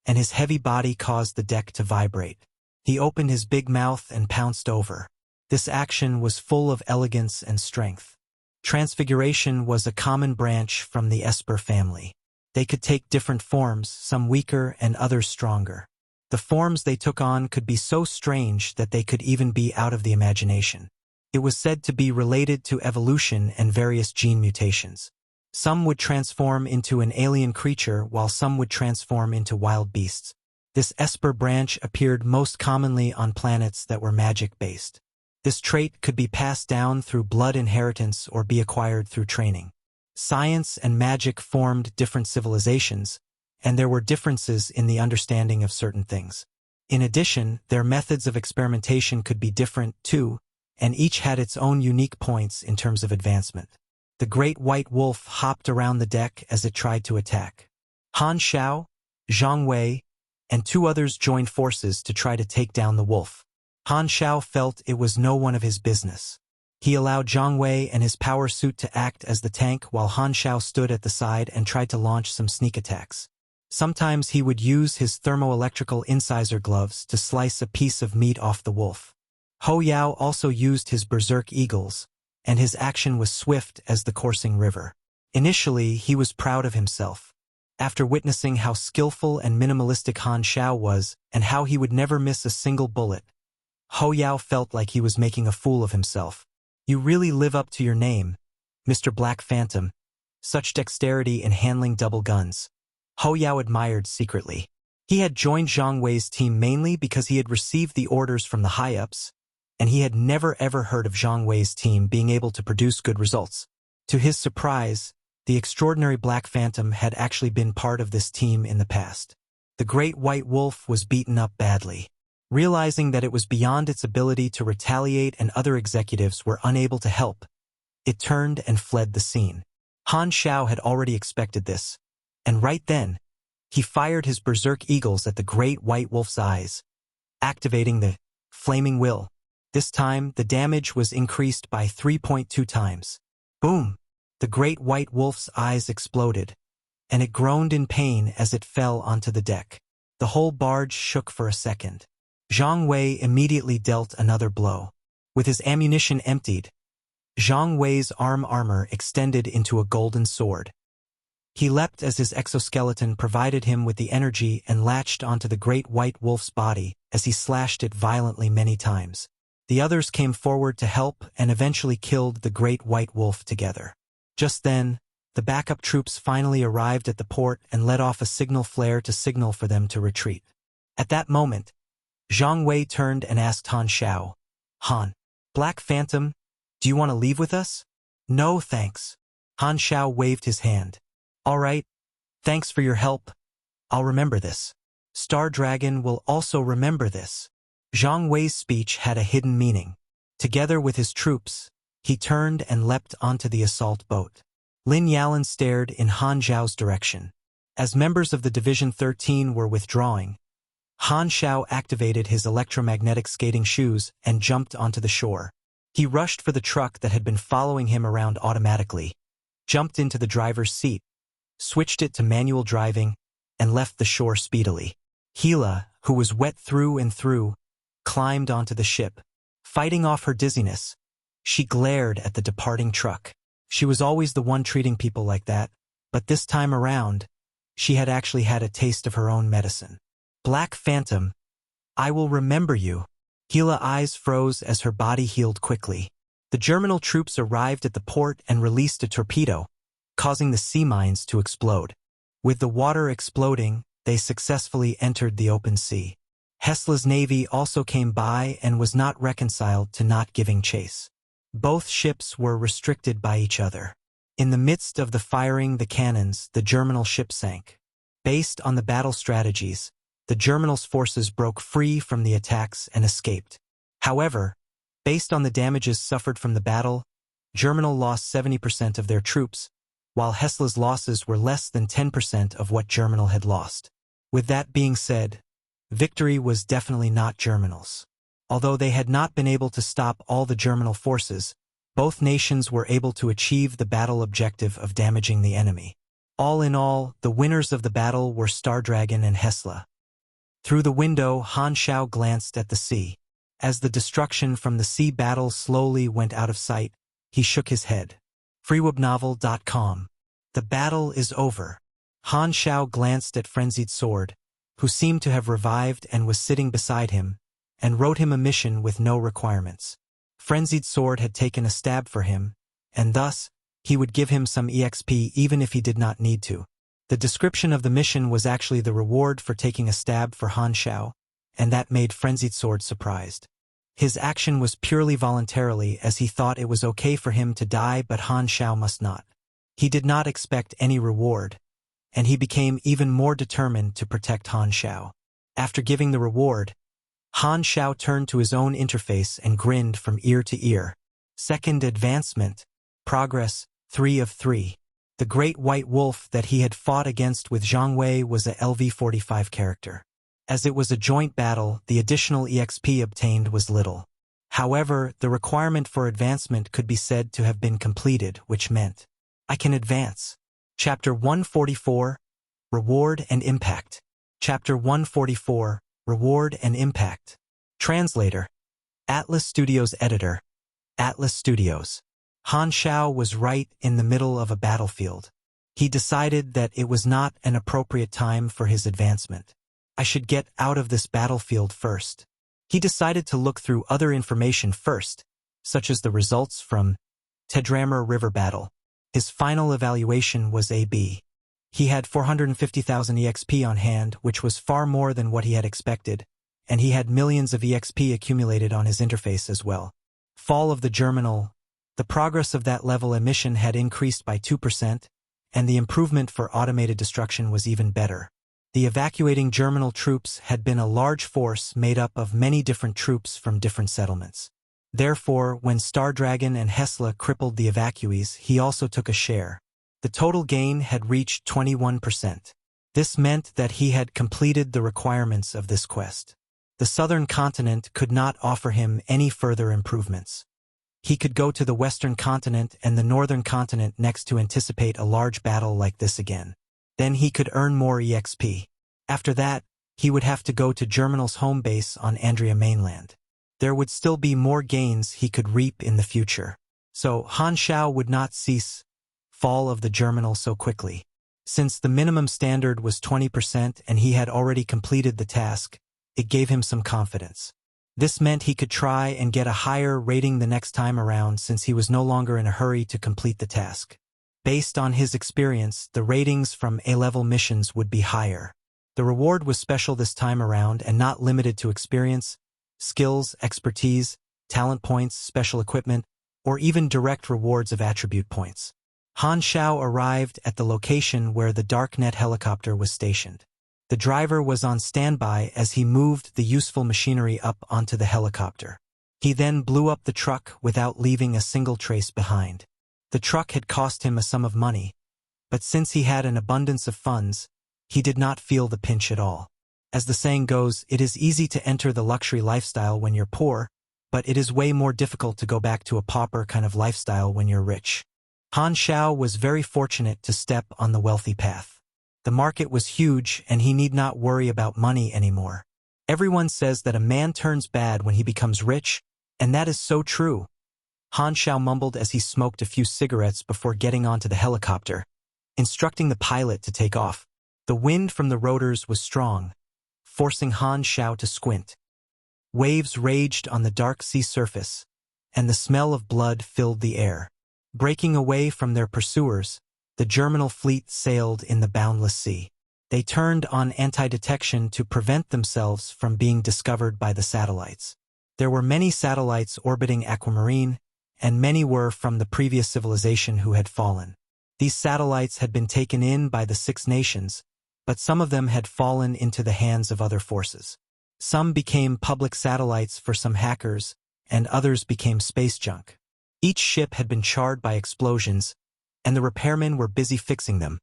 and his heavy body caused the deck to vibrate. He opened his big mouth and pounced over. This action was full of elegance and strength. Transfiguration was a common branch from the Esper family. They could take different forms, some weaker and others stronger. The forms they took on could be so strange that they could even be out of the imagination. It was said to be related to evolution and various gene mutations. Some would transform into an alien creature while some would transform into wild beasts. This Esper branch appeared most commonly on planets that were magic-based. This trait could be passed down through blood inheritance or be acquired through training. Science and magic formed different civilizations, and there were differences in the understanding of certain things. In addition, their methods of experimentation could be different, too, and each had its own unique points in terms of advancement. The great white wolf hopped around the deck as it tried to attack. Han Xiao, Zhang Wei, and 2 others joined forces to try to take down the wolf. Han Xiao felt it was no one of his business. He allowed Zhang Wei and his power suit to act as the tank while Han Xiao stood at the side and tried to launch some sneak attacks. Sometimes he would use his thermoelectrical incisor gloves to slice a piece of meat off the wolf. Ho Yao also used his berserk eagles, and his action was swift as the coursing river. Initially, he was proud of himself. After witnessing how skillful and minimalistic Han Xiao was and how he would never miss a single bullet, Ho Yao felt like he was making a fool of himself. You really live up to your name, Mr. Black Phantom. Such dexterity in handling double guns. Ho Yao admired secretly. He had joined Zhang Wei's team mainly because he had received the orders from the high-ups, and he had never ever heard of Zhang Wei's team being able to produce good results. To his surprise, the extraordinary Black Phantom had actually been part of this team in the past. The great white wolf was beaten up badly. Realizing that it was beyond its ability to retaliate and other executives were unable to help, it turned and fled the scene. Han Xiao had already expected this, and right then, he fired his berserk eagles at the great white wolf's eyes, activating the flaming will. This time, the damage was increased by 3.2 times. Boom! The great white wolf's eyes exploded, and it groaned in pain as it fell onto the deck. The whole barge shook for a second. Zhang Wei immediately dealt another blow. With his ammunition emptied, Zhang Wei's armor extended into a golden sword. He leapt as his exoskeleton provided him with the energy and latched onto the great white wolf's body as he slashed it violently many times. The others came forward to help and eventually killed the great white wolf together. Just then, the backup troops finally arrived at the port and let off a signal flare to signal for them to retreat. At that moment, Zhang Wei turned and asked Han Xiao, "Han, Black Phantom, do you want to leave with us?" "No, thanks." Han Xiao waved his hand. "All right, thanks for your help. I'll remember this. Star Dragon will also remember this." Zhang Wei's speech had a hidden meaning. Together with his troops, he turned and leapt onto the assault boat. Lin Yalan stared in Han Xiao's direction. As members of the Division 13 were withdrawing, Han Xiao activated his electromagnetic skating shoes and jumped onto the shore. He rushed for the truck that had been following him around automatically, jumped into the driver's seat, switched it to manual driving, and left the shore speedily. Gila, who was wet through and through, climbed onto the ship. Fighting off her dizziness, she glared at the departing truck. She was always the one treating people like that, but this time around, she had actually had a taste of her own medicine. "Black Phantom, I will remember you." Gila's eyes froze as her body healed quickly. The Germinal troops arrived at the port and released a torpedo, causing the sea mines to explode. With the water exploding, they successfully entered the open sea. Hesla's navy also came by and was not reconciled to not giving chase. Both ships were restricted by each other. In the midst of the firing the cannons, the Germinal ship sank. Based on the battle strategies, the Germinal's forces broke free from the attacks and escaped. However, based on the damages suffered from the battle, Germinal lost 70% of their troops, while Hesla's losses were less than 10% of what Germinal had lost. With that being said, victory was definitely not Germinal's. Although they had not been able to stop all the Germinal forces, both nations were able to achieve the battle objective of damaging the enemy. All in all, the winners of the battle were Star Dragon and Hesla. Through the window, Han Xiao glanced at the sea. As the destruction from the sea battle slowly went out of sight, he shook his head. freewebnovel.com. The battle is over. Han Xiao glanced at Frenzied Sword, who seemed to have revived and was sitting beside him, and wrote him a mission with no requirements. Frenzied Sword had taken a stab for him, and thus, he would give him some EXP even if he did not need to. The description of the mission was actually the reward for taking a stab for Han Xiao, and that made Frenzied Sword surprised. His action was purely voluntarily as he thought it was okay for him to die, but Han Xiao must not. He did not expect any reward, and he became even more determined to protect Han Xiao. After giving the reward, Han Xiao turned to his own interface and grinned from ear to ear. Second advancement. Progress, 3 of 3. The great white wolf that he had fought against with Zhang Wei was a LV-45 character. As it was a joint battle, the additional EXP obtained was little. However, the requirement for advancement could be said to have been completed, which meant, I can advance. Chapter 144, Reward and Impact. Chapter 144, Reward and Impact. Translator. Atlas Studios Editor. Atlas Studios. Han Xiao was right in the middle of a battlefield. He decided that it was not an appropriate time for his advancement. I should get out of this battlefield first. He decided to look through other information first, such as the results from Tedrammer River Battle. His final evaluation was AB. He had 450,000 EXP on hand, which was far more than what he had expected, and he had millions of EXP accumulated on his interface as well. Fall of the Germinal. The progress of that level emission had increased by 2%, and the improvement for automated destruction was even better. The evacuating Germinal troops had been a large force made up of many different troops from different settlements. Therefore, when Star Dragon and Hesla crippled the evacuees, he also took a share. The total gain had reached 21%. This meant that he had completed the requirements of this quest. The southern continent could not offer him any further improvements. He could go to the western continent and the northern continent next to anticipate a large battle like this again. Then he could earn more EXP. After that, he would have to go to Germinal's home base on Andrea mainland. There would still be more gains he could reap in the future. So Han Xiao would not cease fall of the Germinal so quickly. Since the minimum standard was 20% and he had already completed the task, it gave him some confidence. This meant he could try and get a higher rating the next time around since he was no longer in a hurry to complete the task. Based on his experience, the ratings from A-level missions would be higher. The reward was special this time around and not limited to experience, skills, expertise, talent points, special equipment, or even direct rewards of attribute points. Han Xiao arrived at the location where the Darknet helicopter was stationed. The driver was on standby as he moved the useful machinery up onto the helicopter. He then blew up the truck without leaving a single trace behind. The truck had cost him a sum of money, but since he had an abundance of funds, he did not feel the pinch at all. As the saying goes, it is easy to enter the luxury lifestyle when you're poor, but it is way more difficult to go back to a pauper kind of lifestyle when you're rich. Han Xiao was very fortunate to step on the wealthy path. The market was huge and he need not worry about money anymore. Everyone says that a man turns bad when he becomes rich, and that is so true. Han Xiao mumbled as he smoked a few cigarettes before getting onto the helicopter, instructing the pilot to take off. The wind from the rotors was strong, forcing Han Xiao to squint. Waves raged on the dark sea surface, and the smell of blood filled the air. Breaking away from their pursuers, the Germinal fleet sailed in the boundless sea. They turned on anti-detection to prevent themselves from being discovered by the satellites. There were many satellites orbiting Aquamarine, and many were from the previous civilization who had fallen. These satellites had been taken in by the Six Nations, but some of them had fallen into the hands of other forces. Some became public satellites for some hackers, and others became space junk. Each ship had been charred by explosions, and the repairmen were busy fixing them,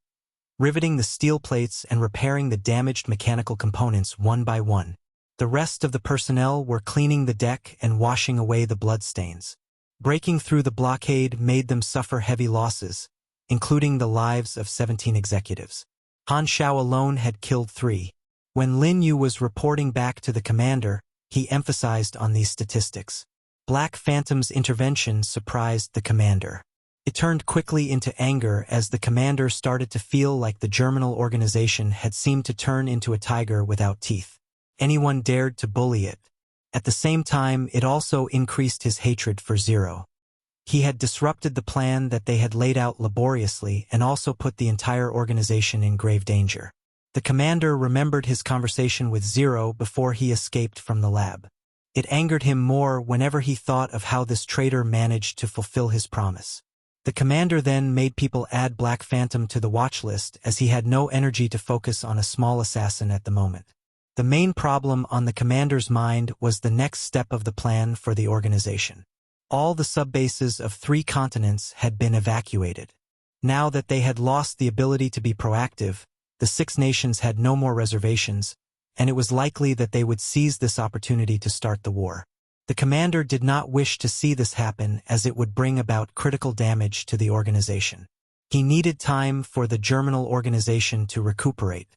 riveting the steel plates and repairing the damaged mechanical components one by one. The rest of the personnel were cleaning the deck and washing away the bloodstains. Breaking through the blockade made them suffer heavy losses, including the lives of 17 executives. Han Xiao alone had killed 3. When Lin Yu was reporting back to the commander, he emphasized on these statistics. Black Phantom's intervention surprised the commander. It turned quickly into anger as the commander started to feel like the Germinal organization had seemed to turn into a tiger without teeth. Anyone dared to bully it. At the same time, it also increased his hatred for Zero. He had disrupted the plan that they had laid out laboriously and also put the entire organization in grave danger. The commander remembered his conversation with Zero before he escaped from the lab. It angered him more whenever he thought of how this traitor managed to fulfill his promise. The commander then made people add Black Phantom to the watch list as he had no energy to focus on a small assassin at the moment. The main problem on the commander's mind was the next step of the plan for the organization. All the subbases of 3 continents had been evacuated. Now that they had lost the ability to be proactive, the 6 nations had no more reservations, and it was likely that they would seize this opportunity to start the war. The commander did not wish to see this happen as it would bring about critical damage to the organization. He needed time for the Germinal organization to recuperate.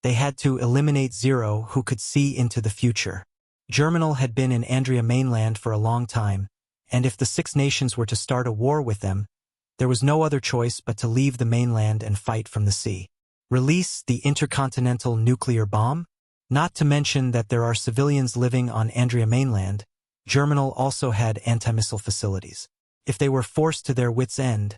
They had to eliminate Zero, who could see into the future. Germinal had been in Andria mainland for a long time, and if the 6 nations were to start a war with them, there was no other choice but to leave the mainland and fight from the sea. Release the intercontinental nuclear bomb? Not to mention that there are civilians living on Andria mainland, Germinal also had anti-missile facilities. If they were forced to their wits' end,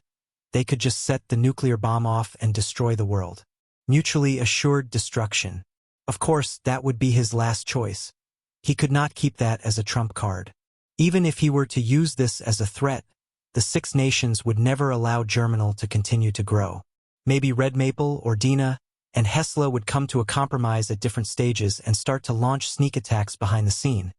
they could just set the nuclear bomb off and destroy the world. Mutually assured destruction. Of course, that would be his last choice. He could not keep that as a trump card. Even if he were to use this as a threat, the 6 nations would never allow Germinal to continue to grow. Maybe Red Maple or Dina and Hesla would come to a compromise at different stages and start to launch sneak attacks behind the scene.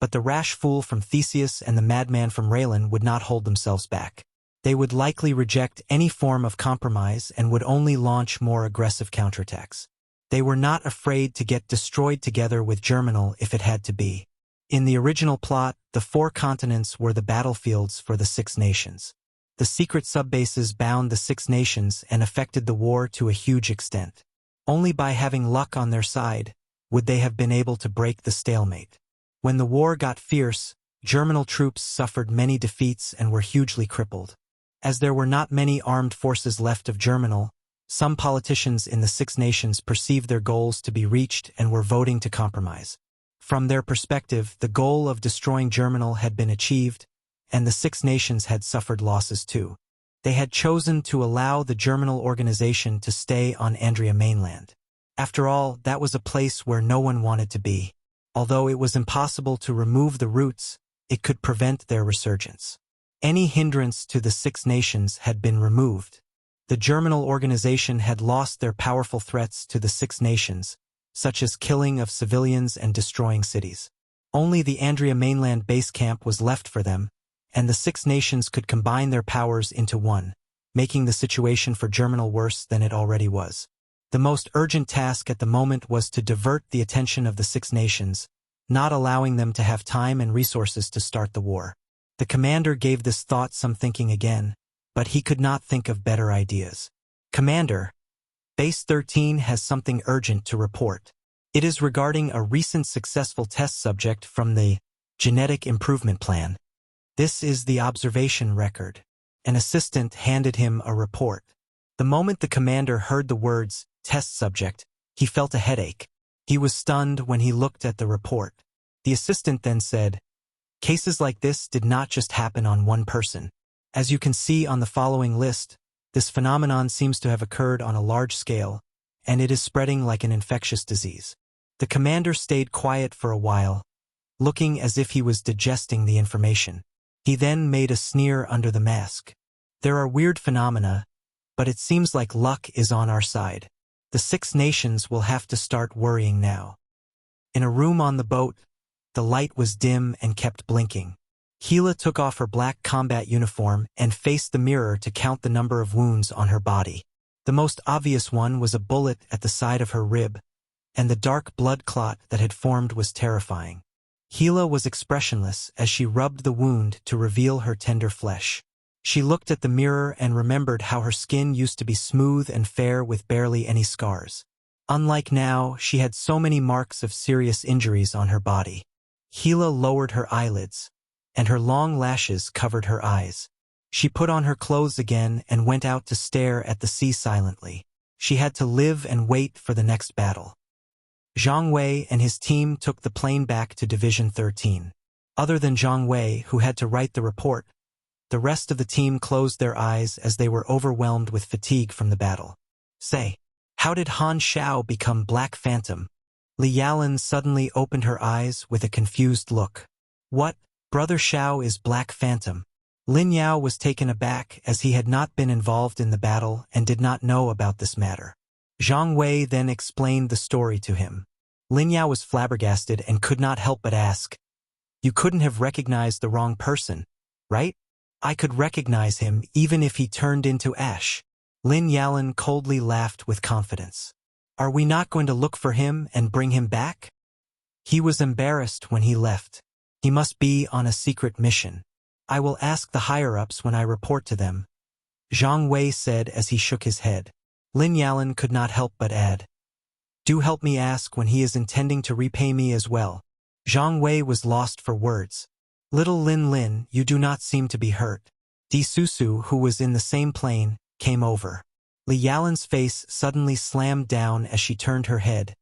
But the rash fool from Theseus and the madman from Raylan would not hold themselves back. They would likely reject any form of compromise and would only launch more aggressive counterattacks. They were not afraid to get destroyed together with Germinal if it had to be. In the original plot, the 4 continents were the battlefields for the 6 nations. The secret subbases bound the 6 nations and affected the war to a huge extent. Only by having luck on their side would they have been able to break the stalemate. When the war got fierce, Germinal troops suffered many defeats and were hugely crippled. As there were not many armed forces left of Germinal, some politicians in the 6 nations perceived their goals to be reached and were voting to compromise. From their perspective, the goal of destroying Germinal had been achieved, and the Six Nations had suffered losses too. They had chosen to allow the Germinal organization to stay on Andria mainland. After all, that was a place where no one wanted to be. Although it was impossible to remove the roots, it could prevent their resurgence. Any hindrance to the Six Nations had been removed. The Germinal organization had lost their powerful threats to the Six Nations, such as killing of civilians and destroying cities. Only the Andria mainland base camp was left for them, and the Six Nations could combine their powers into one, making the situation for Germinal worse than it already was. The most urgent task at the moment was to divert the attention of the Six Nations, not allowing them to have time and resources to start the war. The commander gave this thought some thinking again, but he could not think of better ideas. "Commander, Base 13 has something urgent to report. It is regarding a recent successful test subject from the Genetic Improvement Plan. This is the observation record." An assistant handed him a report. The moment the commander heard the words, "test subject," he felt a headache. He was stunned when he looked at the report. The assistant then said, "Cases like this did not just happen on one person. As you can see on the following list, this phenomenon seems to have occurred on a large scale, and it is spreading like an infectious disease." The commander stayed quiet for a while, looking as if he was digesting the information. He then made a sneer under the mask. "There are weird phenomena, but it seems like luck is on our side. The Six Nations will have to start worrying now." In a room on the boat, the light was dim and kept blinking. Gila took off her black combat uniform and faced the mirror to count the number of wounds on her body. The most obvious one was a bullet at the side of her rib, and the dark blood clot that had formed was terrifying. Gila was expressionless as she rubbed the wound to reveal her tender flesh. She looked at the mirror and remembered how her skin used to be smooth and fair with barely any scars. Unlike now, she had so many marks of serious injuries on her body. Gila lowered her eyelids, and her long lashes covered her eyes. She put on her clothes again and went out to stare at the sea silently. She had to live and wait for the next battle. Zhang Wei and his team took the plane back to Division 13. Other than Zhang Wei, who had to write the report, the rest of the team closed their eyes as they were overwhelmed with fatigue from the battle. "Say, how did Han Xiao become Black Phantom?" Li Yalan suddenly opened her eyes with a confused look. "What? Brother Xiao is Black Phantom?" Lin Yao was taken aback as he had not been involved in the battle and did not know about this matter. Zhang Wei then explained the story to him. Lin Yao was flabbergasted and could not help but ask, "You couldn't have recognized the wrong person, right?" "I could recognize him even if he turned into ash." Lin Yalan coldly laughed with confidence. "Are we not going to look for him and bring him back?" "He was embarrassed when he left. He must be on a secret mission. I will ask the higher-ups when I report to them," Zhang Wei said as he shook his head. Lin Yalan could not help but add, "Do help me ask when he is intending to repay me as well." Zhang Wei was lost for words. "Little Lin Lin, you do not seem to be hurt." Di Susu, who was in the same plane, came over. Li Yalan's face suddenly slammed down as she turned her head,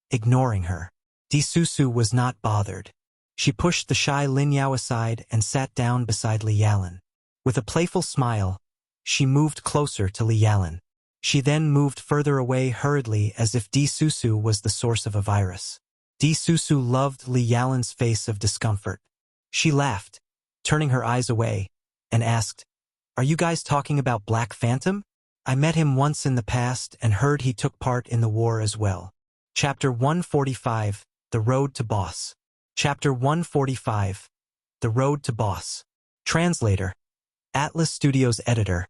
ignoring her. Di Susu was not bothered. She pushed the shy Lin Yao aside and sat down beside Li Yalan. With a playful smile, she moved closer to Li Yalan. She then moved further away hurriedly as if Di Susu was the source of a virus. Di Susu loved Li Yalan's face of discomfort. She laughed, turning her eyes away, and asked, "Are you guys talking about Black Phantom? I met him once in the past and heard he took part in the war as well." Chapter 145, The Road to Boss. Chapter 145, The Road to Boss. Translator, Atlas Studios Editor,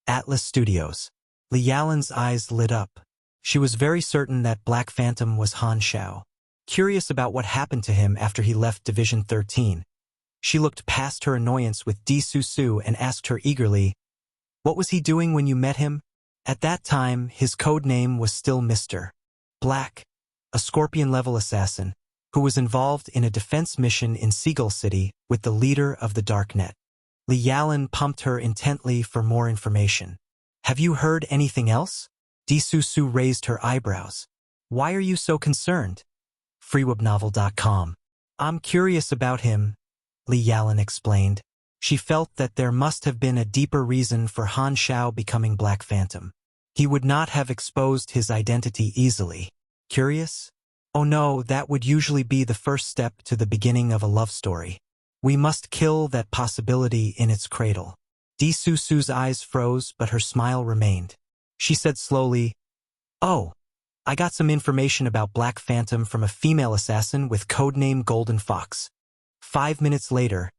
Atlas Studios. Li Yalan's eyes lit up. She was very certain that Black Phantom was Han Xiao. Curious about what happened to him after he left Division 13, she looked past her annoyance with Di Susu and asked her eagerly, "What was he doing when you met him?" At that time, his code name was still Mr. Black, a Scorpion-level assassin, who was involved in a defense mission in Seagull City with the leader of the Darknet. Li Yalan pumped her intently for more information. "Have you heard anything else?" Di Susu raised her eyebrows. "Why are you so concerned?" freewebnovel.com. I'm curious about him, Li Yalan explained. She felt that there must have been a deeper reason for Han Xiao becoming Black Phantom. He would not have exposed his identity easily. Curious? Oh no, that would usually be the first step to the beginning of a love story. We must kill that possibility in its cradle. Di Susu's eyes froze, but her smile remained. She said slowly, "Oh, I got some information about Black Phantom from a female assassin with codename Golden Fox." 5 minutes later,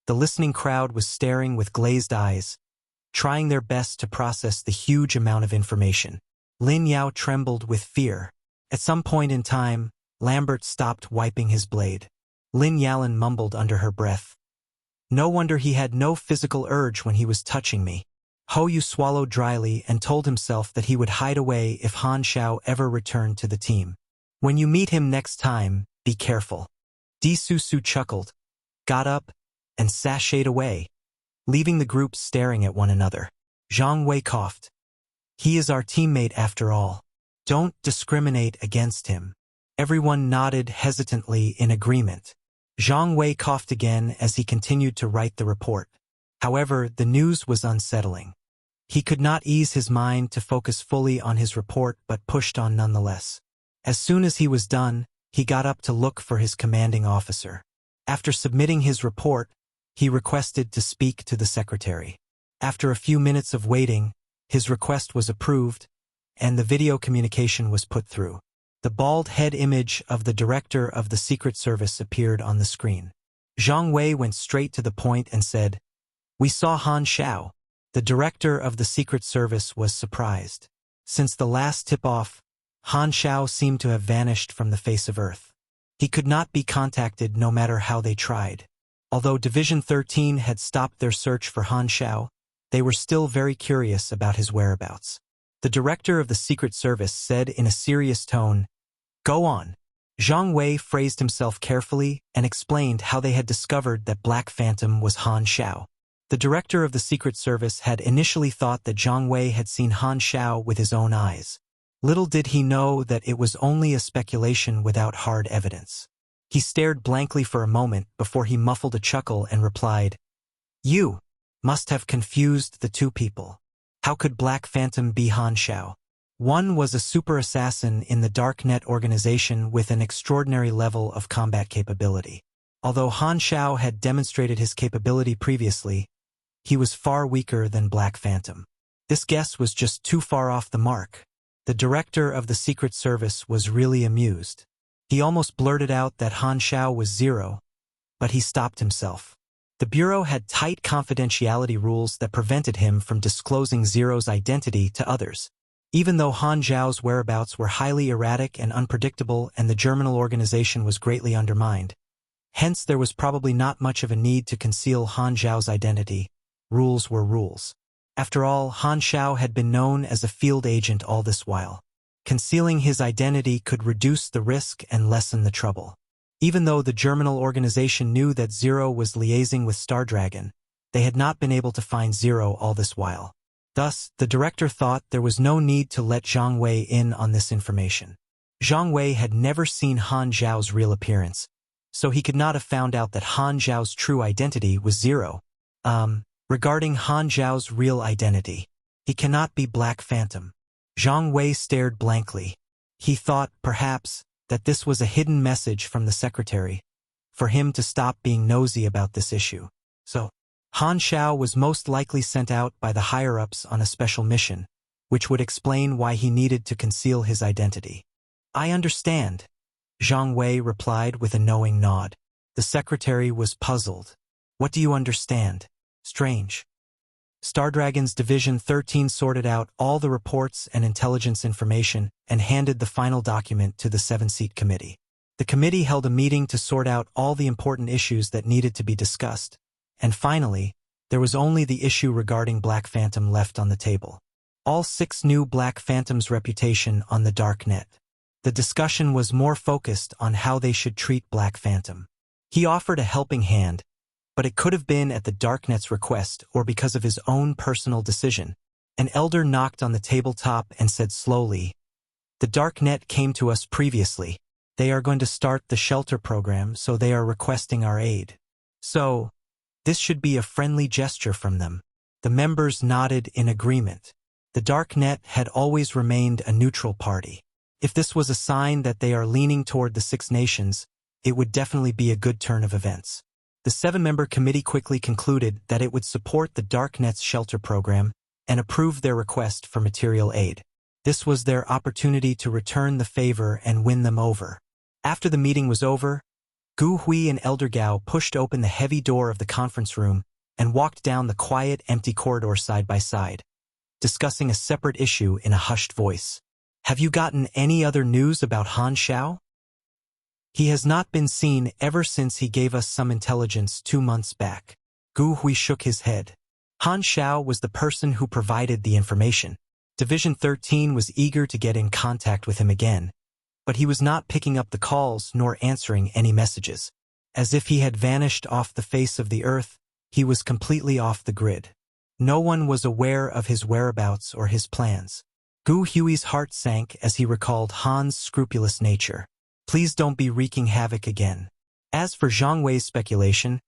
the listening crowd was staring with glazed eyes, trying their best to process the huge amount of information. Lin Yao trembled with fear. At some point in time, Lambert stopped wiping his blade. Lin Yalan mumbled under her breath, "No wonder he had no physical urge when he was touching me." Ho Yu swallowed dryly and told himself that he would hide away if Han Xiao ever returned to the team. "When you meet him next time, be careful." Di Susu chuckled, got up, and sashayed away, leaving the group staring at one another. Zhang Wei coughed. "He is our teammate after all. Don't discriminate against him." Everyone nodded hesitantly in agreement. Zhang Wei coughed again as he continued to write the report. However, the news was unsettling. He could not ease his mind to focus fully on his report but pushed on nonetheless. As soon as he was done, he got up to look for his commanding officer. After submitting his report, he requested to speak to the secretary. After a few minutes of waiting, his request was approved, and the video communication was put through. The bald head image of the director of the Secret Service appeared on the screen. Zhang Wei went straight to the point and said, "We saw Han Xiao." The director of the Secret Service was surprised. Since the last tip-off, Han Xiao seemed to have vanished from the face of Earth. He could not be contacted no matter how they tried. Although Division 13 had stopped their search for Han Xiao, they were still very curious about his whereabouts. The director of the Secret Service said in a serious tone, "Go on." Zhang Wei phrased himself carefully and explained how they had discovered that Black Phantom was Han Xiao. The director of the Secret Service had initially thought that Zhang Wei had seen Han Xiao with his own eyes. Little did he know that it was only a speculation without hard evidence. He stared blankly for a moment before he muffled a chuckle and replied, "You must have confused the two people. How could Black Phantom be Han Xiao? One was a super assassin in the Darknet organization with an extraordinary level of combat capability. Although Han Xiao had demonstrated his capability previously, he was far weaker than Black Phantom. This guess was just too far off the mark." The director of the Secret Service was really amused. He almost blurted out that Han Xiao was Zero, but he stopped himself. The Bureau had tight confidentiality rules that prevented him from disclosing Zero's identity to others. Even though Han Xiao's whereabouts were highly erratic and unpredictable and the Germinal organization was greatly undermined, hence there was probably not much of a need to conceal Han Xiao's identity. Rules were rules. After all, Han Xiao had been known as a field agent all this while. Concealing his identity could reduce the risk and lessen the trouble. Even though the Germinal organization knew that Zero was liaising with Star Dragon, they had not been able to find Zero all this while. Thus, the director thought there was no need to let Zhang Wei in on this information. Zhang Wei had never seen Han Xiao's real appearance, so he could not have found out that Han Xiao's true identity was Zero. Regarding Han Xiao's real identity, he cannot be Black Phantom. Zhang Wei stared blankly. He thought, perhaps, that this was a hidden message from the secretary, for him to stop being nosy about this issue. So, Han Xiao was most likely sent out by the higher-ups on a special mission, which would explain why he needed to conceal his identity. "I understand," Zhang Wei replied with a knowing nod. The secretary was puzzled. "What do you understand? Strange." Star Dragon's Division 13 sorted out all the reports and intelligence information and handed the final document to the 7-seat committee. The committee held a meeting to sort out all the important issues that needed to be discussed, and finally, there was only the issue regarding Black Phantom left on the table. All 6 knew Black Phantom's reputation on the Darknet. The discussion was more focused on how they should treat Black Phantom. He offered a helping hand, but it could have been at the Darknet's request or because of his own personal decision. An elder knocked on the tabletop and said slowly, "The Darknet came to us previously. They are going to start the shelter program, so they are requesting our aid. So, this should be a friendly gesture from them. The members nodded in agreement. The dark net had always remained a neutral party. If this was a sign that they are leaning toward the Six Nations, it would definitely be a good turn of events. The 7-member committee quickly concluded that it would support the dark net's shelter program and approve their request for material aid. This was their opportunity to return the favor and win them over. After the meeting was over, Gu Hui and Elder Gao pushed open the heavy door of the conference room and walked down the quiet, empty corridor side by side, discussing a separate issue in a hushed voice. Have you gotten any other news about Han Xiao? He has not been seen ever since he gave us some intelligence 2 months back. Gu Hui shook his head. Han Xiao was the person who provided the information. Division 13 was eager to get in contact with him again, but he was not picking up the calls nor answering any messages. As if he had vanished off the face of the earth, he was completely off the grid. No one was aware of his whereabouts or his plans. Gu Hui's heart sank as he recalled Han's scrupulous nature. Please don't be wreaking havoc again. As for Zhang Wei's speculation,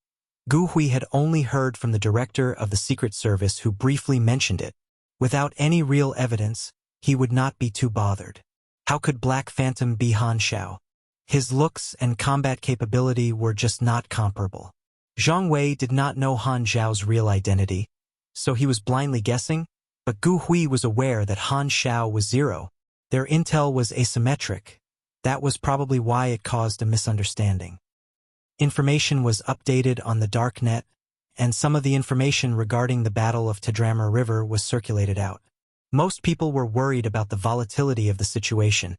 Gu Hui had only heard from the director of the Secret Service who briefly mentioned it. Without any real evidence, he would not be too bothered. How could Black Phantom be Han Xiao? His looks and combat capability were just not comparable. Zhang Wei did not know Han Xiao's real identity, so he was blindly guessing, but Gu Hui was aware that Han Xiao was zero. Their intel was asymmetric. That was probably why it caused a misunderstanding. Information was updated on the dark net, and some of the information regarding the Battle of Tadramar River was circulated out. Most people were worried about the volatility of the situation,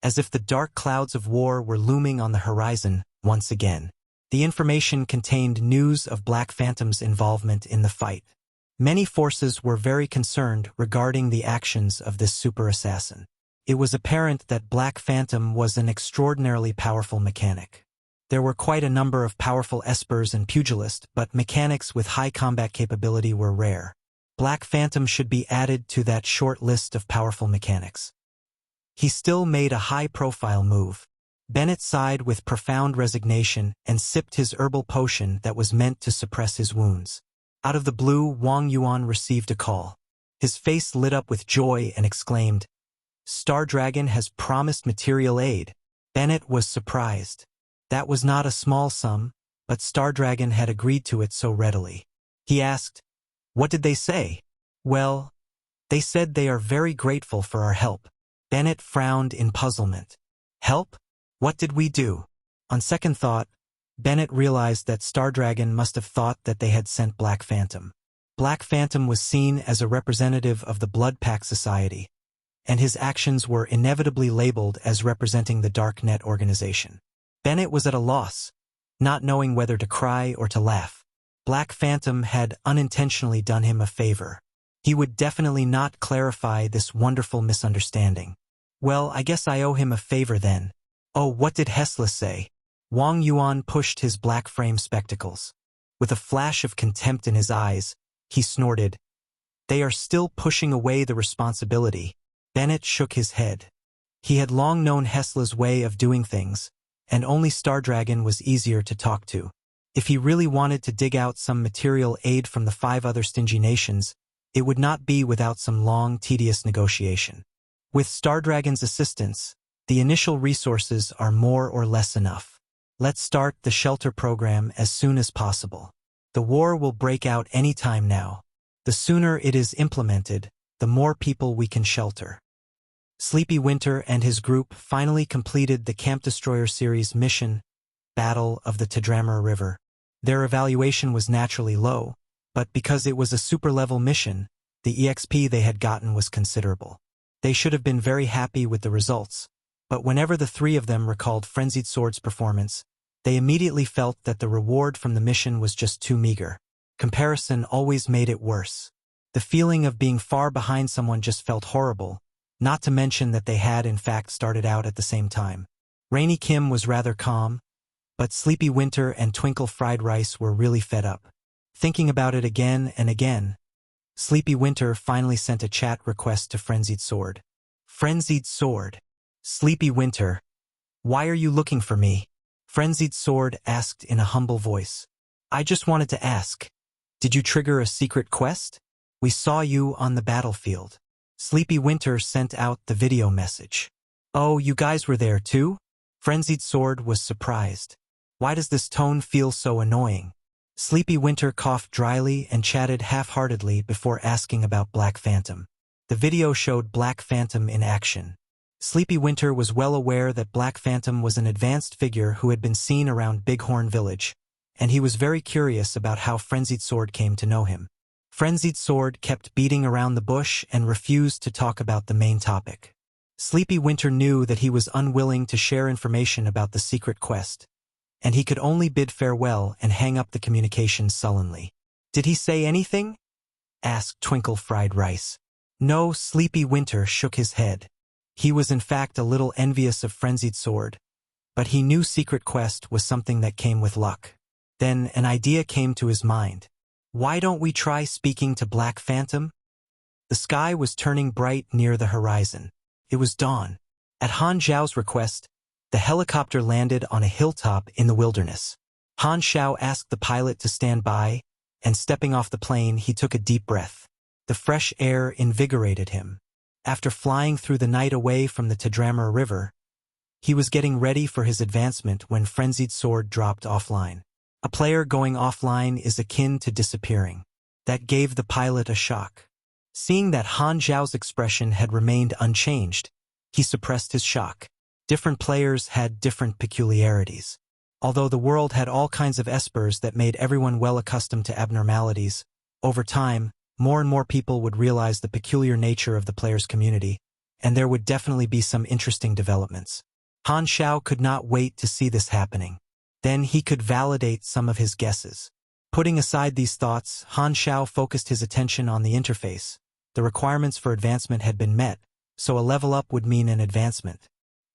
as if the dark clouds of war were looming on the horizon once again. The information contained news of Black Phantom's involvement in the fight. Many forces were very concerned regarding the actions of this super assassin. It was apparent that Black Phantom was an extraordinarily powerful mechanic. There were quite a number of powerful espers and pugilists, but mechanics with high combat capability were rare. Black Phantom should be added to that short list of powerful mechanics. He still made a high-profile move. Bennett sighed with profound resignation and sipped his herbal potion that was meant to suppress his wounds. Out of the blue, Wang Yuan received a call. His face lit up with joy and exclaimed, "Star Dragon has promised material aid." Bennett was surprised. That was not a small sum, but Star Dragon had agreed to it so readily. He asked, "What did they say?" "Well, they said they are very grateful for our help." Bennett frowned in puzzlement. "Help? What did we do?" On second thought, Bennett realized that Star Dragon must have thought that they had sent Black Phantom. Black Phantom was seen as a representative of the Blood Pack Society, and his actions were inevitably labeled as representing the Dark Net organization. Bennett was at a loss, not knowing whether to cry or to laugh. Black Phantom had unintentionally done him a favor. He would definitely not clarify this wonderful misunderstanding. Well, I guess I owe him a favor then. Oh, what did Hesla say? Wang Yuan pushed his black frame spectacles. With a flash of contempt in his eyes, he snorted, "They are still pushing away the responsibility." Bennett shook his head. He had long known Hesla's way of doing things, and only Star Dragon was easier to talk to. If he really wanted to dig out some material aid from the 5 other stingy nations, it would not be without some long, tedious negotiation. With Star Dragon's assistance, the initial resources are more or less enough. Let's start the shelter program as soon as possible. The war will break out any time now. The sooner it is implemented, the more people we can shelter. Sleepy Winter and his group finally completed the Camp Destroyer series mission, Battle of the Tadramar River. Their evaluation was naturally low, but because it was a super-level mission, the EXP they had gotten was considerable. They should have been very happy with the results, but whenever the 3 of them recalled Frenzied Sword's performance, they immediately felt that the reward from the mission was just too meager. Comparison always made it worse. The feeling of being far behind someone just felt horrible, not to mention that they had in fact started out at the same time. Rainy Kim was rather calm, but Sleepy Winter and Twinkle Fried Rice were really fed up. Thinking about it again and again, Sleepy Winter finally sent a chat request to Frenzied Sword. Frenzied Sword. Sleepy Winter. Why are you looking for me? Frenzied Sword asked in a humble voice. I just wanted to ask. Did you trigger a secret quest? We saw you on the battlefield. Sleepy Winter sent out the video message. Oh, you guys were there too? Frenzied Sword was surprised. Why does this tone feel so annoying? Sleepy Winter coughed dryly and chatted half-heartedly before asking about Black Phantom. The video showed Black Phantom in action. Sleepy Winter was well aware that Black Phantom was an advanced figure who had been seen around Bighorn Village, and he was very curious about how Frenzied Sword came to know him. Frenzied Sword kept beating around the bush and refused to talk about the main topic. Sleepy Winter knew that he was unwilling to share information about the secret quest, and he could only bid farewell and hang up the communication sullenly. Did he say anything? Asked Twinkle Fried Rice. No, Sleepy Winter shook his head. He was in fact a little envious of Frenzied Sword, but he knew secret quest was something that came with luck. Then an idea came to his mind. Why don't we try speaking to Black Phantom? The sky was turning bright near the horizon. It was dawn. At Han Xiao's request, the helicopter landed on a hilltop in the wilderness. Han Xiao asked the pilot to stand by, and stepping off the plane, he took a deep breath. The fresh air invigorated him. After flying through the night away from the Tadramar River, he was getting ready for his advancement when Frenzied Sword dropped offline. A player going offline is akin to disappearing. That gave the pilot a shock. Seeing that Han Xiao's expression had remained unchanged, he suppressed his shock. Different players had different peculiarities. Although the world had all kinds of espers that made everyone well accustomed to abnormalities, over time, more and more people would realize the peculiar nature of the player's community, and there would definitely be some interesting developments. Han Xiao could not wait to see this happening. Then he could validate some of his guesses. Putting aside these thoughts, Han Xiao focused his attention on the interface. The requirements for advancement had been met, so a level up would mean an advancement.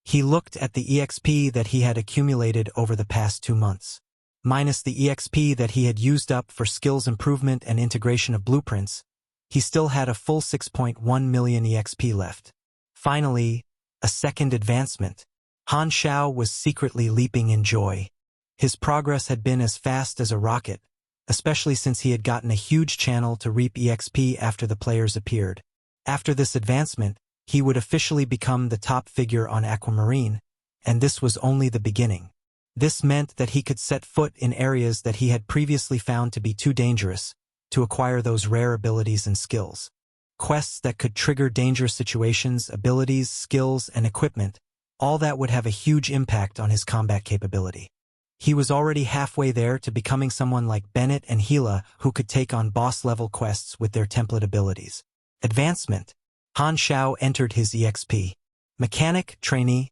He looked at the EXP that he had accumulated over the past 2 months. Minus the EXP that he had used up for skills improvement and integration of blueprints, he still had a full 6.1 million EXP left. Finally, a second advancement. Han Xiao was secretly leaping in joy. His progress had been as fast as a rocket, especially since he had gotten a huge channel to reap EXP after the players appeared. After this advancement, he would officially become the top figure on Aquamarine, and this was only the beginning. This meant that he could set foot in areas that he had previously found to be too dangerous to acquire those rare abilities and skills. Quests that could trigger dangerous situations, abilities, skills, and equipment, all that would have a huge impact on his combat capability. He was already halfway there to becoming someone like Bennett and Gila who could take on boss-level quests with their template abilities. Advancement. Han Xiao entered his EXP. Mechanic, Trainee.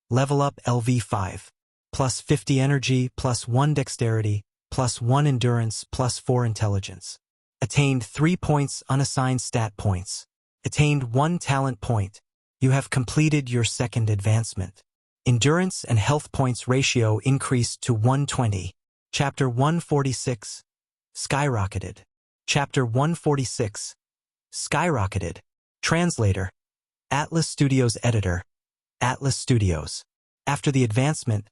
Level up LV5. Plus 50 energy, plus 1 dexterity, plus 1 endurance, plus 4 intelligence. Attained 3 points unassigned stat points. Attained 1 talent point. You have completed your second advancement. Endurance and health points ratio increased to 120. Chapter 146. Skyrocketed. Chapter 146. Skyrocketed. Translator. Atlas Studios Editor. Atlas Studios. After the advancement,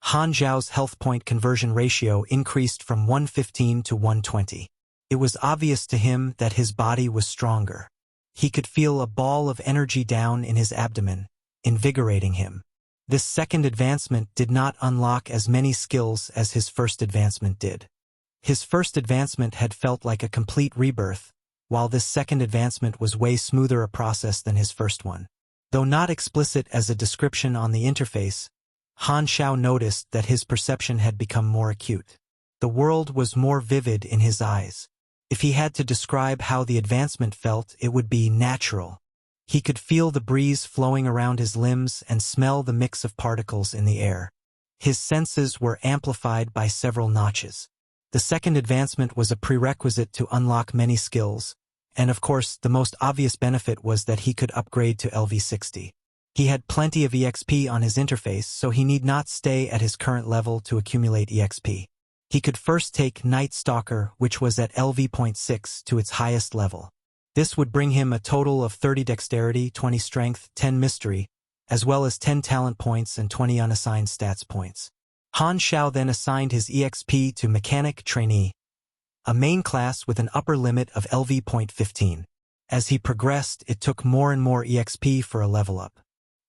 Han Xiao's health point conversion ratio increased from 115 to 120. It was obvious to him that his body was stronger. He could feel a ball of energy down in his abdomen, invigorating him. This second advancement did not unlock as many skills as his first advancement did. His first advancement had felt like a complete rebirth, while this second advancement was way smoother a process than his first one. Though not explicit as a description on the interface, Han Xiao noticed that his perception had become more acute. The world was more vivid in his eyes. If he had to describe how the advancement felt, it would be natural. He could feel the breeze flowing around his limbs and smell the mix of particles in the air. His senses were amplified by several notches. The second advancement was a prerequisite to unlock many skills, and of course the most obvious benefit was that he could upgrade to LV60. He had plenty of EXP on his interface, so he need not stay at his current level to accumulate EXP. He could first take Night Stalker, which was at LV.6 to its highest level. This would bring him a total of 30 dexterity, 20 strength, 10 mystery, as well as 10 talent points and 20 unassigned stats points. Han Xiao then assigned his EXP to Mechanic Trainee, a main class with an upper limit of LV.15. As he progressed, it took more and more EXP for a level up.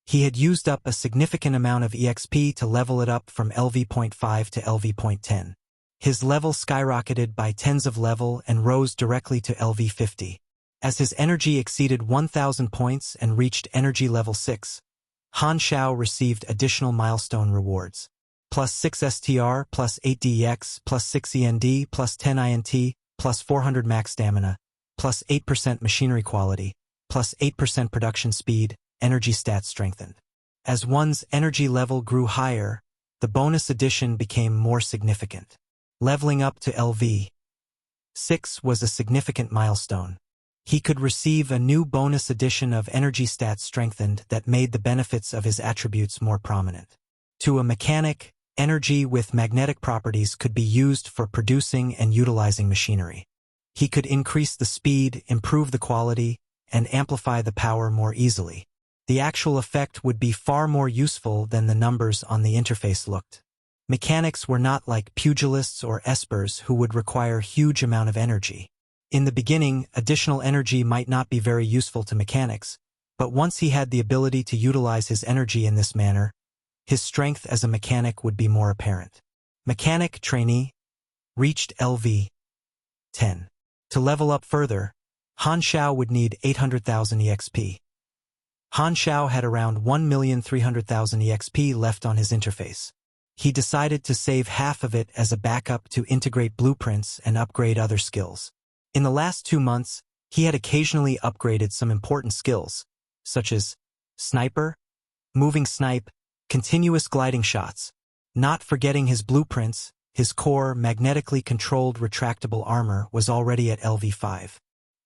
He had used up a significant amount of EXP to level it up from LV.5 to LV.10. His level skyrocketed by tens of level and rose directly to LV50. As his energy exceeded 1,000 points and reached energy level 6, Han Xiao received additional milestone rewards. Plus 6 STR, plus 8 DEX, plus 6 END, plus 10 INT, plus 400 max stamina, plus 8% machinery quality, plus 8% production speed, energy stats strengthened. As one's energy level grew higher, the bonus addition became more significant. Leveling up to LV6 was a significant milestone. He could receive a new bonus addition of energy stats strengthened that made the benefits of his attributes more prominent. To a mechanic, energy with magnetic properties could be used for producing and utilizing machinery. He could increase the speed, improve the quality, and amplify the power more easily. The actual effect would be far more useful than the numbers on the interface looked. Mechanics were not like pugilists or espers who would require huge amount of energy. In the beginning, additional energy might not be very useful to mechanics, but once he had the ability to utilize his energy in this manner, his strength as a mechanic would be more apparent. Mechanic Trainee reached LV 10. To level up further, Han Xiao would need 800,000 EXP. Han Xiao had around 1,300,000 EXP left on his interface. He decided to save half of it as a backup to integrate blueprints and upgrade other skills. In the last 2 months, he had occasionally upgraded some important skills, such as sniper, moving snipe, continuous gliding shots. Not forgetting his blueprints, his core magnetically controlled retractable armor was already at LV5.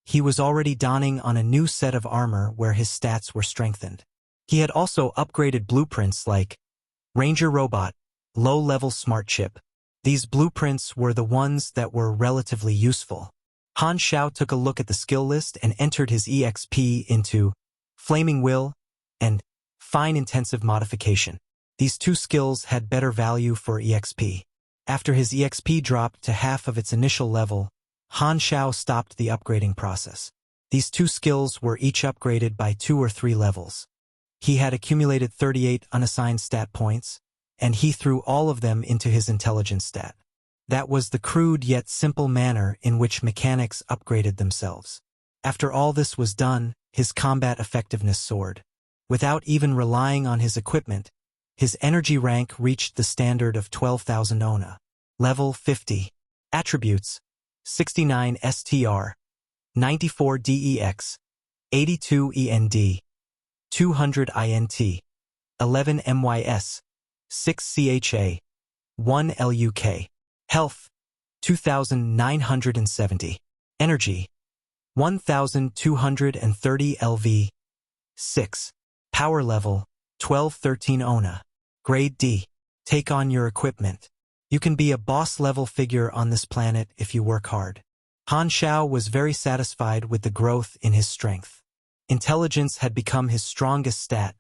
He was already donning on a new set of armor where his stats were strengthened. He had also upgraded blueprints like Ranger Robot, low-level smart chip. These blueprints were the ones that were relatively useful. Han Xiao took a look at the skill list and entered his EXP into Flaming Will and Fine Intensive Modification. These two skills had better value for EXP. After his EXP dropped to half of its initial level, Han Xiao stopped the upgrading process. These two skills were each upgraded by 2 or 3 levels. He had accumulated 38 unassigned stat points, and he threw all of them into his intelligence stat. That was the crude yet simple manner in which mechanics upgraded themselves. After all this was done, his combat effectiveness soared. Without even relying on his equipment, his energy rank reached the standard of 12,000 ONA. Level 50. Attributes: 69 STR, 94 DEX, 82 END, 200 INT, 11 MYS, 6 CHA, 1 LUK. Health: 2,970. Energy: 1,230 LV. 6. Power level: 1213 ONA. Grade D. Take on your equipment. You can be a boss-level figure on this planet if you work hard. Han Xiao was very satisfied with the growth in his strength. Intelligence had become his strongest stat.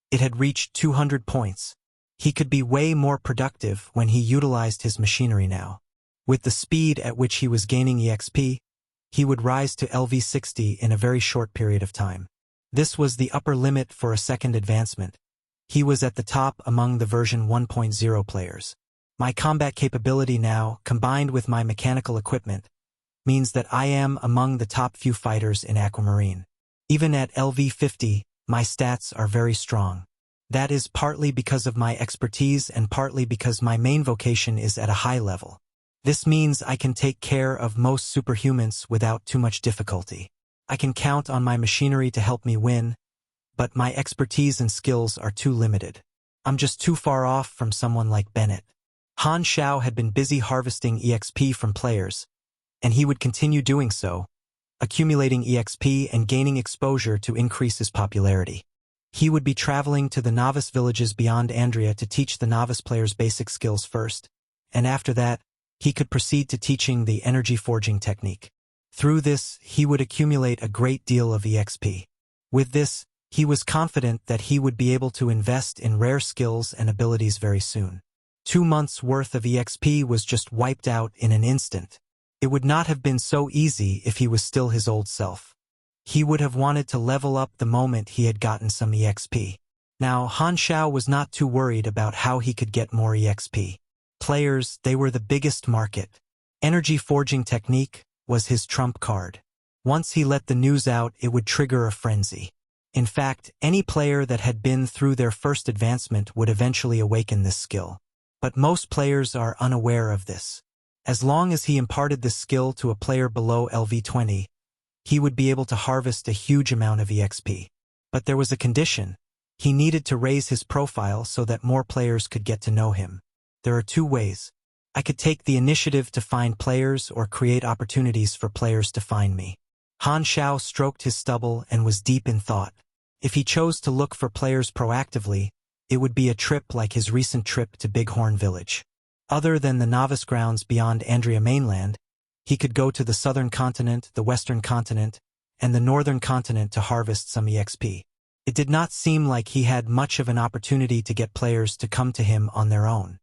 It had reached 200 points. He could be way more productive when he utilized his machinery now. With the speed at which he was gaining EXP, he would rise to LV60 in a very short period of time. This was the upper limit for a second advancement. He was at the top among the version 1.0 players. My combat capability now, combined with my mechanical equipment, means that I am among the top few fighters in Aquamarine. Even at LV50, my stats are very strong. That is partly because of my expertise and partly because my main vocation is at a high level. This means I can take care of most superhumans without too much difficulty. I can count on my machinery to help me win, but my expertise and skills are too limited. I'm just too far off from someone like Bennett. Han Xiao had been busy harvesting EXP from players, and he would continue doing so, accumulating EXP and gaining exposure to increase his popularity. He would be traveling to the novice villages beyond Andria to teach the novice players basic skills first, and after that, he could proceed to teaching the energy forging technique. Through this, he would accumulate a great deal of EXP. With this, He was confident that he would be able to invest in rare skills and abilities very soon. 2 months' worth of EXP was just wiped out in an instant. It would not have been so easy if he was still his old self. He would have wanted to level up the moment he had gotten some EXP. Now, Han Xiao was not too worried about how he could get more EXP. Players, they were the biggest market. Energy forging technique was his trump card. Once he let the news out, it would trigger a frenzy. In fact, any player that had been through their first advancement would eventually awaken this skill. But most players are unaware of this. As long as he imparted this skill to a player below LV20, he would be able to harvest a huge amount of EXP. But there was a condition. He needed to raise his profile so that more players could get to know him. There are 2 ways. I could take the initiative to find players or create opportunities for players to find me. Han Xiao stroked his stubble and was deep in thought. If he chose to look for players proactively, it would be a trip like his recent trip to Bighorn Village. Other than the novice grounds beyond Andrea mainland, he could go to the southern continent, the western continent, and the northern continent to harvest some EXP. It did not seem like he had much of an opportunity to get players to come to him on their own.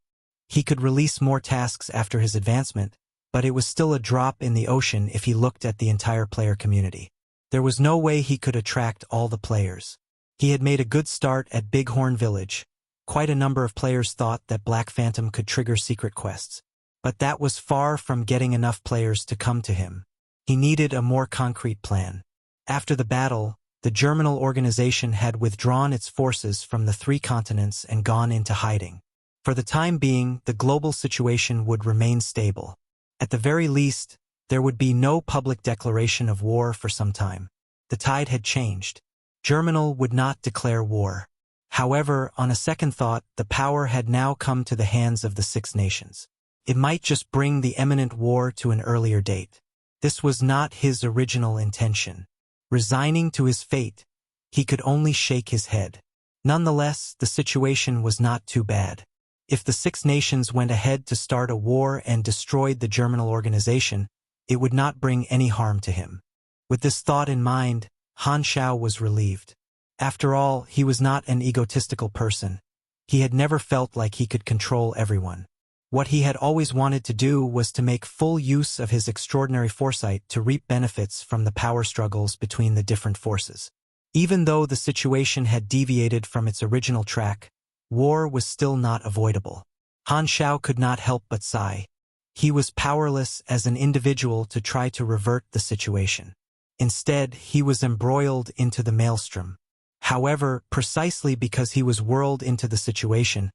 He could release more tasks after his advancement, but it was still a drop in the ocean if he looked at the entire player community. There was no way he could attract all the players. He had made a good start at Bighorn Village. Quite a number of players thought that Black Phantom could trigger secret quests. But that was far from getting enough players to come to him. He needed a more concrete plan. After the battle, the Germinal organization had withdrawn its forces from the 3 continents and gone into hiding. For the time being, the global situation would remain stable. At the very least, there would be no public declaration of war for some time. The tide had changed. Germinal would not declare war. However, on a second thought, the power had now come to the hands of the 6 nations. It might just bring the imminent war to an earlier date. This was not his original intention. Resigning to his fate, he could only shake his head. Nonetheless, the situation was not too bad. If the 6 nations went ahead to start a war and destroyed the Germinal organization, it would not bring any harm to him. With this thought in mind, Han Xiao was relieved. After all, he was not an egotistical person. He had never felt like he could control everyone. What he had always wanted to do was to make full use of his extraordinary foresight to reap benefits from the power struggles between the different forces. Even though the situation had deviated from its original track, war was still not avoidable. Han Xiao could not help but sigh. He was powerless as an individual to try to revert the situation. Instead, he was embroiled into the maelstrom. However, precisely because he was whirled into the situation,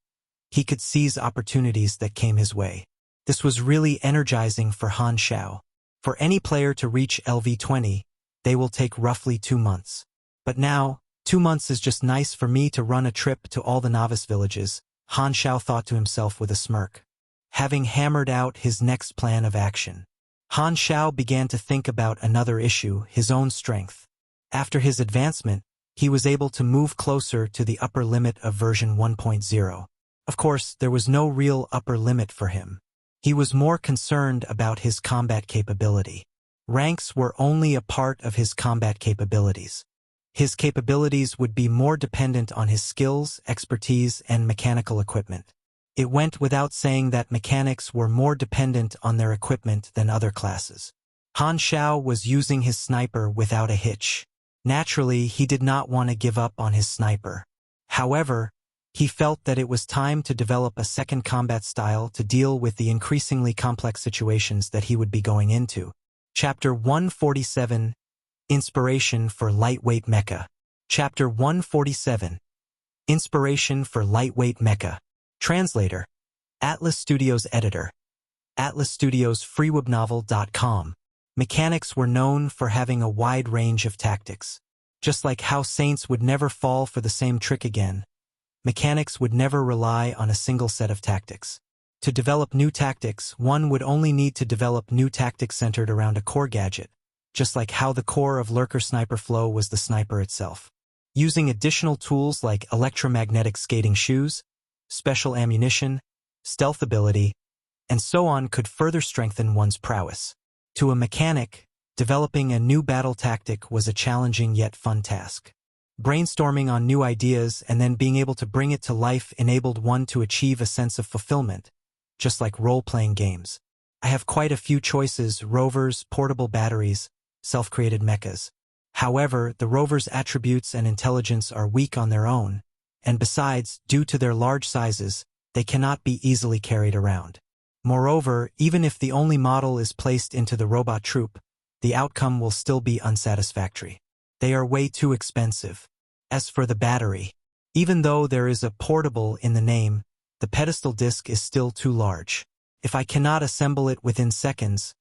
he could seize opportunities that came his way. This was really energizing for Han Xiao. For any player to reach LV20, they will take roughly 2 months. But now, 2 months is just nice for me to run a trip to all the novice villages, Han Xiao thought to himself with a smirk. Having hammered out his next plan of action, Han Xiao began to think about another issue, his own strength. After his advancement, he was able to move closer to the upper limit of version 1.0. Of course, there was no real upper limit for him. He was more concerned about his combat capability. Ranks were only a part of his combat capabilities. His capabilities would be more dependent on his skills, expertise, and mechanical equipment. It went without saying that mechanics were more dependent on their equipment than other classes. Han Xiao was using his sniper without a hitch. Naturally, he did not want to give up on his sniper. However, he felt that it was time to develop a second combat style to deal with the increasingly complex situations that he would be going into. Chapter 147, Inspiration for Lightweight Mecha. Chapter 147, Inspiration for Lightweight Mecha. Translator, Atlas Studios Editor, Atlas Studios freewebnovel.com. Mechanics were known for having a wide range of tactics. Just like how saints would never fall for the same trick again, mechanics would never rely on a single set of tactics. To develop new tactics, one would only need to develop new tactics centered around a core gadget, just like how the core of Lurker Sniper Flow was the sniper itself. Using additional tools like electromagnetic skating shoes, special ammunition, stealth ability, and so on could further strengthen one's prowess. To a mechanic, developing a new battle tactic was a challenging yet fun task. Brainstorming on new ideas and then being able to bring it to life enabled one to achieve a sense of fulfillment, just like role-playing games. I have quite a few choices: rovers, portable batteries, self-created mechas. However, the rover's attributes and intelligence are weak on their own, and besides, due to their large sizes, they cannot be easily carried around. Moreover, even if the only model is placed into the robot troop, the outcome will still be unsatisfactory. They are way too expensive. As for the battery, even though there is a portable in the name, the pedestal disc is still too large. If I cannot assemble it within seconds,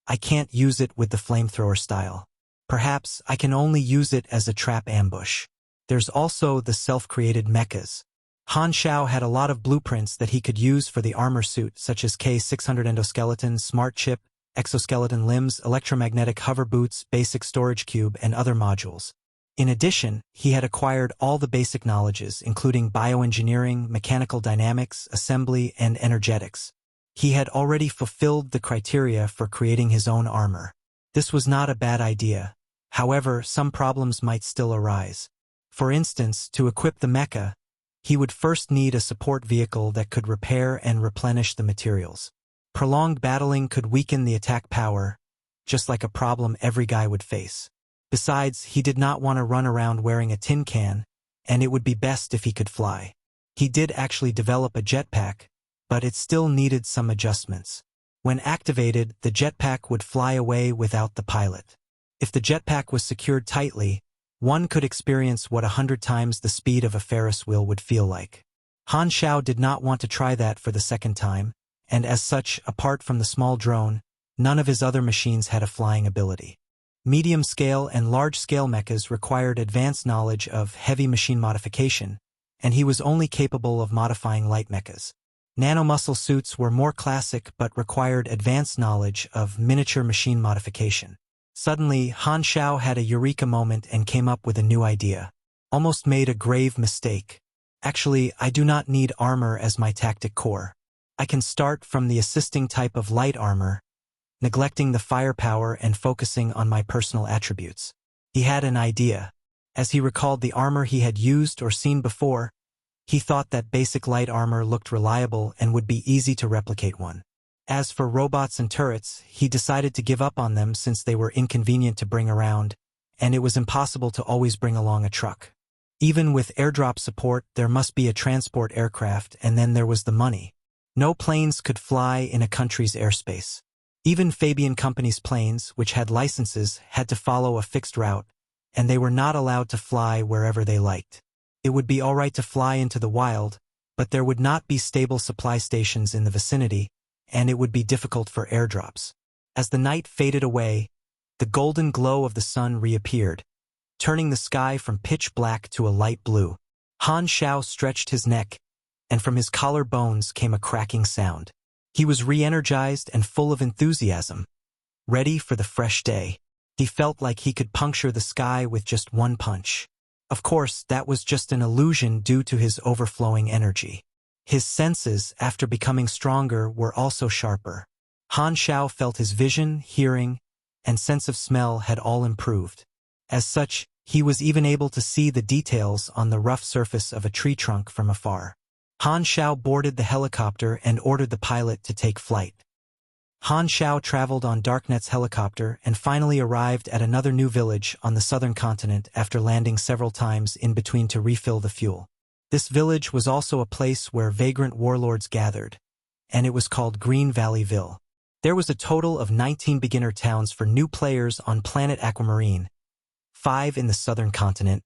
I can't use it with the flamethrower style. Perhaps I can only use it as a trap ambush. There's also the self-created mechas. Han Xiao had a lot of blueprints that he could use for the armor suit, such as K600 endoskeleton, smart chip, exoskeleton limbs, electromagnetic hover boots, basic storage cube, and other modules. In addition, he had acquired all the basic knowledges, including bioengineering, mechanical dynamics, assembly, and energetics. He had already fulfilled the criteria for creating his own armor. This was not a bad idea. However, some problems might still arise. For instance, to equip the mecha, he would first need a support vehicle that could repair and replenish the materials. Prolonged battling could weaken the attack power, just like a problem every guy would face. Besides, he did not want to run around wearing a tin can, and it would be best if he could fly. He did actually develop a jetpack, but it still needed some adjustments. When activated, the jetpack would fly away without the pilot. If the jetpack was secured tightly, one could experience what 100 times the speed of a Ferris wheel would feel like. Han Xiao did not want to try that for the second time, and as such, apart from the small drone, none of his other machines had a flying ability. Medium-scale and large-scale mechas required advanced knowledge of heavy machine modification, and he was only capable of modifying light mechas. Nanomuscle suits were more classic but required advanced knowledge of miniature machine modification. Suddenly, Han Xiao had a eureka moment and came up with a new idea. Almost made a grave mistake. Actually, I do not need armor as my tactic core. I can start from the assisting type of light armor, neglecting the firepower and focusing on my personal attributes. He had an idea. As he recalled the armor he had used or seen before, he thought that basic light armor looked reliable and would be easy to replicate one. As for robots and turrets, he decided to give up on them since they were inconvenient to bring around, and it was impossible to always bring along a truck. Even with airdrop support, there must be a transport aircraft, and then there was the money. No planes could fly in a country's airspace. Even Fabian Company's planes, which had licenses, had to follow a fixed route, and they were not allowed to fly wherever they liked. It would be all right to fly into the wild, but there would not be stable supply stations in the vicinity, and it would be difficult for airdrops. As the night faded away, the golden glow of the sun reappeared, turning the sky from pitch black to a light blue. Han Xiao stretched his neck, and from his collarbones came a cracking sound. He was re-energized and full of enthusiasm, ready for the fresh day. He felt like he could puncture the sky with just one punch. Of course, that was just an illusion due to his overflowing energy. His senses, after becoming stronger, were also sharper. Han Xiao felt his vision, hearing, and sense of smell had all improved. As such, he was even able to see the details on the rough surface of a tree trunk from afar. Han Xiao boarded the helicopter and ordered the pilot to take flight. Han Xiao traveled on Darknet's helicopter and finally arrived at another new village on the southern continent after landing several times in between to refill the fuel. This village was also a place where vagrant warlords gathered, and it was called Green Valleyville. There was a total of 19 beginner towns for new players on planet Aquamarine, 5 in the southern continent,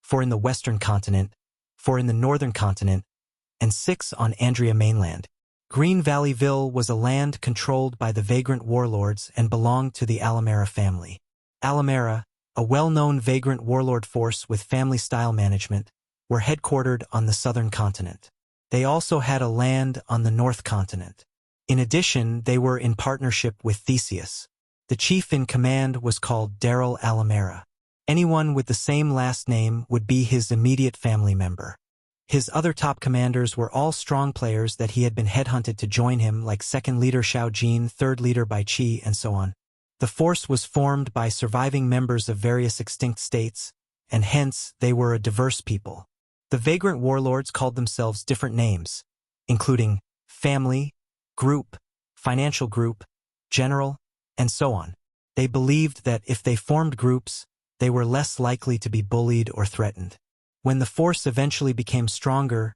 4 in the western continent, 4 in the northern continent, and 6 on Andrea mainland. Green Valleyville was a land controlled by the vagrant warlords and belonged to the Alamera family. Alamera, a well-known vagrant warlord force with family-style management, were headquartered on the southern continent. They also had a land on the north continent. In addition, they were in partnership with Theseus. The chief in command was called Daryl Alamera. Anyone with the same last name would be his immediate family member. His other top commanders were all strong players that he had been headhunted to join him, like second leader Xiao Jin, third leader Bai Qi, and so on. The force was formed by surviving members of various extinct states, and hence they were a diverse people. The vagrant warlords called themselves different names, including family, group, financial group, general, and so on. They believed that if they formed groups, they were less likely to be bullied or threatened. When the force eventually became stronger,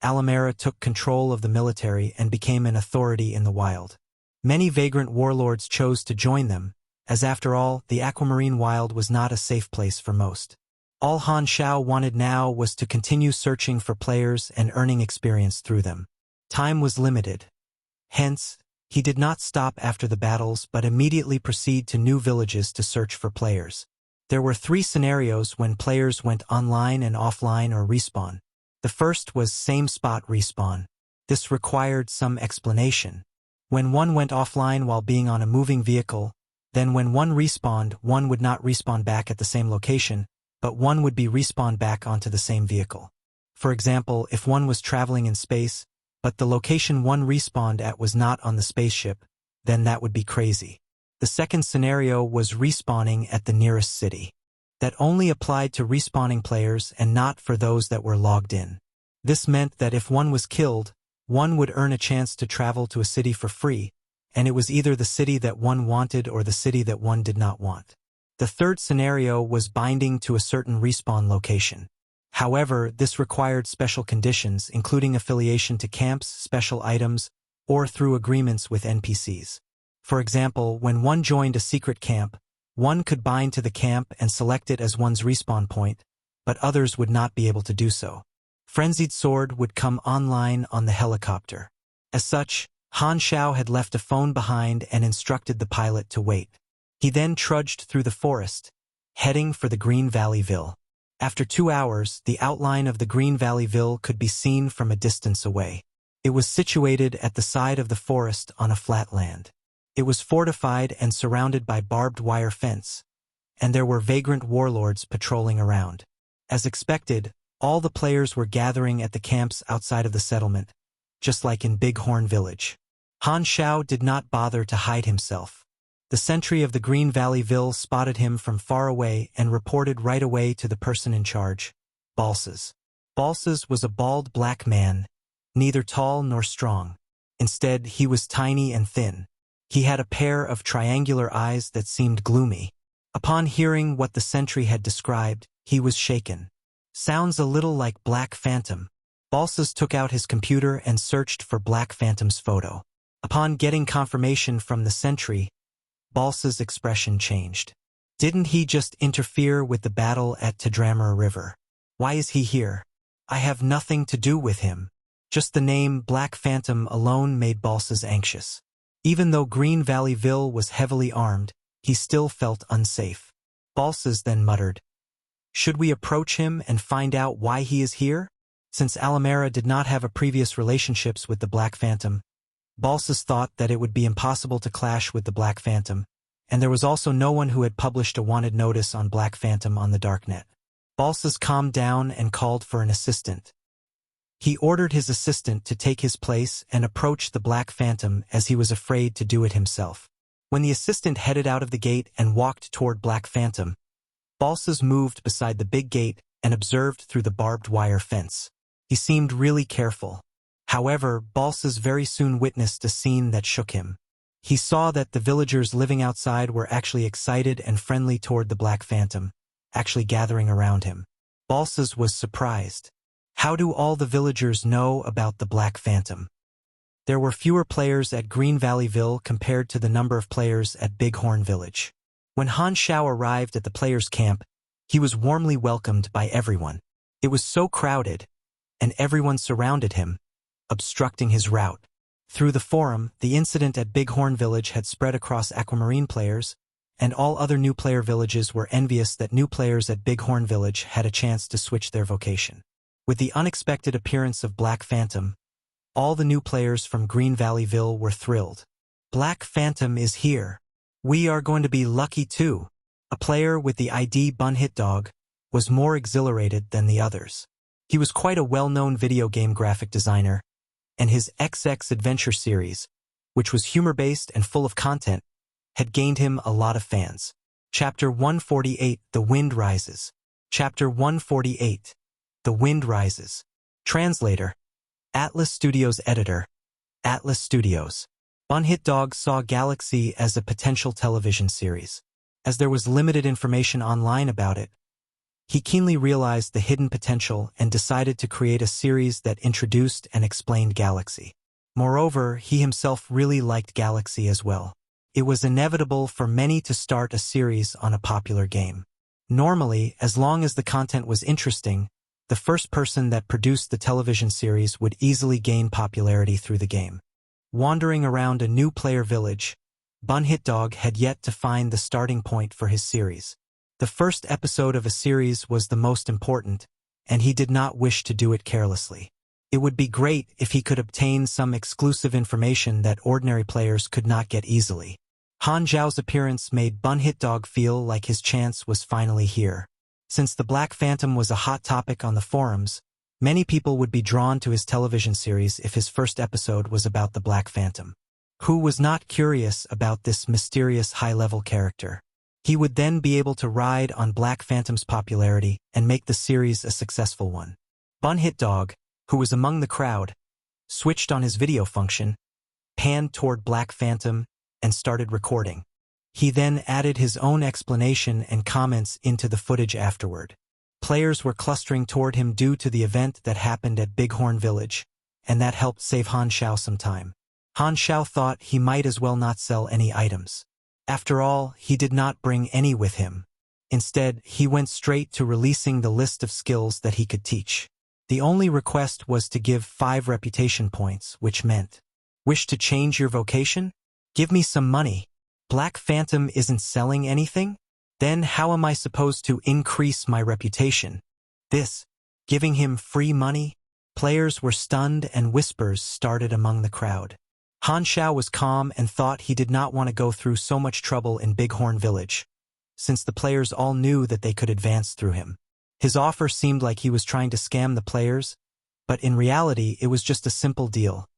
Alamera took control of the military and became an authority in the wild. Many vagrant warlords chose to join them, as after all, the aquamarine wild was not a safe place for most. All Han Xiao wanted now was to continue searching for players and earning experience through them. Time was limited. Hence, he did not stop after the battles but immediately proceed to new villages to search for players. There were 3 scenarios when players went online and offline or respawn. The first was same spot respawn. This required some explanation. When one went offline while being on a moving vehicle, then when one respawned, one would not respawn back at the same location, but one would be respawned back onto the same vehicle. For example, if one was traveling in space, but the location one respawned at was not on the spaceship, then that would be crazy. The second scenario was respawning at the nearest city. That only applied to respawning players and not for those that were logged in. This meant that if one was killed, one would earn a chance to travel to a city for free, and it was either the city that one wanted or the city that one did not want. The third scenario was binding to a certain respawn location. However, this required special conditions, including affiliation to camps, special items, or through agreements with NPCs. For example, when one joined a secret camp, one could bind to the camp and select it as one's respawn point, but others would not be able to do so. Frenzied Sword would come online on the helicopter. As such, Han Xiao had left a phone behind and instructed the pilot to wait. He then trudged through the forest, heading for the Green Valley Ville. After 2 hours, the outline of the Green Valley Ville could be seen from a distance away. It was situated at the side of the forest on a flat land. It was fortified and surrounded by barbed wire fence, and there were vagrant warlords patrolling around. As expected, all the players were gathering at the camps outside of the settlement, just like in Bighorn Village. Han Xiao did not bother to hide himself. The sentry of the Green Valley Ville spotted him from far away and reported right away to the person in charge, Balsas. Balsas was a bald black man, neither tall nor strong. Instead, he was tiny and thin. He had a pair of triangular eyes that seemed gloomy. Upon hearing what the sentry had described, he was shaken. Sounds a little like Black Phantom. Balsas took out his computer and searched for Black Phantom's photo. Upon getting confirmation from the sentry, Balsas' expression changed. Didn't he just interfere with the battle at Tadramar River? Why is he here? I have nothing to do with him. Just the name Black Phantom alone made Balsas anxious. Even though Green Valley Ville was heavily armed, he still felt unsafe. Balsas then muttered, "Should we approach him and find out why he is here?" Since Alamera did not have a previous relationships with the Black Phantom, Balsas thought that it would be impossible to clash with the Black Phantom, and there was also no one who had published a wanted notice on Black Phantom on the darknet. Balsas calmed down and called for an assistant. He ordered his assistant to take his place and approach the Black Phantom as he was afraid to do it himself. When the assistant headed out of the gate and walked toward Black Phantom, Balsas moved beside the big gate and observed through the barbed wire fence. He seemed really careful. However, Balsas very soon witnessed a scene that shook him. He saw that the villagers living outside were actually excited and friendly toward the Black Phantom, actually gathering around him. Balsas was surprised. How do all the villagers know about the Black Phantom? There were fewer players at Green Valley Ville compared to the number of players at Bighorn Village. When Han Xiao arrived at the players' camp, he was warmly welcomed by everyone. It was so crowded, and everyone surrounded him, obstructing his route. Through the forum, the incident at Bighorn Village had spread across Aquamarine players, and all other new player villages were envious that new players at Bighorn Village had a chance to switch their vocation. With the unexpected appearance of Black Phantom, all the new players from Green Valley Ville were thrilled. Black Phantom is here. We are going to be lucky too. A player with the ID Bun Hit Dog was more exhilarated than the others. He was quite a well-known video game graphic designer, and his XX Adventure series, which was humor-based and full of content, had gained him a lot of fans. Chapter 148, The Wind Rises. Chapter 148. The Wind Rises. Translator. Atlas Studios Editor. Atlas Studios. Bunhit Dog saw Galaxy as a potential television series. As there was limited information online about it, he keenly realized the hidden potential and decided to create a series that introduced and explained Galaxy. Moreover, he himself really liked Galaxy as well. It was inevitable for many to start a series on a popular game. Normally, as long as the content was interesting, the first person that produced the television series would easily gain popularity through the game. Wandering around a new player village, Bunhit Dog had yet to find the starting point for his series. The first episode of a series was the most important, and he did not wish to do it carelessly. It would be great if he could obtain some exclusive information that ordinary players could not get easily. Han Xiao's appearance made Bunhit Dog feel like his chance was finally here. Since the Black Phantom was a hot topic on the forums, many people would be drawn to his television series if his first episode was about the Black Phantom. Who was not curious about this mysterious high-level character? He would then be able to ride on Black Phantom's popularity and make the series a successful one. Bunhit Dog, who was among the crowd, switched on his video function, panned toward Black Phantom, and started recording. He then added his own explanation and comments into the footage afterward. Players were clustering toward him due to the event that happened at Bighorn Village, and that helped save Han Xiao some time. Han Xiao thought he might as well not sell any items. After all, he did not bring any with him. Instead, he went straight to releasing the list of skills that he could teach. The only request was to give 5 reputation points, which meant, "Wish to change your vocation? Give me some money." Black Phantom isn't selling anything? Then how am I supposed to increase my reputation? This, giving him free money? Players were stunned and whispers started among the crowd. Han Xiao was calm and thought he did not want to go through so much trouble in Bighorn Village, since the players all knew that they could advance through him. His offer seemed like he was trying to scam the players, but in reality it was just a simple deal.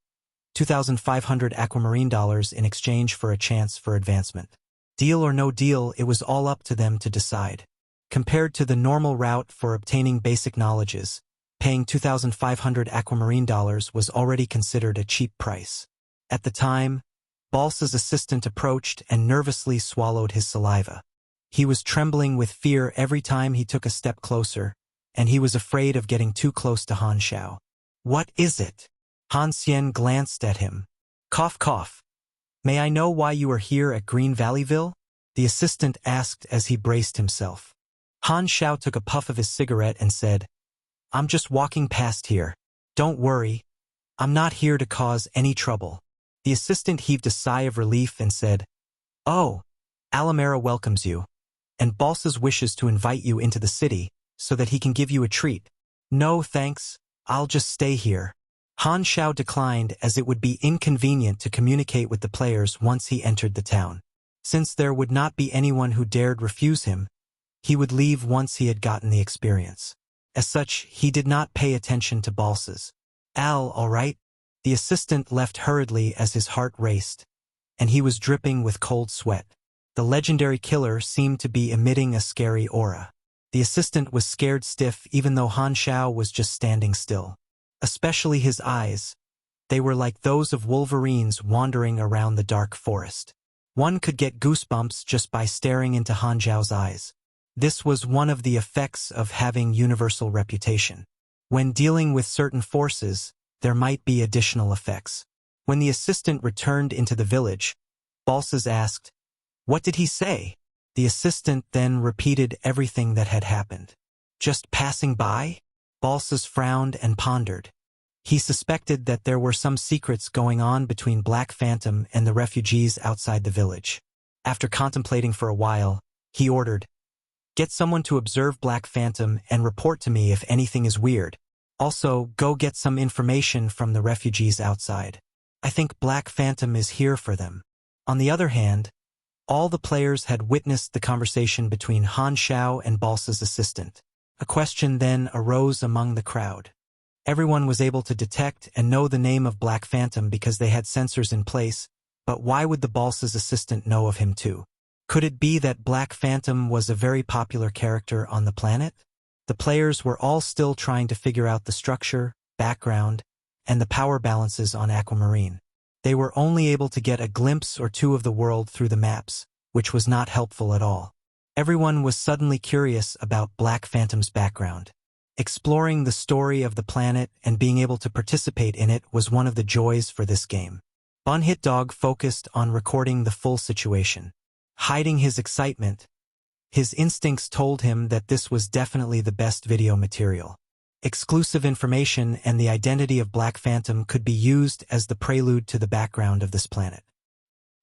2,500 aquamarine dollars in exchange for a chance for advancement. Deal or no deal, it was all up to them to decide. Compared to the normal route for obtaining basic knowledges, paying 2,500 aquamarine dollars was already considered a cheap price. At the time, Balsa's assistant approached and nervously swallowed his saliva. He was trembling with fear every time he took a step closer, and he was afraid of getting too close to Han Xiao. "What is it?" Han Xiao glanced at him. "Cough, cough. May I know why you are here at Green Valleyville?" the assistant asked as he braced himself. Han Xiao took a puff of his cigarette and said, "I'm just walking past here. Don't worry. I'm not here to cause any trouble." The assistant heaved a sigh of relief and said, "Oh, Alamera welcomes you, and Balsas wishes to invite you into the city so that he can give you a treat." "No, thanks. I'll just stay here." Han Xiao declined as it would be inconvenient to communicate with the players once he entered the town. Since there would not be anyone who dared refuse him, he would leave once he had gotten the experience. As such, he did not pay attention to Balsas. All right?" The assistant left hurriedly as his heart raced, and he was dripping with cold sweat. The legendary killer seemed to be emitting a scary aura. The assistant was scared stiff even though Han Xiao was just standing still. Especially his eyes. They were like those of wolverines wandering around the dark forest. One could get goosebumps just by staring into Han Xiao's eyes. This was one of the effects of having universal reputation. When dealing with certain forces, there might be additional effects. When the assistant returned into the village, Balsas asked, "What did he say?" The assistant then repeated everything that had happened. "Just passing by?" Balsas frowned and pondered. He suspected that there were some secrets going on between Black Phantom and the refugees outside the village. After contemplating for a while, he ordered, "Get someone to observe Black Phantom and report to me if anything is weird. Also, go get some information from the refugees outside. I think Black Phantom is here for them." On the other hand, all the players had witnessed the conversation between Han Xiao and Balsa's assistant. A question then arose among the crowd. Everyone was able to detect and know the name of Black Phantom because they had sensors in place, but why would the Balsa's assistant know of him too? Could it be that Black Phantom was a very popular character on the planet? The players were all still trying to figure out the structure, background, and the power balances on Aquamarine. They were only able to get a glimpse or two of the world through the maps, which was not helpful at all. Everyone was suddenly curious about Black Phantom's background. Exploring the story of the planet and being able to participate in it was one of the joys for this game. Bun Hit Dog focused on recording the full situation. Hiding his excitement, his instincts told him that this was definitely the best video material. Exclusive information and the identity of Black Phantom could be used as the prelude to the background of this planet.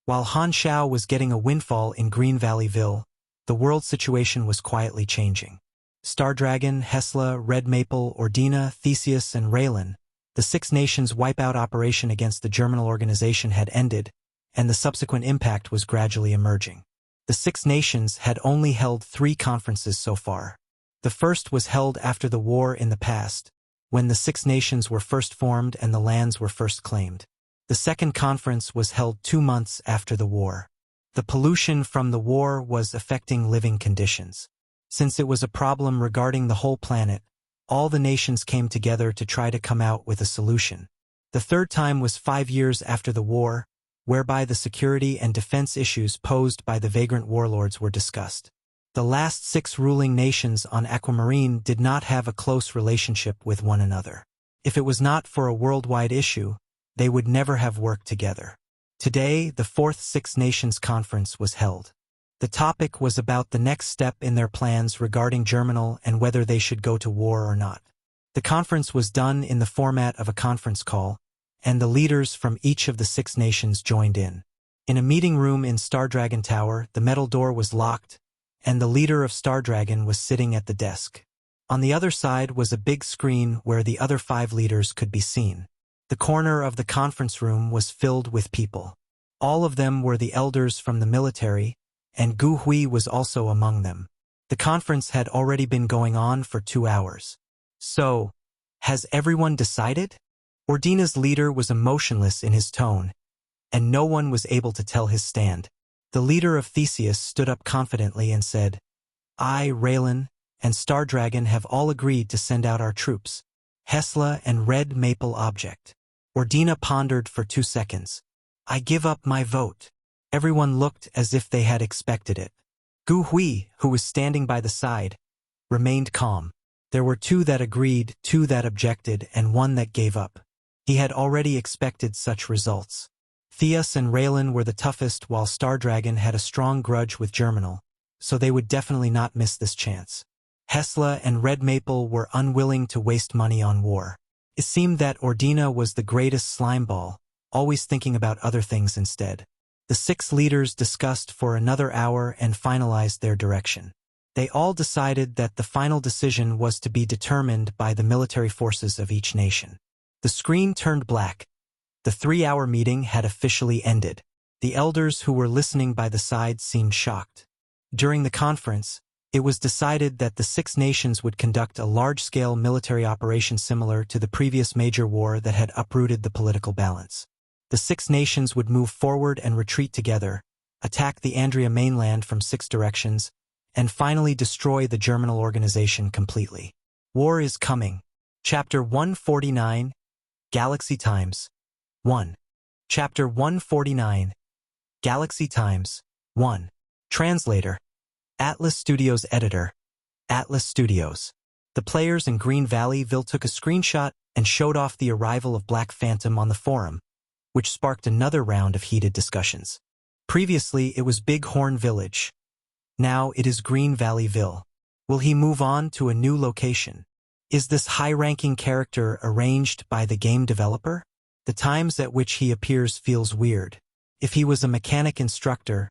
While Han Xiao was getting a windfall in Green Valleyville, the world situation was quietly changing. Stardragon, Hesla, Red Maple, Ordina, Theseus, and Raylan, the Six Nations wipeout operation against the Germinal organization had ended, and the subsequent impact was gradually emerging. The Six Nations had only held 3 conferences so far. The first was held after the war in the past, when the Six Nations were first formed and the lands were first claimed. The second conference was held 2 months after the war. The pollution from the war was affecting living conditions. Since it was a problem regarding the whole planet, all the nations came together to try to come out with a solution. The third time was 5 years after the war, whereby the security and defense issues posed by the vagrant warlords were discussed. The last 6 ruling nations on Aquamarine did not have a close relationship with one another. If it was not for a worldwide issue, they would never have worked together. Today, the 4th Six Nations Conference was held. The topic was about the next step in their plans regarding Germinal and whether they should go to war or not. The conference was done in the format of a conference call, and the leaders from each of the 6 nations joined in. In a meeting room in Stardragon Tower, the metal door was locked, and the leader of Stardragon was sitting at the desk. On the other side was a big screen where the other 5 leaders could be seen. The corner of the conference room was filled with people. All of them were the elders from the military, and Gu Hui was also among them. The conference had already been going on for 2 hours. So, has everyone decided? Ordina's leader was emotionless in his tone, and no one was able to tell his stand. The leader of Theseus stood up confidently and said, I, Raylan, and Stardragon have all agreed to send out our troops. Hesla and Red Maple Object. Ordina pondered for 2 seconds. I give up my vote. Everyone looked as if they had expected it. Gu Hui, who was standing by the side, remained calm. There were 2 that agreed, 2 that objected, and 1 that gave up. He had already expected such results. Theus and Raylan were the toughest, while Stardragon had a strong grudge with Germinal, so they would definitely not miss this chance. Hesla and Red Maple were unwilling to waste money on war. It seemed that Ordina was the greatest slimeball, always thinking about other things instead. The 6 leaders discussed for another hour and finalized their direction. They all decided that the final decision was to be determined by the military forces of each nation. The screen turned black. The 3-hour meeting had officially ended. The elders who were listening by the side seemed shocked. During the conference, it was decided that the 6 nations would conduct a large-scale military operation similar to the previous major war that had uprooted the political balance. The 6 nations would move forward and retreat together, attack the Andrea mainland from 6 directions, and finally destroy the Germinal organization completely. War is coming. Chapter 149, Galaxy Times 1. Chapter 149, Galaxy Times 1. Translator, Atlas Studios Editor, Atlas Studios. The players in Green Valleyville took a screenshot and showed off the arrival of Black Phantom on the forum, which sparked another round of heated discussions. Previously, it was Big Horn Village. Now it is Green Valleyville. Will he move on to a new location? Is this high-ranking character arranged by the game developer? The times at which he appears feels weird. If he was a mechanic instructor,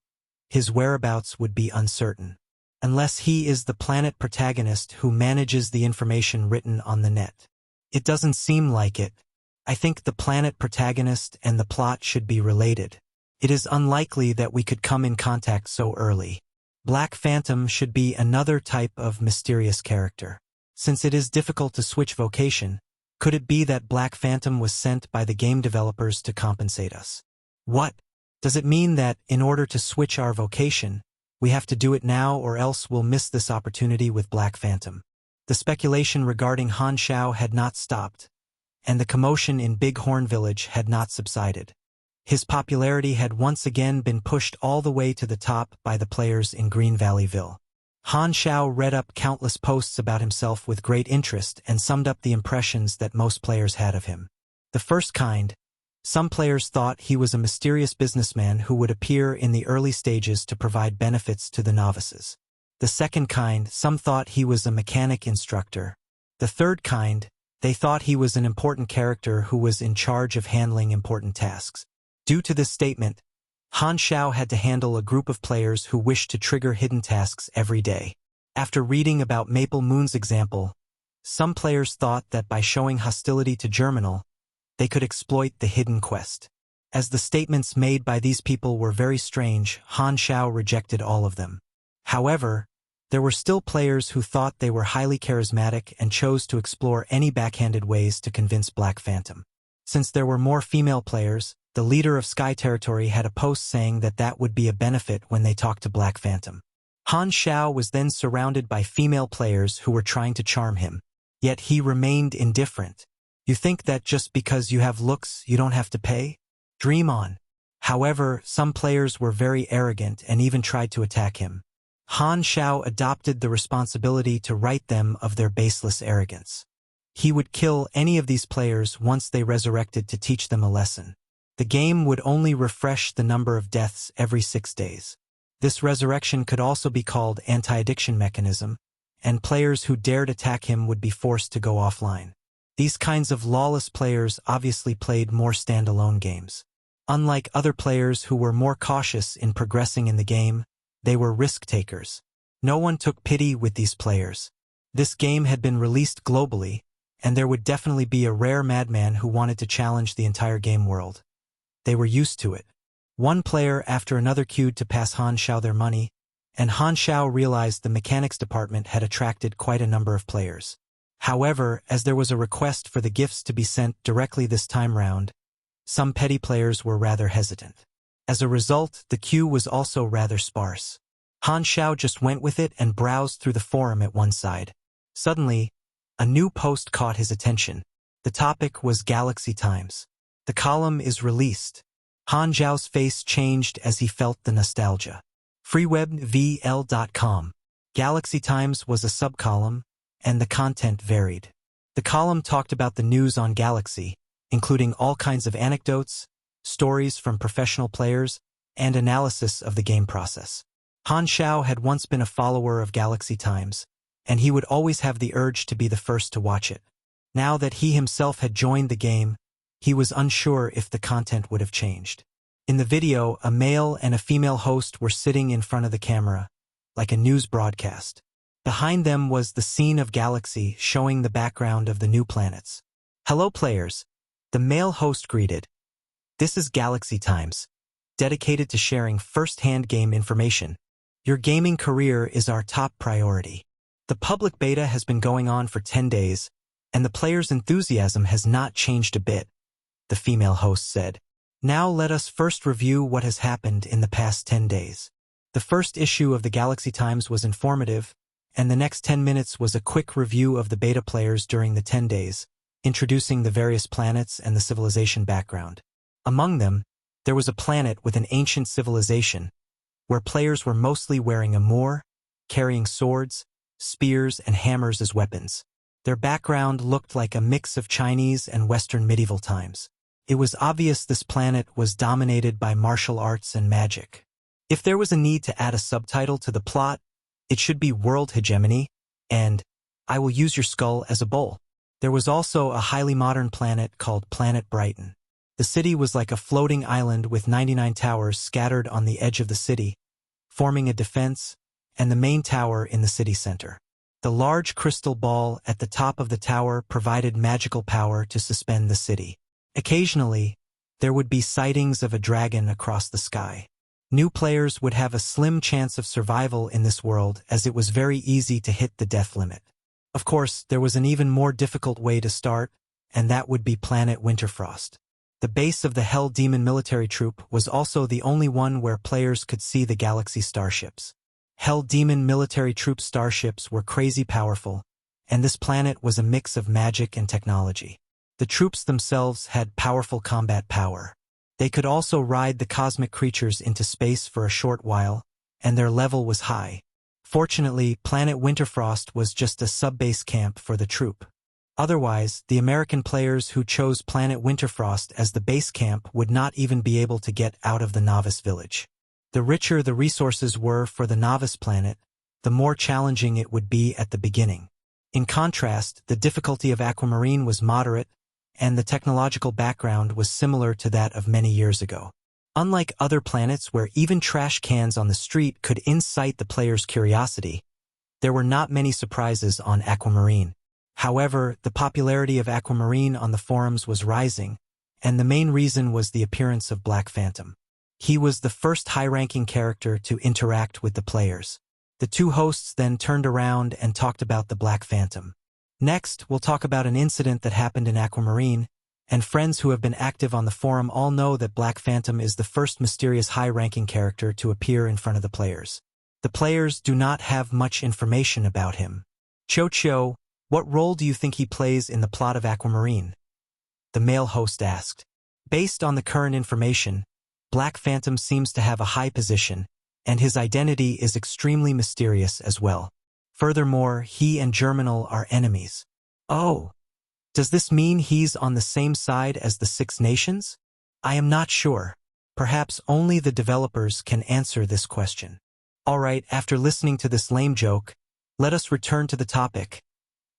his whereabouts would be uncertain. Unless he is the planet protagonist who manages the information written on the net. It doesn't seem like it. I think the planet protagonist and the plot should be related. It is unlikely that we could come in contact so early. Black Phantom should be another type of mysterious character. Since it is difficult to switch vocation, could it be that Black Phantom was sent by the game developers to compensate us? What? Does it mean that, in order to switch our vocation, we have to do it now or else we'll miss this opportunity with Black Phantom? The speculation regarding Han Xiao had not stopped, and the commotion in Big Horn Village had not subsided. His popularity had once again been pushed all the way to the top by the players in Green Valleyville. Han Xiao read up countless posts about himself with great interest and summed up the impressions that most players had of him. The first kind, some players thought he was a mysterious businessman who would appear in the early stages to provide benefits to the novices. The second kind, some thought he was a mechanic instructor. The third kind, they thought he was an important character who was in charge of handling important tasks. Due to this statement, Han Xiao had to handle a group of players who wished to trigger hidden tasks every day. After reading about Maple Moon's example, some players thought that by showing hostility to Germinal, they could exploit the hidden quest. As the statements made by these people were very strange, Han Xiao rejected all of them. However, there were still players who thought they were highly charismatic and chose to explore any backhanded ways to convince Black Phantom. Since there were more female players, the leader of Sky Territory had a post saying that that would be a benefit when they talked to Black Phantom. Han Xiao was then surrounded by female players who were trying to charm him, yet he remained indifferent. You think that just because you have looks you don't have to pay? Dream on. However, some players were very arrogant and even tried to attack him. Han Xiao adopted the responsibility to right them of their baseless arrogance. He would kill any of these players once they resurrected to teach them a lesson. The game would only refresh the number of deaths every 6 days. This resurrection could also be called anti-addiction mechanism, and players who dared attack him would be forced to go offline. These kinds of lawless players obviously played more standalone games. Unlike other players who were more cautious in progressing in the game, they were risk-takers. No one took pity with these players. This game had been released globally, and there would definitely be a rare madman who wanted to challenge the entire game world. They were used to it. One player after another queued to pass Han Xiao their money, and Han Xiao realized the mechanics department had attracted quite a number of players. However, as there was a request for the gifts to be sent directly this time round, some petty players were rather hesitant. As a result, the queue was also rather sparse. Han Xiao just went with it and browsed through the forum at one side. Suddenly, a new post caught his attention. The topic was Galaxy Times. The column is released. Han Xiao's face changed as he felt the nostalgia. freewebvl.com. Galaxy Times was a subcolumn, and the content varied. The column talked about the news on Galaxy, including all kinds of anecdotes, stories from professional players, and analysis of the game process. Han Xiao had once been a follower of Galaxy Times, and he would always have the urge to be the first to watch it. Now that he himself had joined the game, he was unsure if the content would have changed. In the video, a male and a female host were sitting in front of the camera, like a news broadcast. Behind them was the scene of Galaxy showing the background of the new planets. "Hello players," the male host greeted. "This is Galaxy Times, dedicated to sharing first-hand game information. Your gaming career is our top priority. The public beta has been going on for 10 days, and the players' enthusiasm has not changed a bit," the female host said. "Now let us first review what has happened in the past 10 days. The first issue of the Galaxy Times was informative, and the next 10 minutes was a quick review of the beta players during the 10 days, introducing the various planets and the civilization background. Among them, there was a planet with an ancient civilization, where players were mostly wearing armor, carrying swords, spears, and hammers as weapons. Their background looked like a mix of Chinese and Western medieval times. It was obvious this planet was dominated by martial arts and magic. If there was a need to add a subtitle to the plot, it should be World Hegemony, and I will use your skull as a bowl. There was also a highly modern planet called Planet Brighton. The city was like a floating island with 99 towers scattered on the edge of the city, forming a defense, and the main tower in the city center. The large crystal ball at the top of the tower provided magical power to suspend the city. Occasionally, there would be sightings of a dragon across the sky. New players would have a slim chance of survival in this world as it was very easy to hit the death limit. Of course, there was an even more difficult way to start, and that would be Planet Winterfrost. The base of the Hell Demon military troop was also the only one where players could see the galaxy starships. Hell Demon military troop starships were crazy powerful, and this planet was a mix of magic and technology. The troops themselves had powerful combat power. They could also ride the cosmic creatures into space for a short while, and their level was high. Fortunately, Planet Winterfrost was just a sub-base camp for the troop. Otherwise, the American players who chose Planet Winterfrost as the base camp would not even be able to get out of the novice village. The richer the resources were for the novice planet, the more challenging it would be at the beginning. In contrast, the difficulty of Aquamarine was moderate, and the technological background was similar to that of many years ago. Unlike other planets where even trash cans on the street could incite the player's curiosity, there were not many surprises on Aquamarine. However, the popularity of Aquamarine on the forums was rising, and the main reason was the appearance of Black Phantom. He was the first high-ranking character to interact with the players. The two hosts then turned around and talked about the Black Phantom. Next, we'll talk about an incident that happened in Aquamarine, and friends who have been active on the forum all know that Black Phantom is the first mysterious high-ranking character to appear in front of the players. The players do not have much information about him. Cho, what role do you think he plays in the plot of Aquamarine? The male host asked. Based on the current information, Black Phantom seems to have a high position, and his identity is extremely mysterious as well. Furthermore, he and Germinal are enemies. Oh, does this mean he's on the same side as the Six Nations? I am not sure. Perhaps only the developers can answer this question. Alright, after listening to this lame joke, let us return to the topic,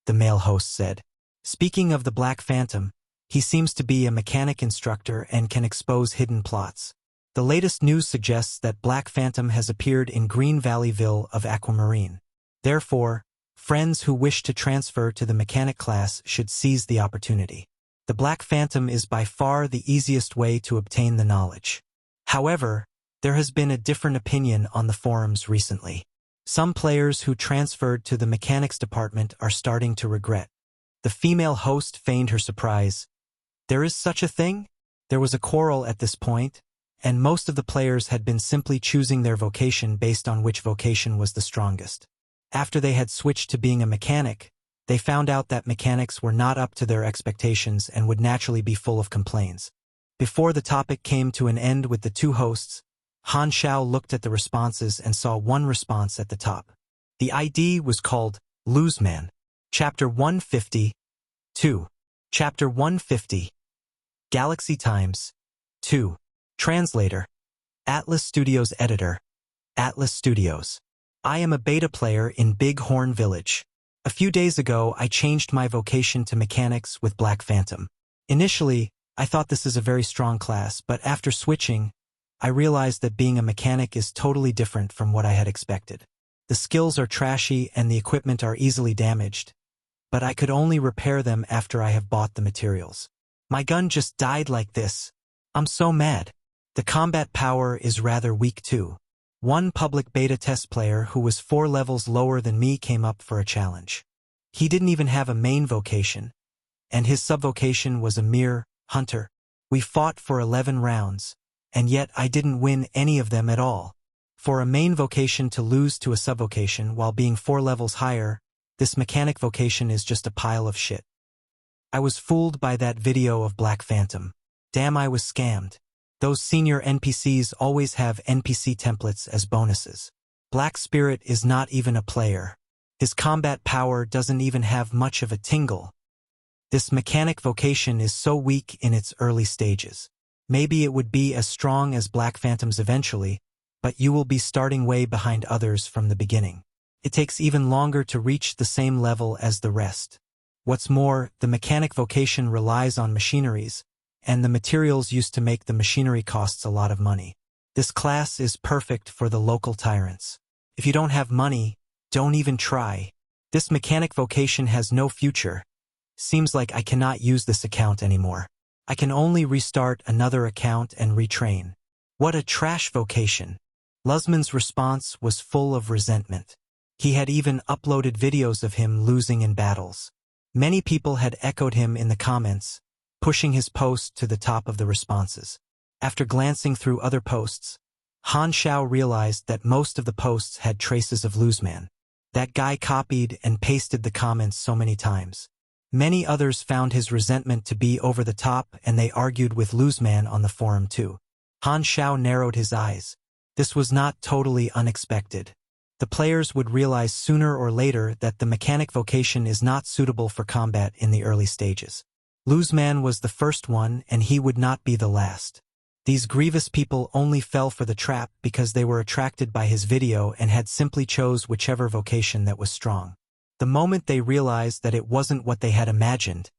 the male host said. Speaking of the Black Phantom, he seems to be a mechanic instructor and can expose hidden plots. The latest news suggests that Black Phantom has appeared in Green Valleyville of Aquamarine. Therefore, friends who wish to transfer to the mechanic class should seize the opportunity. The Black Phantom is by far the easiest way to obtain the knowledge. However, there has been a different opinion on the forums recently. Some players who transferred to the mechanics department are starting to regret. The female host feigned her surprise. There is such a thing? There was a quarrel at this point, and most of the players had been simply choosing their vocation based on which vocation was the strongest. After they had switched to being a mechanic, they found out that mechanics were not up to their expectations and would naturally be full of complaints. Before the topic came to an end with the two hosts, Han Xiao looked at the responses and saw one response at the top. The ID was called Loseman. Chapter 150. 2. Chapter 150. Galaxy Times. 2. Translator. Atlas Studios Editor. Atlas Studios. I am a beta player in Big Horn Village. A few days ago, I changed my vocation to mechanics with Black Phantom. Initially, I thought this is a very strong class, but after switching, I realized that being a mechanic is totally different from what I had expected. The skills are trashy and the equipment are easily damaged, but I could only repair them after I have bought the materials. My gun just died like this. I'm so mad. The combat power is rather weak too. One public beta test player who was 4 levels lower than me came up for a challenge. He didn't even have a main vocation, and his subvocation was a mere hunter. We fought for 11 rounds, and yet I didn't win any of them at all. For a main vocation to lose to a subvocation while being 4 levels higher, this mechanic vocation is just a pile of shit. I was fooled by that video of Black Phantom. Damn, I was scammed. Those senior NPCs always have NPC templates as bonuses. Black Spirit is not even a player. His combat power doesn't even have much of a tingle. This mechanic vocation is so weak in its early stages. Maybe it would be as strong as Black Phantom's eventually, but you will be starting way behind others from the beginning. It takes even longer to reach the same level as the rest. What's more, the mechanic vocation relies on machineries, and the materials used to make the machinery costs a lot of money. This class is perfect for the local tyrants. If you don't have money, don't even try. This mechanic vocation has no future. Seems like I cannot use this account anymore. I can only restart another account and retrain. What a trash vocation. Lusman's response was full of resentment. He had even uploaded videos of him losing in battles. Many people had echoed him in the comments, pushing his post to the top of the responses. After glancing through other posts, Han Xiao realized that most of the posts had traces of Loseman. That guy copied and pasted the comments so many times. Many others found his resentment to be over the top, and they argued with Luzman on the forum too. Han Xiao narrowed his eyes. This was not totally unexpected. The players would realize sooner or later that the mechanic vocation is not suitable for combat in the early stages. Luzman was the first one, and he would not be the last. These grievous people only fell for the trap because they were attracted by his video and had simply chose whichever vocation that was strong. The moment they realized that it wasn't what they had imagined,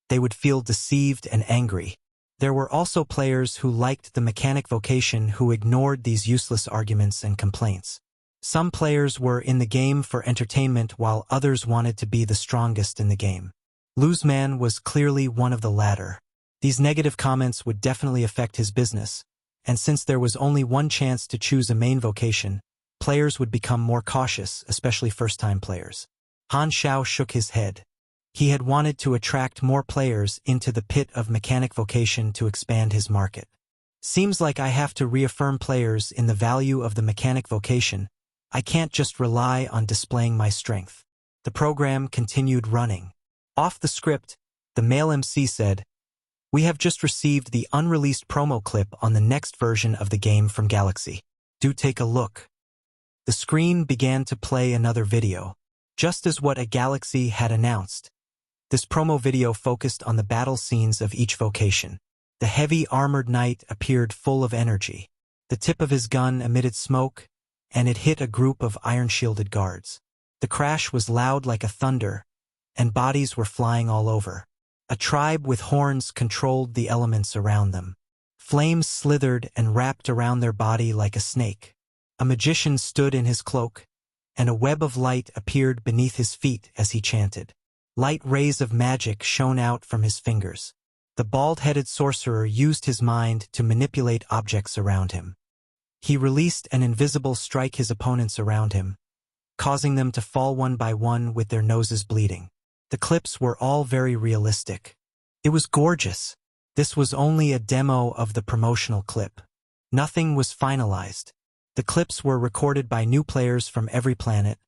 they would feel deceived and angry. There were also players who liked the mechanic vocation who ignored these useless arguments and complaints. Some players were in the game for entertainment while others wanted to be the strongest in the game. Luzman was clearly one of the latter. These negative comments would definitely affect his business, and since there was only one chance to choose a main vocation, players would become more cautious, especially first-time players. Han Xiao shook his head. He had wanted to attract more players into the pit of mechanic vocation to expand his market. Seems like I have to reaffirm players in the value of the mechanic vocation. I can't just rely on displaying my strength. The program continued running. Off the script, the male MC said, "We have just received the unreleased promo clip on the next version of the game from Galaxy. Do take a look." The screen began to play another video, just as what a Galaxy had announced. This promo video focused on the battle scenes of each vocation. The heavy armored knight appeared full of energy. The tip of his gun emitted smoke, and it hit a group of iron-shielded guards. The crash was loud like a thunder, and bodies were flying all over. A tribe with horns controlled the elements around them. Flames slithered and wrapped around their body like a snake. A magician stood in his cloak, and a web of light appeared beneath his feet as he chanted. Light rays of magic shone out from his fingers. The bald-headed sorcerer used his mind to manipulate objects around him. He released an invisible strike his opponents around him, causing them to fall one by one with their noses bleeding. The clips were all very realistic. It was gorgeous. This was only a demo of the promotional clip. Nothing was finalized. The clips were recorded by new players from every planet,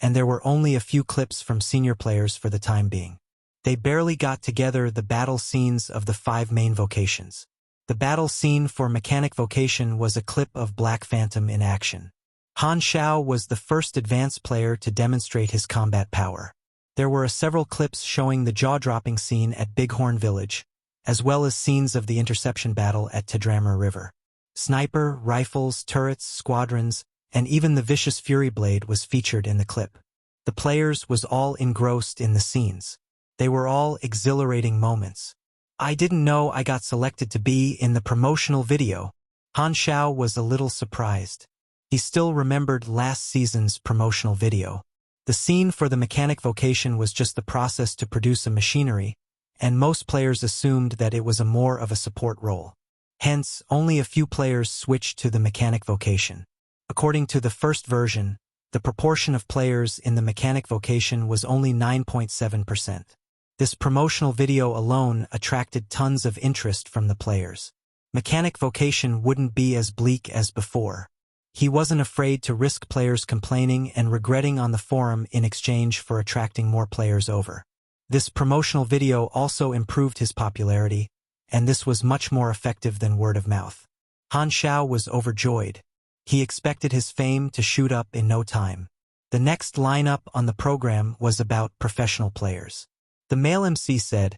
and there were only a few clips from senior players for the time being. They barely got together the battle scenes of the 5 main vocations. The battle scene for mechanic vocation was a clip of Black Phantom in action. Han Xiao was the first advanced player to demonstrate his combat power. There were several clips showing the jaw-dropping scene at Bighorn Village, as well as scenes of the interception battle at Tedramar River. Sniper, rifles, turrets, squadrons, and even the vicious Fury Blade was featured in the clip. The players was all engrossed in the scenes. They were all exhilarating moments. I didn't know I got selected to be in the promotional video. Han Xiao was a little surprised. He still remembered last season's promotional video. The scene for the mechanic vocation was just the process to produce a machinery, and most players assumed that it was more of a support role. Hence, only a few players switched to the mechanic vocation. According to the first version, the proportion of players in the mechanic vocation was only 9.7%. This promotional video alone attracted tons of interest from the players. Mechanic vocation wouldn't be as bleak as before. He wasn't afraid to risk players complaining and regretting on the forum in exchange for attracting more players over. This promotional video also improved his popularity, and this was much more effective than word of mouth. Han Xiao was overjoyed. He expected his fame to shoot up in no time. The next lineup on the program was about professional players. The male MC said,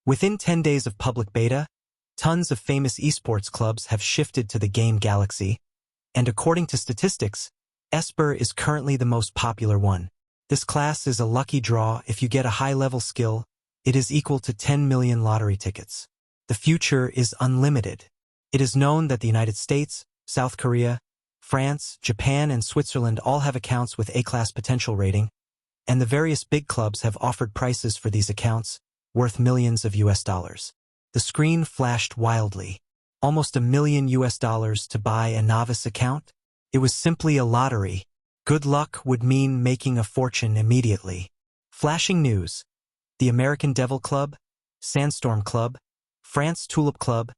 "Within 10 days of public beta, tons of famous esports clubs have shifted to the game Galaxy, and according to statistics, Esper is currently the most popular one. This class is a lucky draw. If you get a high-level skill, it is equal to 10 million lottery tickets. The future is unlimited. It is known that the United States, South Korea, France, Japan, and Switzerland all have accounts with A-class potential rating, and the various big clubs have offered prices for these accounts, worth millions of US dollars. The screen flashed wildly. Almost $1 million to buy a novice account? It was simply a lottery. Good luck would mean making a fortune immediately. Flashing news. The American Devil Club, Sandstorm Club, France Tulip Club,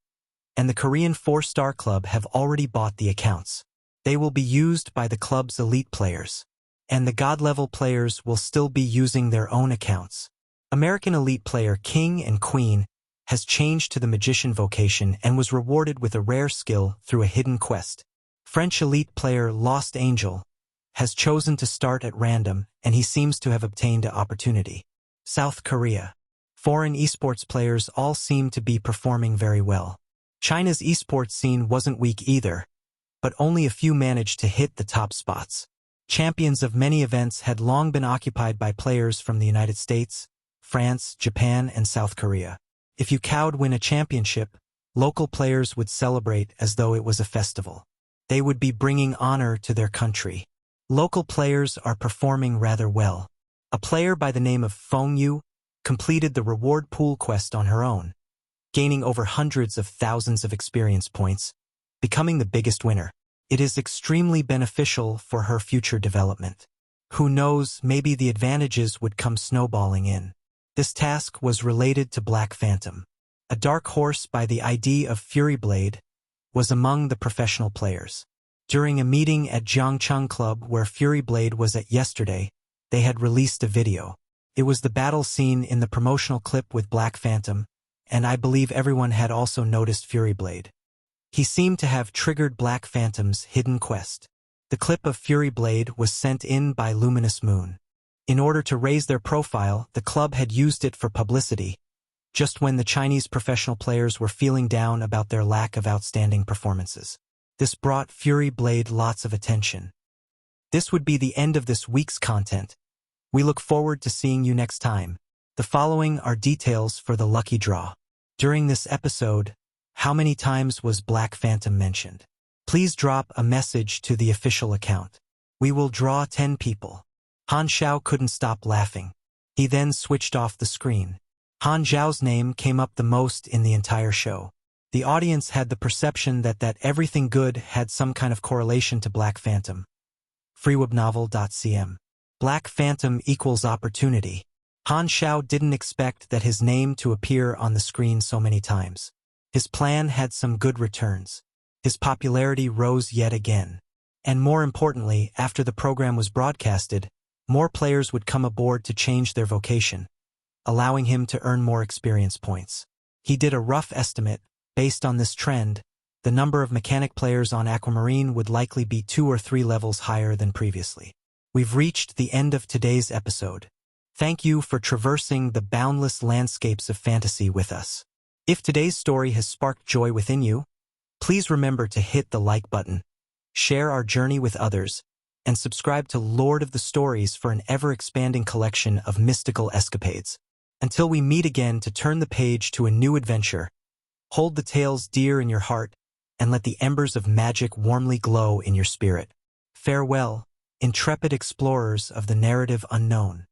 and the Korean 4-Star Club have already bought the accounts. They will be used by the club's elite players. and the God-level players will still be using their own accounts. American elite player King and Queen has changed to the magician vocation and was rewarded with a rare skill through a hidden quest. French elite player Lost Angel has chosen to start at random, and he seems to have obtained an opportunity. South Korea. Foreign esports players all seem to be performing very well. China's esports scene wasn't weak either, but only a few managed to hit the top spots. Champions of many events had long been occupied by players from the United States, France, Japan, and South Korea. If you could win a championship, local players would celebrate as though it was a festival. They would be bringing honor to their country. Local players are performing rather well. A player by the name of Feng Yu completed the reward pool quest on her own, gaining over hundreds of thousands of experience points, becoming the biggest winner. It is extremely beneficial for her future development. Who knows, maybe the advantages would come snowballing in. This task was related to Black Phantom. A dark horse by the ID of Fury Blade was among the professional players. During a meeting at Jiangcheng Club where Fury Blade was at yesterday, they had released a video. It was the battle scene in the promotional clip with Black Phantom, and I believe everyone had also noticed Fury Blade. He seemed to have triggered Black Phantom's hidden quest. The clip of Fury Blade was sent in by Luminous Moon. In order to raise their profile, the club had used it for publicity, just when the Chinese professional players were feeling down about their lack of outstanding performances. This brought Fury Blade lots of attention. This would be the end of this week's content. We look forward to seeing you next time. The following are details for the lucky draw. During this episode, how many times was Black Phantom mentioned? Please drop a message to the official account. We will draw 10 people. Han Xiao couldn't stop laughing. He then switched off the screen. Han Xiao's name came up the most in the entire show. The audience had the perception that everything good had some kind of correlation to Black Phantom. freewebnovel.cm. Black Phantom equals opportunity. Han Xiao didn't expect that his name to appear on the screen so many times. His plan had some good returns. His popularity rose yet again. And more importantly, after the program was broadcasted, more players would come aboard to change their vocation, allowing him to earn more experience points. He did a rough estimate. Based on this trend, the number of mechanic players on Aquamarine would likely be 2 or 3 levels higher than previously. We've reached the end of today's episode. Thank you for traversing the boundless landscapes of fantasy with us. If today's story has sparked joy within you, please remember to hit the like button, share our journey with others, and subscribe to Lord of the Stories for an ever-expanding collection of mystical escapades. Until we meet again to turn the page to a new adventure, hold the tales dear in your heart, and let the embers of magic warmly glow in your spirit. Farewell, intrepid explorers of the narrative unknown.